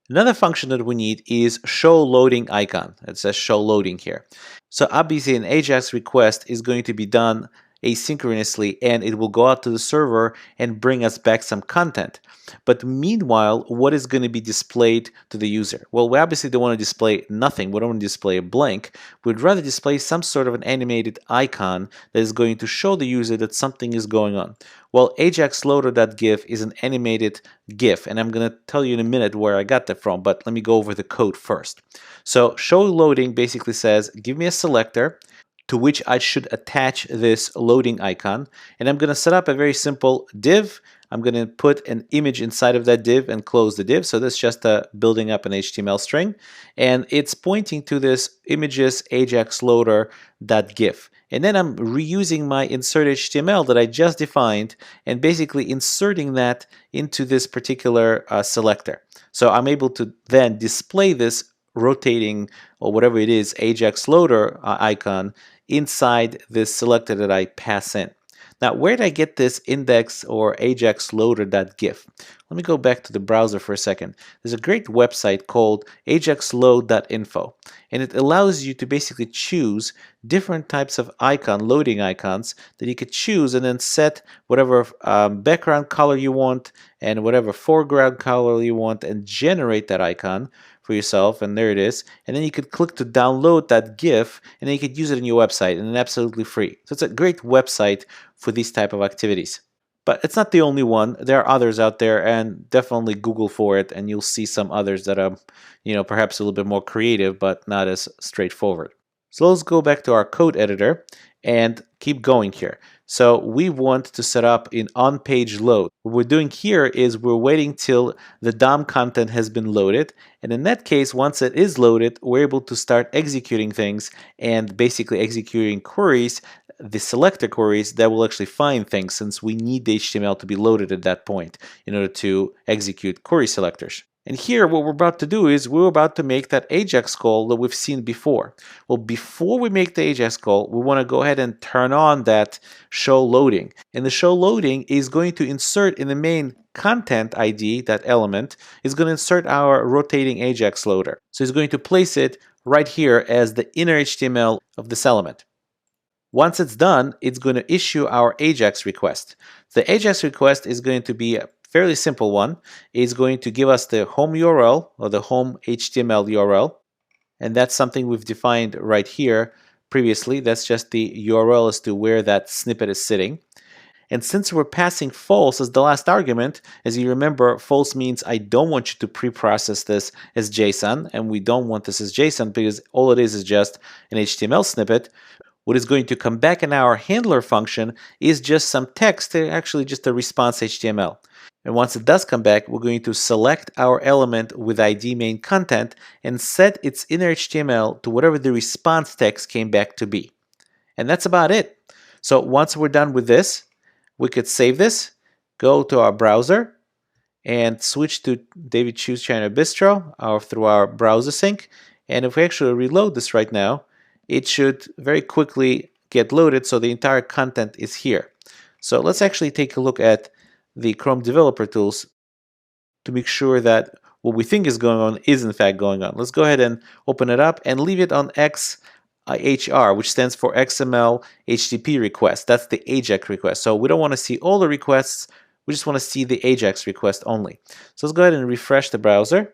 Another function that we need is show loading icon. It says show loading here. So obviously an Ajax request is going to be done asynchronously, and it will go out to the server and bring us back some content. But meanwhile, what is going to be displayed to the user? Well, we obviously don't want to display nothing. We don't want to display a blank. We'd rather display some sort of an animated icon that is going to show the user that something is going on. Well, Ajax loader.gif is an animated GIF, and I'm going to tell you in a minute where I got that from, but let me go over the code first. So show loading basically says, give me a selector to which I should attach this loading icon, and I'm going to set up a very simple div. I'm going to put an image inside of that div and close the div. So this is just building up an HTML string, and it's pointing to this images Ajax loader.gif. And then I'm reusing my insert HTML that I just defined and basically inserting that into this particular selector. So I'm able to then display this rotating or whatever it is Ajax loader icon inside this selector that I pass in. Now, where did I get this index or Ajax loader.gif? Let me go back to the browser for a second. There's a great website called ajaxload.info, and it allows you to basically choose different types of loading icons that you could choose and then set whatever background color you want and whatever foreground color you want and generate that icon for yourself, and there it is. And then you could click to download that GIF, and then you could use it in your website, and it's absolutely free. So it's a great website for these type of activities. But it's not the only one. There are others out there, and definitely Google for it, and you'll see some others that are, perhaps a little bit more creative, but not as straightforward. So let's go back to our code editor and keep going here. So we want to set up an on-page load. What we're doing here is we're waiting till the DOM content has been loaded. And in that case, once it is loaded, we're able to start executing things and basically executing queries, the selector queries that will actually find things, since we need the HTML to be loaded at that point in order to execute query selectors. And here what we're about to do is we're about to make that Ajax call that we've seen before. Well, before we make the Ajax call, we want to go ahead and turn on that show loading. And the show loading is going to insert in the main content ID, that element, is going to insert our rotating Ajax loader. So it's going to place it right here as the inner HTML of this element. Once it's done, it's going to issue our Ajax request. The Ajax request is going to be a fairly simple one. It's going to give us the home URL or the home HTML URL. And that's something we've defined right here previously. That's just the URL as to where that snippet is sitting. And since we're passing false as the last argument, as you remember, false means I don't want you to pre-process this as JSON, and we don't want this as JSON because all it is just an HTML snippet. What is going to come back in our handler function is just some text, actually just a response HTML. And once it does come back, we're going to select our element with ID main content and set its inner HTML to whatever the response text came back to be. And that's about it. So once we're done with this, we could save this, go to our browser, and switch to David Chu's China Bistro through our browser sync. And if we actually reload this right now, it should very quickly get loaded, so the entire content is here. So let's actually take a look at the Chrome Developer Tools to make sure that what we think is going on is in fact going on. Let's go ahead and open it up and leave it on XHR, which stands for XML HTTP request. That's the Ajax request. So we don't want to see all the requests, we just want to see the Ajax request only. So let's go ahead and refresh the browser.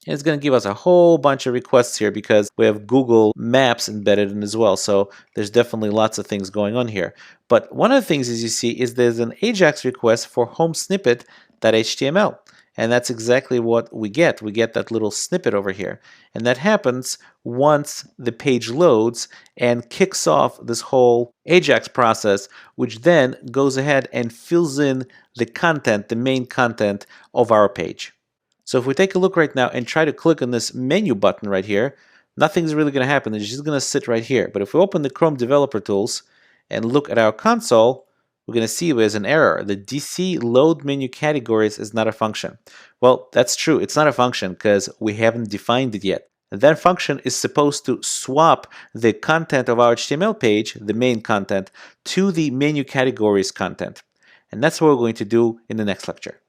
It's going to give us a whole bunch of requests here because we have Google Maps embedded in as well. So there's definitely lots of things going on here. But one of the things, as you see, is there's an Ajax request for home snippet.html. And that's exactly what we get. We get that little snippet over here. And that happens once the page loads and kicks off this whole Ajax process, which then goes ahead and fills in the content, the main content of our page. So if we take a look right now and try to click on this menu button right here, nothing's really going to happen. It's just going to sit right here. But if we open the Chrome Developer Tools and look at our console, we're going to see there's an error. The DC load menu categories is not a function. Well, that's true. It's not a function because we haven't defined it yet. That function is supposed to swap the content of our HTML page, the main content, to the menu categories content. And that's what we're going to do in the next lecture.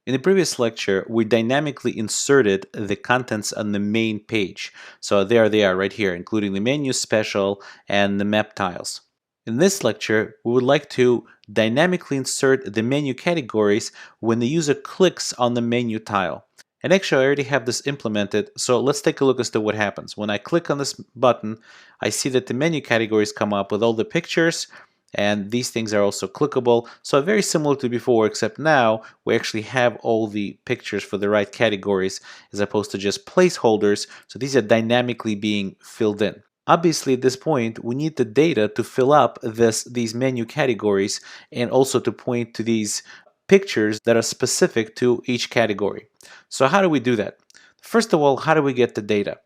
In the previous lecture, we dynamically inserted the contents on the main page. So there they are right here, including the menu, special, and the map tiles. In this lecture, we would like to dynamically insert the menu categories when the user clicks on the menu tile. And actually, I already have this implemented, so let's take a look as to what happens. When I click on this button, I see that the menu categories come up with all the pictures And these things are also clickable. So very similar to before, except now we actually have all the pictures for the right categories as opposed to just placeholders. So these are dynamically being filled in. Obviously, at this point, we need the data to fill up these menu categories and also to point to these pictures that are specific to each category. So how do we do that? First of all, how do we get the data?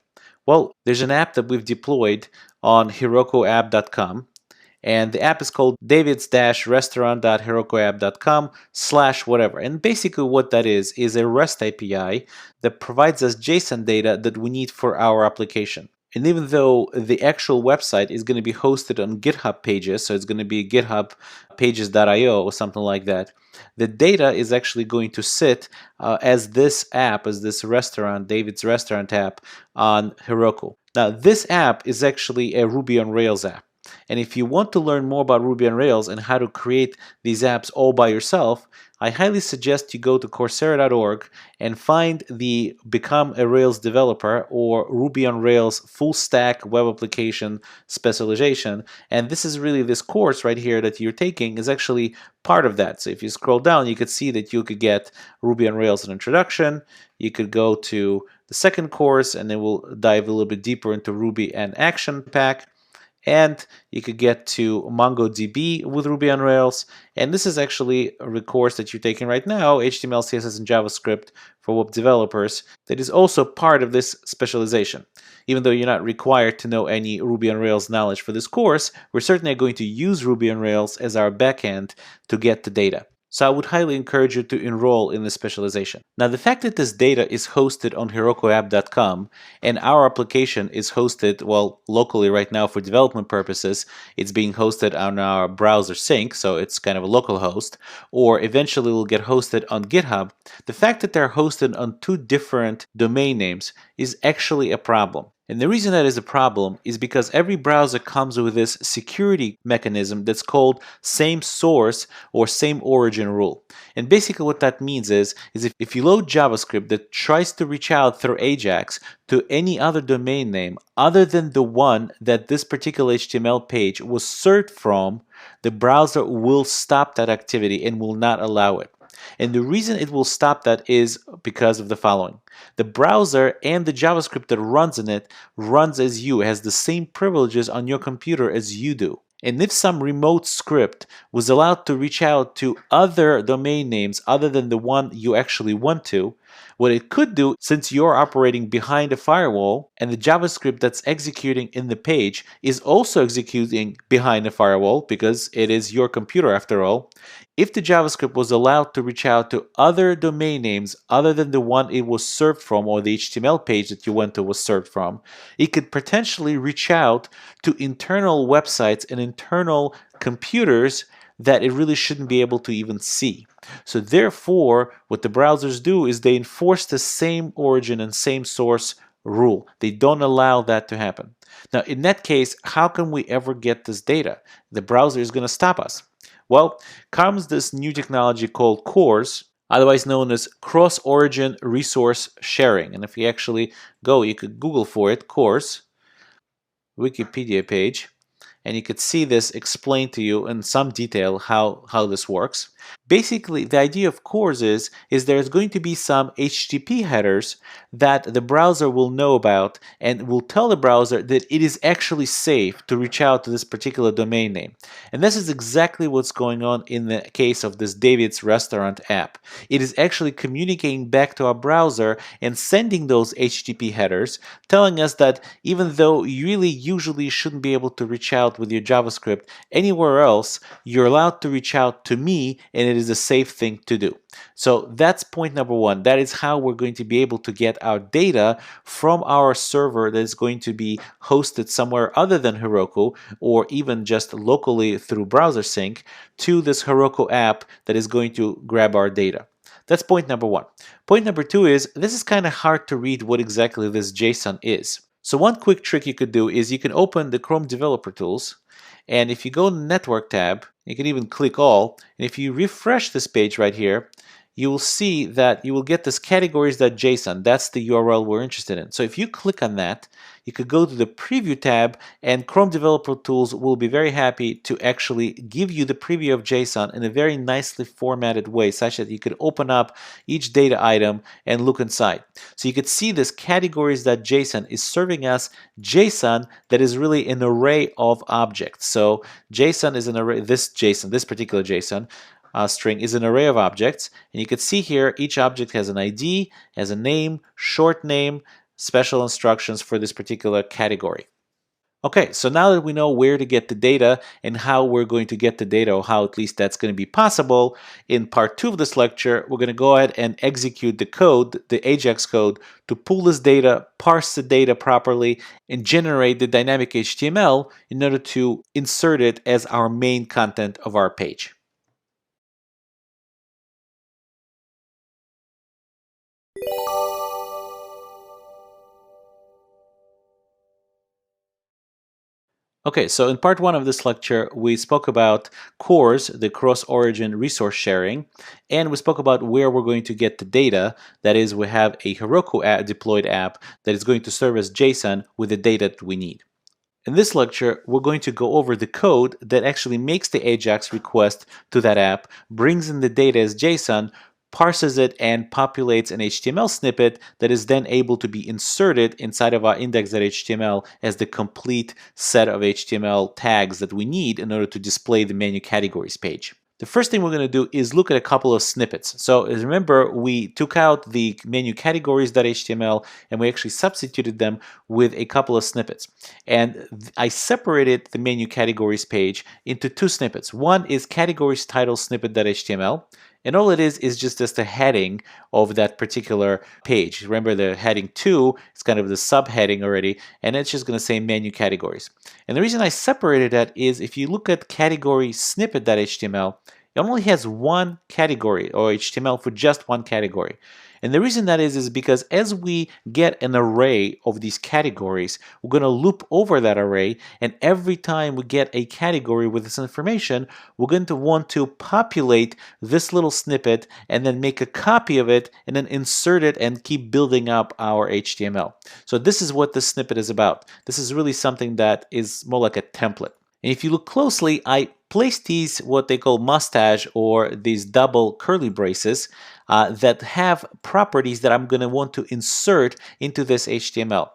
Well, there's an app that we've deployed on herokuapp.com, and the app is called davids-restaurant.herokuapp.com/whatever. And basically what that is a REST API that provides us JSON data that we need for our application. And even though the actual website is going to be hosted on GitHub pages, so it's going to be GitHub pages.io or something like that, the data is actually going to sit as this app, as this restaurant, David's Restaurant app on Heroku. Now, this app is actually a Ruby on Rails app. And if you want to learn more about Ruby on Rails and how to create these apps all by yourself, I highly suggest you go to Coursera.org and find the Become a Rails Developer or Ruby on Rails Full Stack Web Application Specialization. And this is really this course right here that you're taking is actually part of that. So if you scroll down, you could see that you could get Ruby on Rails an introduction. You could go to the second course and then we'll dive a little bit deeper into Ruby and Action Pack. And you could get to MongoDB with Ruby on Rails. And this is actually a course that you're taking right now, HTML, CSS, and JavaScript for web developers, that is also part of this specialization. Even though you're not required to know any Ruby on Rails knowledge for this course, we're certainly going to use Ruby on Rails as our backend to get the data. So I would highly encourage you to enroll in this specialization. Now, the fact that this data is hosted on herokuapp.com and our application is hosted, well, locally right now for development purposes, it's being hosted on our browser sync, so it's kind of a local host, or eventually will get hosted on GitHub, the fact that they're hosted on two different domain names is actually a problem. And the reason that is a problem is because every browser comes with this security mechanism that's called same source or same origin rule. And basically what that means is if you load JavaScript that tries to reach out through Ajax to any other domain name other than the one that this particular HTML page was served from, the browser will stop that activity and will not allow it. And the reason it will stop that is because of the following. The browser and the JavaScript that runs in it runs as you, has the same privileges on your computer as you do. And if some remote script was allowed to reach out to other domain names other than the one you actually want to, what it could do, since you're operating behind a firewall and the JavaScript that's executing in the page is also executing behind a firewall because it is your computer after all, if the JavaScript was allowed to reach out to other domain names other than the one it was served from or the HTML page that you went to was served from, it could potentially reach out to internal websites and internal computers that it really shouldn't be able to even see. So therefore, what the browsers do is they enforce the same origin and same source rule. They don't allow that to happen. Now, in that case, how can we ever get this data? The browser is going to stop us. Well, comes this new technology called CORS, otherwise known as Cross-Origin Resource Sharing. And if you actually go, you could Google for it, CORS, Wikipedia page, and you could see this explained to you in some detail how this works. Basically, the idea of CORS is there's going to be some HTTP headers that the browser will know about and will tell the browser that it is actually safe to reach out to this particular domain name. And this is exactly what's going on in the case of this David's Restaurant app. It is actually communicating back to our browser and sending those HTTP headers, telling us that even though you really usually shouldn't be able to reach out with your JavaScript anywhere else, you're allowed to reach out to me and it is a safe thing to do. So that's point number one. That is how we're going to be able to get our data from our server that is going to be hosted somewhere other than Heroku or even just locally through browser sync to this Heroku app that is going to grab our data. That's point number one. Point number two is this is kind of hard to read what exactly this JSON is. So one quick trick you could do is you can open the Chrome Developer Tools, and if you go to the Network tab, you can even click All, and if you refresh this page right here, you will see that you will get this categories.json. That's the URL we're interested in. So if you click on that, you could go to the preview tab, and Chrome Developer Tools will be very happy to actually give you the preview of JSON in a very nicely formatted way, such that you could open up each data item and look inside. So you could see this categories.json is serving us JSON that is really an array of objects. So JSON is an array, this particular JSON string is an array of objects, and you can see here each object has an ID, has a name, short name, special instructions for this particular category. Okay, so now that we know where to get the data and how we're going to get the data, or how at least that's going to be possible, in part 2 of this lecture, we're going to go ahead and execute the code, the Ajax code, to pull this data, parse the data properly, and generate the dynamic HTML in order to insert it as our main content of our page. Okay, so in part 1 of this lecture, we spoke about CORS, the cross-origin resource sharing, and we spoke about where we're going to get the data. That is, we have a Heroku deployed app that is going to serve as JSON with the data that we need. In this lecture, we're going to go over the code that actually makes the Ajax request to that app, brings in the data as JSON, parses it, and populates an HTML snippet that is then able to be inserted inside of our index.html as the complete set of HTML tags that we need in order to display the menu categories page. The first thing we're going to do is look at a couple of snippets. So remember, we took out the menu categories.html and we actually substituted them with a couple of snippets. And I separated the menu categories page into 2 snippets. One is categories title snippet.html. And all it is just a heading of that particular page. Remember, the heading 2 is kind of the subheading already, and it's just going to say menu categories. And the reason I separated that is if you look at category snippet.html, it only has one category, or HTML for just one category. And the reason that is because as we get an array of these categories, we're going to loop over that array, and every time we get a category with this information, we're going to want to populate this little snippet and then make a copy of it and then insert it and keep building up our HTML. So this is what this snippet is about. This is really something that is more like a template. And if you look closely, I placed these what they call mustache, or these double curly braces that have properties that I'm going to want to insert into this HTML.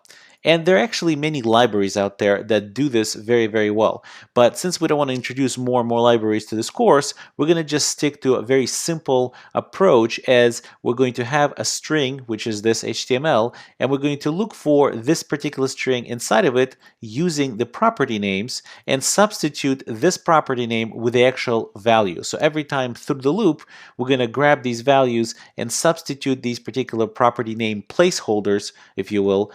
And there are actually many libraries out there that do this very, very well. But since we don't want to introduce more and more libraries to this course, we're going to just stick to a very simple approach, as we're going to have a string, which is this HTML, and we're going to look for this particular string inside of it using the property names and substitute this property name with the actual value. So every time through the loop, we're going to grab these values and substitute these particular property name placeholders, if you will,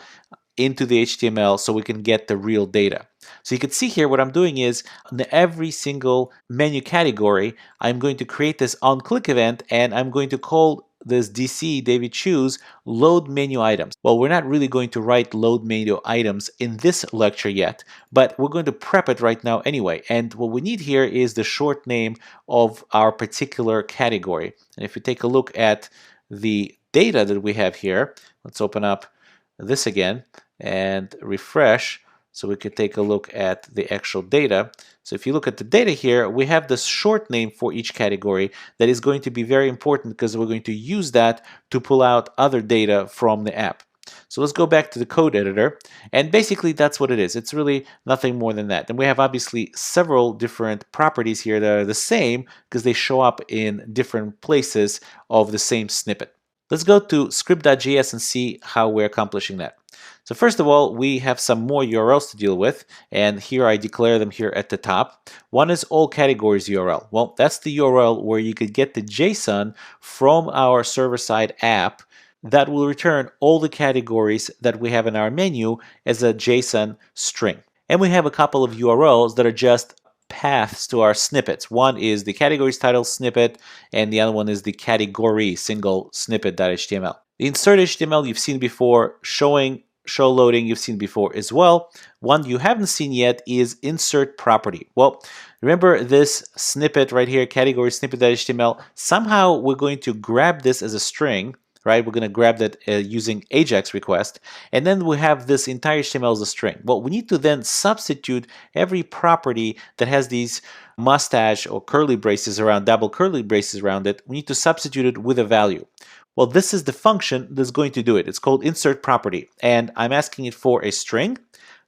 into the HTML so we can get the real data. So you can see here what I'm doing is in every single menu category, I'm going to create this onClick event, and I'm going to call this DC David Choose load menu items. Well, we're not really going to write load menu items in this lecture yet, but we're going to prep it right now anyway. And what we need here is the short name of our particular category. And if you take a look at the data that we have here, let's open up this again and refresh so we could take a look at the actual data. So if you look at the data here, we have this short name for each category that is going to be very important because we're going to use that to pull out other data from the app. So let's go back to the code editor, and basically that's what it is. It's really nothing more than that. And we have obviously several different properties here that are the same because they show up in different places of the same snippet. Let's go to script.js and see how we're accomplishing that. So first of all, we have some more URLs to deal with, and here I declare them here at the top. One is all categories URL. Well, that's the URL where you could get the JSON from our server-side app that will return all the categories that we have in our menu as a JSON string. And we have a couple of URLs that are just paths to our snippets. One is the categories title snippet, and the other one is the category single snippet.html. The insert HTML you've seen before, showing show loading you've seen before as well. One you haven't seen yet is insert property. Well, remember this snippet right here, category snippet.html. Somehow we're going to grab this as a string, right? We're going to grab that using Ajax request, and then we have this entire HTML as a string. Well, we need to then substitute every property that has these mustache or curly braces around, double curly braces around it. We need to substitute it with a value. Well, this is the function that's going to do it. It's called insert property, and I'm asking it for a string,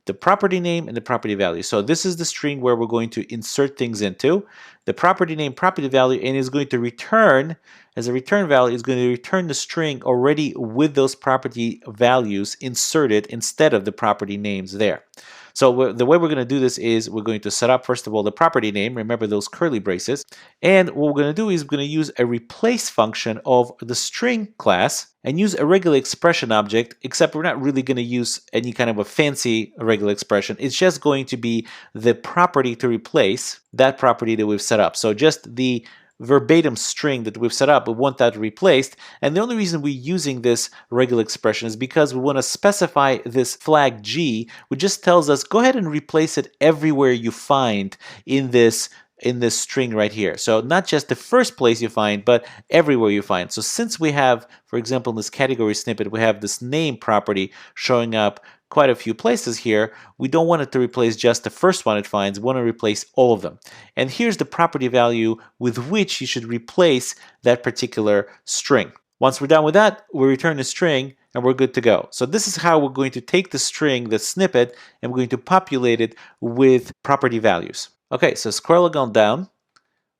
the property name, and the property value. So this is the string where we're going to insert things into, the property name, property value, and is going to return, as a return value, is going to return the string already with those property values inserted instead of the property names there. So the way we're going to do this is we're going to set up, first of all, the property name. Remember those curly braces. And what we're going to do is we're going to use a replace function of the string class and use a regular expression object, except we're not really going to use any kind of a fancy regular expression. It's just going to be the property to replace that property that we've set up. So just the verbatim string that we've set up, we want that replaced. And the only reason we're using this regular expression is because we want to specify this flag G, which just tells us go ahead and replace it everywhere you find in this string right here. So not just the first place you find, but everywhere you find. So since we have, for example, in this category snippet, we have this name property showing up quite a few places here, we don't want it to replace just the first one it finds. We want to replace all of them. And here's the property value with which you should replace that particular string. Once we're done with that, we return the string and we're good to go. So this is how we're going to take the string, the snippet, and we're going to populate it with property values. Okay, so scrolling on down,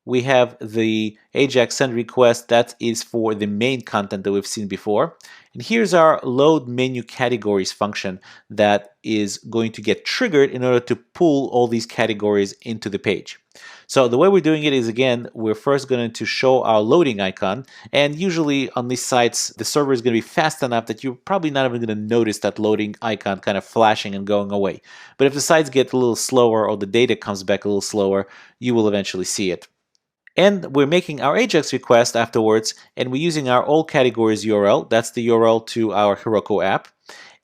we have the Ajax send request that is for the main content that we've seen before. And here's our load menu categories function that is going to get triggered in order to pull all these categories into the page. So the way we're doing it is, again, we're first going to show our loading icon. And usually on these sites, the server is going to be fast enough that you're probably not even going to notice that loading icon kind of flashing and going away. But if the sites get a little slower or the data comes back a little slower, you will eventually see it. And we're making our Ajax request afterwards, and we're using our all categories URL. That's the URL to our Heroku app.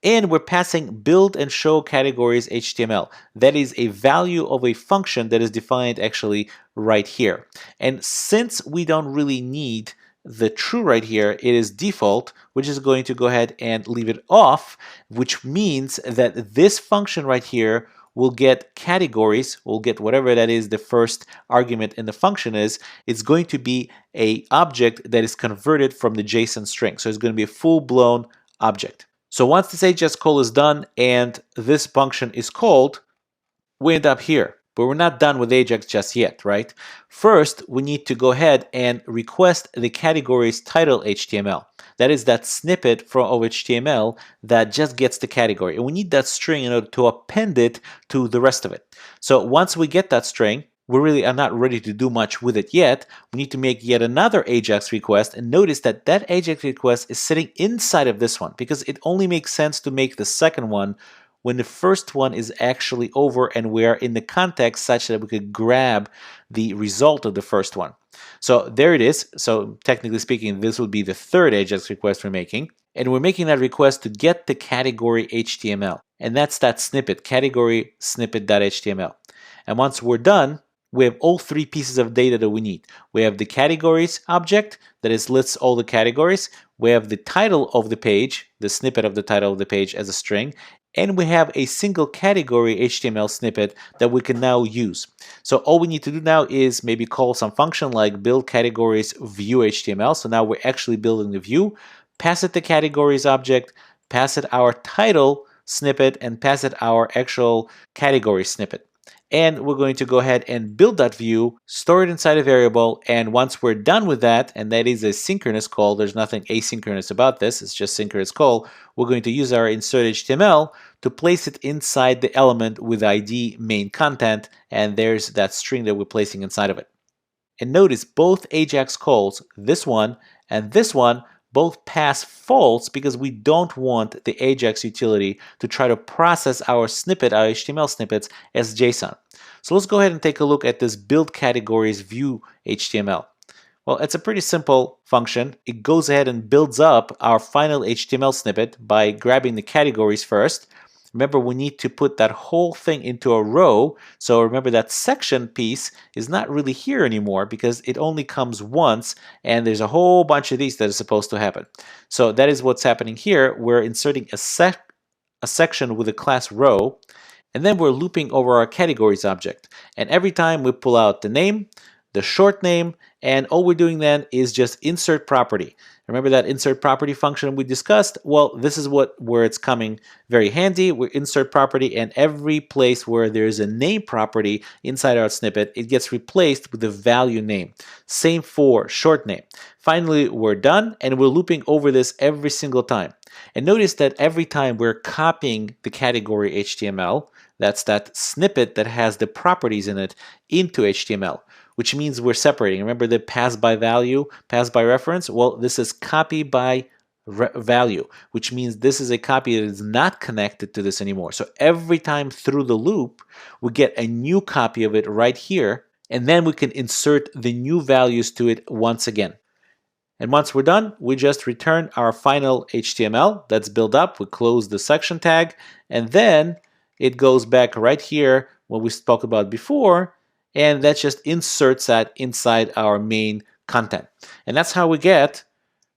And we're passing build and show categories HTML. That is a value of a function that is defined actually right here. And since we don't really need the true right here, it is default, which is going to go ahead and leave it off, which means that this function right here will get categories, we'll get whatever that is the first argument in the function is. It's going to be an object that is converted from the JSON string. So it's going to be a full-blown object. So once this Ajax call is done and this function is called, we end up here. But we're not done with Ajax just yet, right? First, we need to go ahead and request the categories title HTML. That is that snippet from HTML that just gets the category. And we need that string in order to append it to the rest of it. So once we get that string, we really are not ready to do much with it yet. We need to make yet another Ajax request, and notice that that Ajax request is sitting inside of this one because it only makes sense to make the second one when the first one is actually over and we're in the context such that we could grab the result of the first one. So there it is. So technically speaking, this would be the third Ajax request we're making. And we're making that request to get the category HTML. And that's that snippet, category snippet.html. And once we're done, we have all three pieces of data that we need. We have the categories object that lists all the categories. We have the title of the page, the snippet of the title of the page as a string. And we have a single category HTML snippet that we can now use. So all we need to do now is maybe call some function like build categories view HTML. So now we're actually building the view, pass it the categories object, pass it our title snippet, and pass it our actual category snippet. And we're going to go ahead and build that view, store it inside a variable, and once we're done with that, and that is a synchronous call, there's nothing asynchronous about this, it's just synchronous call, we're going to use our insert HTML to place it inside the element with ID main content, and there's that string that we're placing inside of it. And notice both Ajax calls, this one and this one, both pass false because we don't want the Ajax utility to try to process our snippet, our HTML snippets, as JSON. So let's go ahead and take a look at this build categories view HTML. Well, it's a pretty simple function. It goes ahead and builds up our final HTML snippet by grabbing the categories first. Remember, we need to put that whole thing into a row. So remember that section piece is not really here anymore because it only comes once, and there's a whole bunch of these that is supposed to happen. So that is what's happening here. We're inserting a section with a class row, and then we're looping over our categories object. And every time we pull out the name, the short name, and all we're doing then is just insert property. Remember that insert property function we discussed? Well, this is where it's coming very handy. We insert property, and every place where there's a name property inside our snippet, it gets replaced with the value name. Same for short name. Finally, we're done, and we're looping over this every single time. And notice that every time we're copying the category HTML, that's that snippet that has the properties in it, into HTML, which means we're separating. Remember the pass by value, pass by reference? Well, this is copy by value, which means this is a copy that is not connected to this anymore. So every time through the loop, we get a new copy of it right here, and then we can insert the new values to it once again. And once we're done, we just return our final HTML that's built up. We close the section tag, and then it goes back right here what we spoke about before, and that just inserts that inside our main content. And that's how we get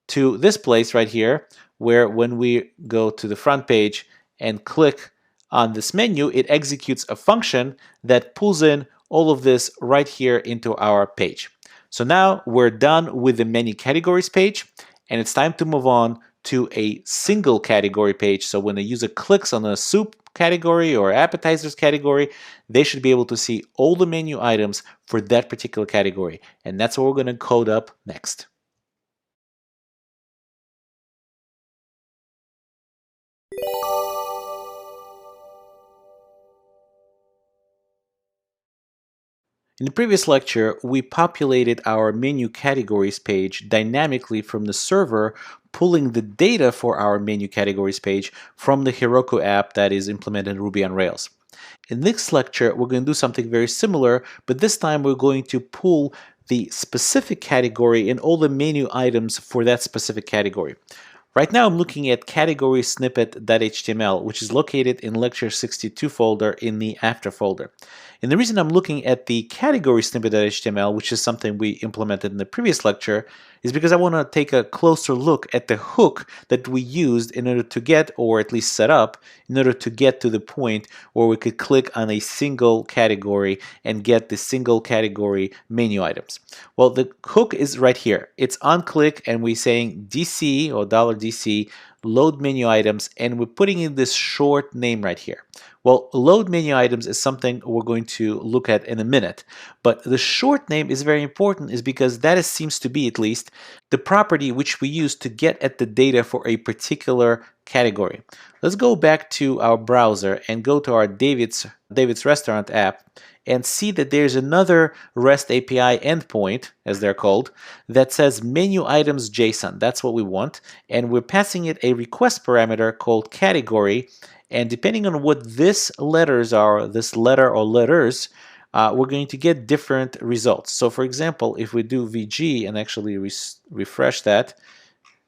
to this place right here, where when we go to the front page and click on this menu, it executes a function that pulls in all of this right here into our page. So now we're done with the many categories page, and it's time to move on to a single category page. So when the user clicks on a soup category or appetizers category, they should be able to see all the menu items for that particular category. And that's what we're going to code up next. In the previous lecture, we populated our menu categories page dynamically from the server, pulling the data for our menu categories page from the Heroku app that is implemented in Ruby on Rails. In this lecture, we're going to do something very similar, but this time we're going to pull the specific category and all the menu items for that specific category. Right now I'm looking at category snippet.html, which is located in lecture 62 folder in the after folder. And the reason I'm looking at the category snippet.html, which is something we implemented in the previous lecture, is because I want to take a closer look at the hook that we used in order to get, or at least set up, in order to get to the point where we could click on a single category and get the single category menu items. Well, the hook is right here. It's on click, and we're saying DC or $DC load menu items, and we're putting in this short name right here. Well, load menu items is something we're going to look at in a minute, but the short name is very important is because that seems to be, at least, the property which we use to get at the data for a particular category. Let's go back to our browser and go to our David's Restaurant app and see that there's another REST API endpoint, as they're called, that says menu items JSON. That's what we want, and we're passing it a request parameter called category, and depending on what this letters are, this letter or letters, we're going to get different results. So for example, if we do VG and actually refresh that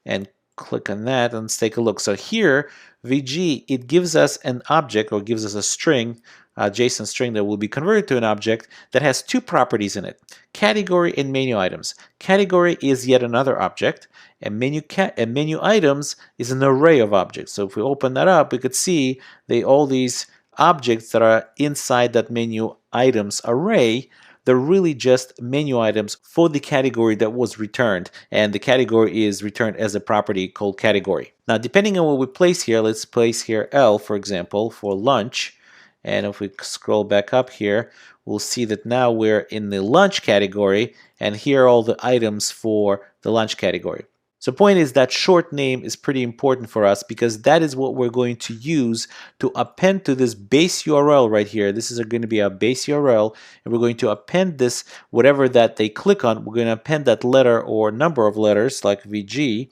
and click on that, and let's take a look. So here, VG, it gives us an object, or gives us a string, a JSON string that will be converted to an object that has two properties in it, category and menu items. Category is yet another object, and menu items is an array of objects. So if we open that up, we could see all these objects that are inside that menu items array. They're really just menu items for the category that was returned, and the category is returned as a property called category. Now, depending on what we place here, let's place here L, for example, for lunch, and if we scroll back up here, we'll see that now we're in the lunch category, and here are all the items for the lunch category. So the point is that short name is pretty important for us because that is what we're going to use to append to this base URL right here. This is going to be our base URL, and we're going to append this, whatever that they click on, we're going to append that letter or number of letters like VG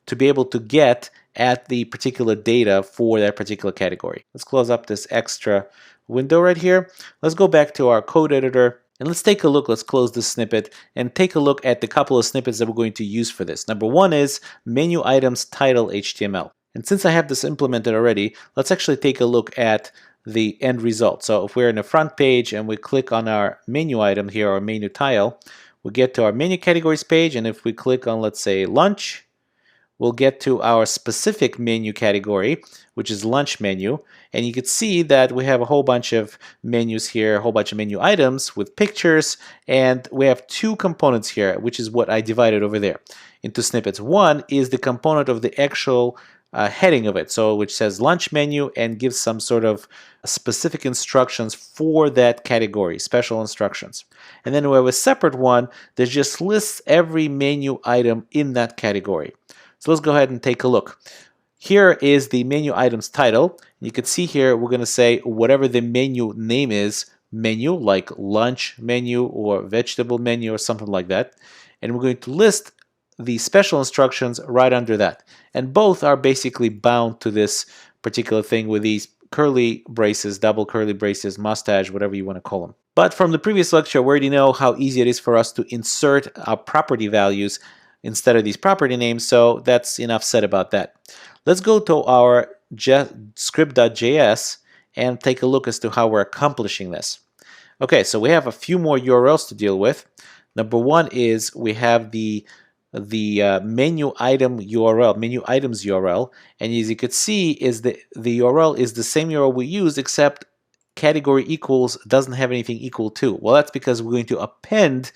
to be able to get at the particular data for that particular category. Let's close up this extra window right here. Let's go back to our code editor And let's take a look, let's close this snippet and take a look at the couple of snippets that we're going to use for this. Number one is menu items title HTML. And since I have this implemented already, let's actually take a look at the end result. So if we're in the front page and we click on our menu item here, or menu tile, we'll get to our menu categories page, and if we click on, let's say, lunch, we'll get to our specific menu category, which is lunch menu. And you can see that we have a whole bunch of menus here, a whole bunch of menu items with pictures, and we have two components here, which is what I divided over there into snippets. One is the component of the actual heading of it, so which says lunch menu and gives some sort of specific instructions for that category, special instructions. And then we have a separate one that just lists every menu item in that category. So let's go ahead and take a look. Here is the menu items title. You can see here we're going to say whatever the menu name is, menu, like lunch menu or vegetable menu or something like that. And we're going to list the special instructions right under that. And both are basically bound to this particular thing with these curly braces, double curly braces, mustache, whatever you want to call them. But from the previous lecture, we already know how easy it is for us to insert our property values instead of these property names, so that's enough said about that. Let's go to our script.js and take a look as to how we're accomplishing this. Okay, so we have a few more URLs to deal with. Number one is we have the menu item URL, menu items URL, and as you could see, is the URL is the same URL we use, except category equals doesn't have anything equal to. Well, that's because we're going to append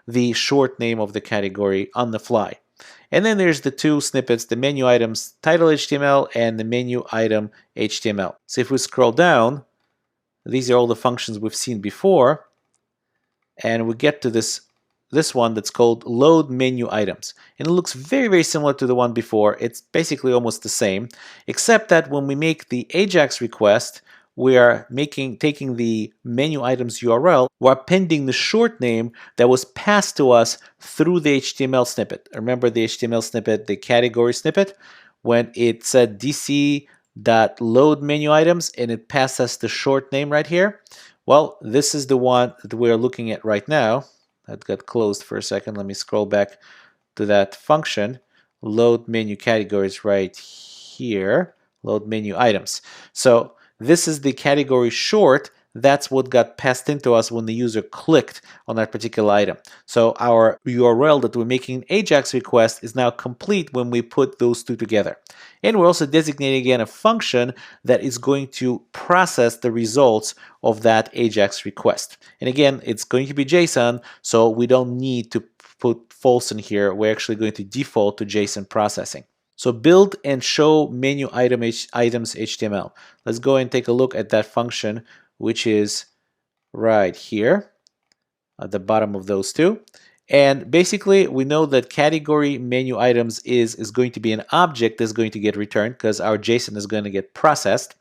the short name of the category on the fly. And then there's the two snippets, the menu items title HTML and the menu item HTML. So if we scroll down, these are all the functions we've seen before, and we get to this one that's called load menu items. And it looks very, very similar to the one before. It's basically almost the same, except that when we make the Ajax request, we are taking the menu items URL, we're appending the short name that was passed to us through the HTML snippet. Remember the HTML snippet, the category snippet, when it said dc.load menu items and it passed us the short name right here? Well, this is the one that we're looking at right now. That got closed for a second. Let me scroll back to that function. Load menu categories right here. Load menu items. So this is the category short. That's what got passed into us when the user clicked on that particular item. So our URL that we're making Ajax request is now complete when we put those two together. And we're also designating again a function that is going to process the results of that Ajax request. And again, it's going to be JSON, so we don't need to put false in here. We're actually going to default to JSON processing. So build and show menu items HTML. Let's go and take a look at that function, which is right here at the bottom of those two. And basically, we know that category menu items is going to be an object that's going to get returned because our JSON is going to get processed.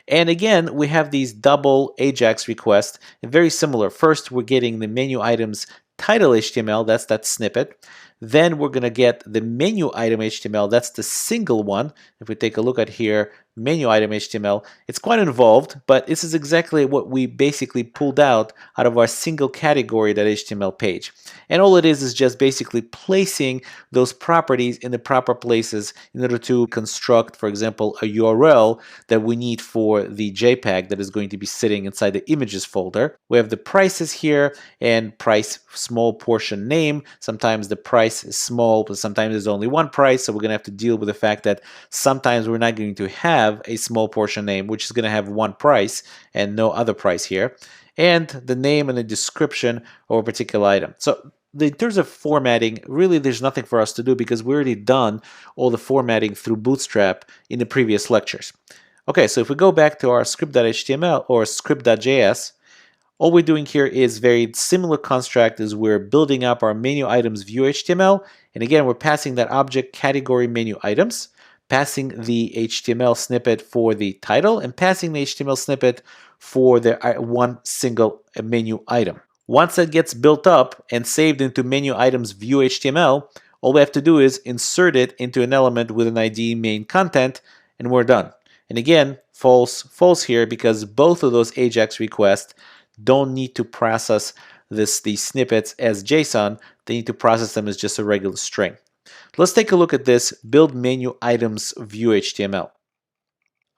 And again, we have these double Ajax requests, very similar. First, we're getting the menu items title HTML, that's that snippet. Then we're going to get the menu item HTML, that's the single one. If we take a look at here, menu item HTML, it's quite involved, but this is exactly what we basically pulled out of our single category, that HTML page. And all it is just basically placing those properties in the proper places in order to construct, for example, a URL that we need for the JPEG that is going to be sitting inside the images folder. We have the prices here and price small portion name. Sometimes the price is small, but sometimes there's only one price. So we're going to have to deal with the fact that sometimes we're not going to have a small portion name, which is going to have one price and no other price here, and the name and the description of a particular item. So in terms of formatting, really there's nothing for us to do because we already done all the formatting through Bootstrap in the previous lectures. Okay, so if we go back to our script.html or script.js, all we're doing here is very similar construct as we're building up our menu items view HTML, and again we're passing that object category menu items, passing the HTML snippet for the title, and passing the HTML snippet for the one single menu item. Once that gets built up and saved into menu items view HTML, all we have to do is insert it into an element with an ID main content, and we're done. And again, false here because both of those Ajax requests don't need to process these snippets as JSON, they need to process them as just a regular string. Let's take a look at this build menu items view HTML.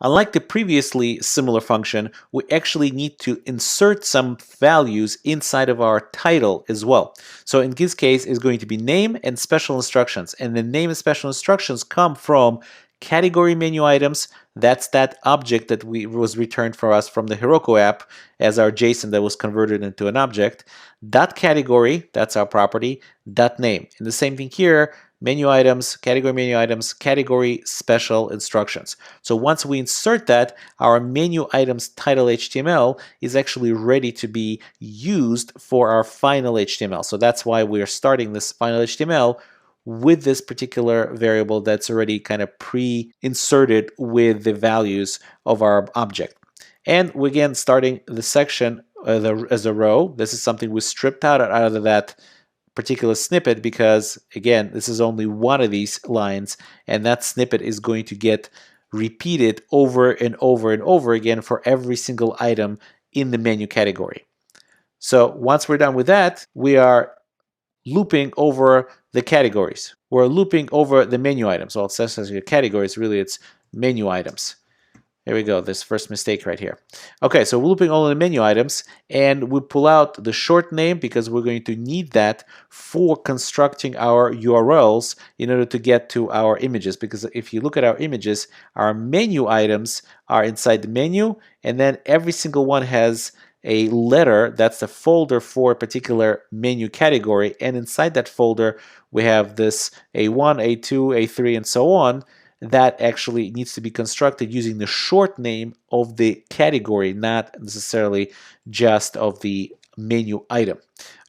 Unlike the previously similar function, we actually need to insert some values inside of our title as well. So in this case, it's going to be name and special instructions. And the name and special instructions come from category menu items. That's that object that was returned for us from the Heroku app as our JSON that was converted into an object. Dot category, that's our property. Dot name. And the same thing here, menu items, category special instructions. So once we insert that, our menu items title HTML is actually ready to be used for our final HTML. So that's why we are starting this final HTML with this particular variable that's already kind of pre-inserted with the values of our object. And we're again starting the section as a row. This is something we stripped out of that particular snippet because, again, this is only one of these lines, and that snippet is going to get repeated over and over and over again for every single item in the menu category. So once we're done with that, we are looping over the categories. We're looping over the menu items. Well, it says as your categories, really it's menu items. There we go, this first mistake right here. Okay, so we're looping all of the menu items, and we pull out the short name because we're going to need that for constructing our URLs in order to get to our images. Because if you look at our images, our menu items are inside the menu, and then every single one has a letter that's a folder for a particular menu category, and inside that folder we have this A1, A2, A3, and so on. That actually needs to be constructed using the short name of the category, not necessarily just of the menu item.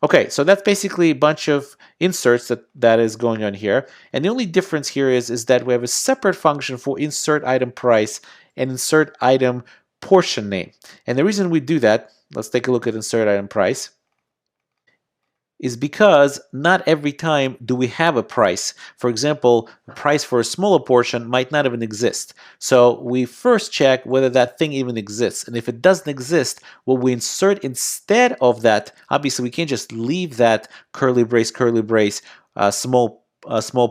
Okay, so that's basically a bunch of inserts that is going on here. And the only difference here is that we have a separate function for insert item price and insert item portion name. And the reason we do that, let's take a look at insert item price, is because not every time do we have a price. For example, the price for a smaller portion might not even exist. So we first check whether that thing even exists. And if it doesn't exist, what we insert instead of that, obviously we can't just leave that curly brace, small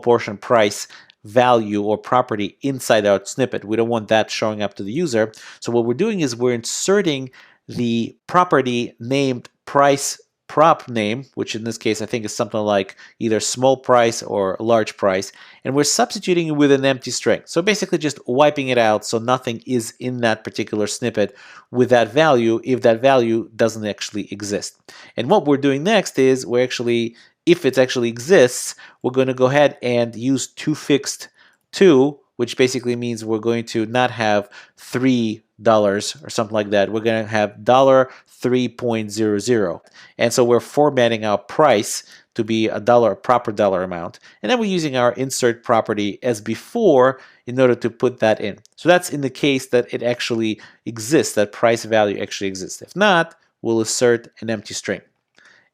portion price value or property inside our snippet. We don't want that showing up to the user. So what we're doing is we're inserting the property named price prop name, which in this case I think is something like either small price or large price, and we're substituting it with an empty string. So basically just wiping it out so nothing is in that particular snippet with that value if that value doesn't actually exist. And what we're doing next is we're actually, if it actually exists, we're going to go ahead and use toFixed2, which basically means we're going to not have $3 or something like that. We're going to have $3.00. And so we're formatting our price to be a proper dollar amount. And then we're using our insert property as before in order to put that in. So that's in the case that it actually exists, that price value actually exists. If not, we'll insert an empty string.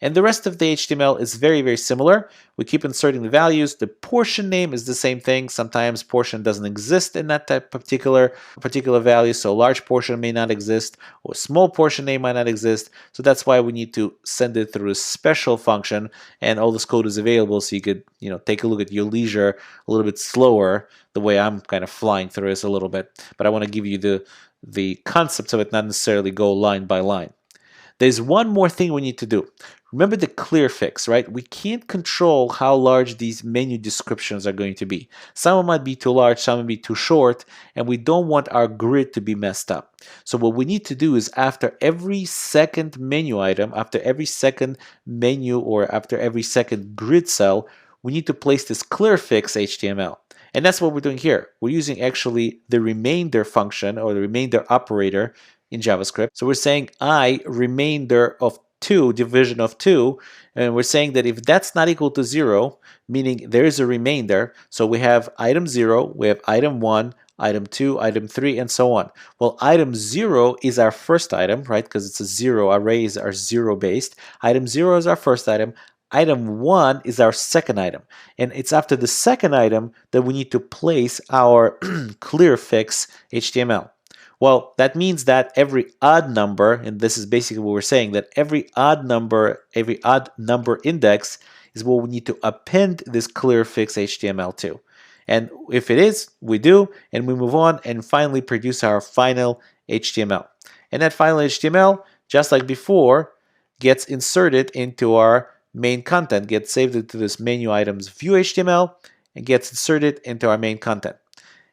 And the rest of the HTML is very, very similar. We keep inserting the values. The portion name is the same thing. Sometimes portion doesn't exist in that particular value, so large portion may not exist, or small portion name might not exist. So that's why we need to send it through a special function, and all this code is available so you could take a look at your leisure a little bit slower, the way I'm kind of flying through this a little bit. But I want to give you the concepts of it, not necessarily go line by line. There's one more thing we need to do. Remember the clear fix, right? We can't control how large these menu descriptions are going to be. Some might be too large, some might be too short, and we don't want our grid to be messed up. So what we need to do is after every second menu item, after every second menu, or after every second grid cell, we need to place this clear fix HTML. And that's what we're doing here. We're using actually the remainder function or the remainder operator in JavaScript. So we're saying remainder of 2, division of 2, and we're saying that if that's not equal to 0, meaning there is a remainder, so we have item 0, we have item 1, item 2, item 3, and so on. Well, item 0 is our first item, right? Because it's a 0, arrays are 0 based. Item 0 is our first item. Item 1 is our second item. And it's after the second item that we need to place our clear fix HTML. Well, that means that every odd number, and this is basically what we're saying, that every odd number index is what we need to append this clear fix HTML to. And if it is, we do, and we move on and finally produce our final HTML. And that final HTML, just like before, gets inserted into our main content, gets saved into this menu items view HTML, and gets inserted into our main content.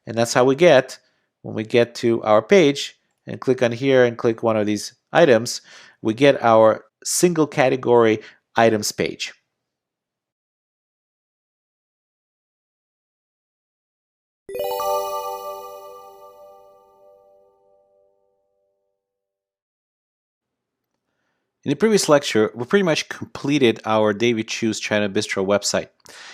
And that's how we get, when we get to our page and click on here and click one of these items, we get our single category items page. In the previous lecture, we pretty much completed our David Choose China Bistro website,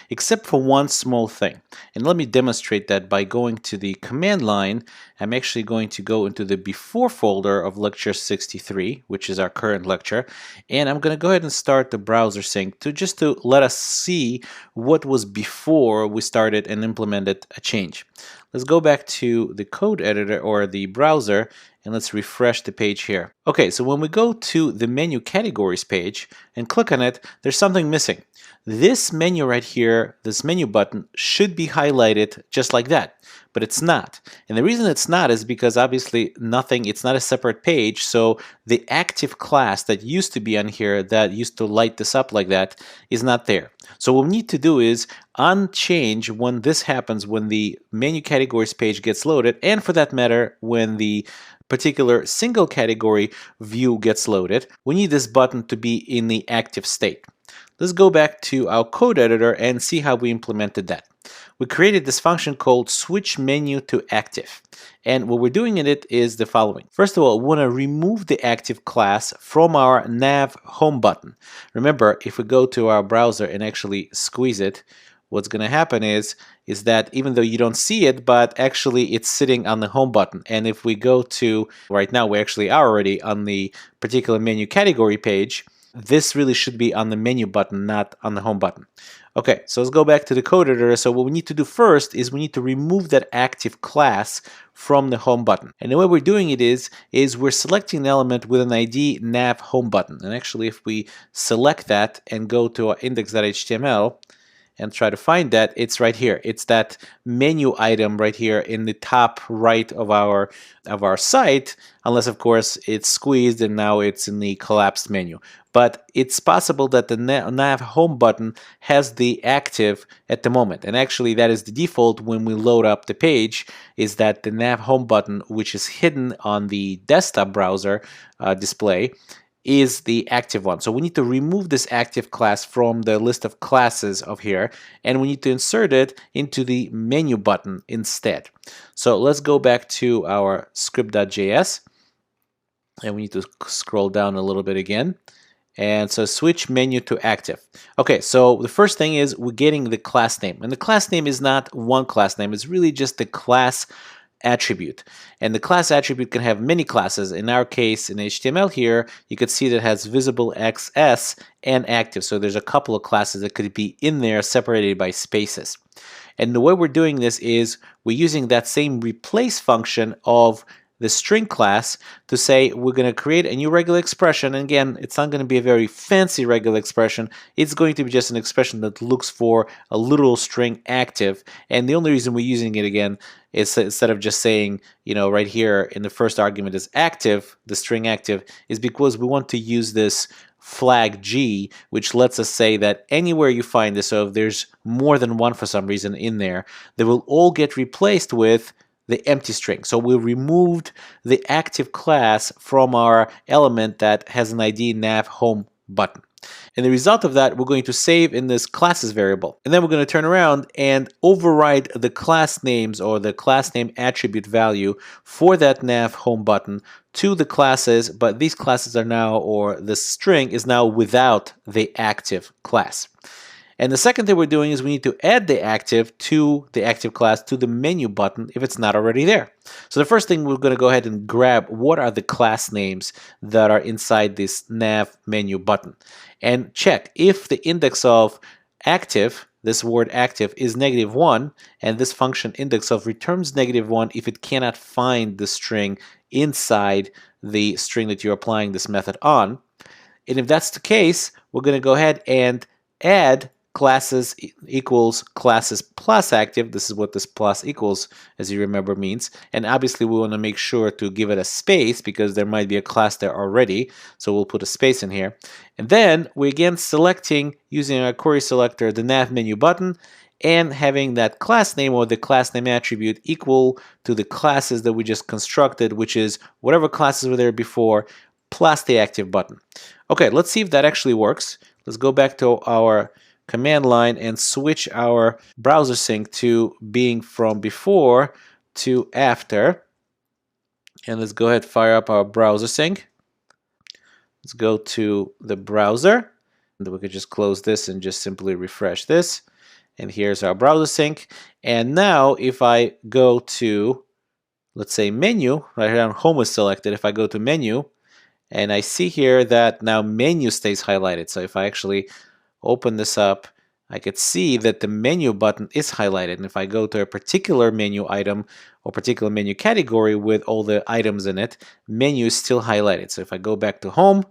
except for one small thing. And let me demonstrate that by going to the command line. I'm actually going to go into the before folder of lecture 63, which is our current lecture, and I'm going to go ahead and start the browser sync just to let us see what was before we started and implemented a change. Let's go back to the code editor or the browser, and let's refresh the page here. Okay, so when we go to the menu categories page and click on it, there's something missing. This menu right here, this menu button, should be highlighted just like that, but it's not. And the reason it's not is because obviously it's not a separate page, so the active class that used to be on here that used to light this up like that is not there. So what we need to do is unchange when this happens, when the menu categories page gets loaded, and for that matter, when the particular single category view gets loaded, we need this button to be in the active state. Let's go back to our code editor and see how we implemented that. We created this function called switch menu to active. And what we're doing in it is the following. First of all, we want to remove the active class from our nav home button. Remember, if we go to our browser and actually squeeze it, what's going to happen is that even though you don't see it, but actually it's sitting on the home button. And if we go to, right now we actually are already on the particular menu category page, this really should be on the menu button, not on the home button. Okay, so let's go back to the code editor. So what we need to do first is we need to remove that active class from the home button. And the way we're doing it is we're selecting an element with an ID nav home button. And actually, if we select that and go to our index.html, and try to find that, it's right here. It's that menu item right here in the top right of our site, unless of course it's squeezed and now it's in the collapsed menu. But it's possible that the nav home button has the active at the moment, and actually that is the default when we load up the page, is that the nav home button, which is hidden on the desktop browser display, is the active one. So we need to remove this active class from the list of classes of here, and we need to insert it into the menu button instead. So let's go back to our script.js, and we need to scroll down a little bit again. And so switch menu to active. Okay, so the first thing is we're getting the class name, and the class name is not one class name, it's really just the class attribute. And the class attribute can have many classes. In our case, in HTML here, you could see that it has visible, XS, and active. So there's a couple of classes that could be in there separated by spaces. And the way we're doing this is we're using that same replace function of the string class to say we're going to create a new regular expression. And again, it's not going to be a very fancy regular expression. It's going to be just an expression that looks for a literal string active. And the only reason we're using it again is instead of just saying, right here in the first argument is active, the string active, is because we want to use this flag G, which lets us say that anywhere you find this, so if there's more than one for some reason in there, they will all get replaced with the empty string. So we removed the active class from our element that has an ID nav home button. And the result of that, we're going to save in this classes variable. And then we're going to turn around and override the class names or the class name attribute value for that nav home button to the classes, but these classes are now, or the string is now without the active class. And the second thing we're doing is we need to add the active class to the menu button if it's not already there. So the first thing we're going to go ahead and grab what are the class names that are inside this nav menu button. And check if the index of active, this word active, is -1, and this function index of returns -1 if it cannot find the string inside the string that you're applying this method on. And if that's the case, we're going to go ahead and add classes equals classes plus active. This is what this plus equals, as you remember, means. And obviously we want to make sure to give it a space because there might be a class there already. So we'll put a space in here. And then we're again selecting, using our query selector, the nav menu button, and having that class name or the class name attribute equal to the classes that we just constructed, which is whatever classes were there before, plus the active button. Okay, let's see if that actually works. Let's go back to our command line and switch our browser sync to being from before to after. And let's go ahead and fire up our browser sync. Let's go to the browser. And we could just close this and just simply refresh this. And here's our browser sync. And now if I go to, let's say, menu, right here on home is selected. If I go to menu, and I see here that now menu stays highlighted. So if I actually open this up, I could see that the menu button is highlighted. And if I go to a particular menu item or particular menu category with all the items in it, menu is still highlighted. So if I go back to home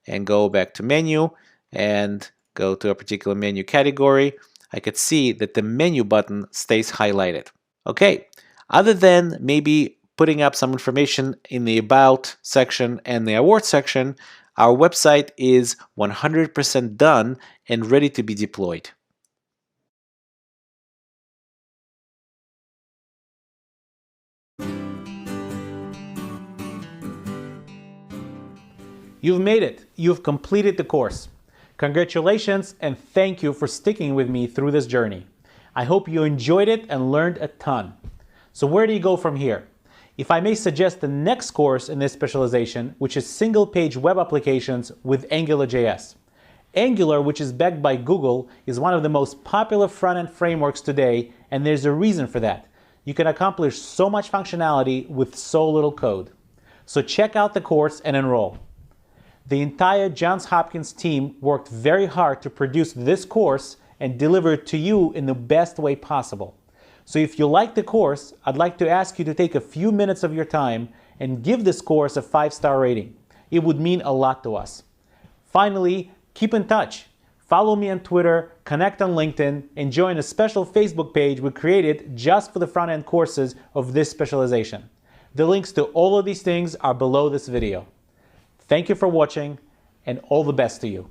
and go back to menu and go to a particular menu category, I could see that the menu button stays highlighted. Okay, other than maybe putting up some information in the About section and the Award section, our website is 100% done and ready to be deployed. You've made it. You've completed the course. Congratulations and thank you for sticking with me through this journey. I hope you enjoyed it and learned a ton. So where do you go from here? If I may suggest the next course in this specialization, which is single-page web applications with AngularJS. Angular, which is backed by Google, is one of the most popular front-end frameworks today, and there's a reason for that. You can accomplish so much functionality with so little code. So check out the course and enroll. The entire Johns Hopkins team worked very hard to produce this course and deliver it to you in the best way possible. So if you like the course, I'd like to ask you to take a few minutes of your time and give this course a 5-star rating. It would mean a lot to us. Finally, keep in touch. Follow me on Twitter, connect on LinkedIn, and join a special Facebook page we created just for the front-end courses of this specialization. The links to all of these things are below this video. Thank you for watching, and all the best to you.